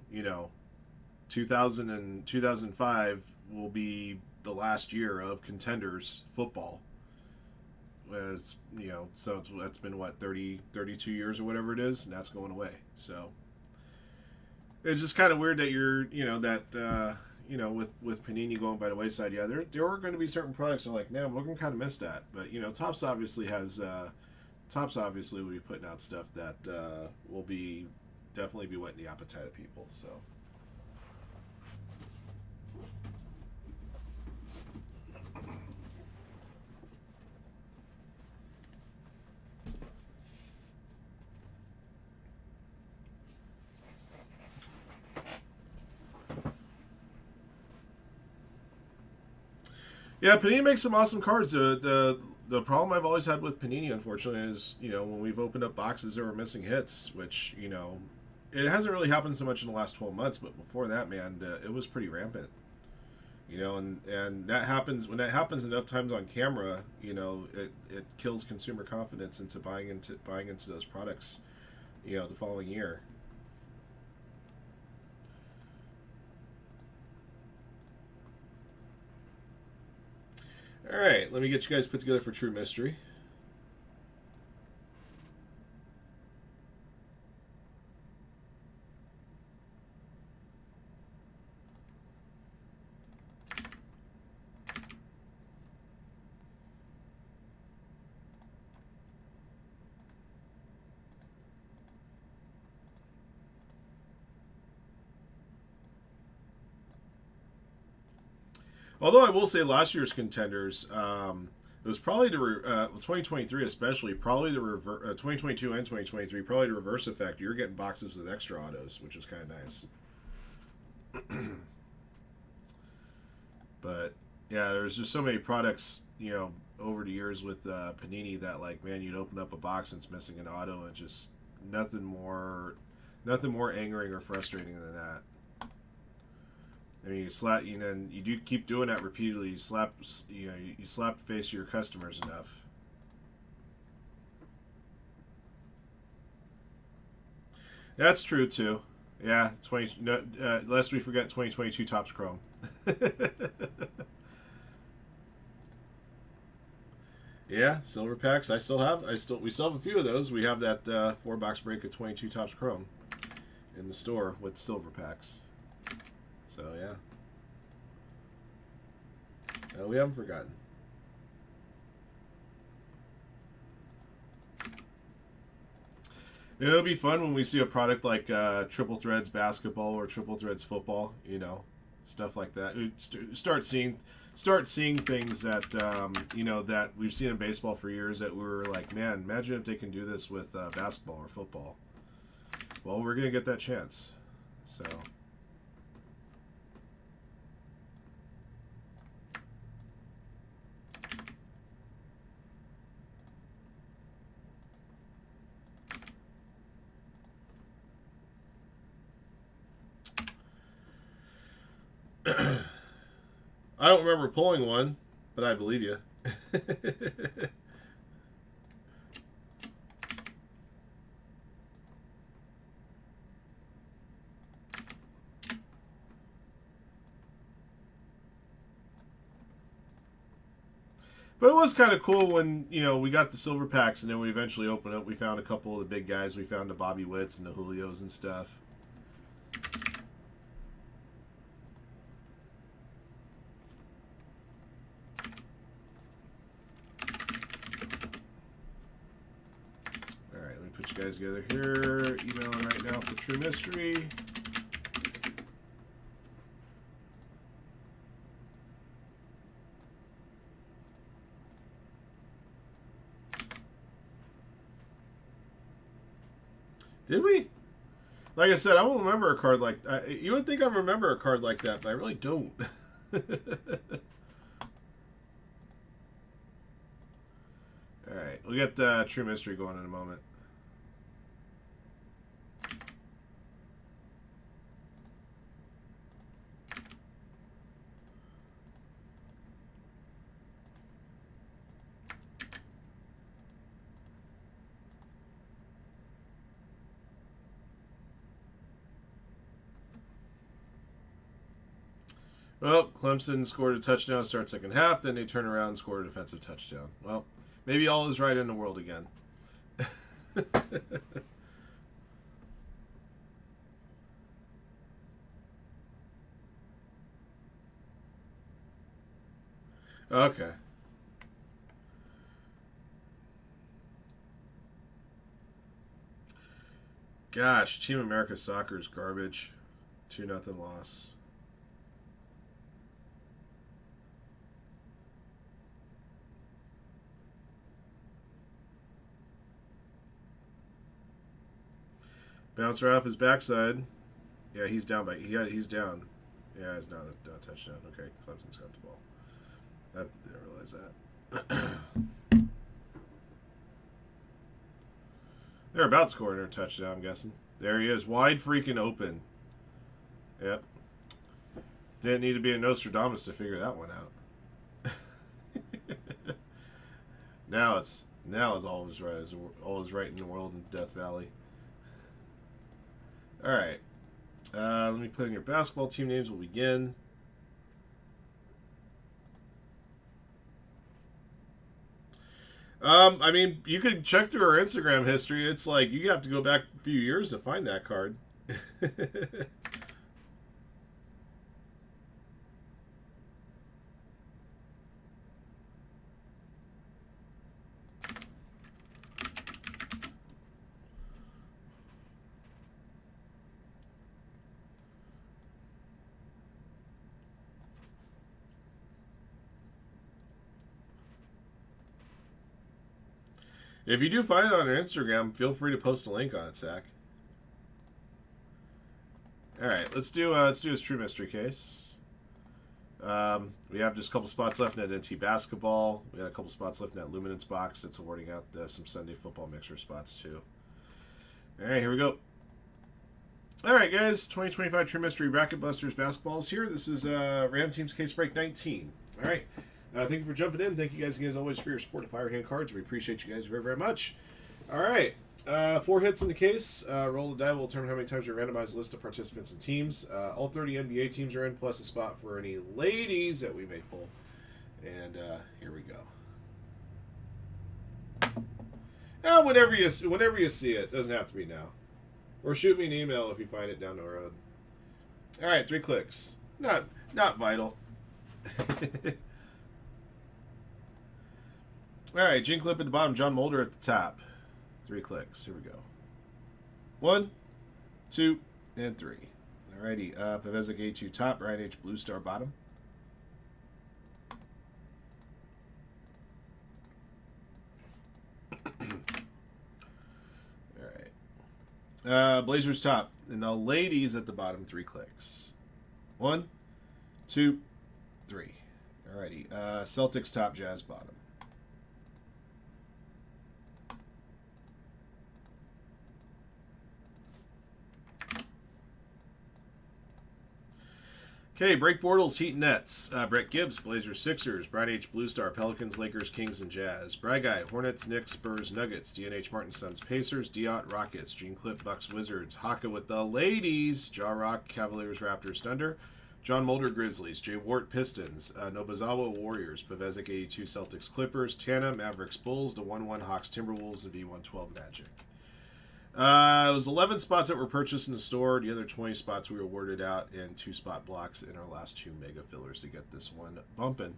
2000 and 2005 will be the last year of Contenders football. So that's been, 32 years or whatever it is, and that's going away. So, it's just kind of weird that with Panini going by the wayside, yeah, there are going to be certain products that are like, man, we're going to kind of miss that. But, Topps obviously has... Topps obviously will be putting out stuff that will definitely be whetting the appetite of people. So, yeah, Panini makes some awesome cards. The problem I've always had with Panini, unfortunately, is, when we've opened up boxes that were missing hits, which, it hasn't really happened so much in the last 12 months, but before that, man, it was pretty rampant. And that happens, when that happens enough times on camera, it kills consumer confidence into buying into those products, the following year. All right, let me get you guys put together for True Mystery. Although I will say last year's Contenders, it was probably 2023 especially, probably the 2022 and 2023, probably the reverse effect. You're getting boxes with extra autos, which is kind of nice. But yeah, there's just so many products, over the years with Panini that, like, man, you'd open up a box and it's missing an auto, and just nothing more angering or frustrating than that. I mean, you do keep doing that repeatedly. You slap the face of your customers enough. That's true too. Yeah, lest we forget 2022 Topps Chrome. Yeah, silver packs. We still have a few of those. We have that 4-box break of 22 Topps Chrome in the store with silver packs. So, yeah. We haven't forgotten. It'll be fun when we see a product like Triple Threads basketball or Triple Threads football, stuff like that. We start seeing things that, that we've seen in baseball for years that we're like, man, imagine if they can do this with basketball or football. Well, we're going to get that chance. So... I don't remember pulling one, but I believe you. was kind of cool when, you know, we got the silver packs and then we eventually opened up. We found a couple of the big guys. We found the Bobby Witts and the Julios and stuff. Alright, let me put you guys together here. Emailing right now for True Mystery. Did we? Like I said, I won't remember a card like that. You would think I remember a card like that, but I really don't. Alright, we'll get True Mystery going in a moment. Well, Clemson scored a touchdown to start second half. Then they turn around and score a defensive touchdown. Well, maybe all is right in the world again. Okay. Gosh, Team America Soccer is garbage. 2-0 loss. Bouncer off his backside. Yeah, he's down by. He's down. Yeah, it's not a touchdown. Okay, Clemson's got the ball. I didn't realize that. They're about scoring their touchdown, I'm guessing. There he is, wide freaking open. Yep. Didn't need to be a Nostradamus to figure that one out. now it's always right. It's always right in the world in Death Valley. All right. Let me put in your basketball team names. We'll begin. I mean, you could check through our Instagram history. It's like you have to go back a few years to find that card. If you do find it on our Instagram, feel free to post a link on it, Zach. All right, let's do his True Mystery case. We have just a couple spots left in that NT basketball. We got a couple spots left in that Luminance box that's awarding out some Sunday football mixer spots too. All right, here we go. All right, guys, 2025 True Mystery Bracket Busters basketballs here. This is Ram Teams case break 19. All right. Thank you for jumping in. Thank you guys again, as always, for your support of Firehand cards. We appreciate you guys very, very much. All right. 4 hits in the case. Roll the die. We'll determine how many times you randomize a list of participants and teams. All 30 NBA teams are in, plus a spot for any ladies that we may pull. And here we go. Whenever you see it. Doesn't have to be now. Or shoot me an email if you find it down the road. All right, 3 clicks. Not vital. All right, Jink Lip at the bottom, John Mulder at the top. 3 clicks. Here we go. 1, 2, and 3. All righty. Pavezic A2 top, Ryan H Blue Star bottom. All right. Blazers top, and the ladies at the bottom. 3 clicks. 1, 2, 3. All righty. Celtics top, Jazz bottom. Okay, Break Bortles, Heat Nets. Brett Gibbs, Blazers, Sixers. Brian H. Blue Star, Pelicans, Lakers, Kings, and Jazz. Bry Guy, Hornets, Knicks, Spurs, Nuggets. DNH Martin, Suns, Pacers. Diot, Rockets. Gene Clip, Bucks, Wizards. Haka with the ladies. Jaw Rock, Cavaliers, Raptors, Thunder. John Mulder Grizzlies, Jay Wart Pistons, Nobuzawa Warriors, Pavezek 82 Celtics Clippers, Tana Mavericks Bulls, the 1-1 Hawks Timberwolves, and V112 Magic. It was 11 spots that were purchased in the store. The other 20 spots we awarded out, and 2 spot blocks in our last 2 mega fillers to get this one bumping.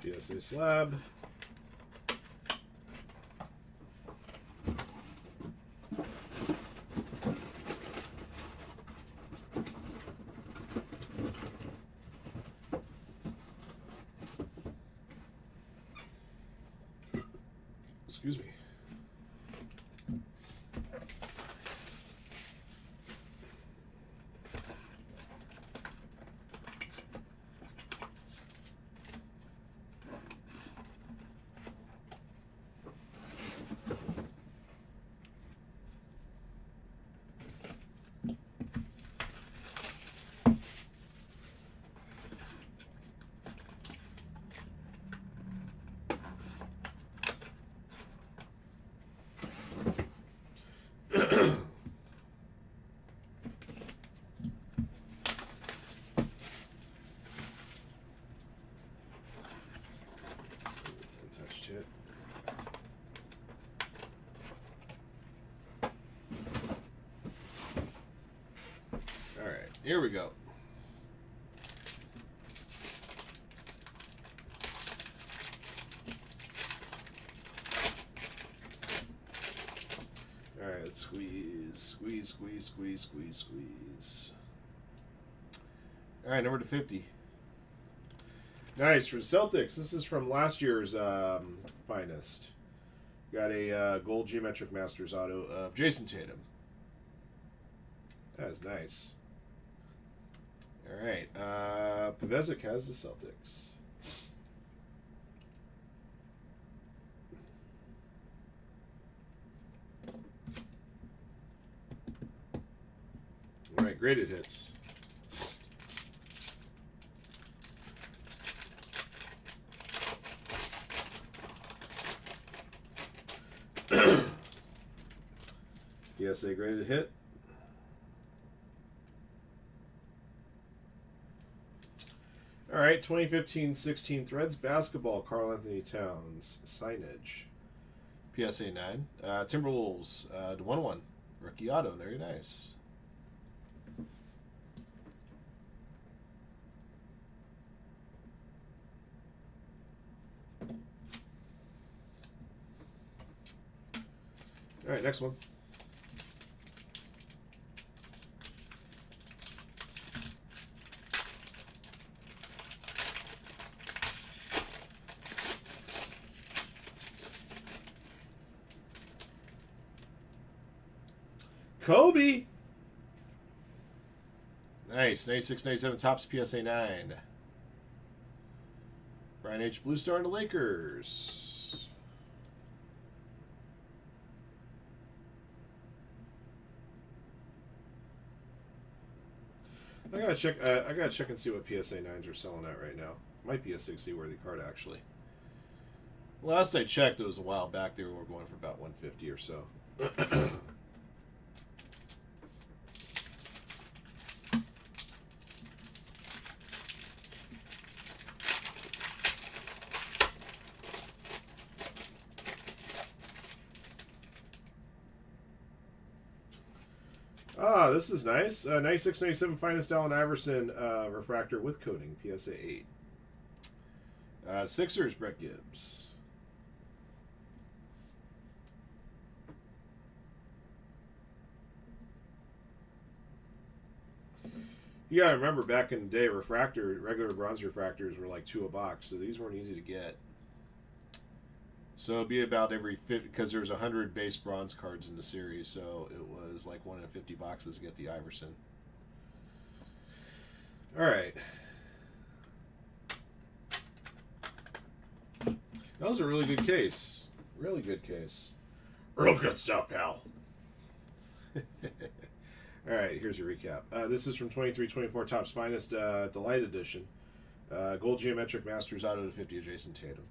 PSA slab. Excuse me. Touched it. All right, here we go. All right, let's squeeze. All right, number to 50. Nice for the Celtics. This is from last year's finest. Got a gold Geometric Masters auto of Jason Tatum. That's nice. All right, Pavezek has the Celtics. All right, graded hits. PSA graded hit. All right, 2015-16 Threads Basketball, Karl Anthony Towns, signage. PSA 9. Timberwolves, the 1-1. Rookie auto, very nice. All right, next one. Kobe. Nice. 96, 97 Topps PSA 9. Brian H. Blue Star and the Lakers. I gotta check and see what PSA 9s are selling at right now. Might be a 60 worthy card actually. Last I checked, it was a while back. They were going for about 150 or so. Ah, this is nice. 96, 97 Finest Allen Iverson refractor with coating, PSA 8. Sixers, Brett Gibbs. You gotta remember, back in the day, regular bronze refractors were like $2 a box, so these weren't easy to get. So it'd be about every 50, because there's 100 base bronze cards in the series, so it was like 1 in 50 boxes to get the Iverson. All right. That was a really good case. Really good case. Real good stuff, pal. All right, here's your recap. This is from 23-24 Topps Finest, the Light Edition. Gold Geometric Masters Auto to 50 of Jason Tatum.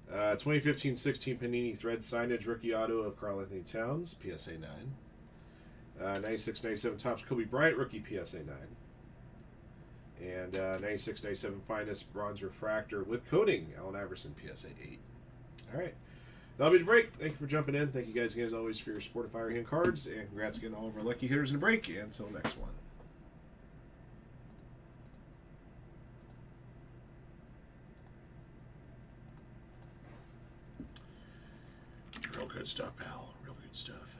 2015-16 Panini Thread Signage Rookie Auto of Karl Anthony Towns, PSA 9. 96-97 Topps Kobe Bryant Rookie, PSA 9. And 96-97 Finest Bronze Refractor with coating, Allen Iverson, PSA 8. All right. That'll be the break. Thank you for jumping in. Thank you guys again, as always, for your support of Firehand cards. And congrats again to all of our lucky hitters in the break. And until next one. Real good stuff, pal. Real good stuff.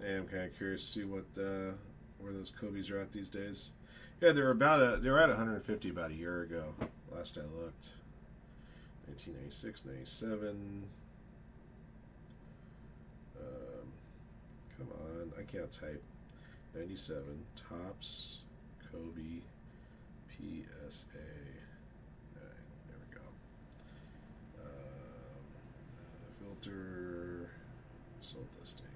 I'm kind of curious to see what where those Kobe's are at these days. Yeah, they were at 150 about a year ago. Last I looked. 1996, 97. Come on, I can't type. 97 Topps Kobe PSA. There we go. Filter sold listings.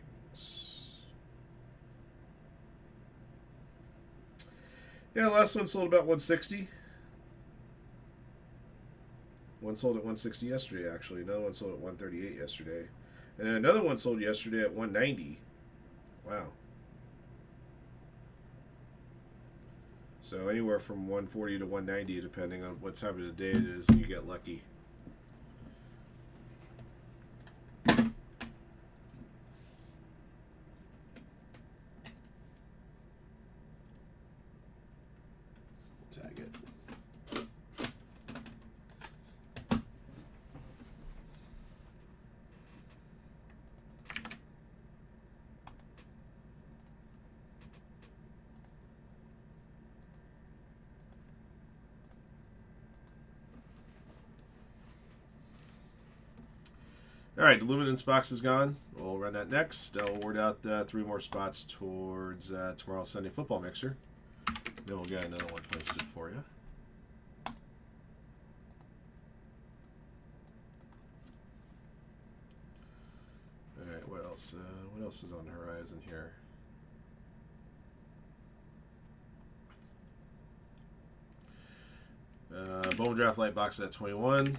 Yeah, the last one sold about 160. One sold at 160 yesterday, actually. Another one sold at 138 yesterday. And another one sold yesterday at 190. Wow. So anywhere from 140 to 190, depending on what time of the day it is, and you get lucky. Tag it. All right, the Luminance box is gone. We'll run that next. I'll award out 3 more spots towards tomorrow's Sunday football mixer. Then we'll get another one posted for you. All right, what else? What else is on the horizon here? Bowman Draft LITE box at 21.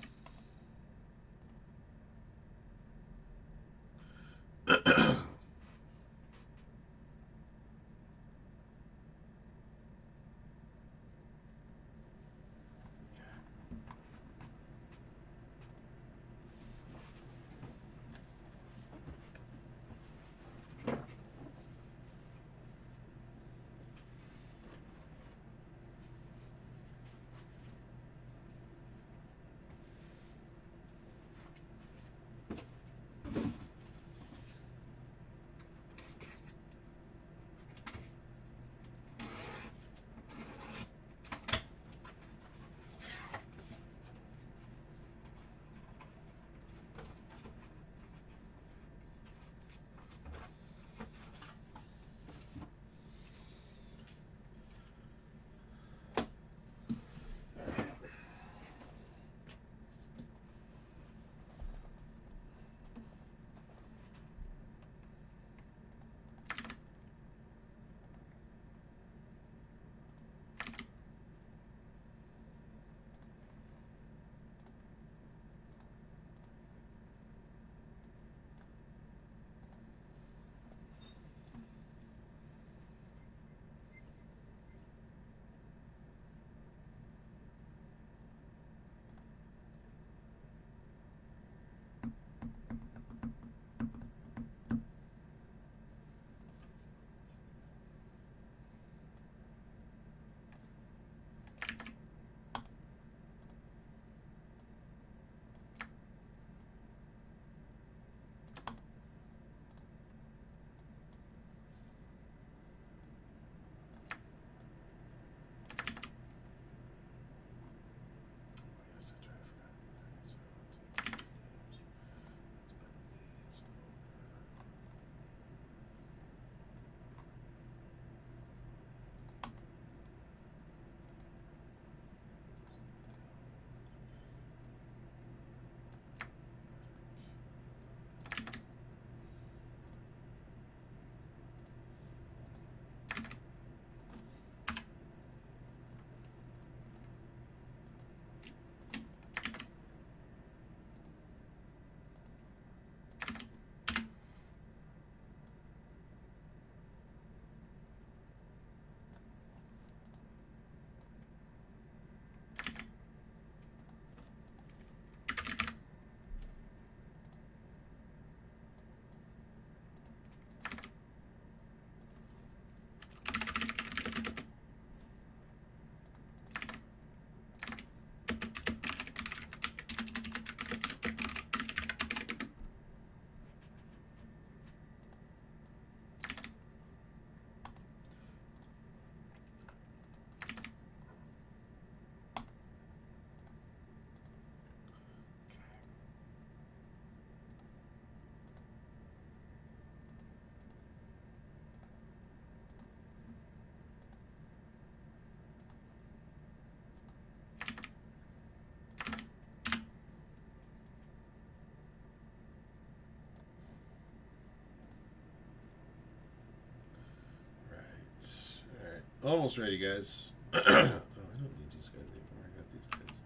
Almost ready, guys. Oh, I don't need these guys anymore. I got these guys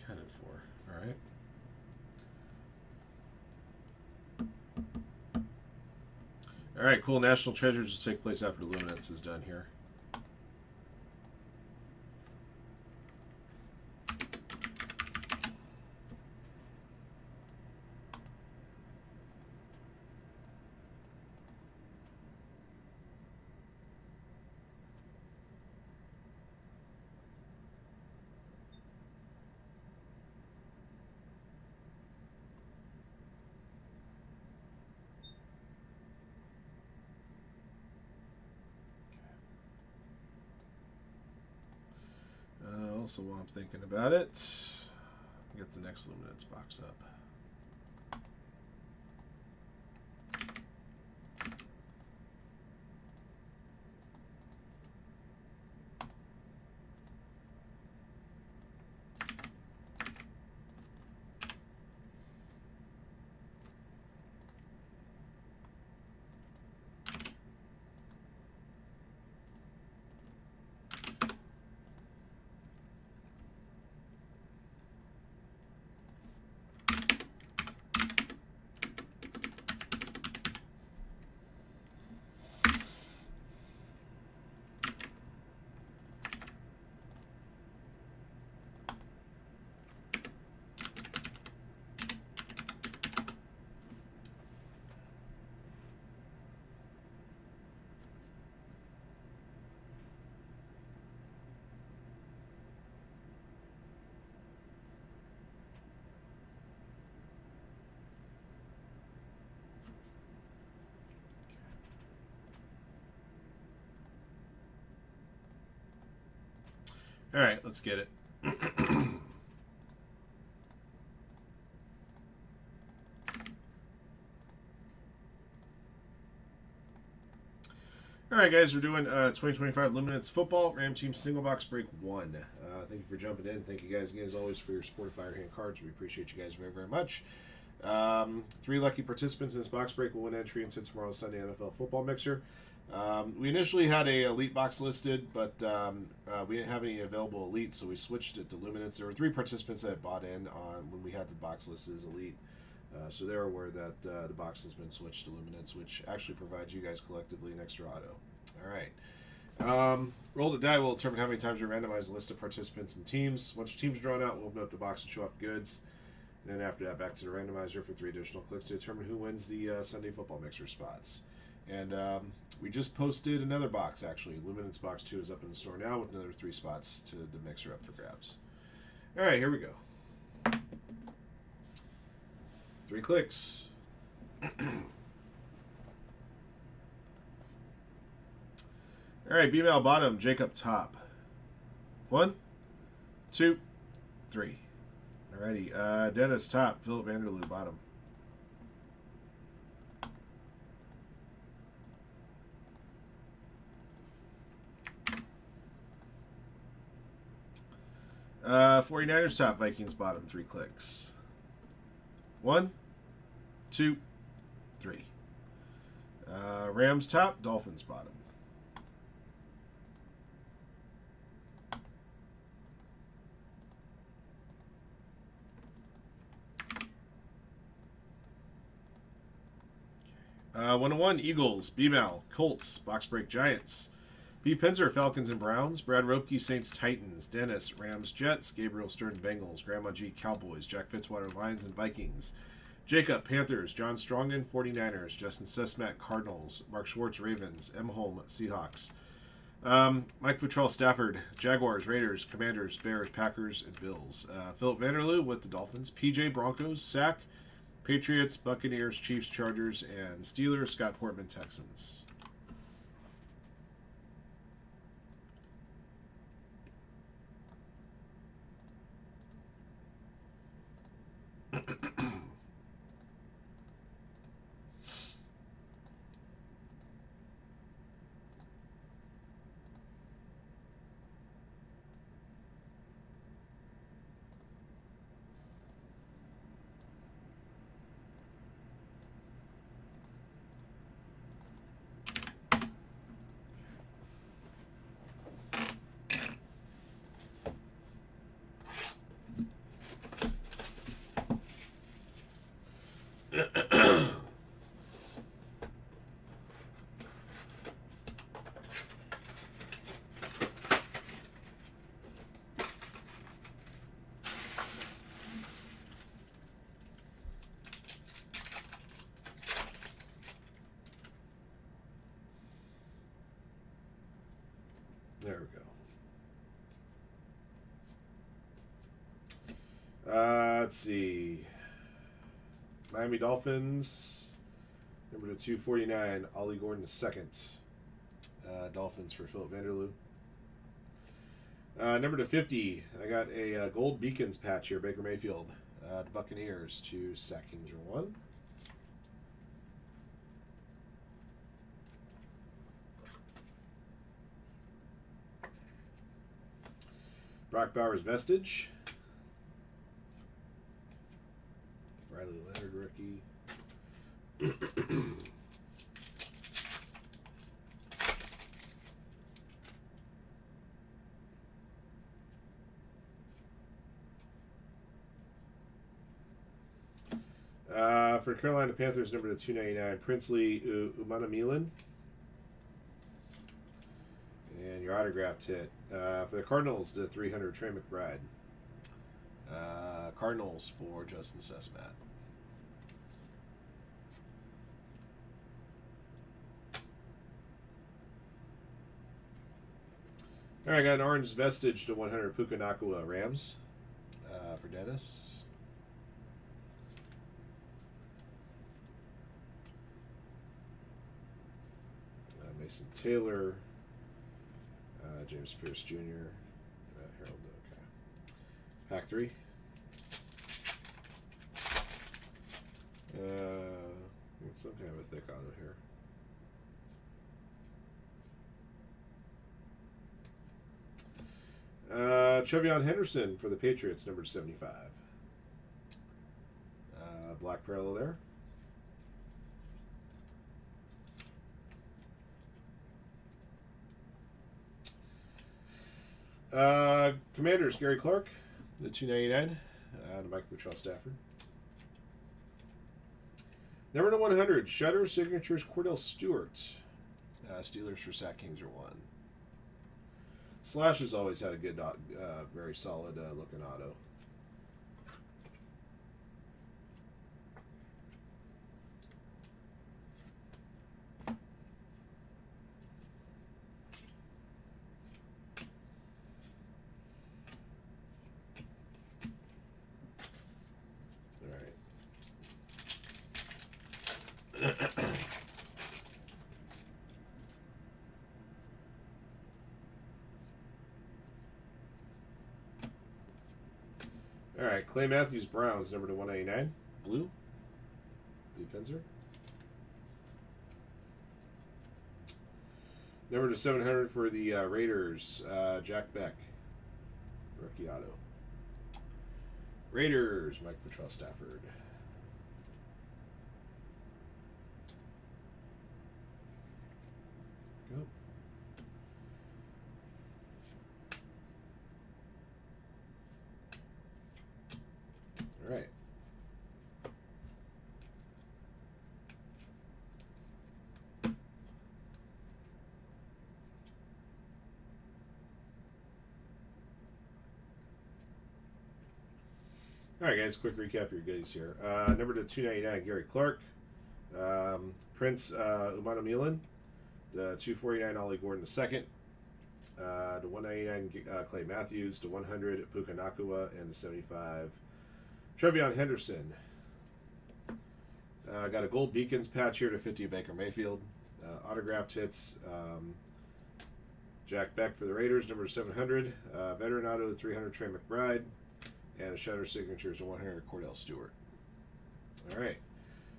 counted for. All right. All right, cool. National Treasures will take place after Luminance is done here. Also, while I'm thinking about it, get the next Luminance box up. All right, let's get it. All right, guys, we're doing 2025 Luminance Football Ram Team Single Box Break 1. Thank you for jumping in. Thank you guys again, as always, for your support of Firehand cards. We appreciate you guys very, very much. 3 lucky participants in this box break will win entry into tomorrow's Sunday NFL Football Mixer. We initially had a Elite box listed, but we didn't have any available Elite, so we switched it to Luminance. There were 3 participants that had bought in on when we had the box listed as Elite. So they're aware that the box has been switched to Luminance, which actually provides you guys collectively an extra auto. All right. Roll the die will determine how many times you randomize a list of participants and teams. Once your team's drawn out, we'll open up the box and show off goods. And then after that, back to the randomizer for 3 additional clicks to determine who wins the Sunday Football Mixer spots. And we just posted another box, actually. Luminance Box 2 is up in the store now with another 3 spots to the Mixer up for grabs. All right, here we go. 3 clicks. All right, B-Mail bottom, Jacob top. 1, 2, 3. Alrighty, Dennis top, Philip Vanderloo bottom. Uh, 49ers top, Vikings bottom, 3 clicks. 1, 2, 3. Rams top, Dolphins bottom. Okay. 101, Eagles, B-Mal, Colts, Box Break Giants. B. Pinzer, Falcons and Browns. Brad Ropke, Saints, Titans. Dennis, Rams, Jets. Gabriel Stern, Bengals. Grandma G, Cowboys. Jack Fitzwater, Lions and Vikings. Jacob, Panthers. John Strongen, 49ers. Justin Sesmat, Cardinals. Mark Schwartz, Ravens. M. Holm, Seahawks. Mike Futrell, Stafford. Jaguars, Raiders, Commanders, Bears, Packers, and Bills. Philip Vanderloo with the Dolphins. PJ, Broncos. Sack. Patriots, Buccaneers, Chiefs, Chargers, and Steelers. Scott Portman, Texans. Let's see. Miami Dolphins, number to 249, Ollie Gordon II. Dolphins for Philip Vanderloo. Number to 50, I got a gold beacons patch here, Baker Mayfield. The Buccaneers to Sack Kinger 1. Brock Bowers Vestige. Riley Leonard rookie. For Carolina Panthers, number to 299, Princely Umanamilan. And your autographed hit. For the Cardinals, to 300, Trey McBride. Cardinals for Justin Sesmat. All right, got an orange vestige to 100, Puka Nakua Rams for Dennis. Mason Taylor, James Pierce Jr., Harold. Okay. Pack 3. It's some kind of a thick auto here. Trevion Henderson for the Patriots, number 75. Black parallel there. Commanders, Gary Clark, the 299, to Mike Buttrell Stafford. Number to 100, Shutter Signatures, Cordell Stewart. Steelers for Sack Kinger 1. Slash has always had a good, very solid looking auto. All right, Clay Matthews Browns, number to 189, blue. Blue Pinzer. Number to 700 for the Raiders, Jack Beck, rookie auto. Raiders, Mike Buttrell Stafford. Go. All right. All right, guys, quick recap of your goodies here. Number to 299, Gary Clark. Prince Umanamilan. The 249, Ollie Gordon II. The 199, Clay Matthews. The 100, Puka Nakua. And the 75, Trevion Henderson. Got a gold beacons patch here to 50 Baker Mayfield. Autographed hits. Jack Beck for the Raiders, number 700. Veteran auto to 300, Trey McBride. And a Shutter Signatures to 100, Cordell Stewart. All right.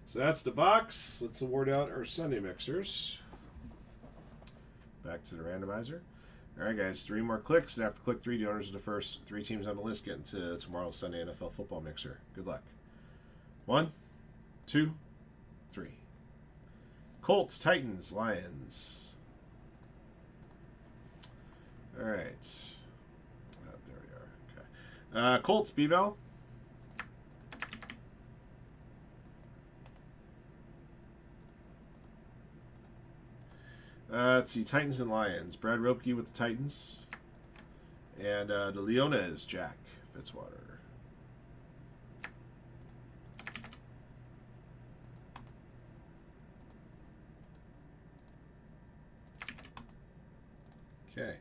So that's the box. Let's award out our Sunday mixers. Back to the randomizer. All right, guys, 3 more clicks, and after click 3, the owners of the first 3 teams on the list get into tomorrow's Sunday NFL football mixer. Good luck. 1, 2, 3. Colts, Titans, Lions. All right. There we are. Okay. Colts, B-Bell. Let's see, Titans and Lions. Brad Ropke with the Titans. And the Leones, Jack Fitzwater. Okay.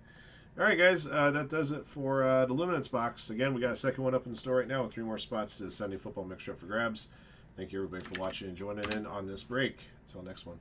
All right, guys, that does it for the Luminance box. Again, we got a second one up in the store right now with 3 more spots to Sunday football mixture up for grabs. Thank you, everybody, for watching and joining in on this break. Until next one.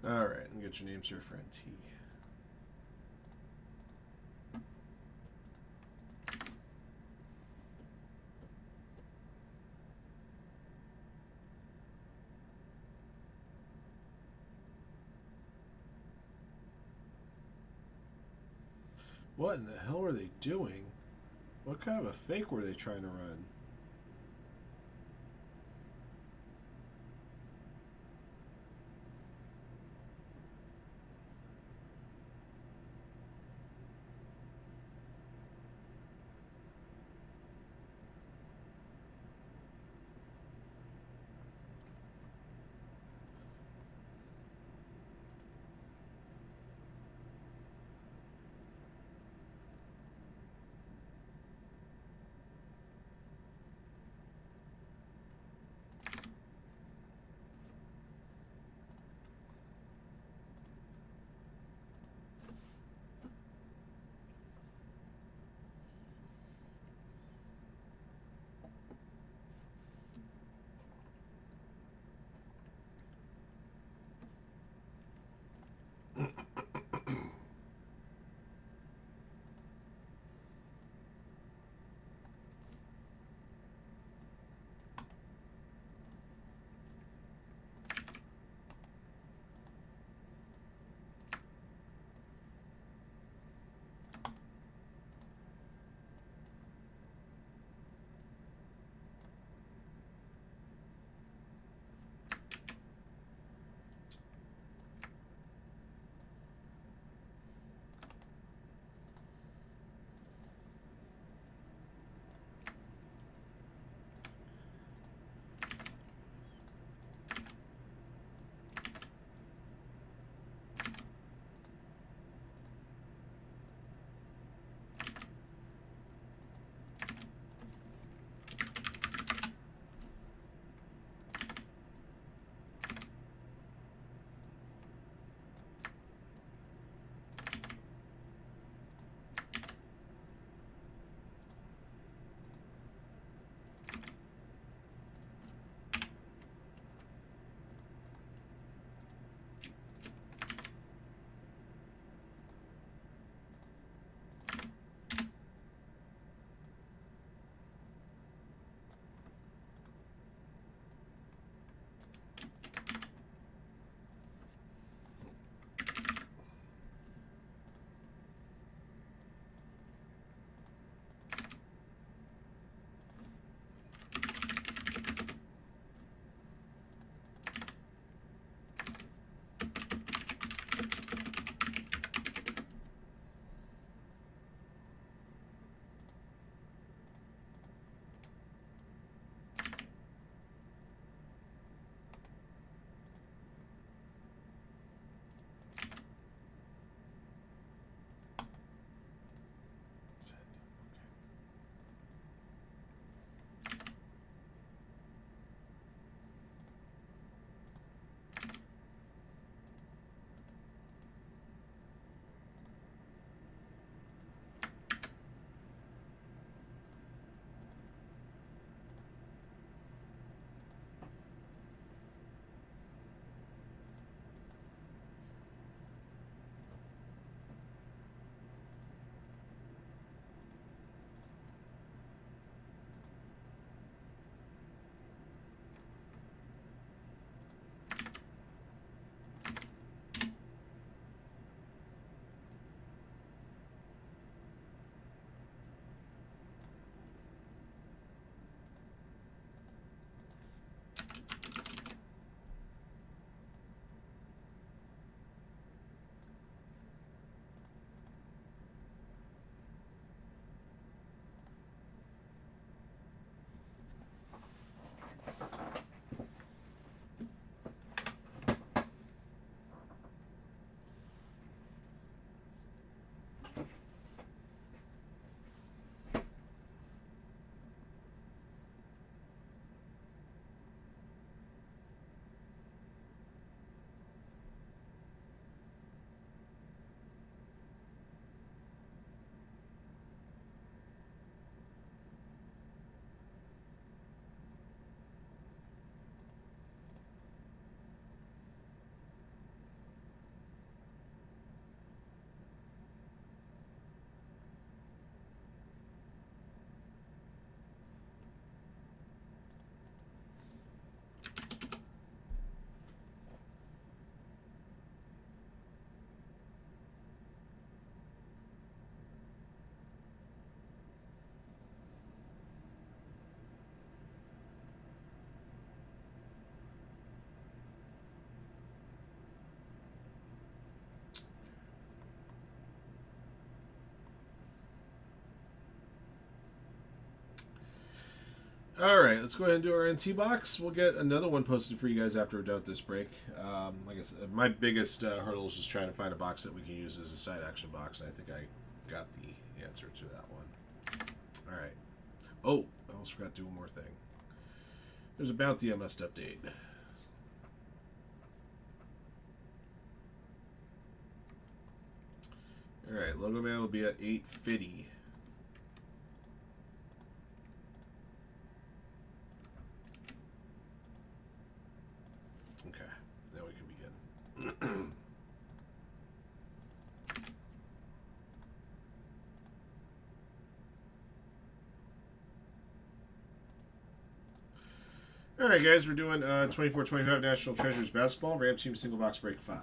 All right, let me get your names here for NT. What in the hell were they doing? What kind of a fake were they trying to run? All right, let's go ahead and do our NT box. We'll get another one posted for you guys after we're done with this break. Like I said, my biggest hurdle is just trying to find a box that we can use as a side action box, and I think I got the answer to that one. All right. Oh, I almost forgot to do one more thing. There's a bounty I must update. All right, Logo Man will be at 850. Okay, now we can begin. All right, guys, we're doing 24-25 National Treasures Basketball, Ram Team Single Box Break 5.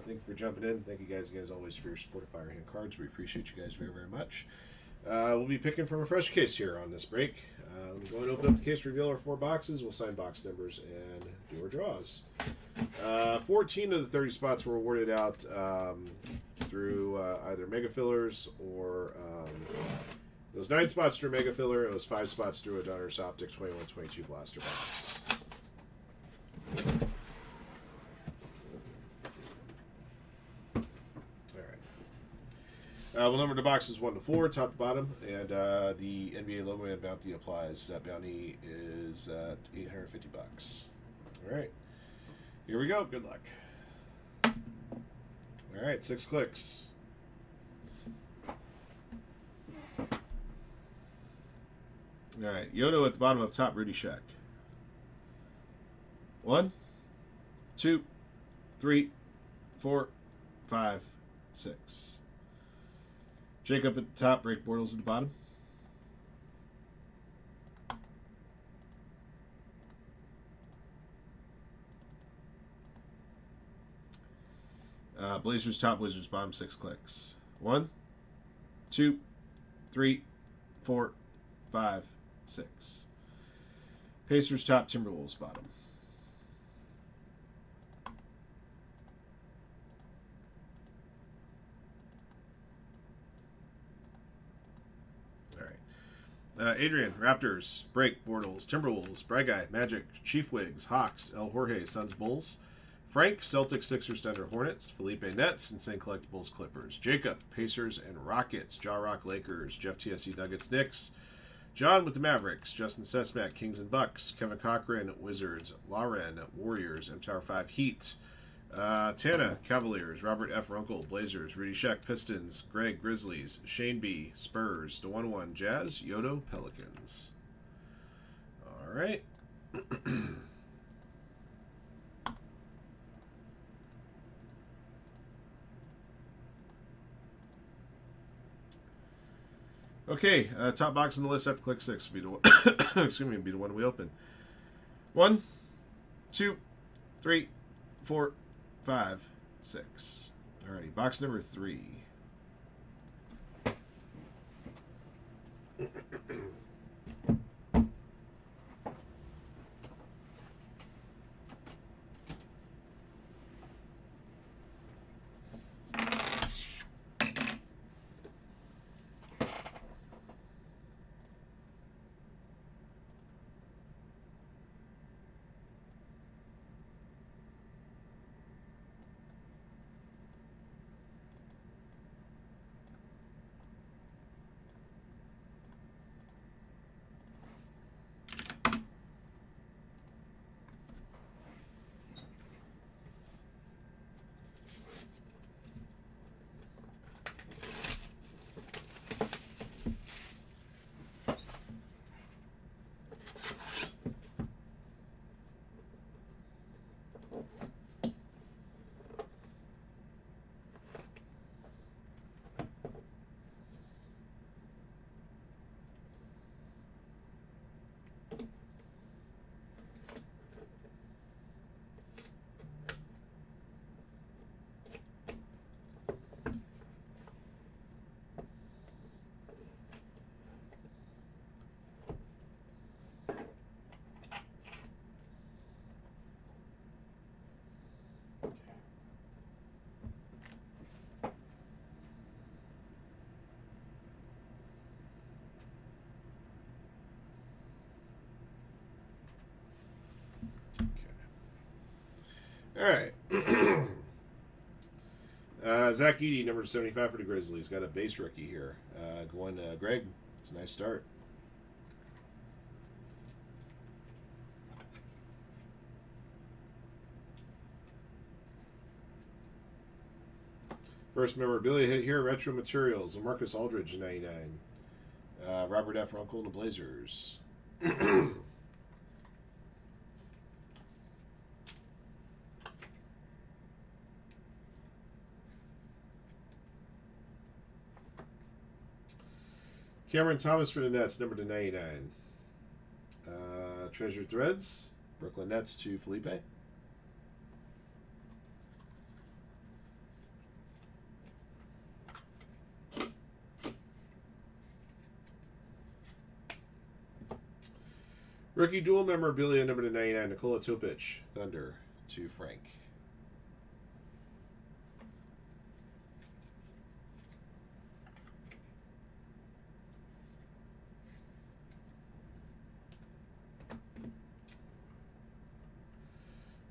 Thank you for jumping in. Thank you guys again, as always, for your support of Firehand cards. We appreciate you guys very, very much. We'll be picking from a fresh case here on this break. Let me go and open up the case, reveal our 4 boxes. We'll sign box numbers and do our draws. 14 of the 30 spots were awarded out through either Mega Fillers or those 9 spots through Mega Filler, and those 5 spots through a Donner's Optic 21-22 Blaster Box. We'll number the boxes 1 to 4, top to bottom, and the NBA Logo Man bounty applies. That bounty is at $850. All right, here we go. Good luck. All right, 6 clicks. All right, Yodo at the bottom up top, Rudy Shack. 1, 2, 3, 4, 5, 6. Jacob at the top, Break Bortles at the bottom. Blazers top, Wizards bottom, 6 clicks. 1, 2, 3, 4, 5, 6. Pacers top, Timberwolves bottom. Adrian, Raptors, Break, Bortles, Timberwolves, Bry Guy, Magic, Chief Wigs, Hawks, El Jorge, Suns, Bulls, Frank, Celtics, Sixers, Thunder, Hornets, Felipe, Nets, Insane Collectibles, Clippers, Jacob, Pacers and Rockets, Ja Rock, Lakers, Jeff TSE, Nuggets, Knicks, John with the Mavericks, Justin Sesmack, Kings and Bucks, Kevin Cochran, Wizards, Lauren, Warriors, M Tower 5, Heat, Tana, Cavaliers, Robert F. Runkle, Blazers, Rudy Sheck, Pistons, Greg, Grizzlies, Shane B, Spurs, DeWan1, Jazz, Yodo, Pelicans. All right. Okay, top box on the list after click 6 will be the one, excuse me, be the one we open. 1, 2, 3, 4, 5, 6. Alrighty, box number 3. All right. Zach Edey, number 75 for the Grizzlies. Got a base rookie here. Going Greg. It's a nice start. First memorabilia hit here, Retro Materials, Marcus Aldridge, 99. Robert F. Runkle and the Blazers. Cameron Thomas for the Nets, number 99. Treasure Threads, Brooklyn Nets to Felipe. Rookie dual memorabilia, number 99, Nikola Topic, Thunder to Frank.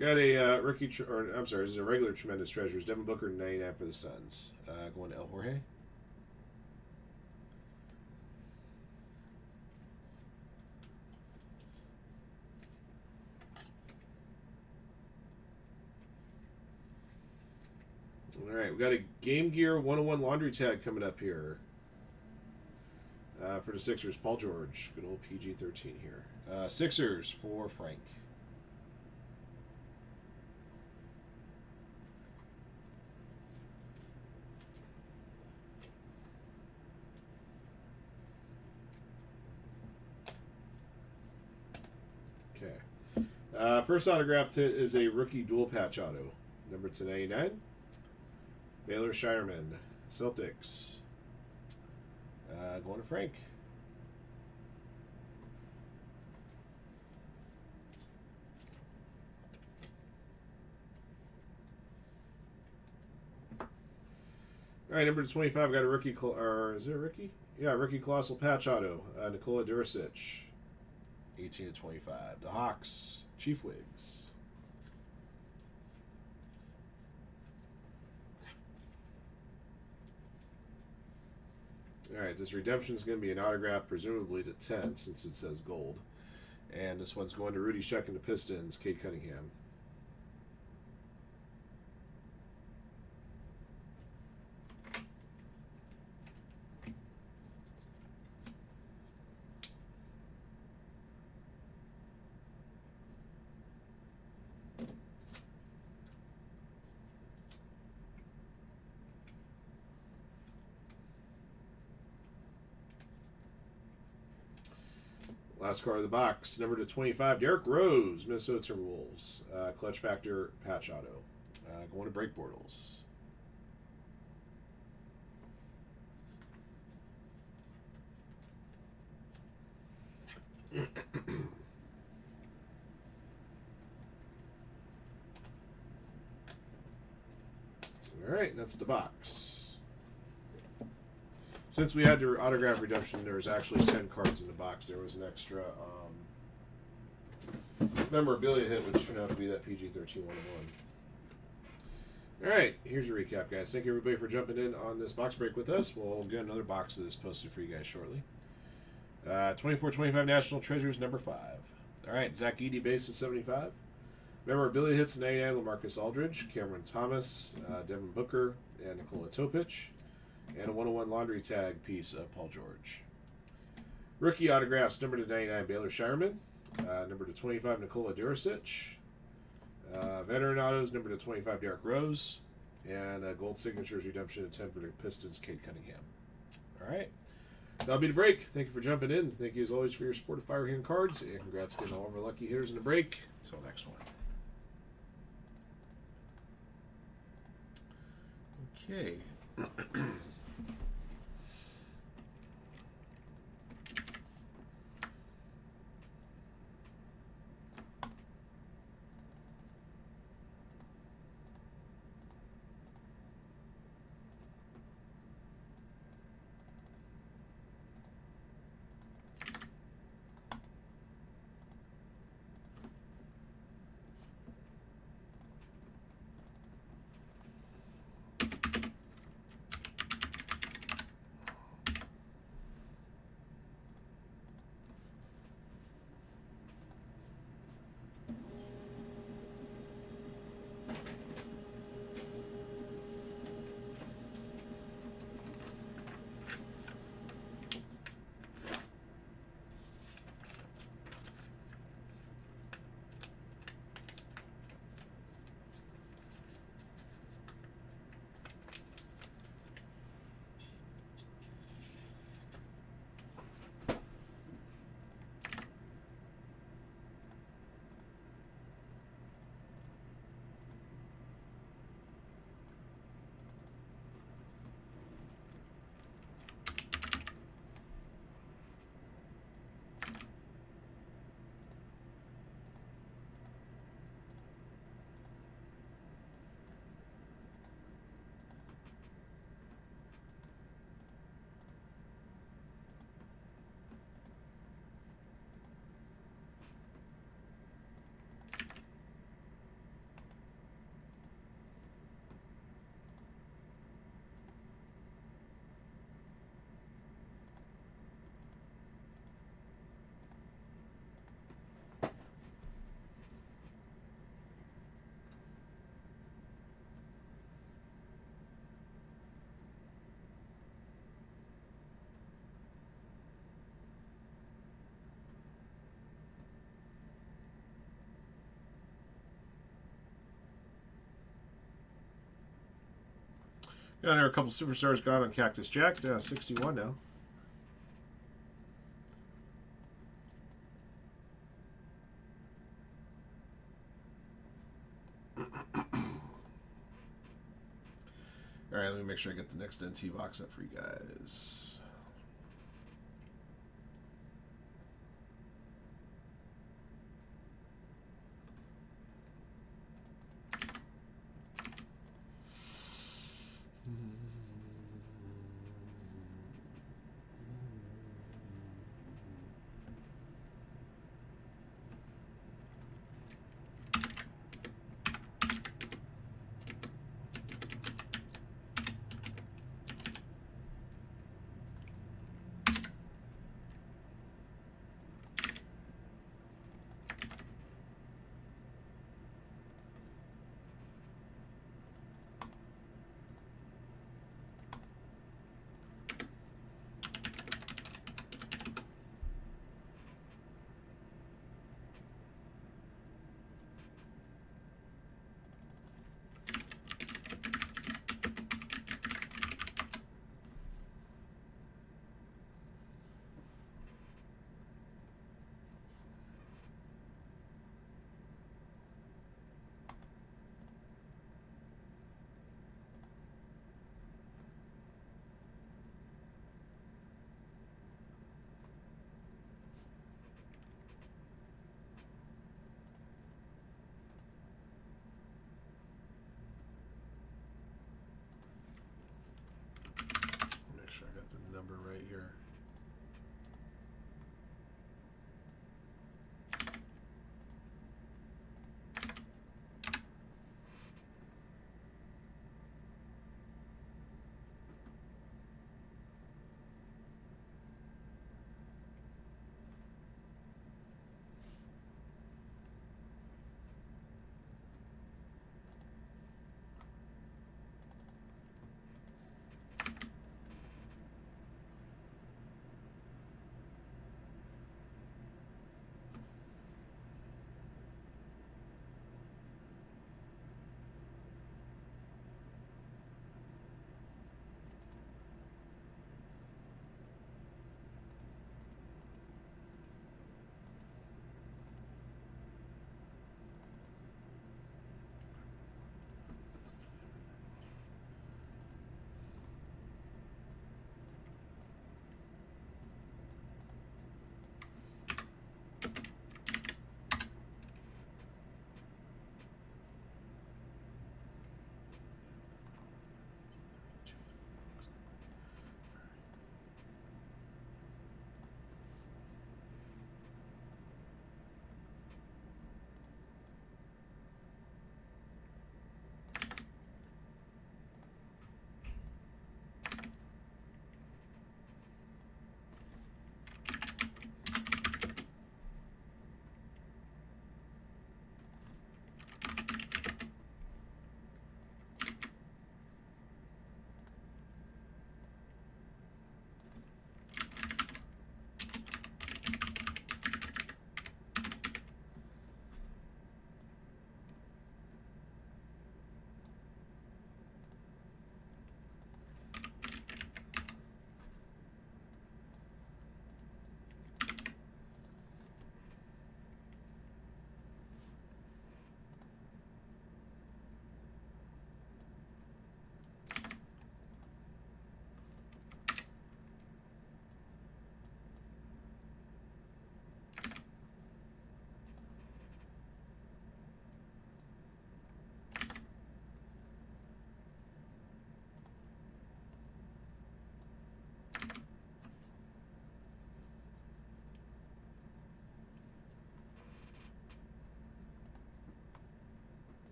Got a rookie, I'm sorry, this is a regular Tremendous Treasures. Devin Booker, 99 for the Suns. Going to El Jorge. All right, we got a Game Gear 101 laundry tag coming up here. For the Sixers, Paul George. Good old PG-13 here. Sixers for Frank. Okay. First autographed hit is a rookie dual patch auto. Number 299. Baylor Shireman. Celtics. Going to Frank. All right, number 25. Got a rookie. Or is it a rookie? Yeah, rookie colossal patch auto. Nikola Duricic. 18 to 25. The Hawks. Chief Wigs. All right, this redemption is going to be an autograph, presumably to 10, since it says gold. And this one's going to Rudy Sheck and the Pistons, Cade Cunningham. Last card of the box, number 25, Derrick Rose, Minnesota Timberwolves. Clutch Factor patch auto. Going to Break Bortles. All right, that's the box. Since we had the autograph redemption, there was actually 10 cards in the box. There was an extra memorabilia hit, which turned out to be that PG-13 101. All right, here's your recap, guys. Thank you, everybody, for jumping in on this box break with us. We'll get another box of this posted for you guys shortly. 24-25 National Treasures, number 5. All right, Zach Edey, base is 75. Memorabilia hits 99, LaMarcus Aldridge, Cameron Thomas, Devin Booker, and Nikola Topic. And a 101 laundry tag piece of Paul George. Rookie autographs, number 99, Baylor Shireman. Number 25, Nikola Duricic. Veteran autos, number 25, Derrick Rose. And gold signatures redemption at 10 for the Pistons, Cade Cunningham. All right. That'll be the break. Thank you for jumping in. Thank you, as always, for your support of Firehand cards. And congrats getting all of our lucky hitters in the break. Until next one. Okay. Got there a couple superstars got on Cactus Jack. 61 now. All right, let me make sure I get the next NT box up for you guys. Make sure I got the number right here.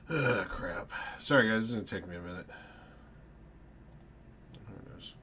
Ugh, crap. Sorry, guys. It's going to take me a minute. Who knows?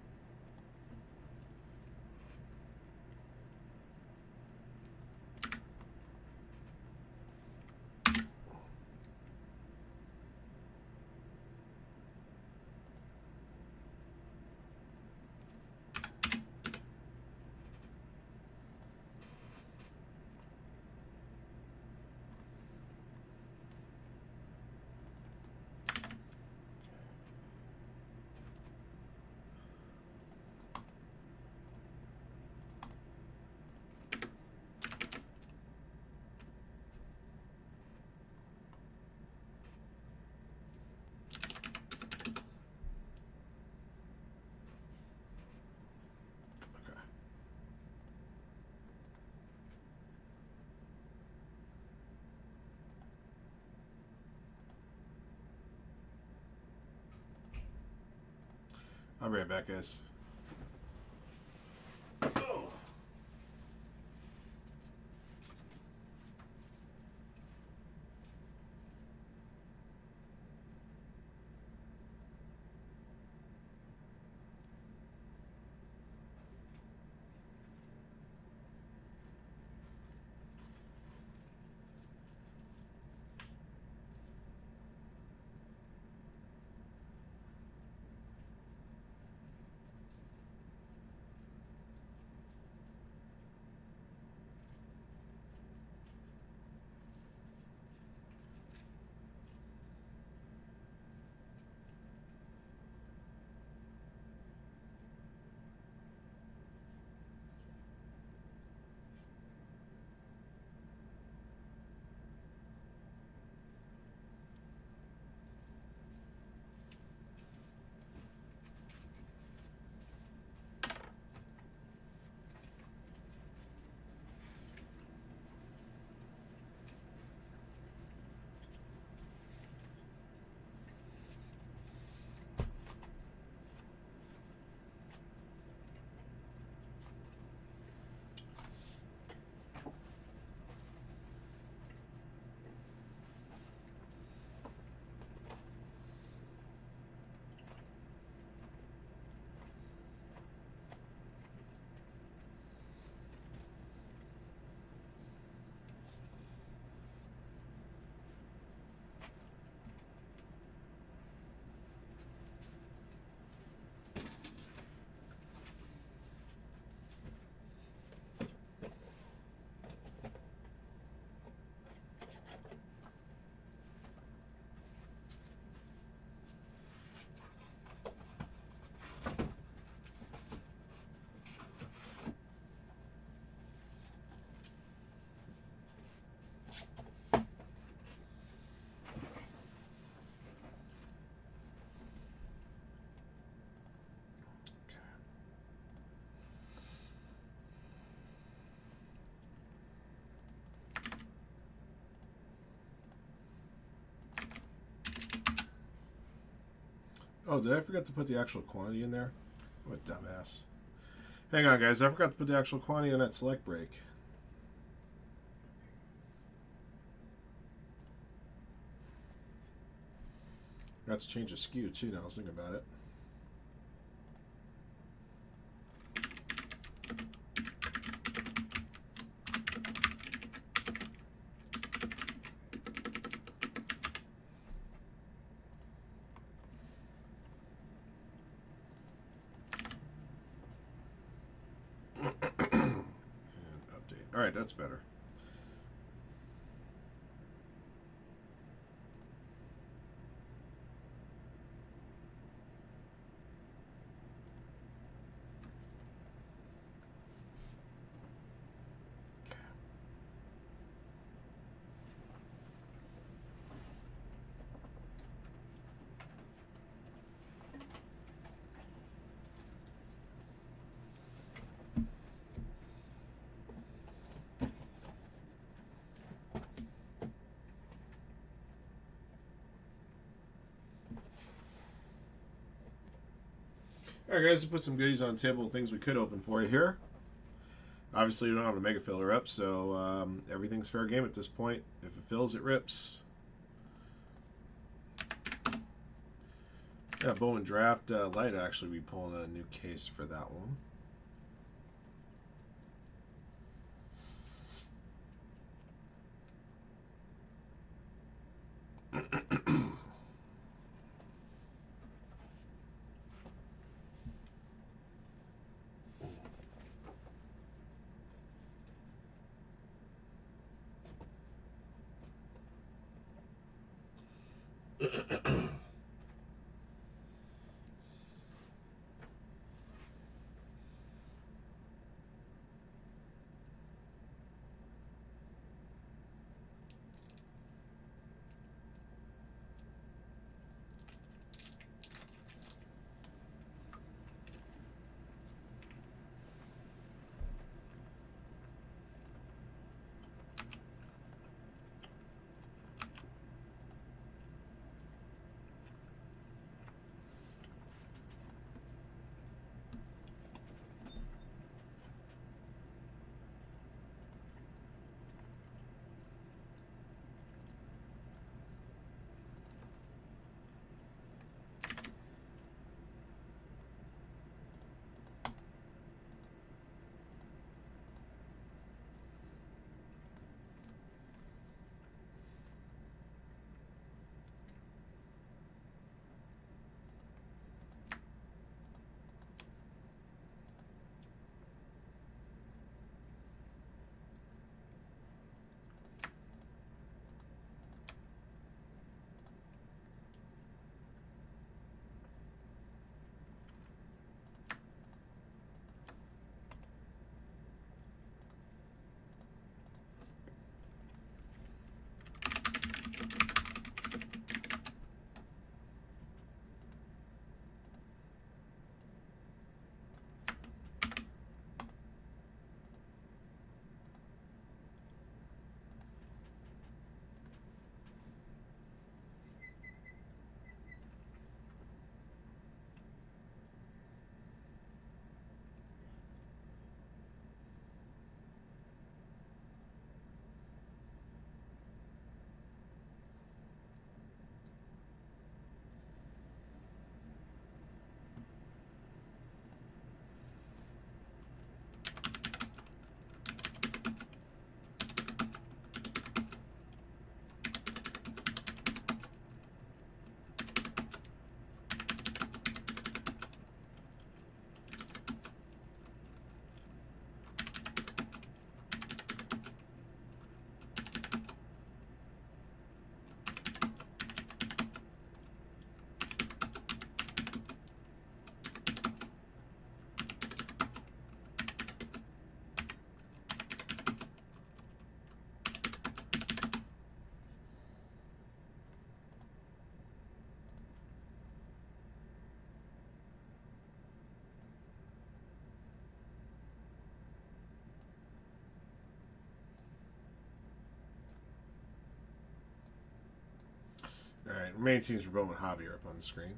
I'll be right back, guys. Oh, did I forget to put the actual quantity in there? What a dumbass. Hang on, guys. I forgot to put the actual quantity on that select break. Got to change the skew, too, now I was thinking about it. Alright, that's better. Alright guys, let's put some goodies on the table of things we could open for you here. Obviously we don't have a mega filler up, so everything's fair game at this point. If it fills, it rips. Yeah, Bowman Draft LITE actually be pulling a new case for that one. Main teams for Bowman Hobby are up on the screen.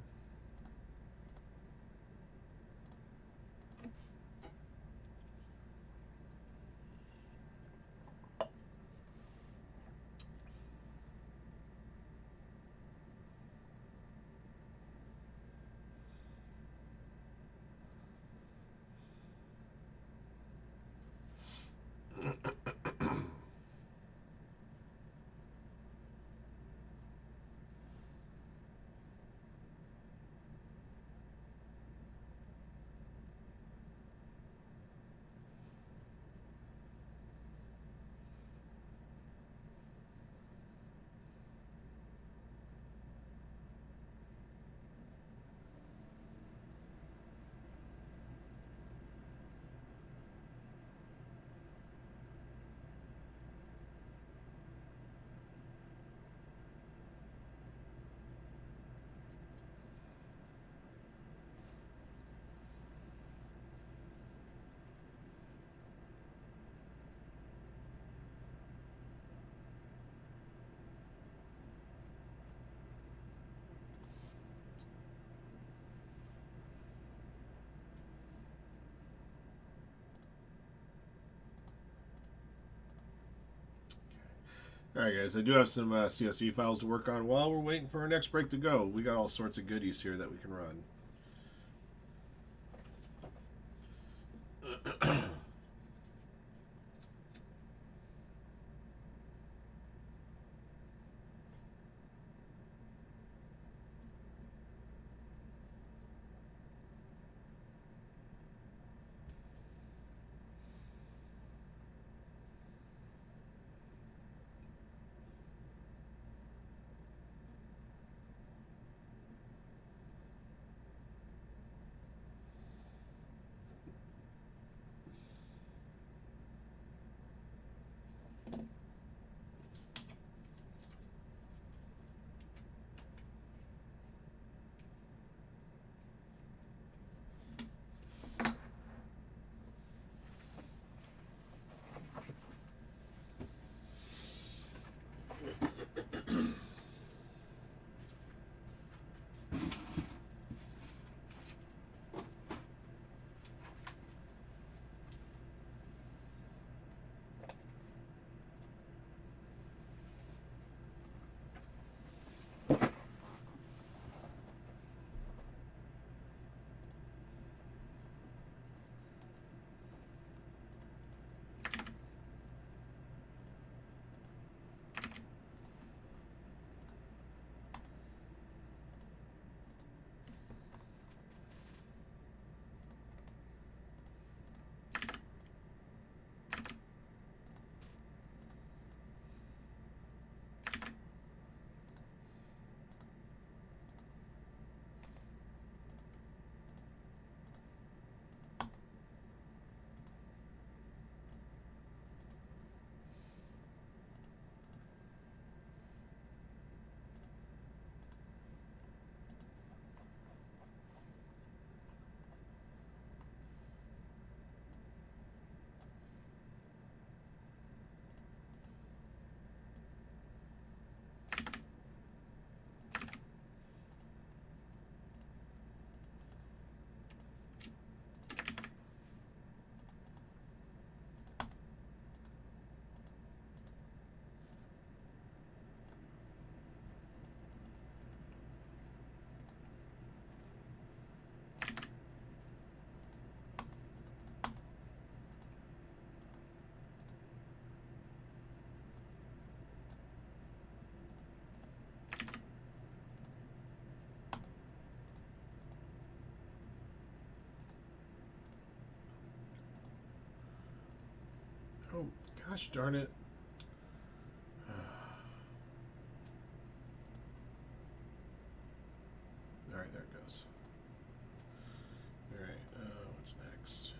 Alright guys, I do have some CSV files to work on while we're waiting for our next break to go. We got all sorts of goodies here that we can run. Oh, gosh darn it. Alright, there it goes. Alright, what's next?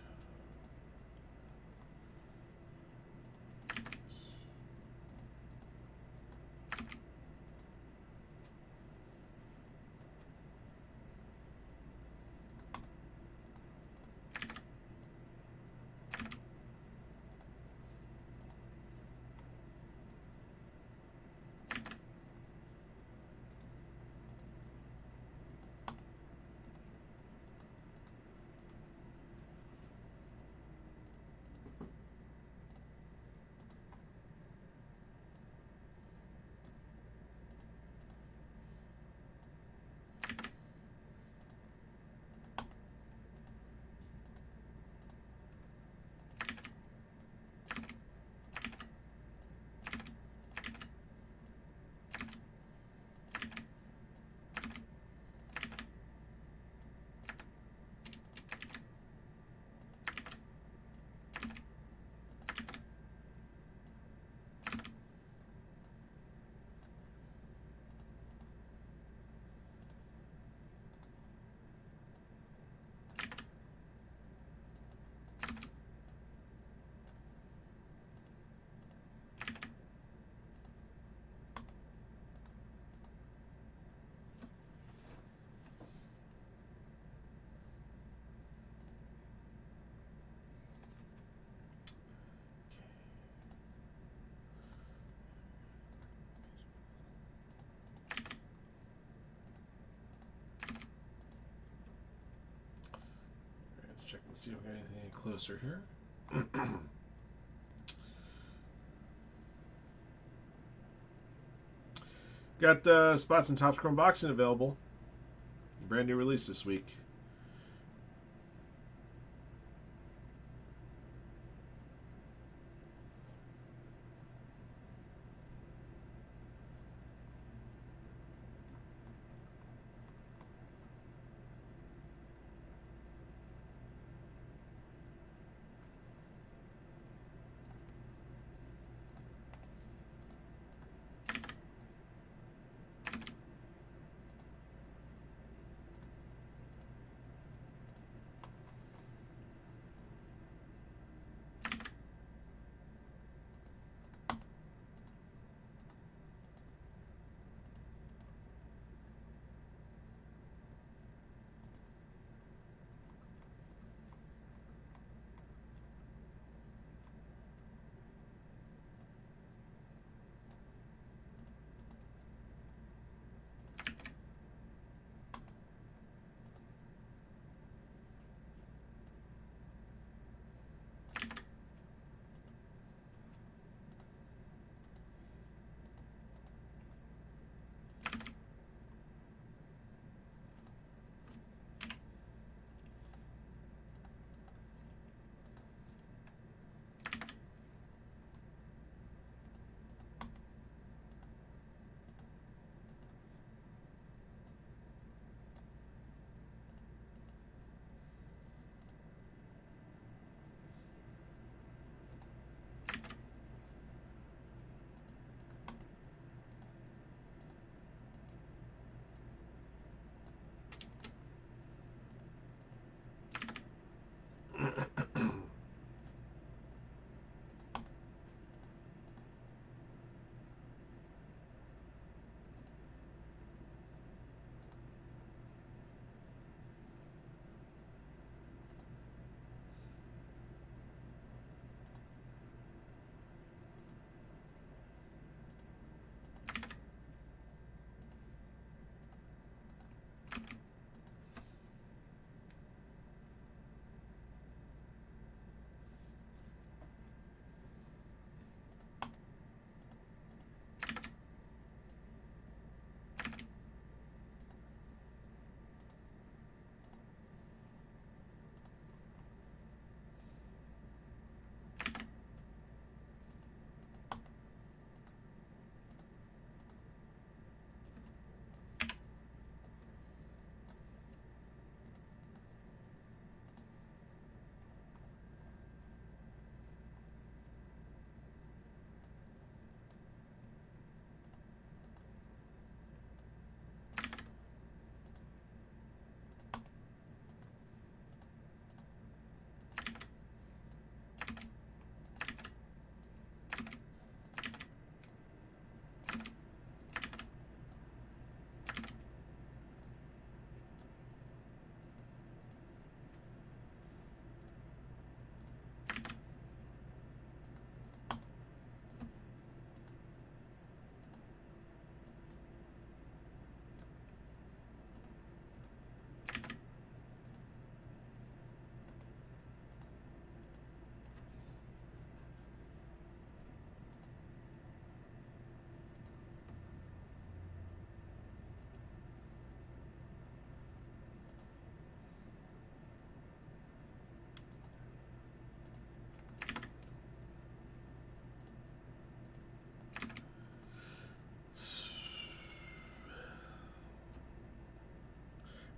check and see if we got anything any closer here. Got spots and Topps Chrome boxing available. Brand new release this week.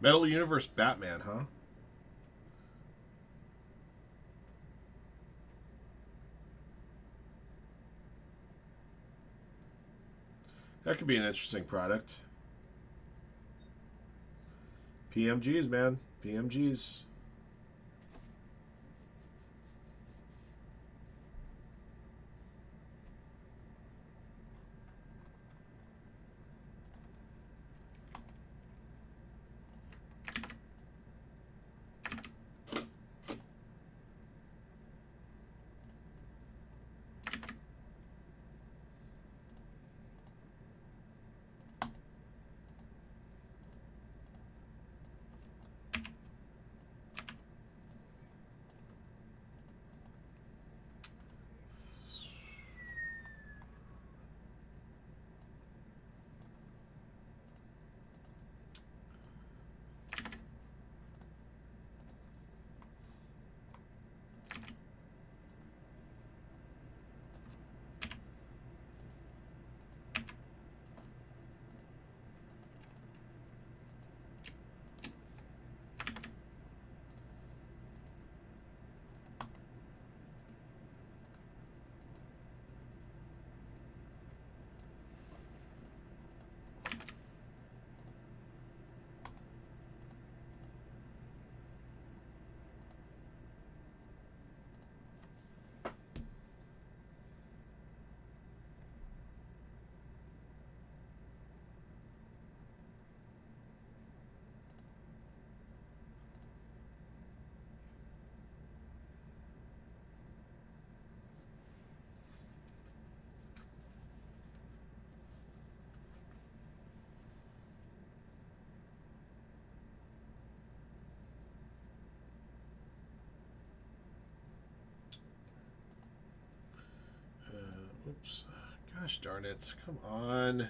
Metal Universe Batman, huh? That could be an interesting product. PMGs, man. PMGs. Gosh darn it. Come on.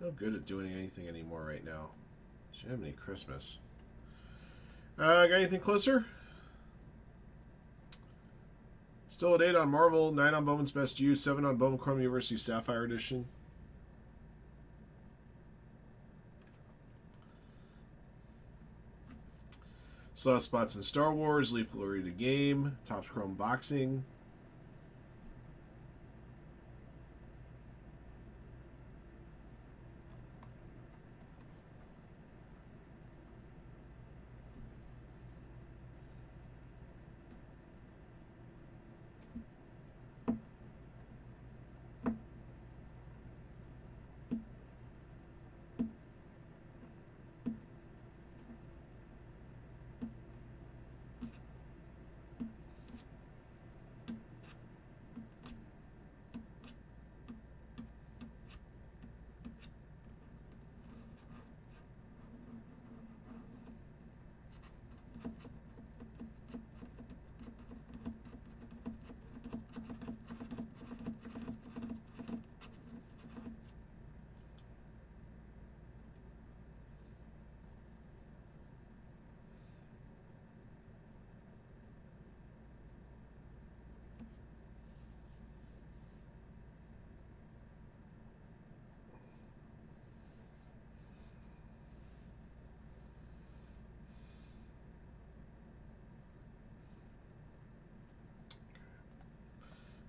No good at doing anything anymore right now. Jiminy Christmas. Got anything closer? Still at 8 on Marvel, 9 on Bowman's Best You, 7 on Bowman Chrome University Sapphire Edition. Still spots in Star Wars, Leap Glory to Game, Topps Chrome Boxing.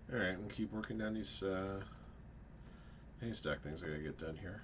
Alright, I'm going to keep working down these haystack things I got to get done here.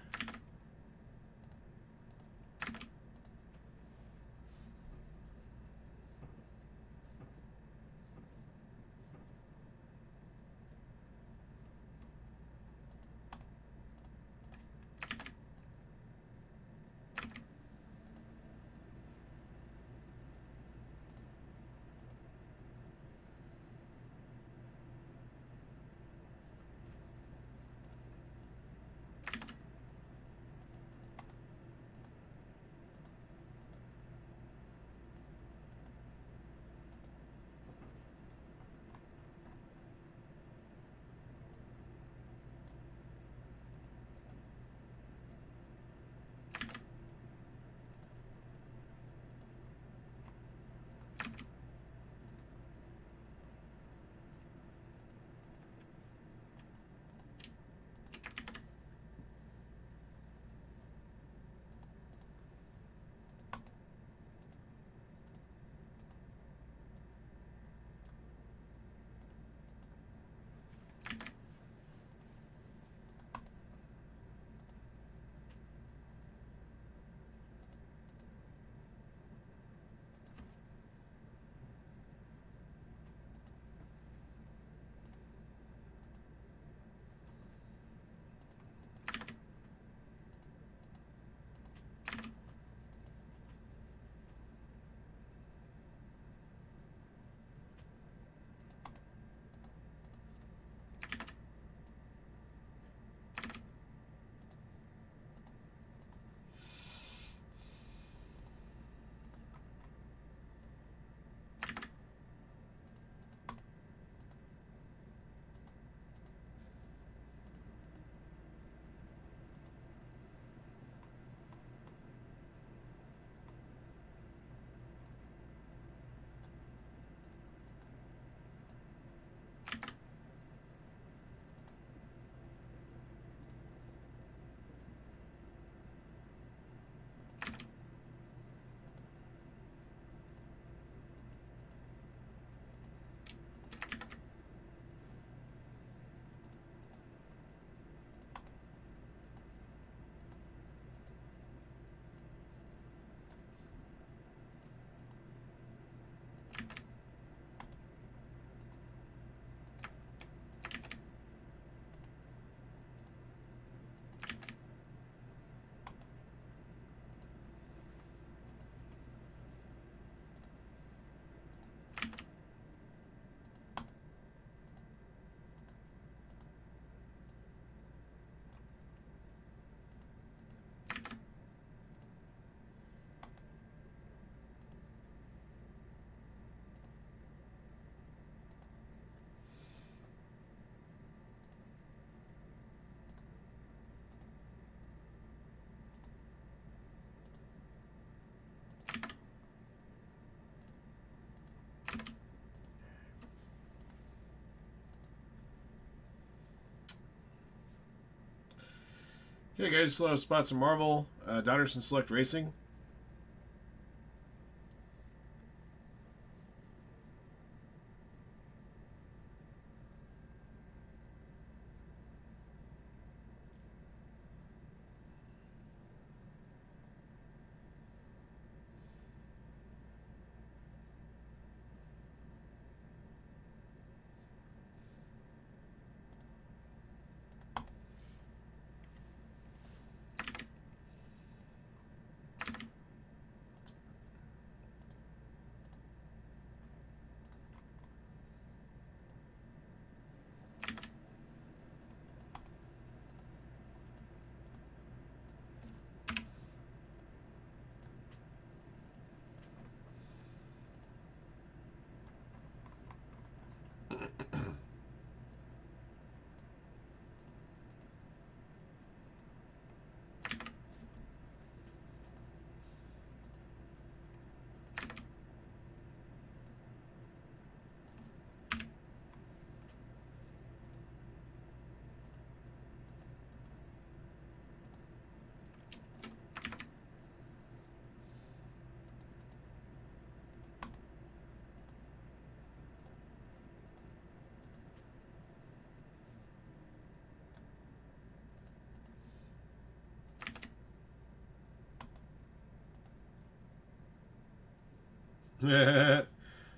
Hey guys, still have spots in Marvel. Donnerson Select Racing.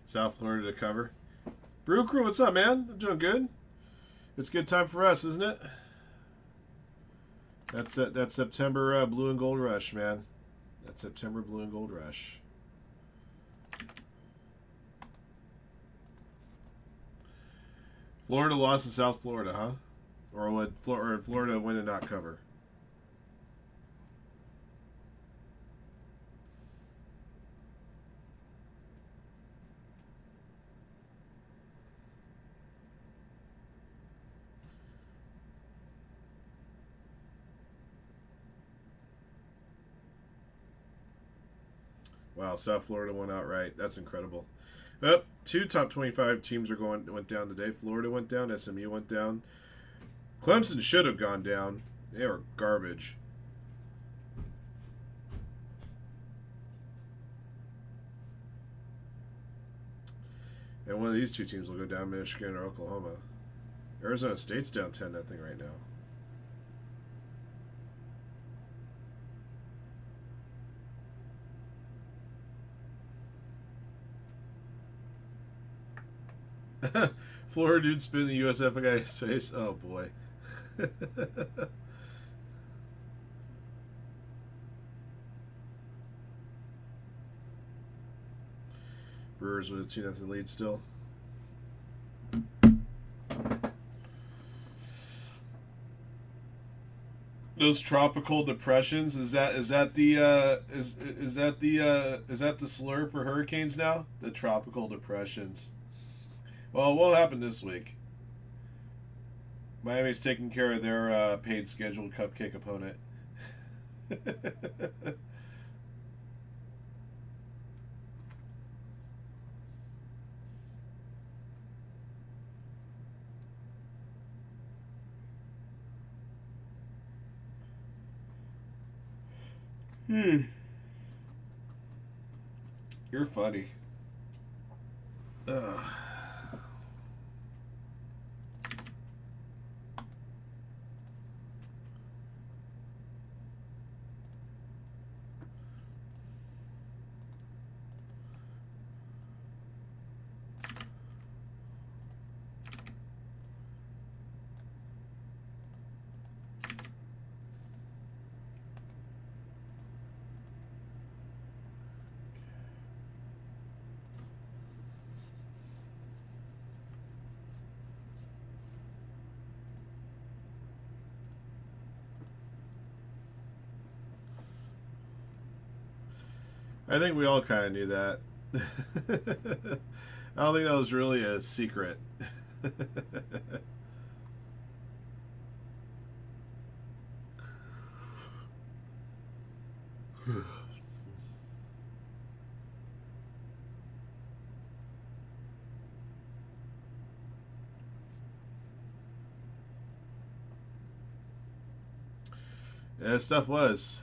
South Florida to cover. Brew Crew, what's up, man? I'm doing good. It's a good time for us, isn't it? That's September Blue and Gold Rush, man. That's September Blue and Gold Rush. Florida lost to South Florida, huh? Or would Florida win and not cover? Wow, South Florida won outright. That's incredible. Up, 2 top 25 teams went down today. Florida went down. SMU went down. Clemson should have gone down. They were garbage. And one of these two teams will go down, Michigan or Oklahoma. Arizona State's down 10-0 right now. Florida dude spin the USF guy's face. Oh boy. Brewers with a 2-0 lead still. Those tropical depressions, is that the slur for hurricanes now? The tropical depressions. Well, it won't happen this week. Miami's taking care of their paid scheduled cupcake opponent. You're funny. Ugh. I think we all kind of knew that. I don't think that was really a secret. Yeah, stuff was.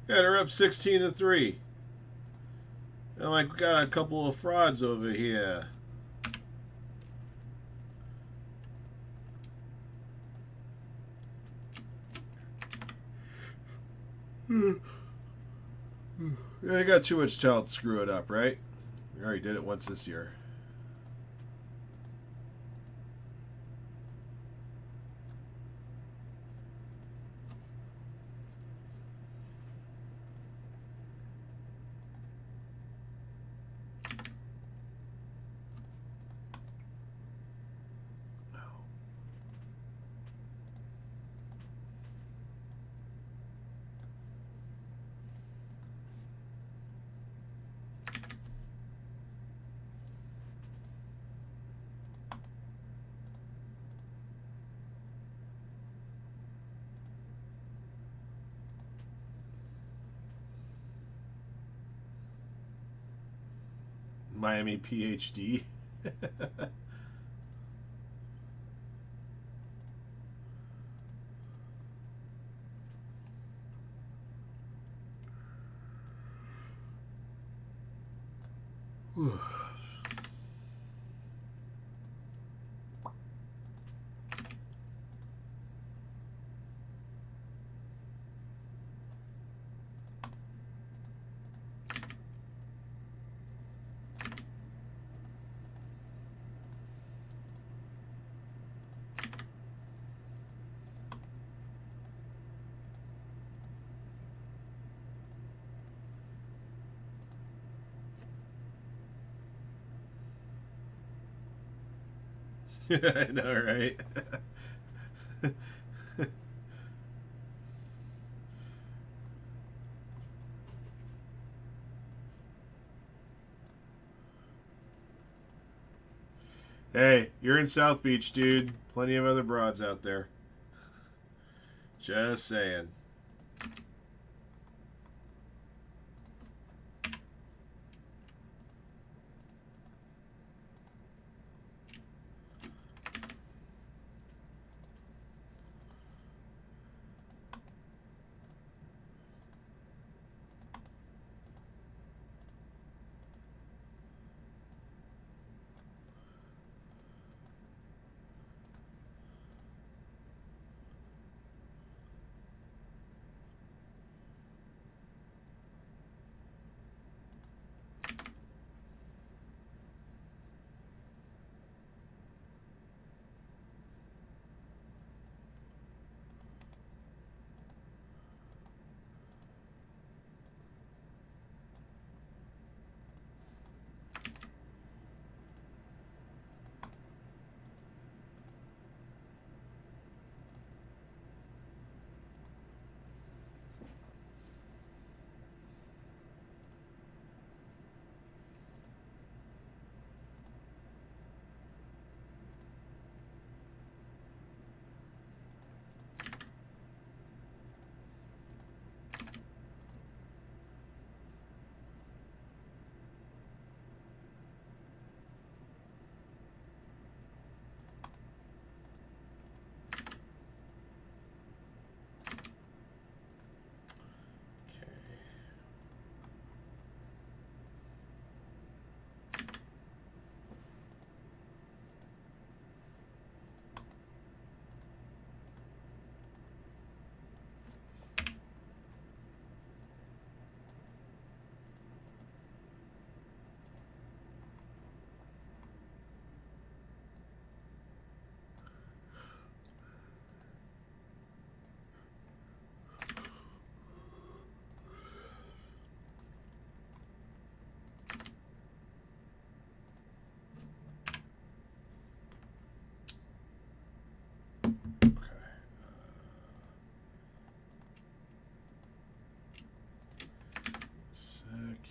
Yeah, they're up 16-3. And like we got a couple of frauds over here. Yeah, I got too much talent to screw it up, right? We already did it once this year. Miami PhD. I know, right? Hey, you're in South Beach, dude. Plenty of other broads out there. Just saying.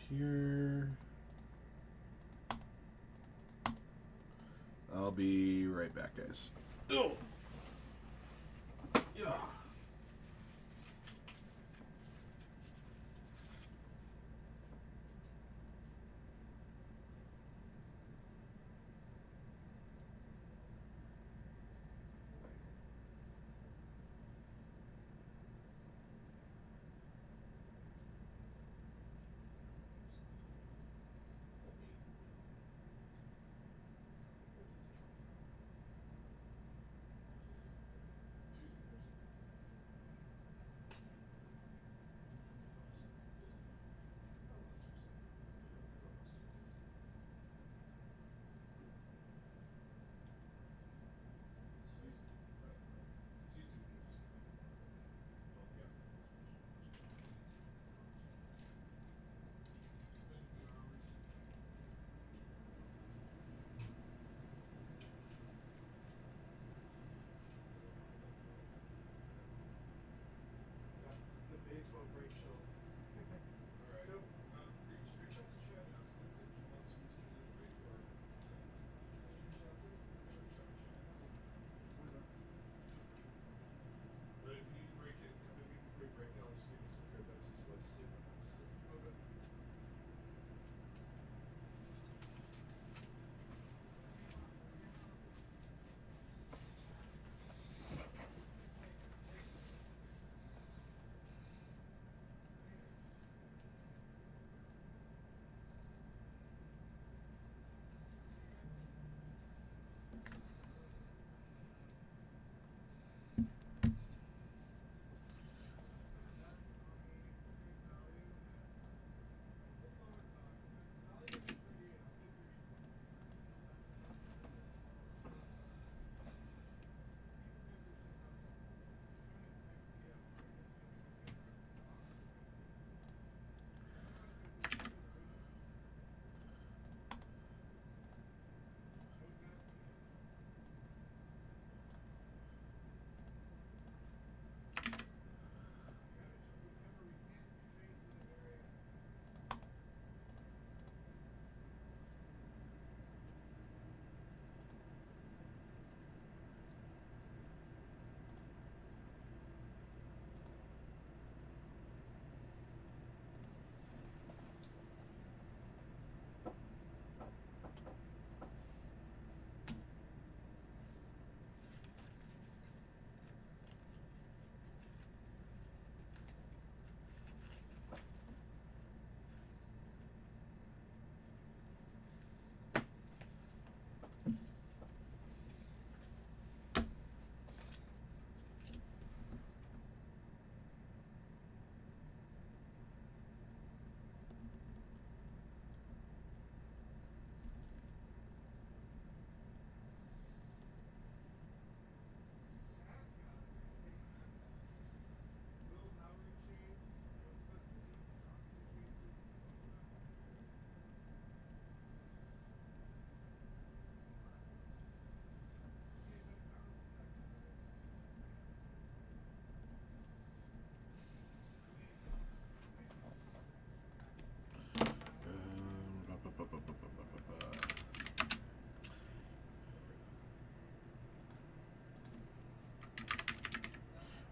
here. I'll be right back, guys. Oh. Yeah.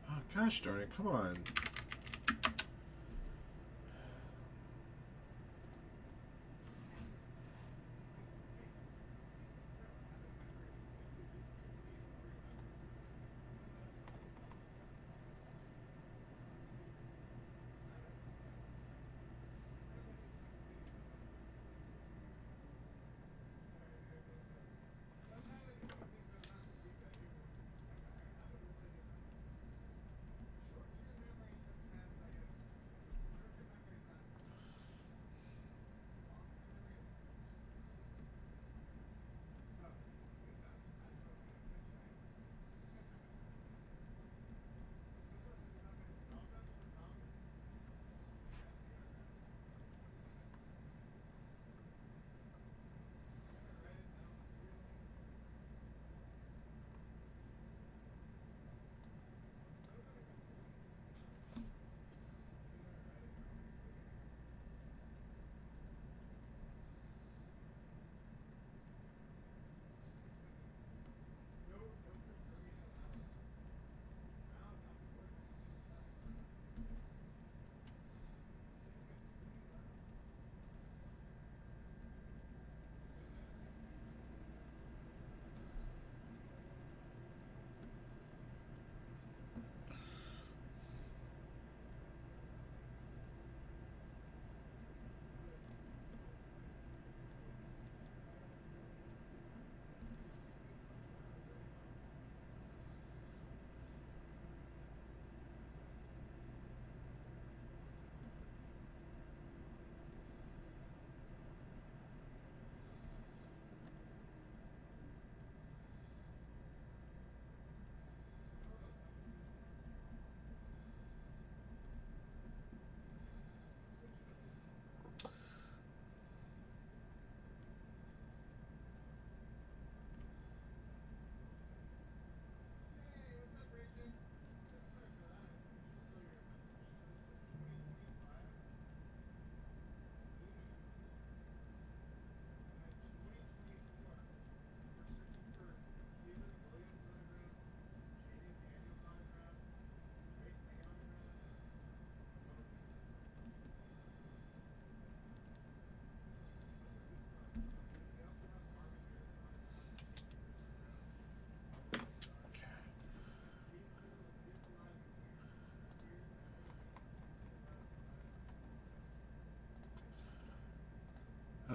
Oh, gosh darn it, come on.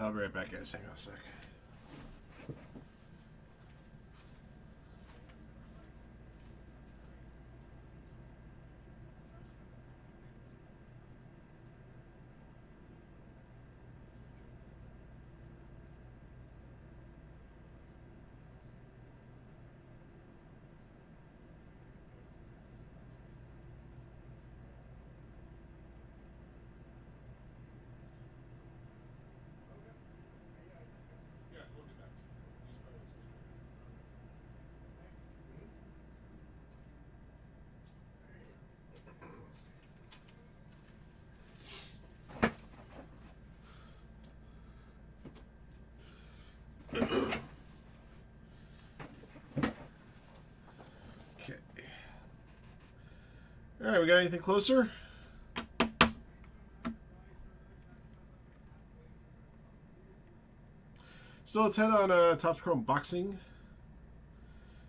I'll be right back, guys. Hang on a sec. Okay. All right, we got anything closer? Still a 10 on Topps Chrome Boxing.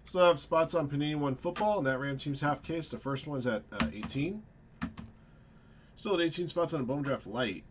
Still have spots on Panini One Football, and that Ram team's half case. The first one's at 18. Still at 18 spots on a Bowman Draft LITE.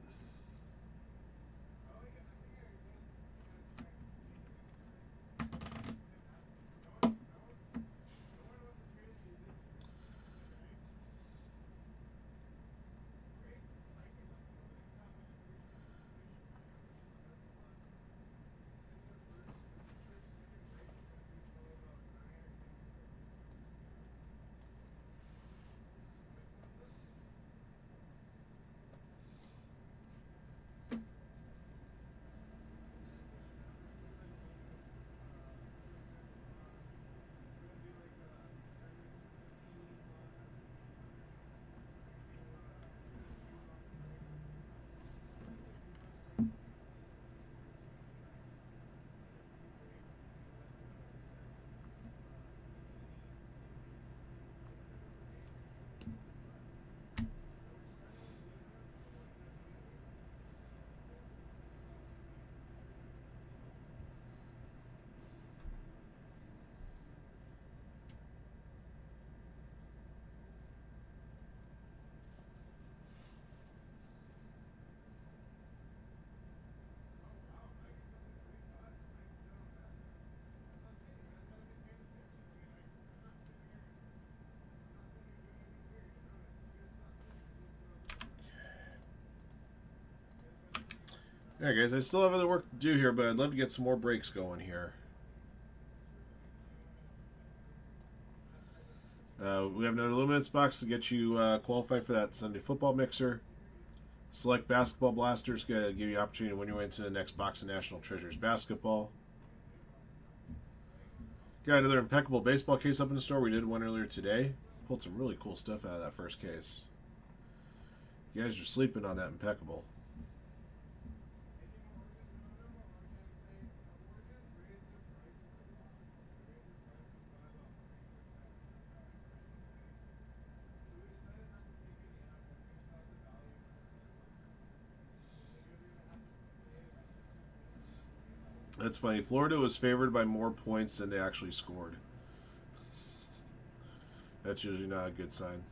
Alright guys, I still have other work to do here, but I'd love to get some more breaks going here. We have another Luminance box to get you qualified for that Sunday football mixer. Select basketball blasters, give you the opportunity to win your way into the next box of National Treasures basketball. Got another Impeccable baseball case up in the store. We did one earlier today. Pulled some really cool stuff out of that first case. You guys are sleeping on that Impeccable. That's funny. Florida was favored by more points than they actually scored. That's usually not a good sign.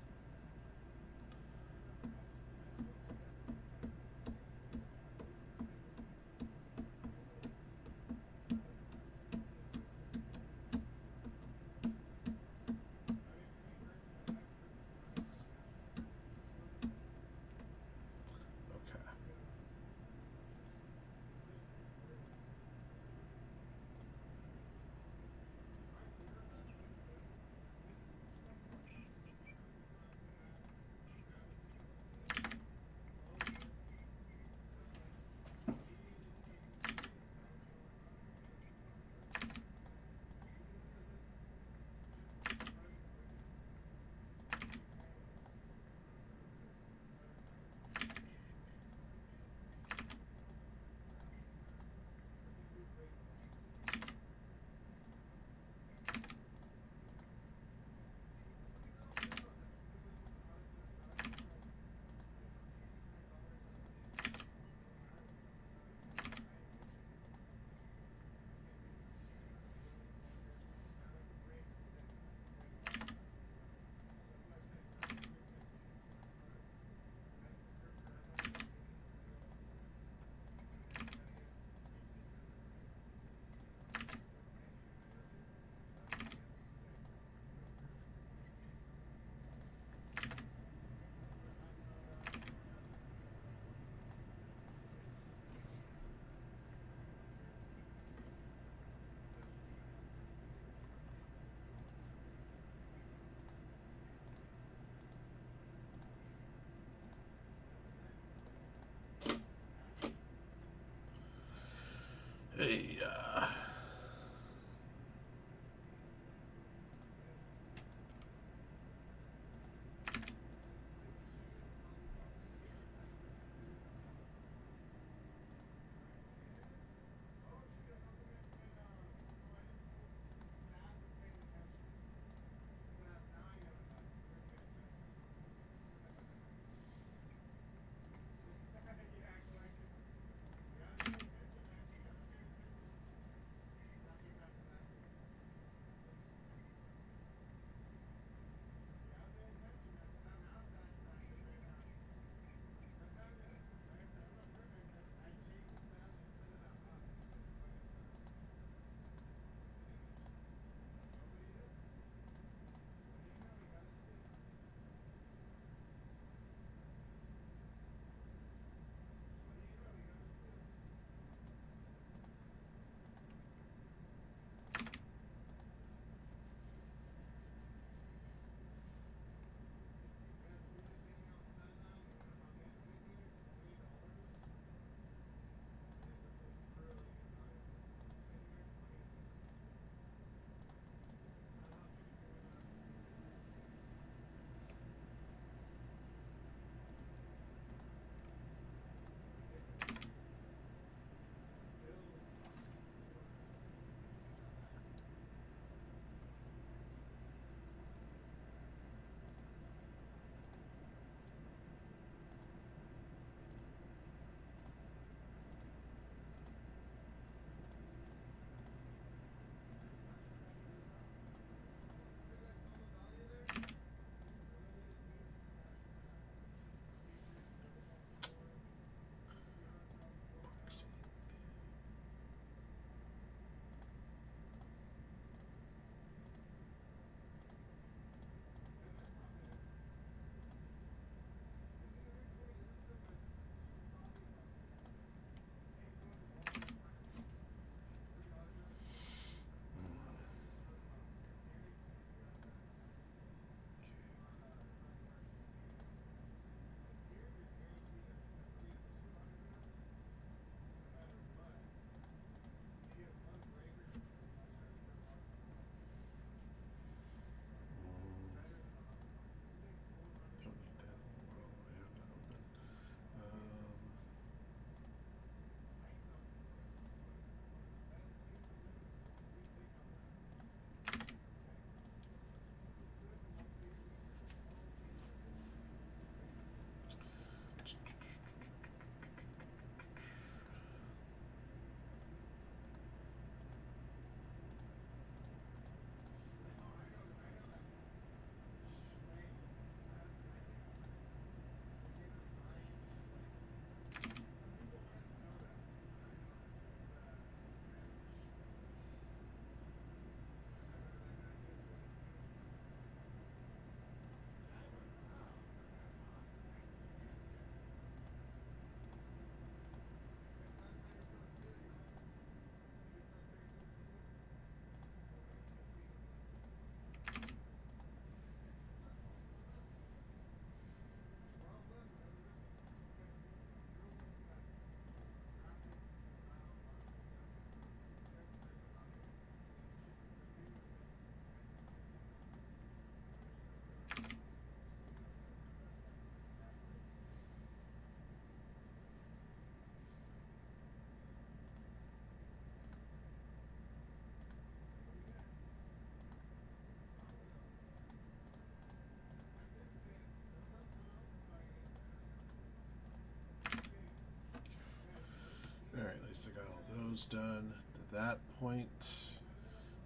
At least I got all those done to that point.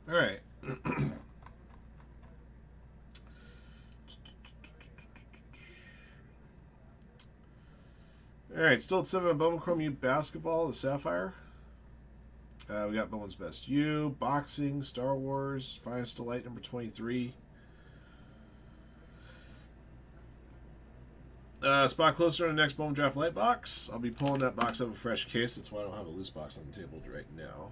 All right. All right, still at 7 on Bowman Chrome U Basketball, the Sapphire. We got Bowman's Best U, Boxing, Star Wars, Finest Delight number 23. Spot closer on the next Bowman Draft LITE box. I'll be pulling that box out of a fresh case. That's why I don't have a loose box on the table right now.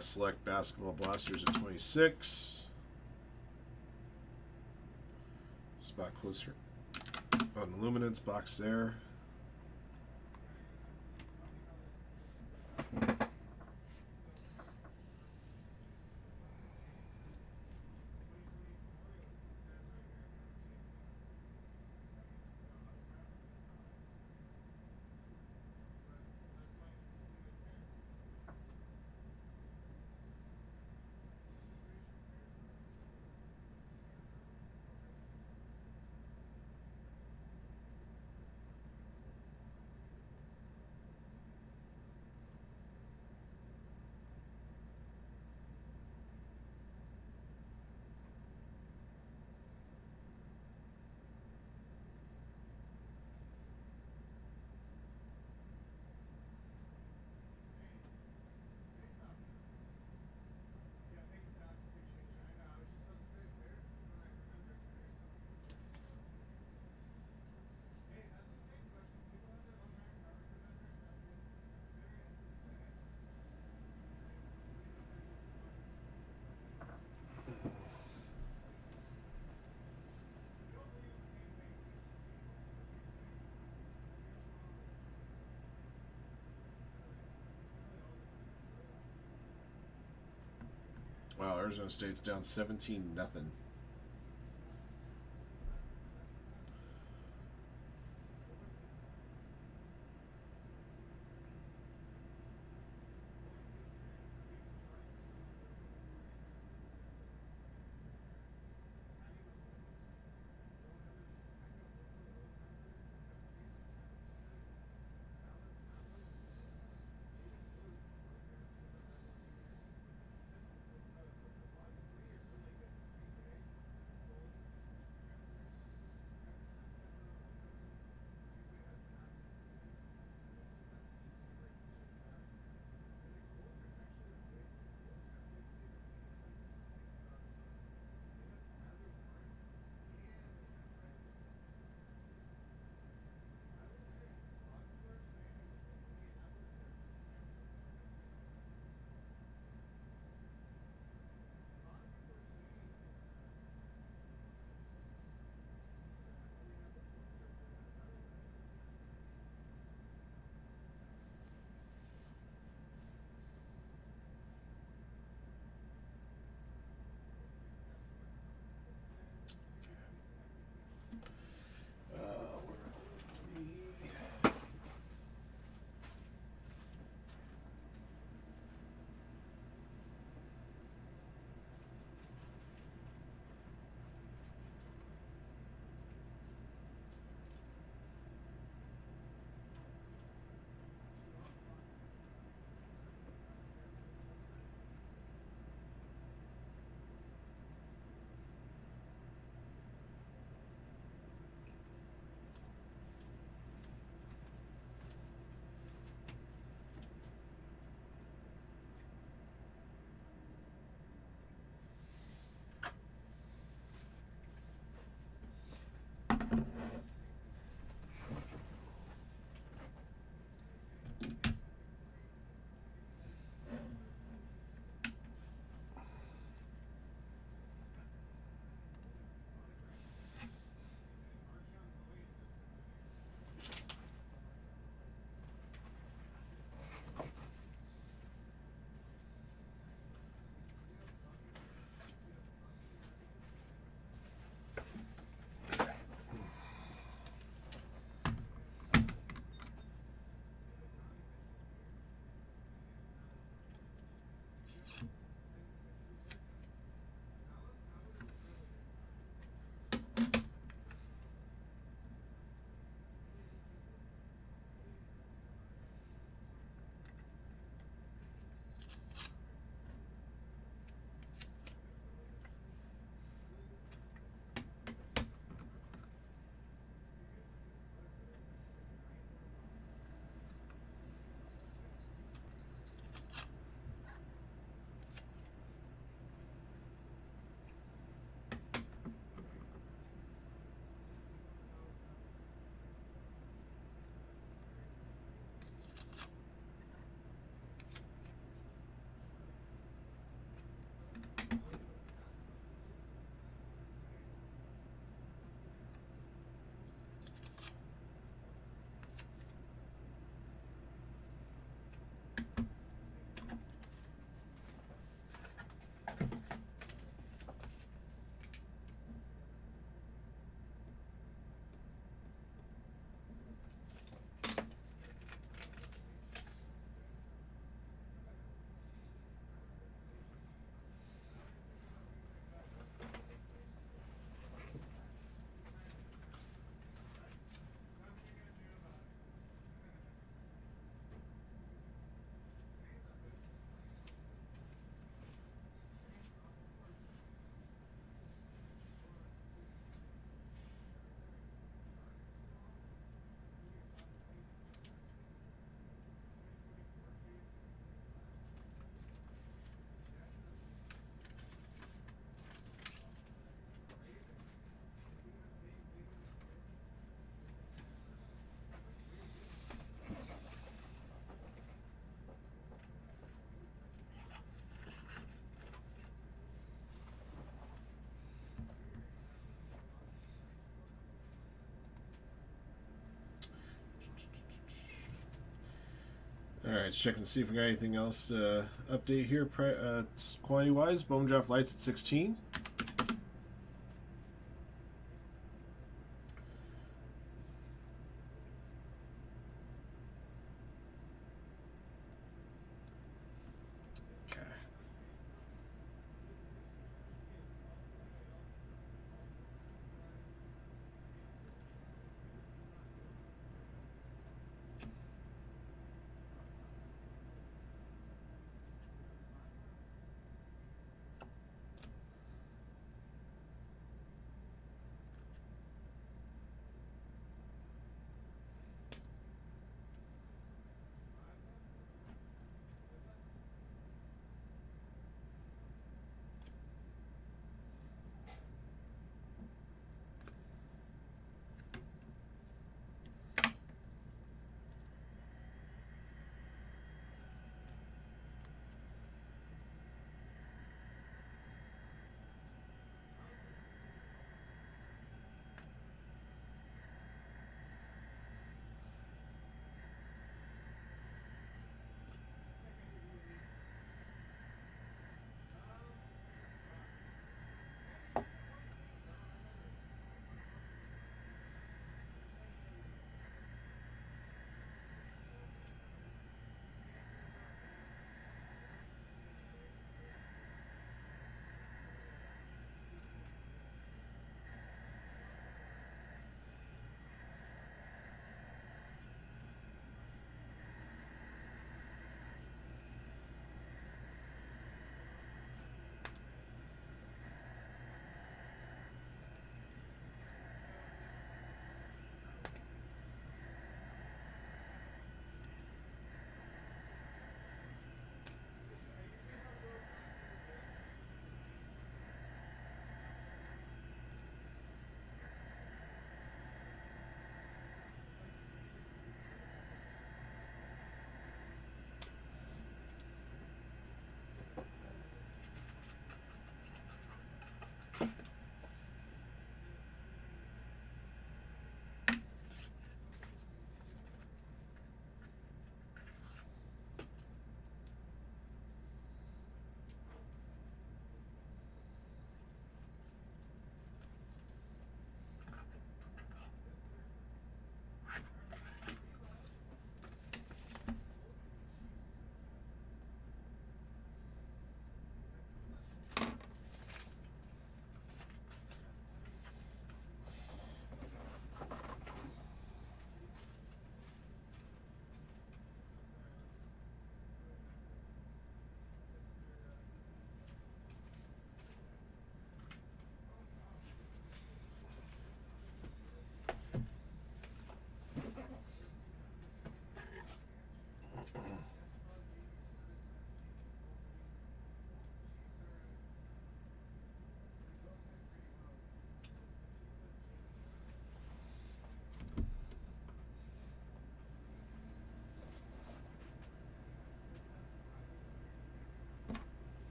Select Basketball Blasters at 26. Spot closer on the Luminance box there. Wow, Arizona State's down 17-0. Alright, let's check and see if we got anything else update here. Quantity wise, Bowman Draft LITE's at 16. Okay.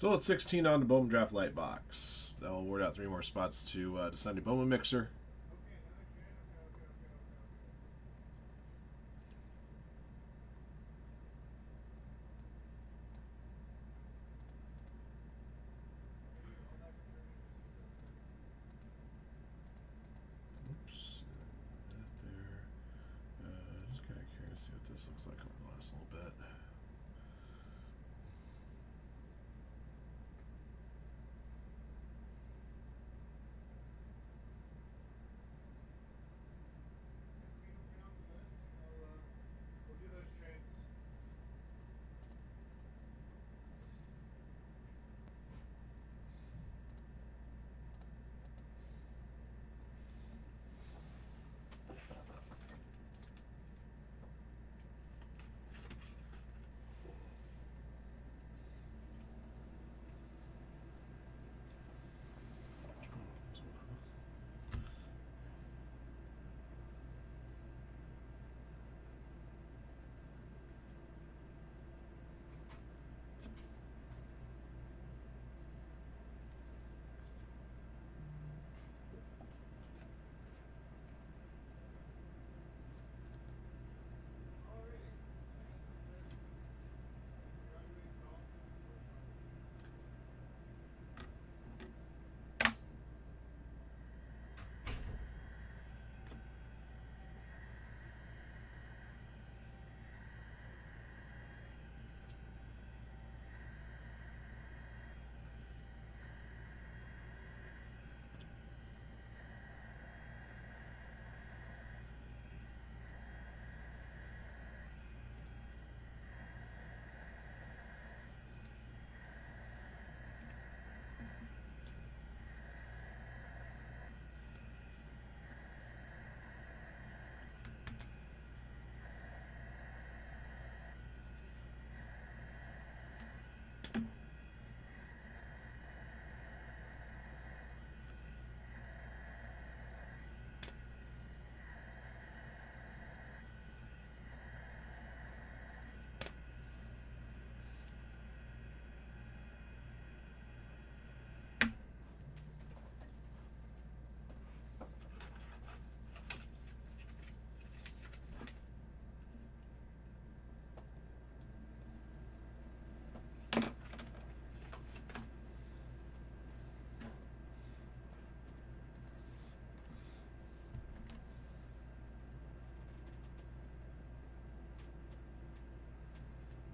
Still at 16 on the Bowman Draft LITE box. That'll award out 3 more spots to Sunday Bowman Mixer. Oops. That there. Just kind of curious to see what this looks like over the last little bit.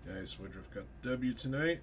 Guys, Woodruff got W tonight.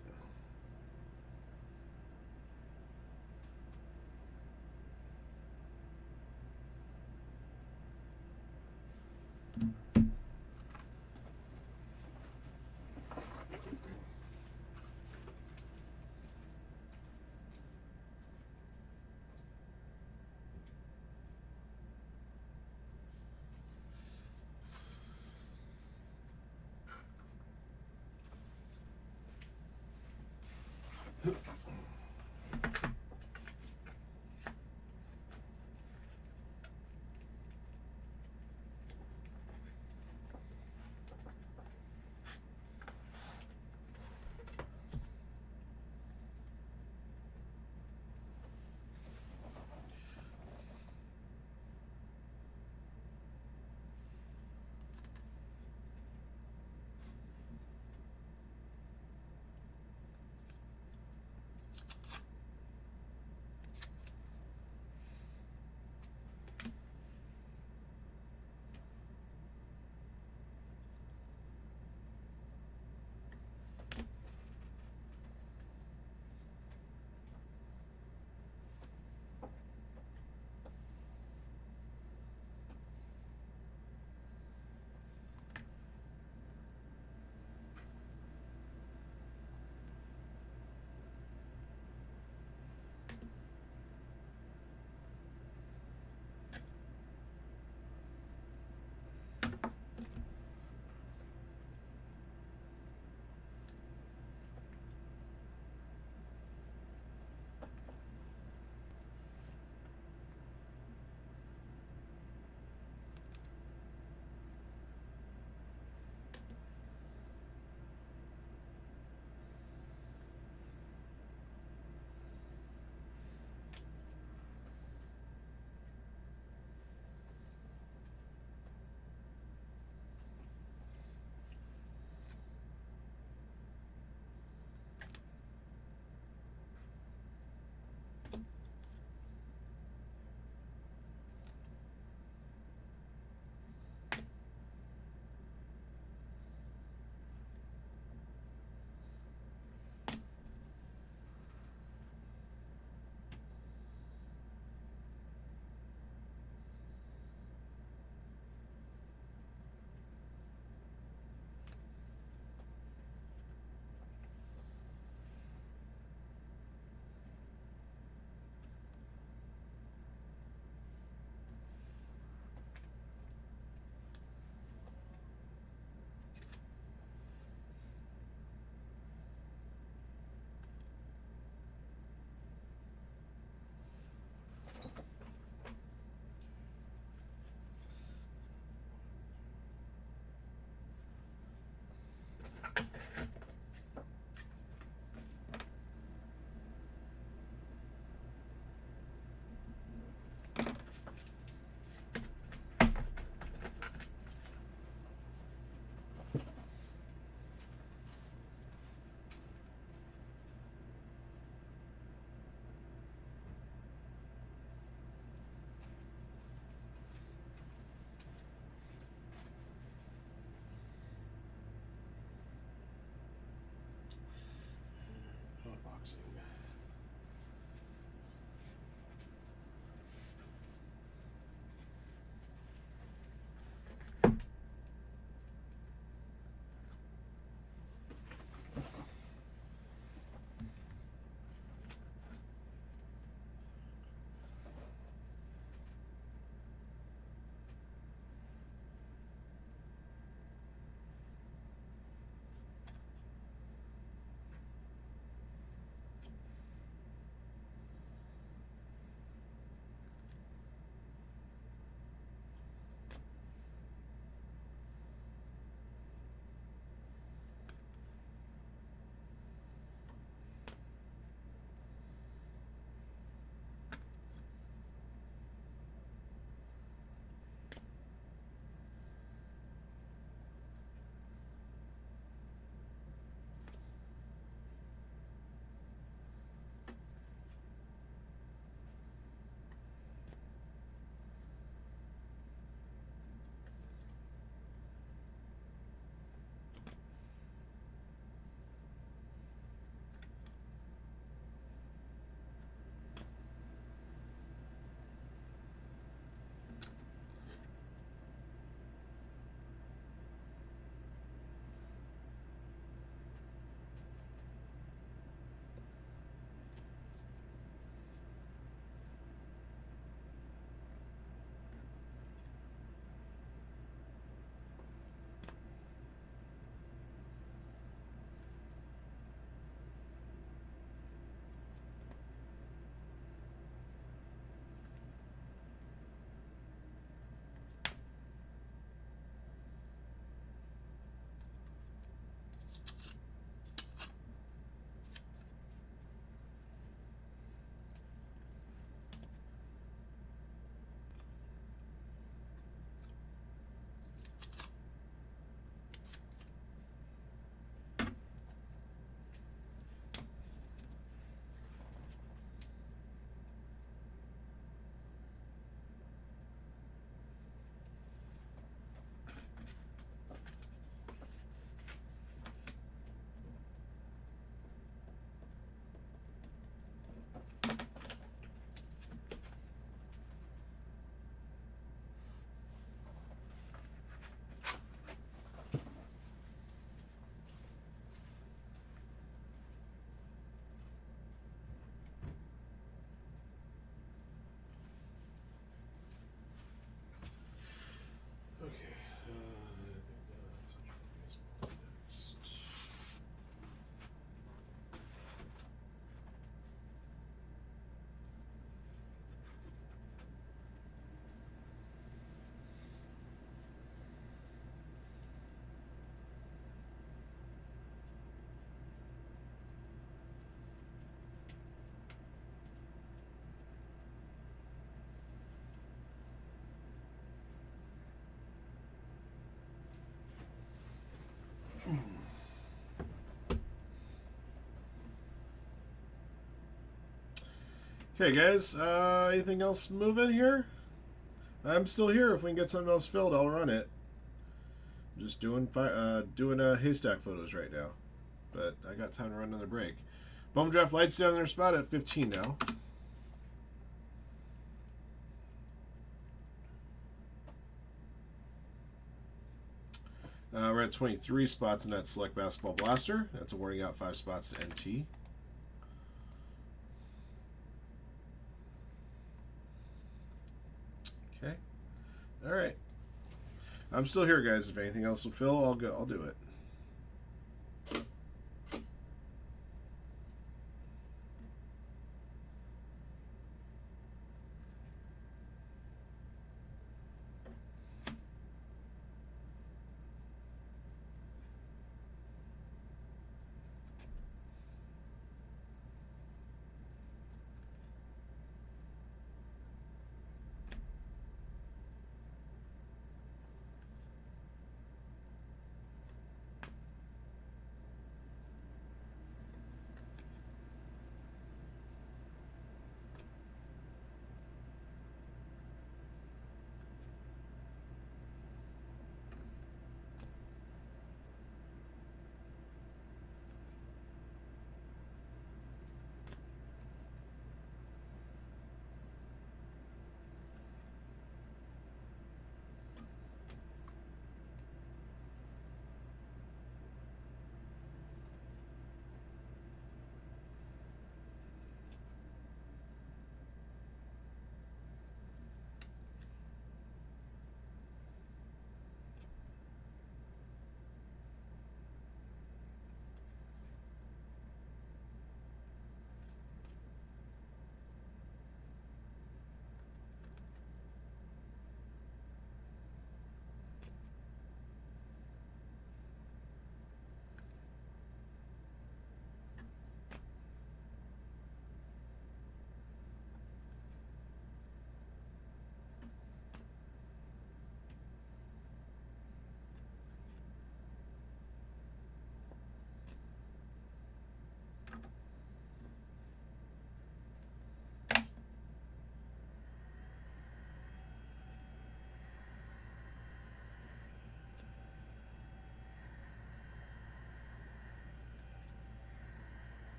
unboxing. Okay, guys, anything else moving here? I'm still here. If we can get something else filled, I'll run it. I'm just doing haystack photos right now, but I got time to run another break. Bowman Draft LITE's down in their spot at 15 now. We're at 23 spots in that Select Basketball Blaster. That's awarding out 5 spots to NT. Okay. All right. I'm still here, guys. If anything else will fill, I'll do it.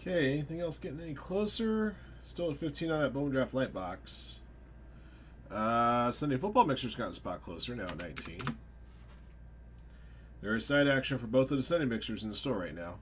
Okay, anything else getting any closer? Still at 15 on that Bowman Draft LITE box. Sunday Football Mixer's gotten a spot closer, now at 19. There is side action for both of the Sunday Mixers in the store right now.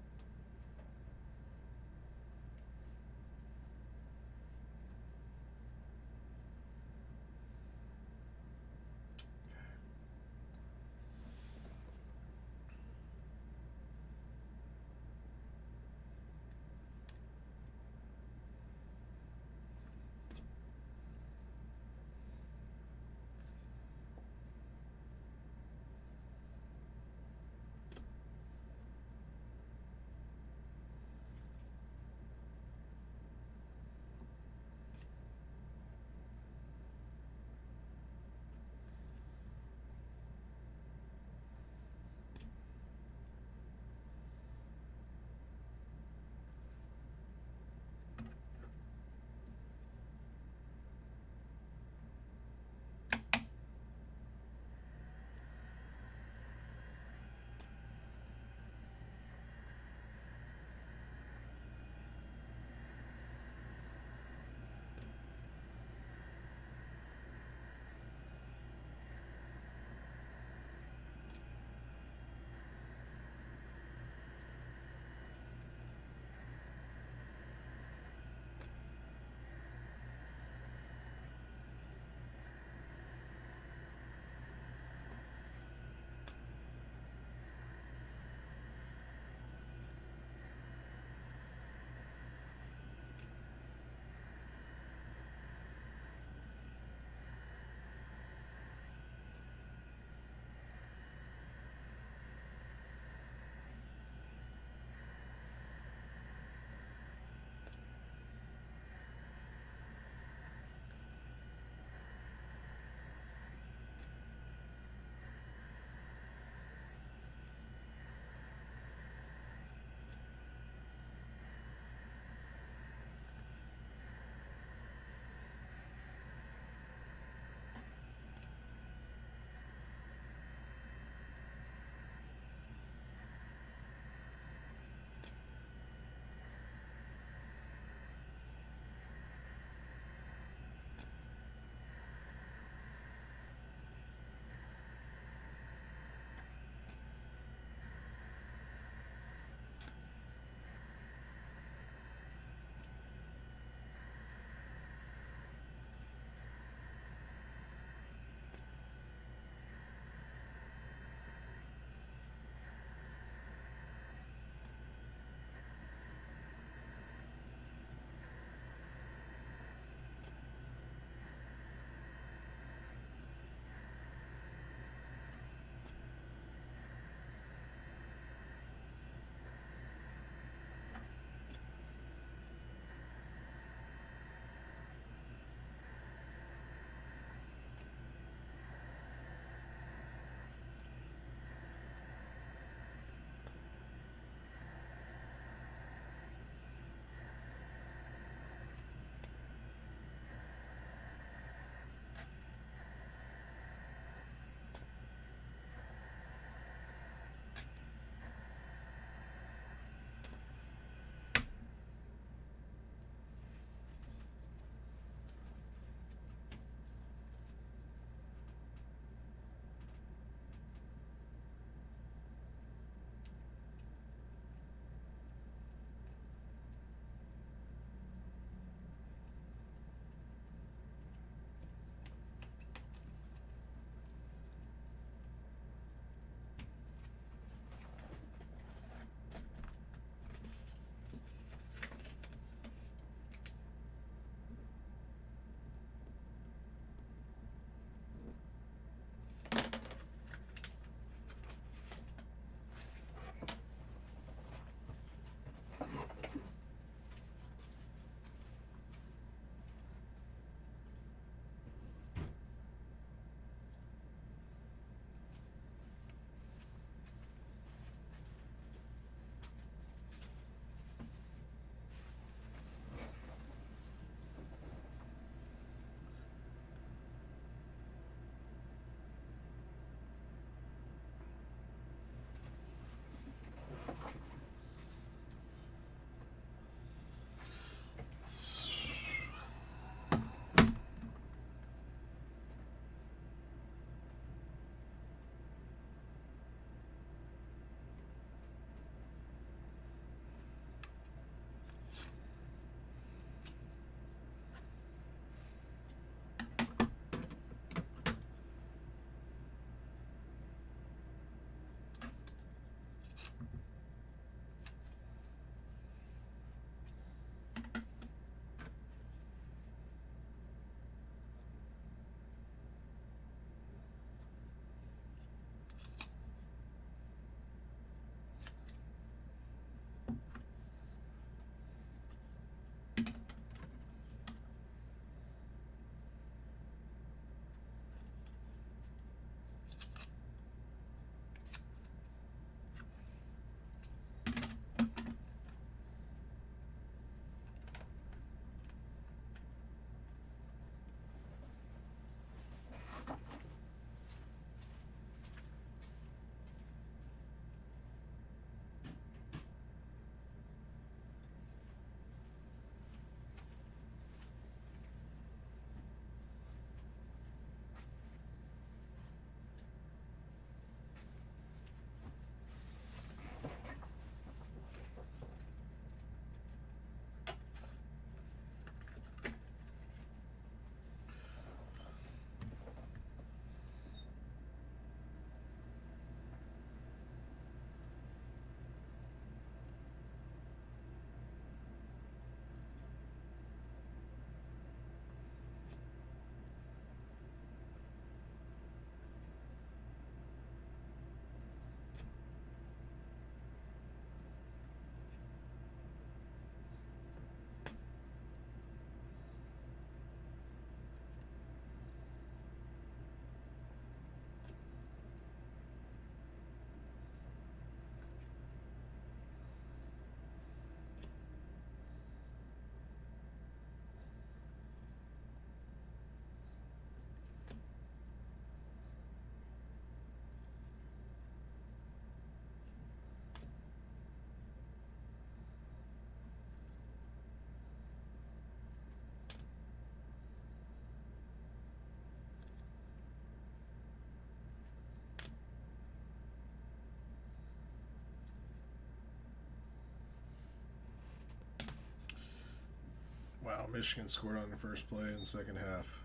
Wow, Michigan scored on the first play in the second half.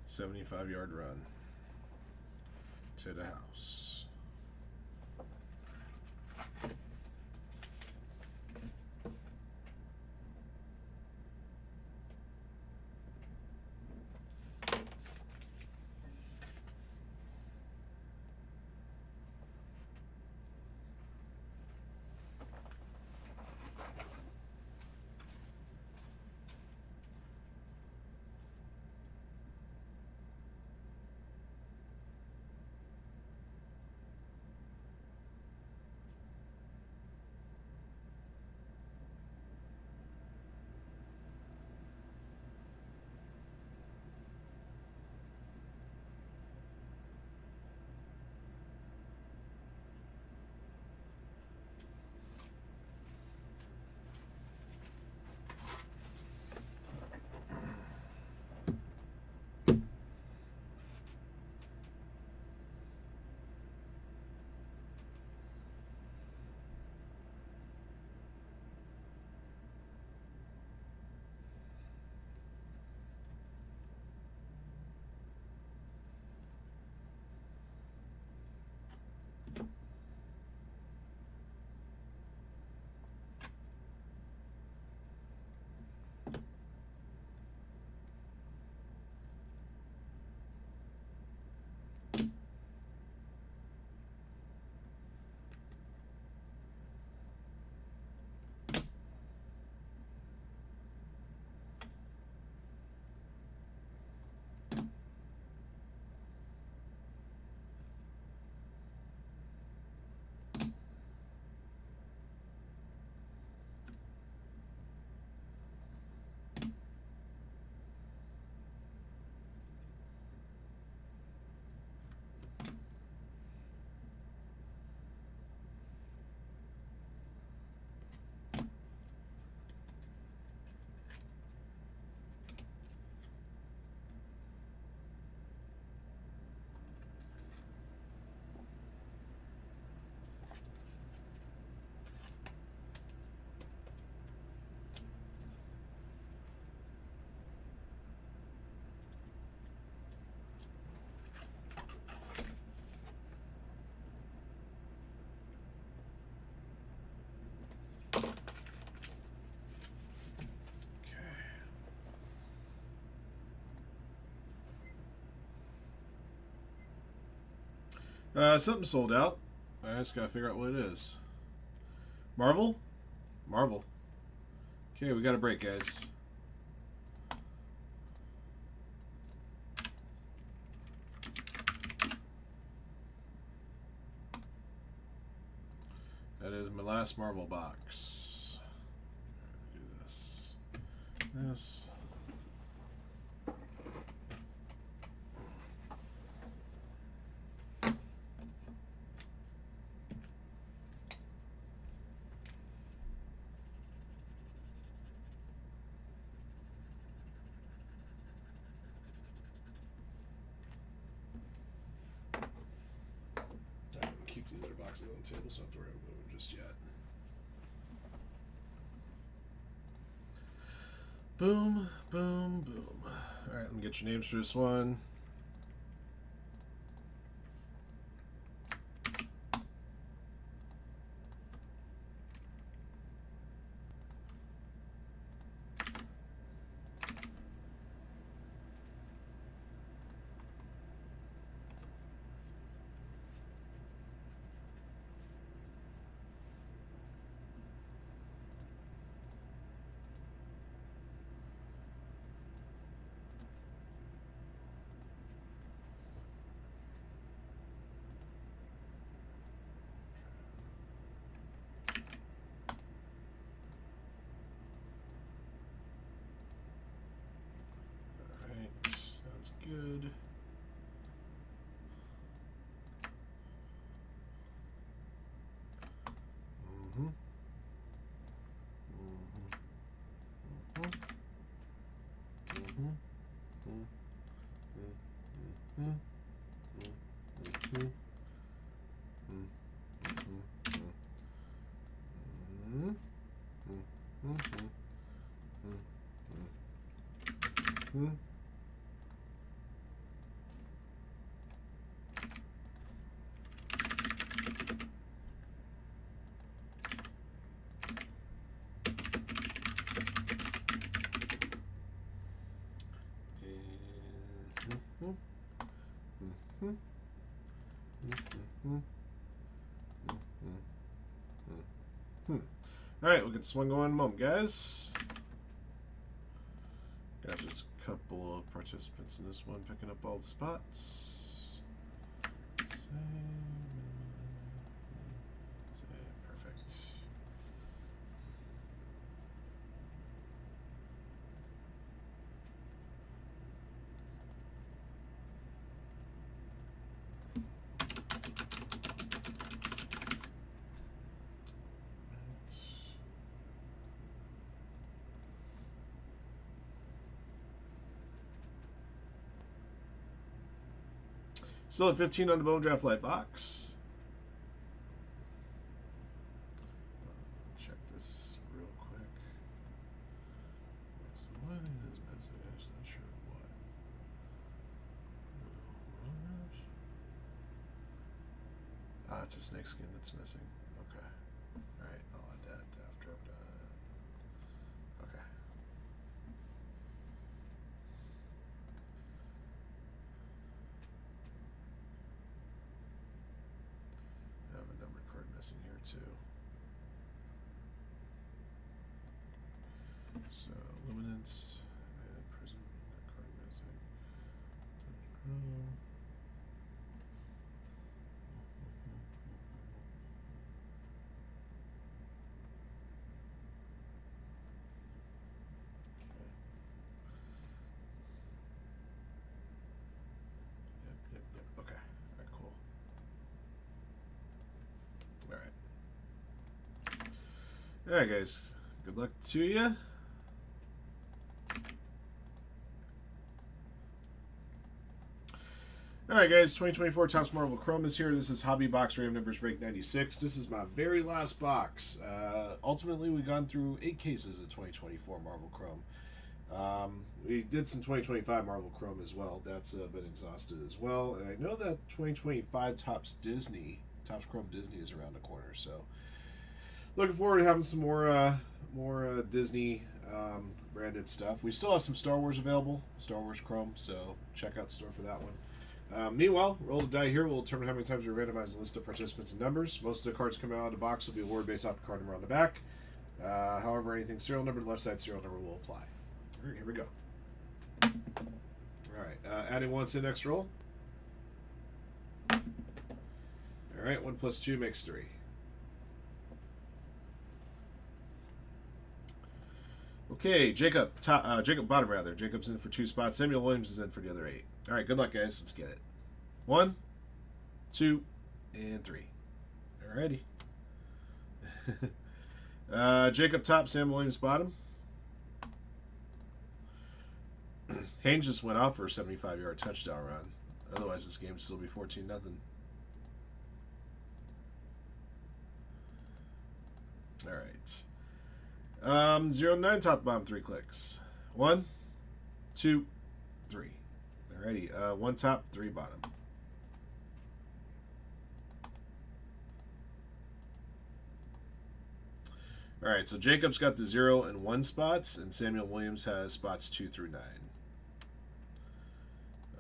75-yard run to the house. Something sold out. I just gotta figure out what it is. Marvel? Marvel. Okay, we got a break, guys. That is my last Marvel box. Do this. This. Keep these other boxes on the table so I don't have to worry about moving just yet. Boom, boom, boom. Alright, let me get your names for this one. Good. Mm-hmm. Mm-hmm. Mm-hmm. Mm-hmm. Mm-hmm. Mm-hmm. Mm-hmm. Alright, we'll get this one going in a moment, guys. Got just a couple of participants in this one picking up all the spots. Same. Perfect. Still at 15 on the Bowman Draft LITE box. Check this real quick. So what is this message? I'm not sure what. Ah, it's a snake skin that's missing. Okay. Alright, I'll add that after I'm done. Okay. I have a numbered card missing here too. So Luminance and Prizm, that card missing. Yep. Okay. Alright, cool. Alright, guys. Good luck to you. Alright, guys. 2024 Topps Marvel Chrome is here. This is Hobby Box Random Numbers Break 96. This is my very last box. Ultimately, we've gone through 8 cases of 2024 Marvel Chrome. We did some 2025 Marvel Chrome as well. That's been exhausted as well. And I know that 2025 Topps Chrome Disney is around the corner. So, looking forward to having some more Disney branded stuff. We still have some Star Wars available, Star Wars Chrome. So check out the store for that one. Meanwhile, roll the die here. We'll determine how many times we randomize the list of participants and numbers. Most of the cards coming out of the box will be awarded based off the card number on the back. However, anything serial number, the left side serial number will apply. All right, here we go. All right, adding 1 to the next roll. All right, 1 plus 2 makes 3. Okay, Jacob bottom rather. Jacob's in for 2 spots. Samuel Williams is in for the other 8. All right, good luck, guys. Let's get it. 1, 2, and 3. Alrighty. Jacob top, Sam Williams bottom. Haynes just went off for a 75-yard touchdown run. Otherwise, this game would still be 14-0. All right. 0-9 top bottom 3 clicks. 1, 2, 3. Alrighty. 1 top, 3 bottom. Alright, so Jacob's got the 0 and 1 spots, and Samuel Williams has spots 2 through 9.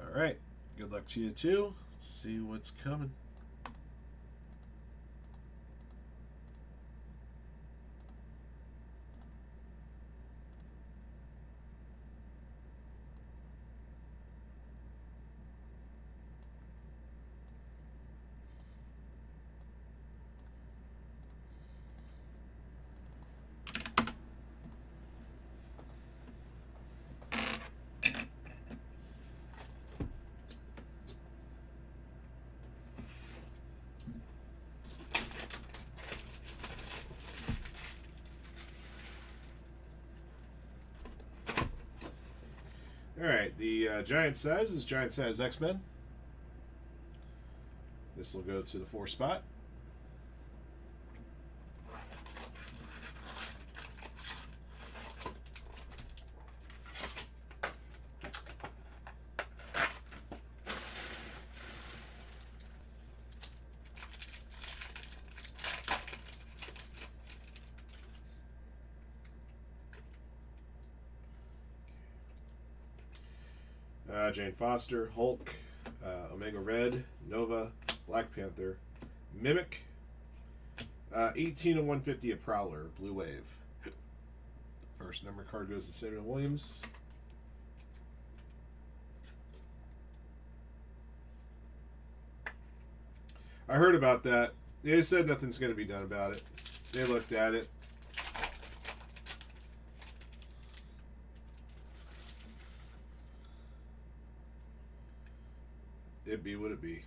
Alright. Good luck to you too. Let's see what's coming. Alright, the giant size is giant size X-Men. This will go to the 4 spot. Jane Foster, Hulk, Omega Red, Nova, Black Panther, Mimic, 18 of 150 a Prowler, Blue Wave. First number card goes to Samuel Williams. I heard about that. They said nothing's going to be done about it. They looked at it. It be what it be.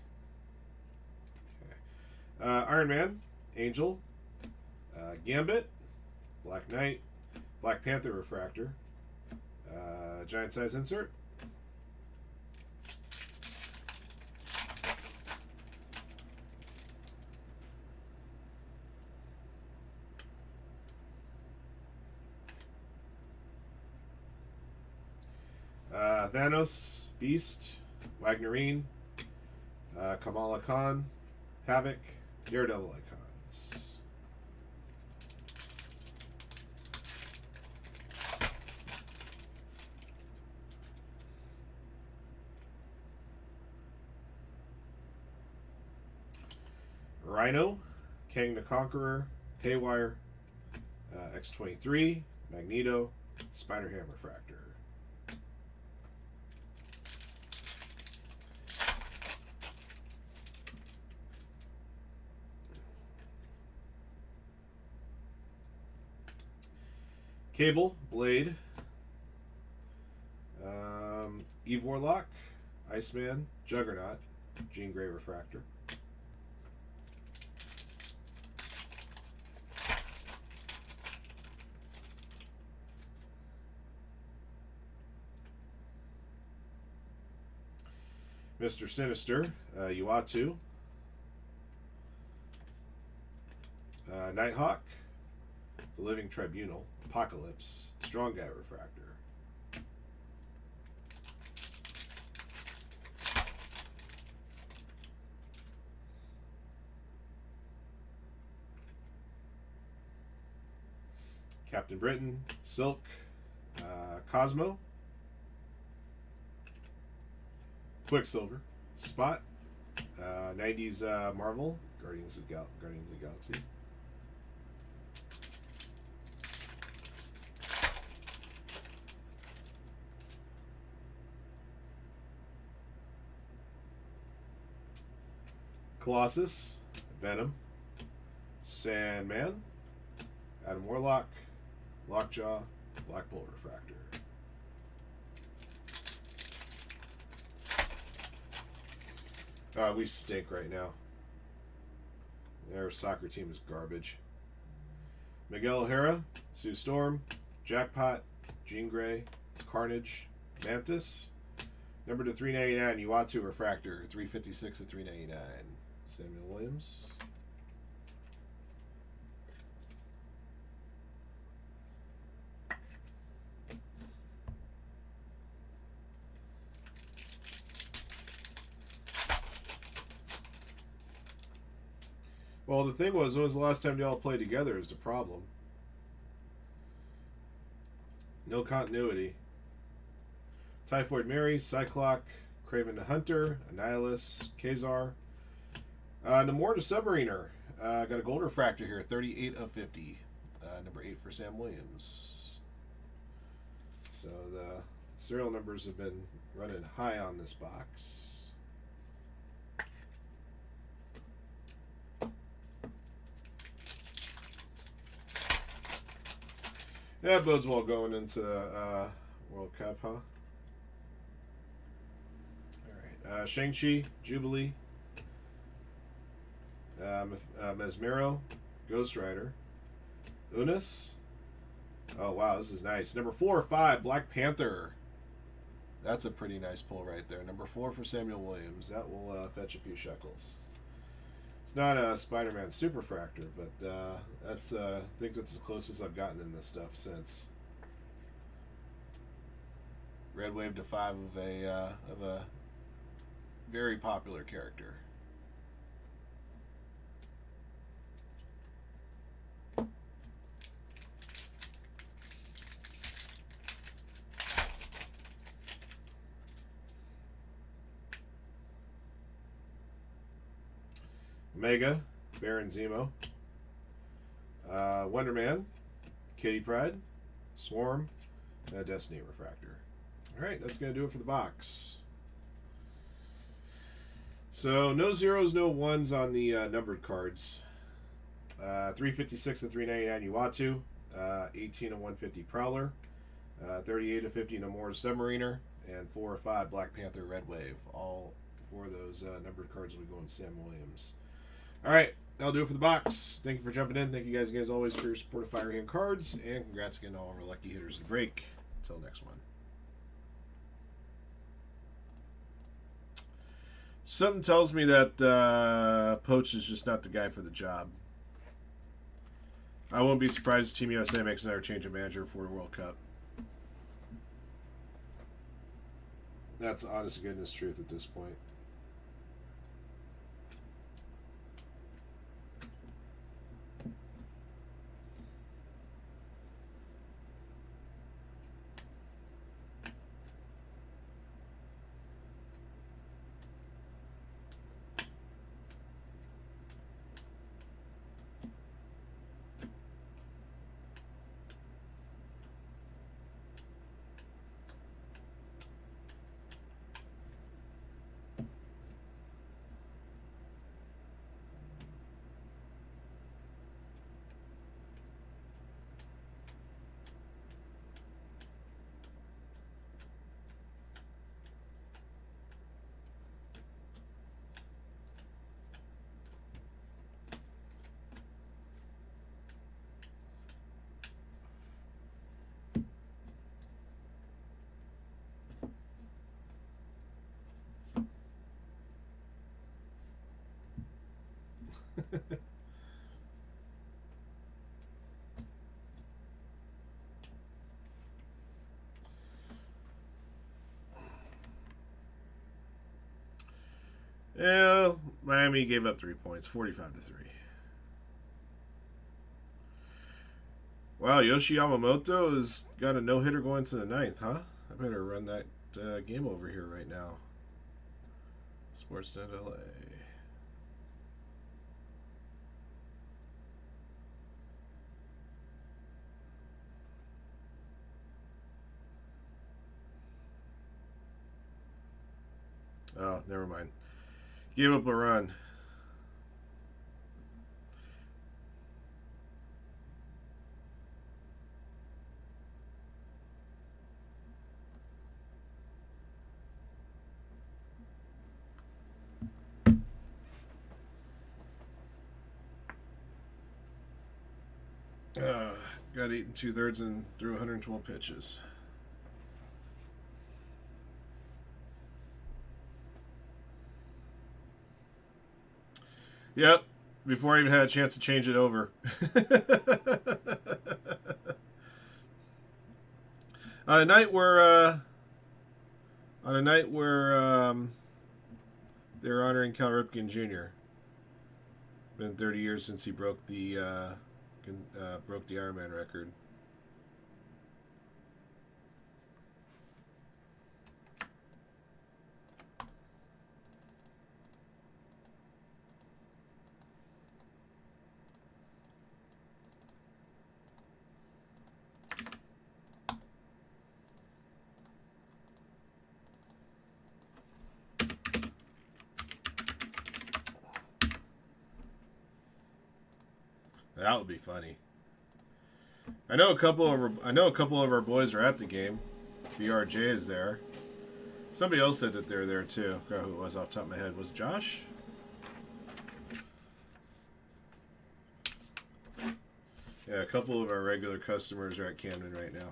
Okay. Iron Man, Angel, Gambit, Black Knight, Black Panther Refractor, giant size insert. Thanos, Beast, Wagnerine, Kamala Khan, Havoc, Daredevil icons. Rhino, Kang the Conqueror, Haywire, X-23, Magneto, Spider-Ham Refractor. Cable, Blade, Eve Warlock, Iceman, Juggernaut, Jean Grey Refractor. Mr. Sinister, Uatu, Nighthawk, The Living Tribunal, Apocalypse, Strong Guy Refractor. Captain Britain, Silk, Cosmo, Quicksilver, Spot, 90s Marvel, Guardians of the Galaxy. Colossus, Venom, Sandman, Adam Warlock, Lockjaw, Black Bolt Refractor. We stink right now. Their soccer team is garbage. Miguel O'Hara, Sue Storm, Jackpot, Jean Grey, Carnage, Mantis. Number to 399, Uatu Refractor, 356 at 399. Samuel Williams. Well, the thing was, when was the last time y'all played together is the problem. No continuity. Typhoid Mary, Cyclock, Kraven the Hunter, Annihilus, Kazar. Namor the Submariner. Got a gold refractor here, 38 of 50. Number 8 for Sam Williams. So the serial numbers have been running high on this box. Yeah, it bodes well going into World Cup, huh? Alright. Shang-Chi, Jubilee, Mesmero, Ghost Rider, Unis. Oh, wow, this is nice. Number 4 or 5, Black Panther. That's a pretty nice pull right there. Number 4 for Samuel Williams. That will fetch a few shekels. It's not a Spider-Man Superfractor, but that's I think that's the closest I've gotten in this stuff since. Red Wave to 5 of a very popular character. Mega, Baron Zemo, Wonder Man, Kitty Pryde, Swarm, and a Destiny Refractor. Alright, that's going to do it for the box. So, no zeros, no ones on the numbered cards. 356 and 399 Uatu, 18 and 150 Prowler, 38 and 50 Namor Submariner, and 4 or 5 Black Panther Red Wave. All 4 of those numbered cards will be going Sam Williams. Alright, that'll do it for the box. Thank you for jumping in. Thank you guys as always for your support of Firehand cards, and congrats again to all of our lucky hitters in the break. Until next one. Something tells me that Poach is just not the guy for the job. I won't be surprised if Team USA makes another change of manager before the World Cup. That's the honest to goodness truth at this point. Yeah, Miami gave up 3 points, 45-3. Wow, Yoshi Yamamoto has got a no-hitter going to the 9th, huh? I better run that game over here right now. Sportsnet LA. Oh, never mind. Gave up a run. Got 8 2/3 and threw 112 pitches. Yep, before I even had a chance to change it over. On a night where they're honoring Cal Ripken Jr. Been 30 years since he broke the Ironman record. That would be funny. I know a couple of our boys are at the game. BRJ is there. Somebody else said that they're there too. I forgot who it was off the top of my head. Was it Josh? Yeah, a couple of our regular customers are at Camden right now.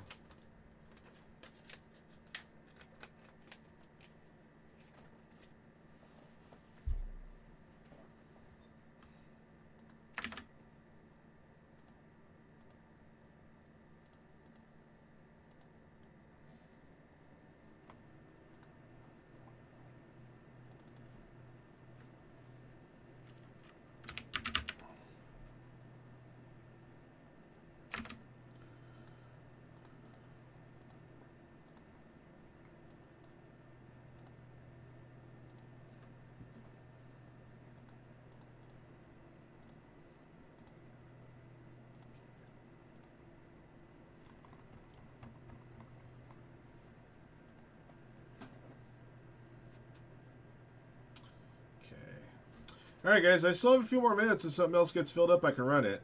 All right, guys. I still have a few more minutes. If something else gets filled up, I can run it.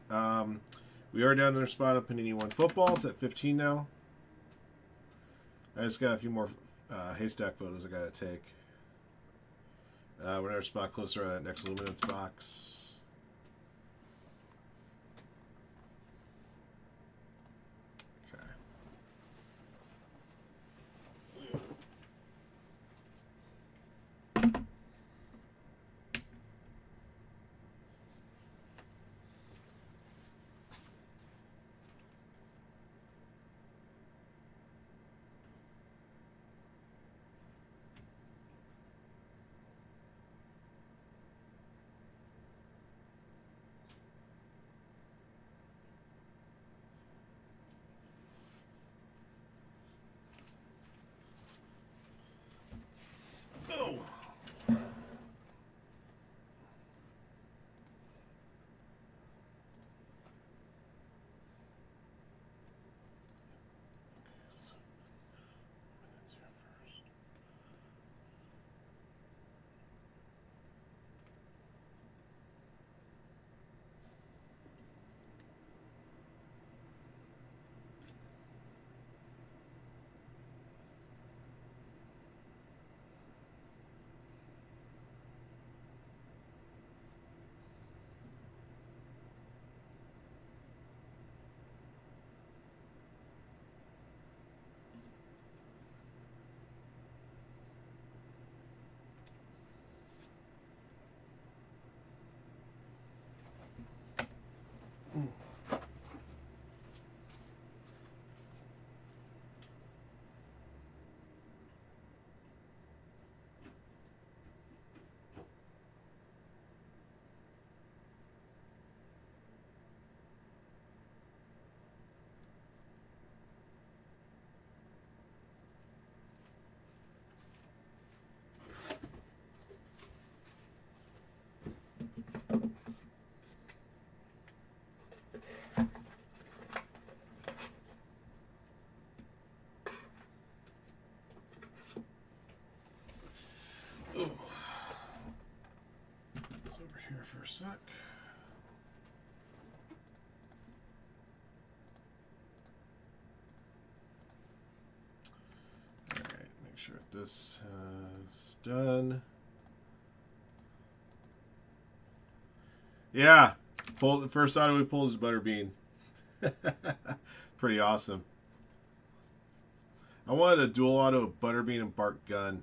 We are down to our spot of Panini One Football. It's at 15 now. I just got a few more haystack photos I got to take. We're at our spot closer on that next Luminance box. Here for a sec. All right, make sure this is done. Yeah, the first auto we pulled is Butterbean. Pretty awesome. I wanted a dual auto of Butterbean and Bart Gunn.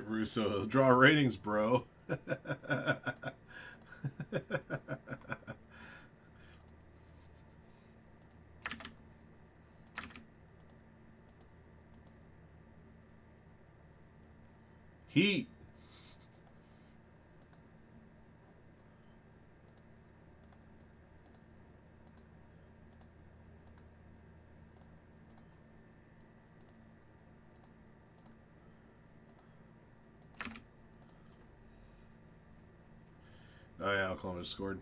Russo, draw ratings, bro. Heat. Oh yeah, Oklahoma scored.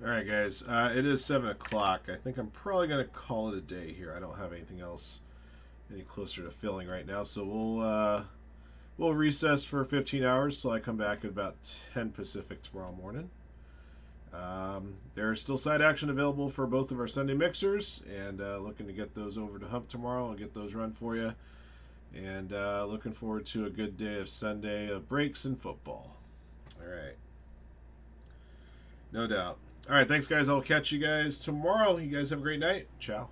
Alright, guys. It is 7 o'clock. I think I'm probably going to call it a day here. I don't have anything else any closer to filling right now. So we'll recess for 15 hours till I come back at about 10 Pacific tomorrow morning. There's still side action available for both of our Sunday mixers, and looking to get those over to Hump tomorrow and get those run for you. And looking forward to a good day of Sunday of breaks and football. All right. No doubt. All right, thanks, guys. I'll catch you guys tomorrow. You guys have a great night. Ciao.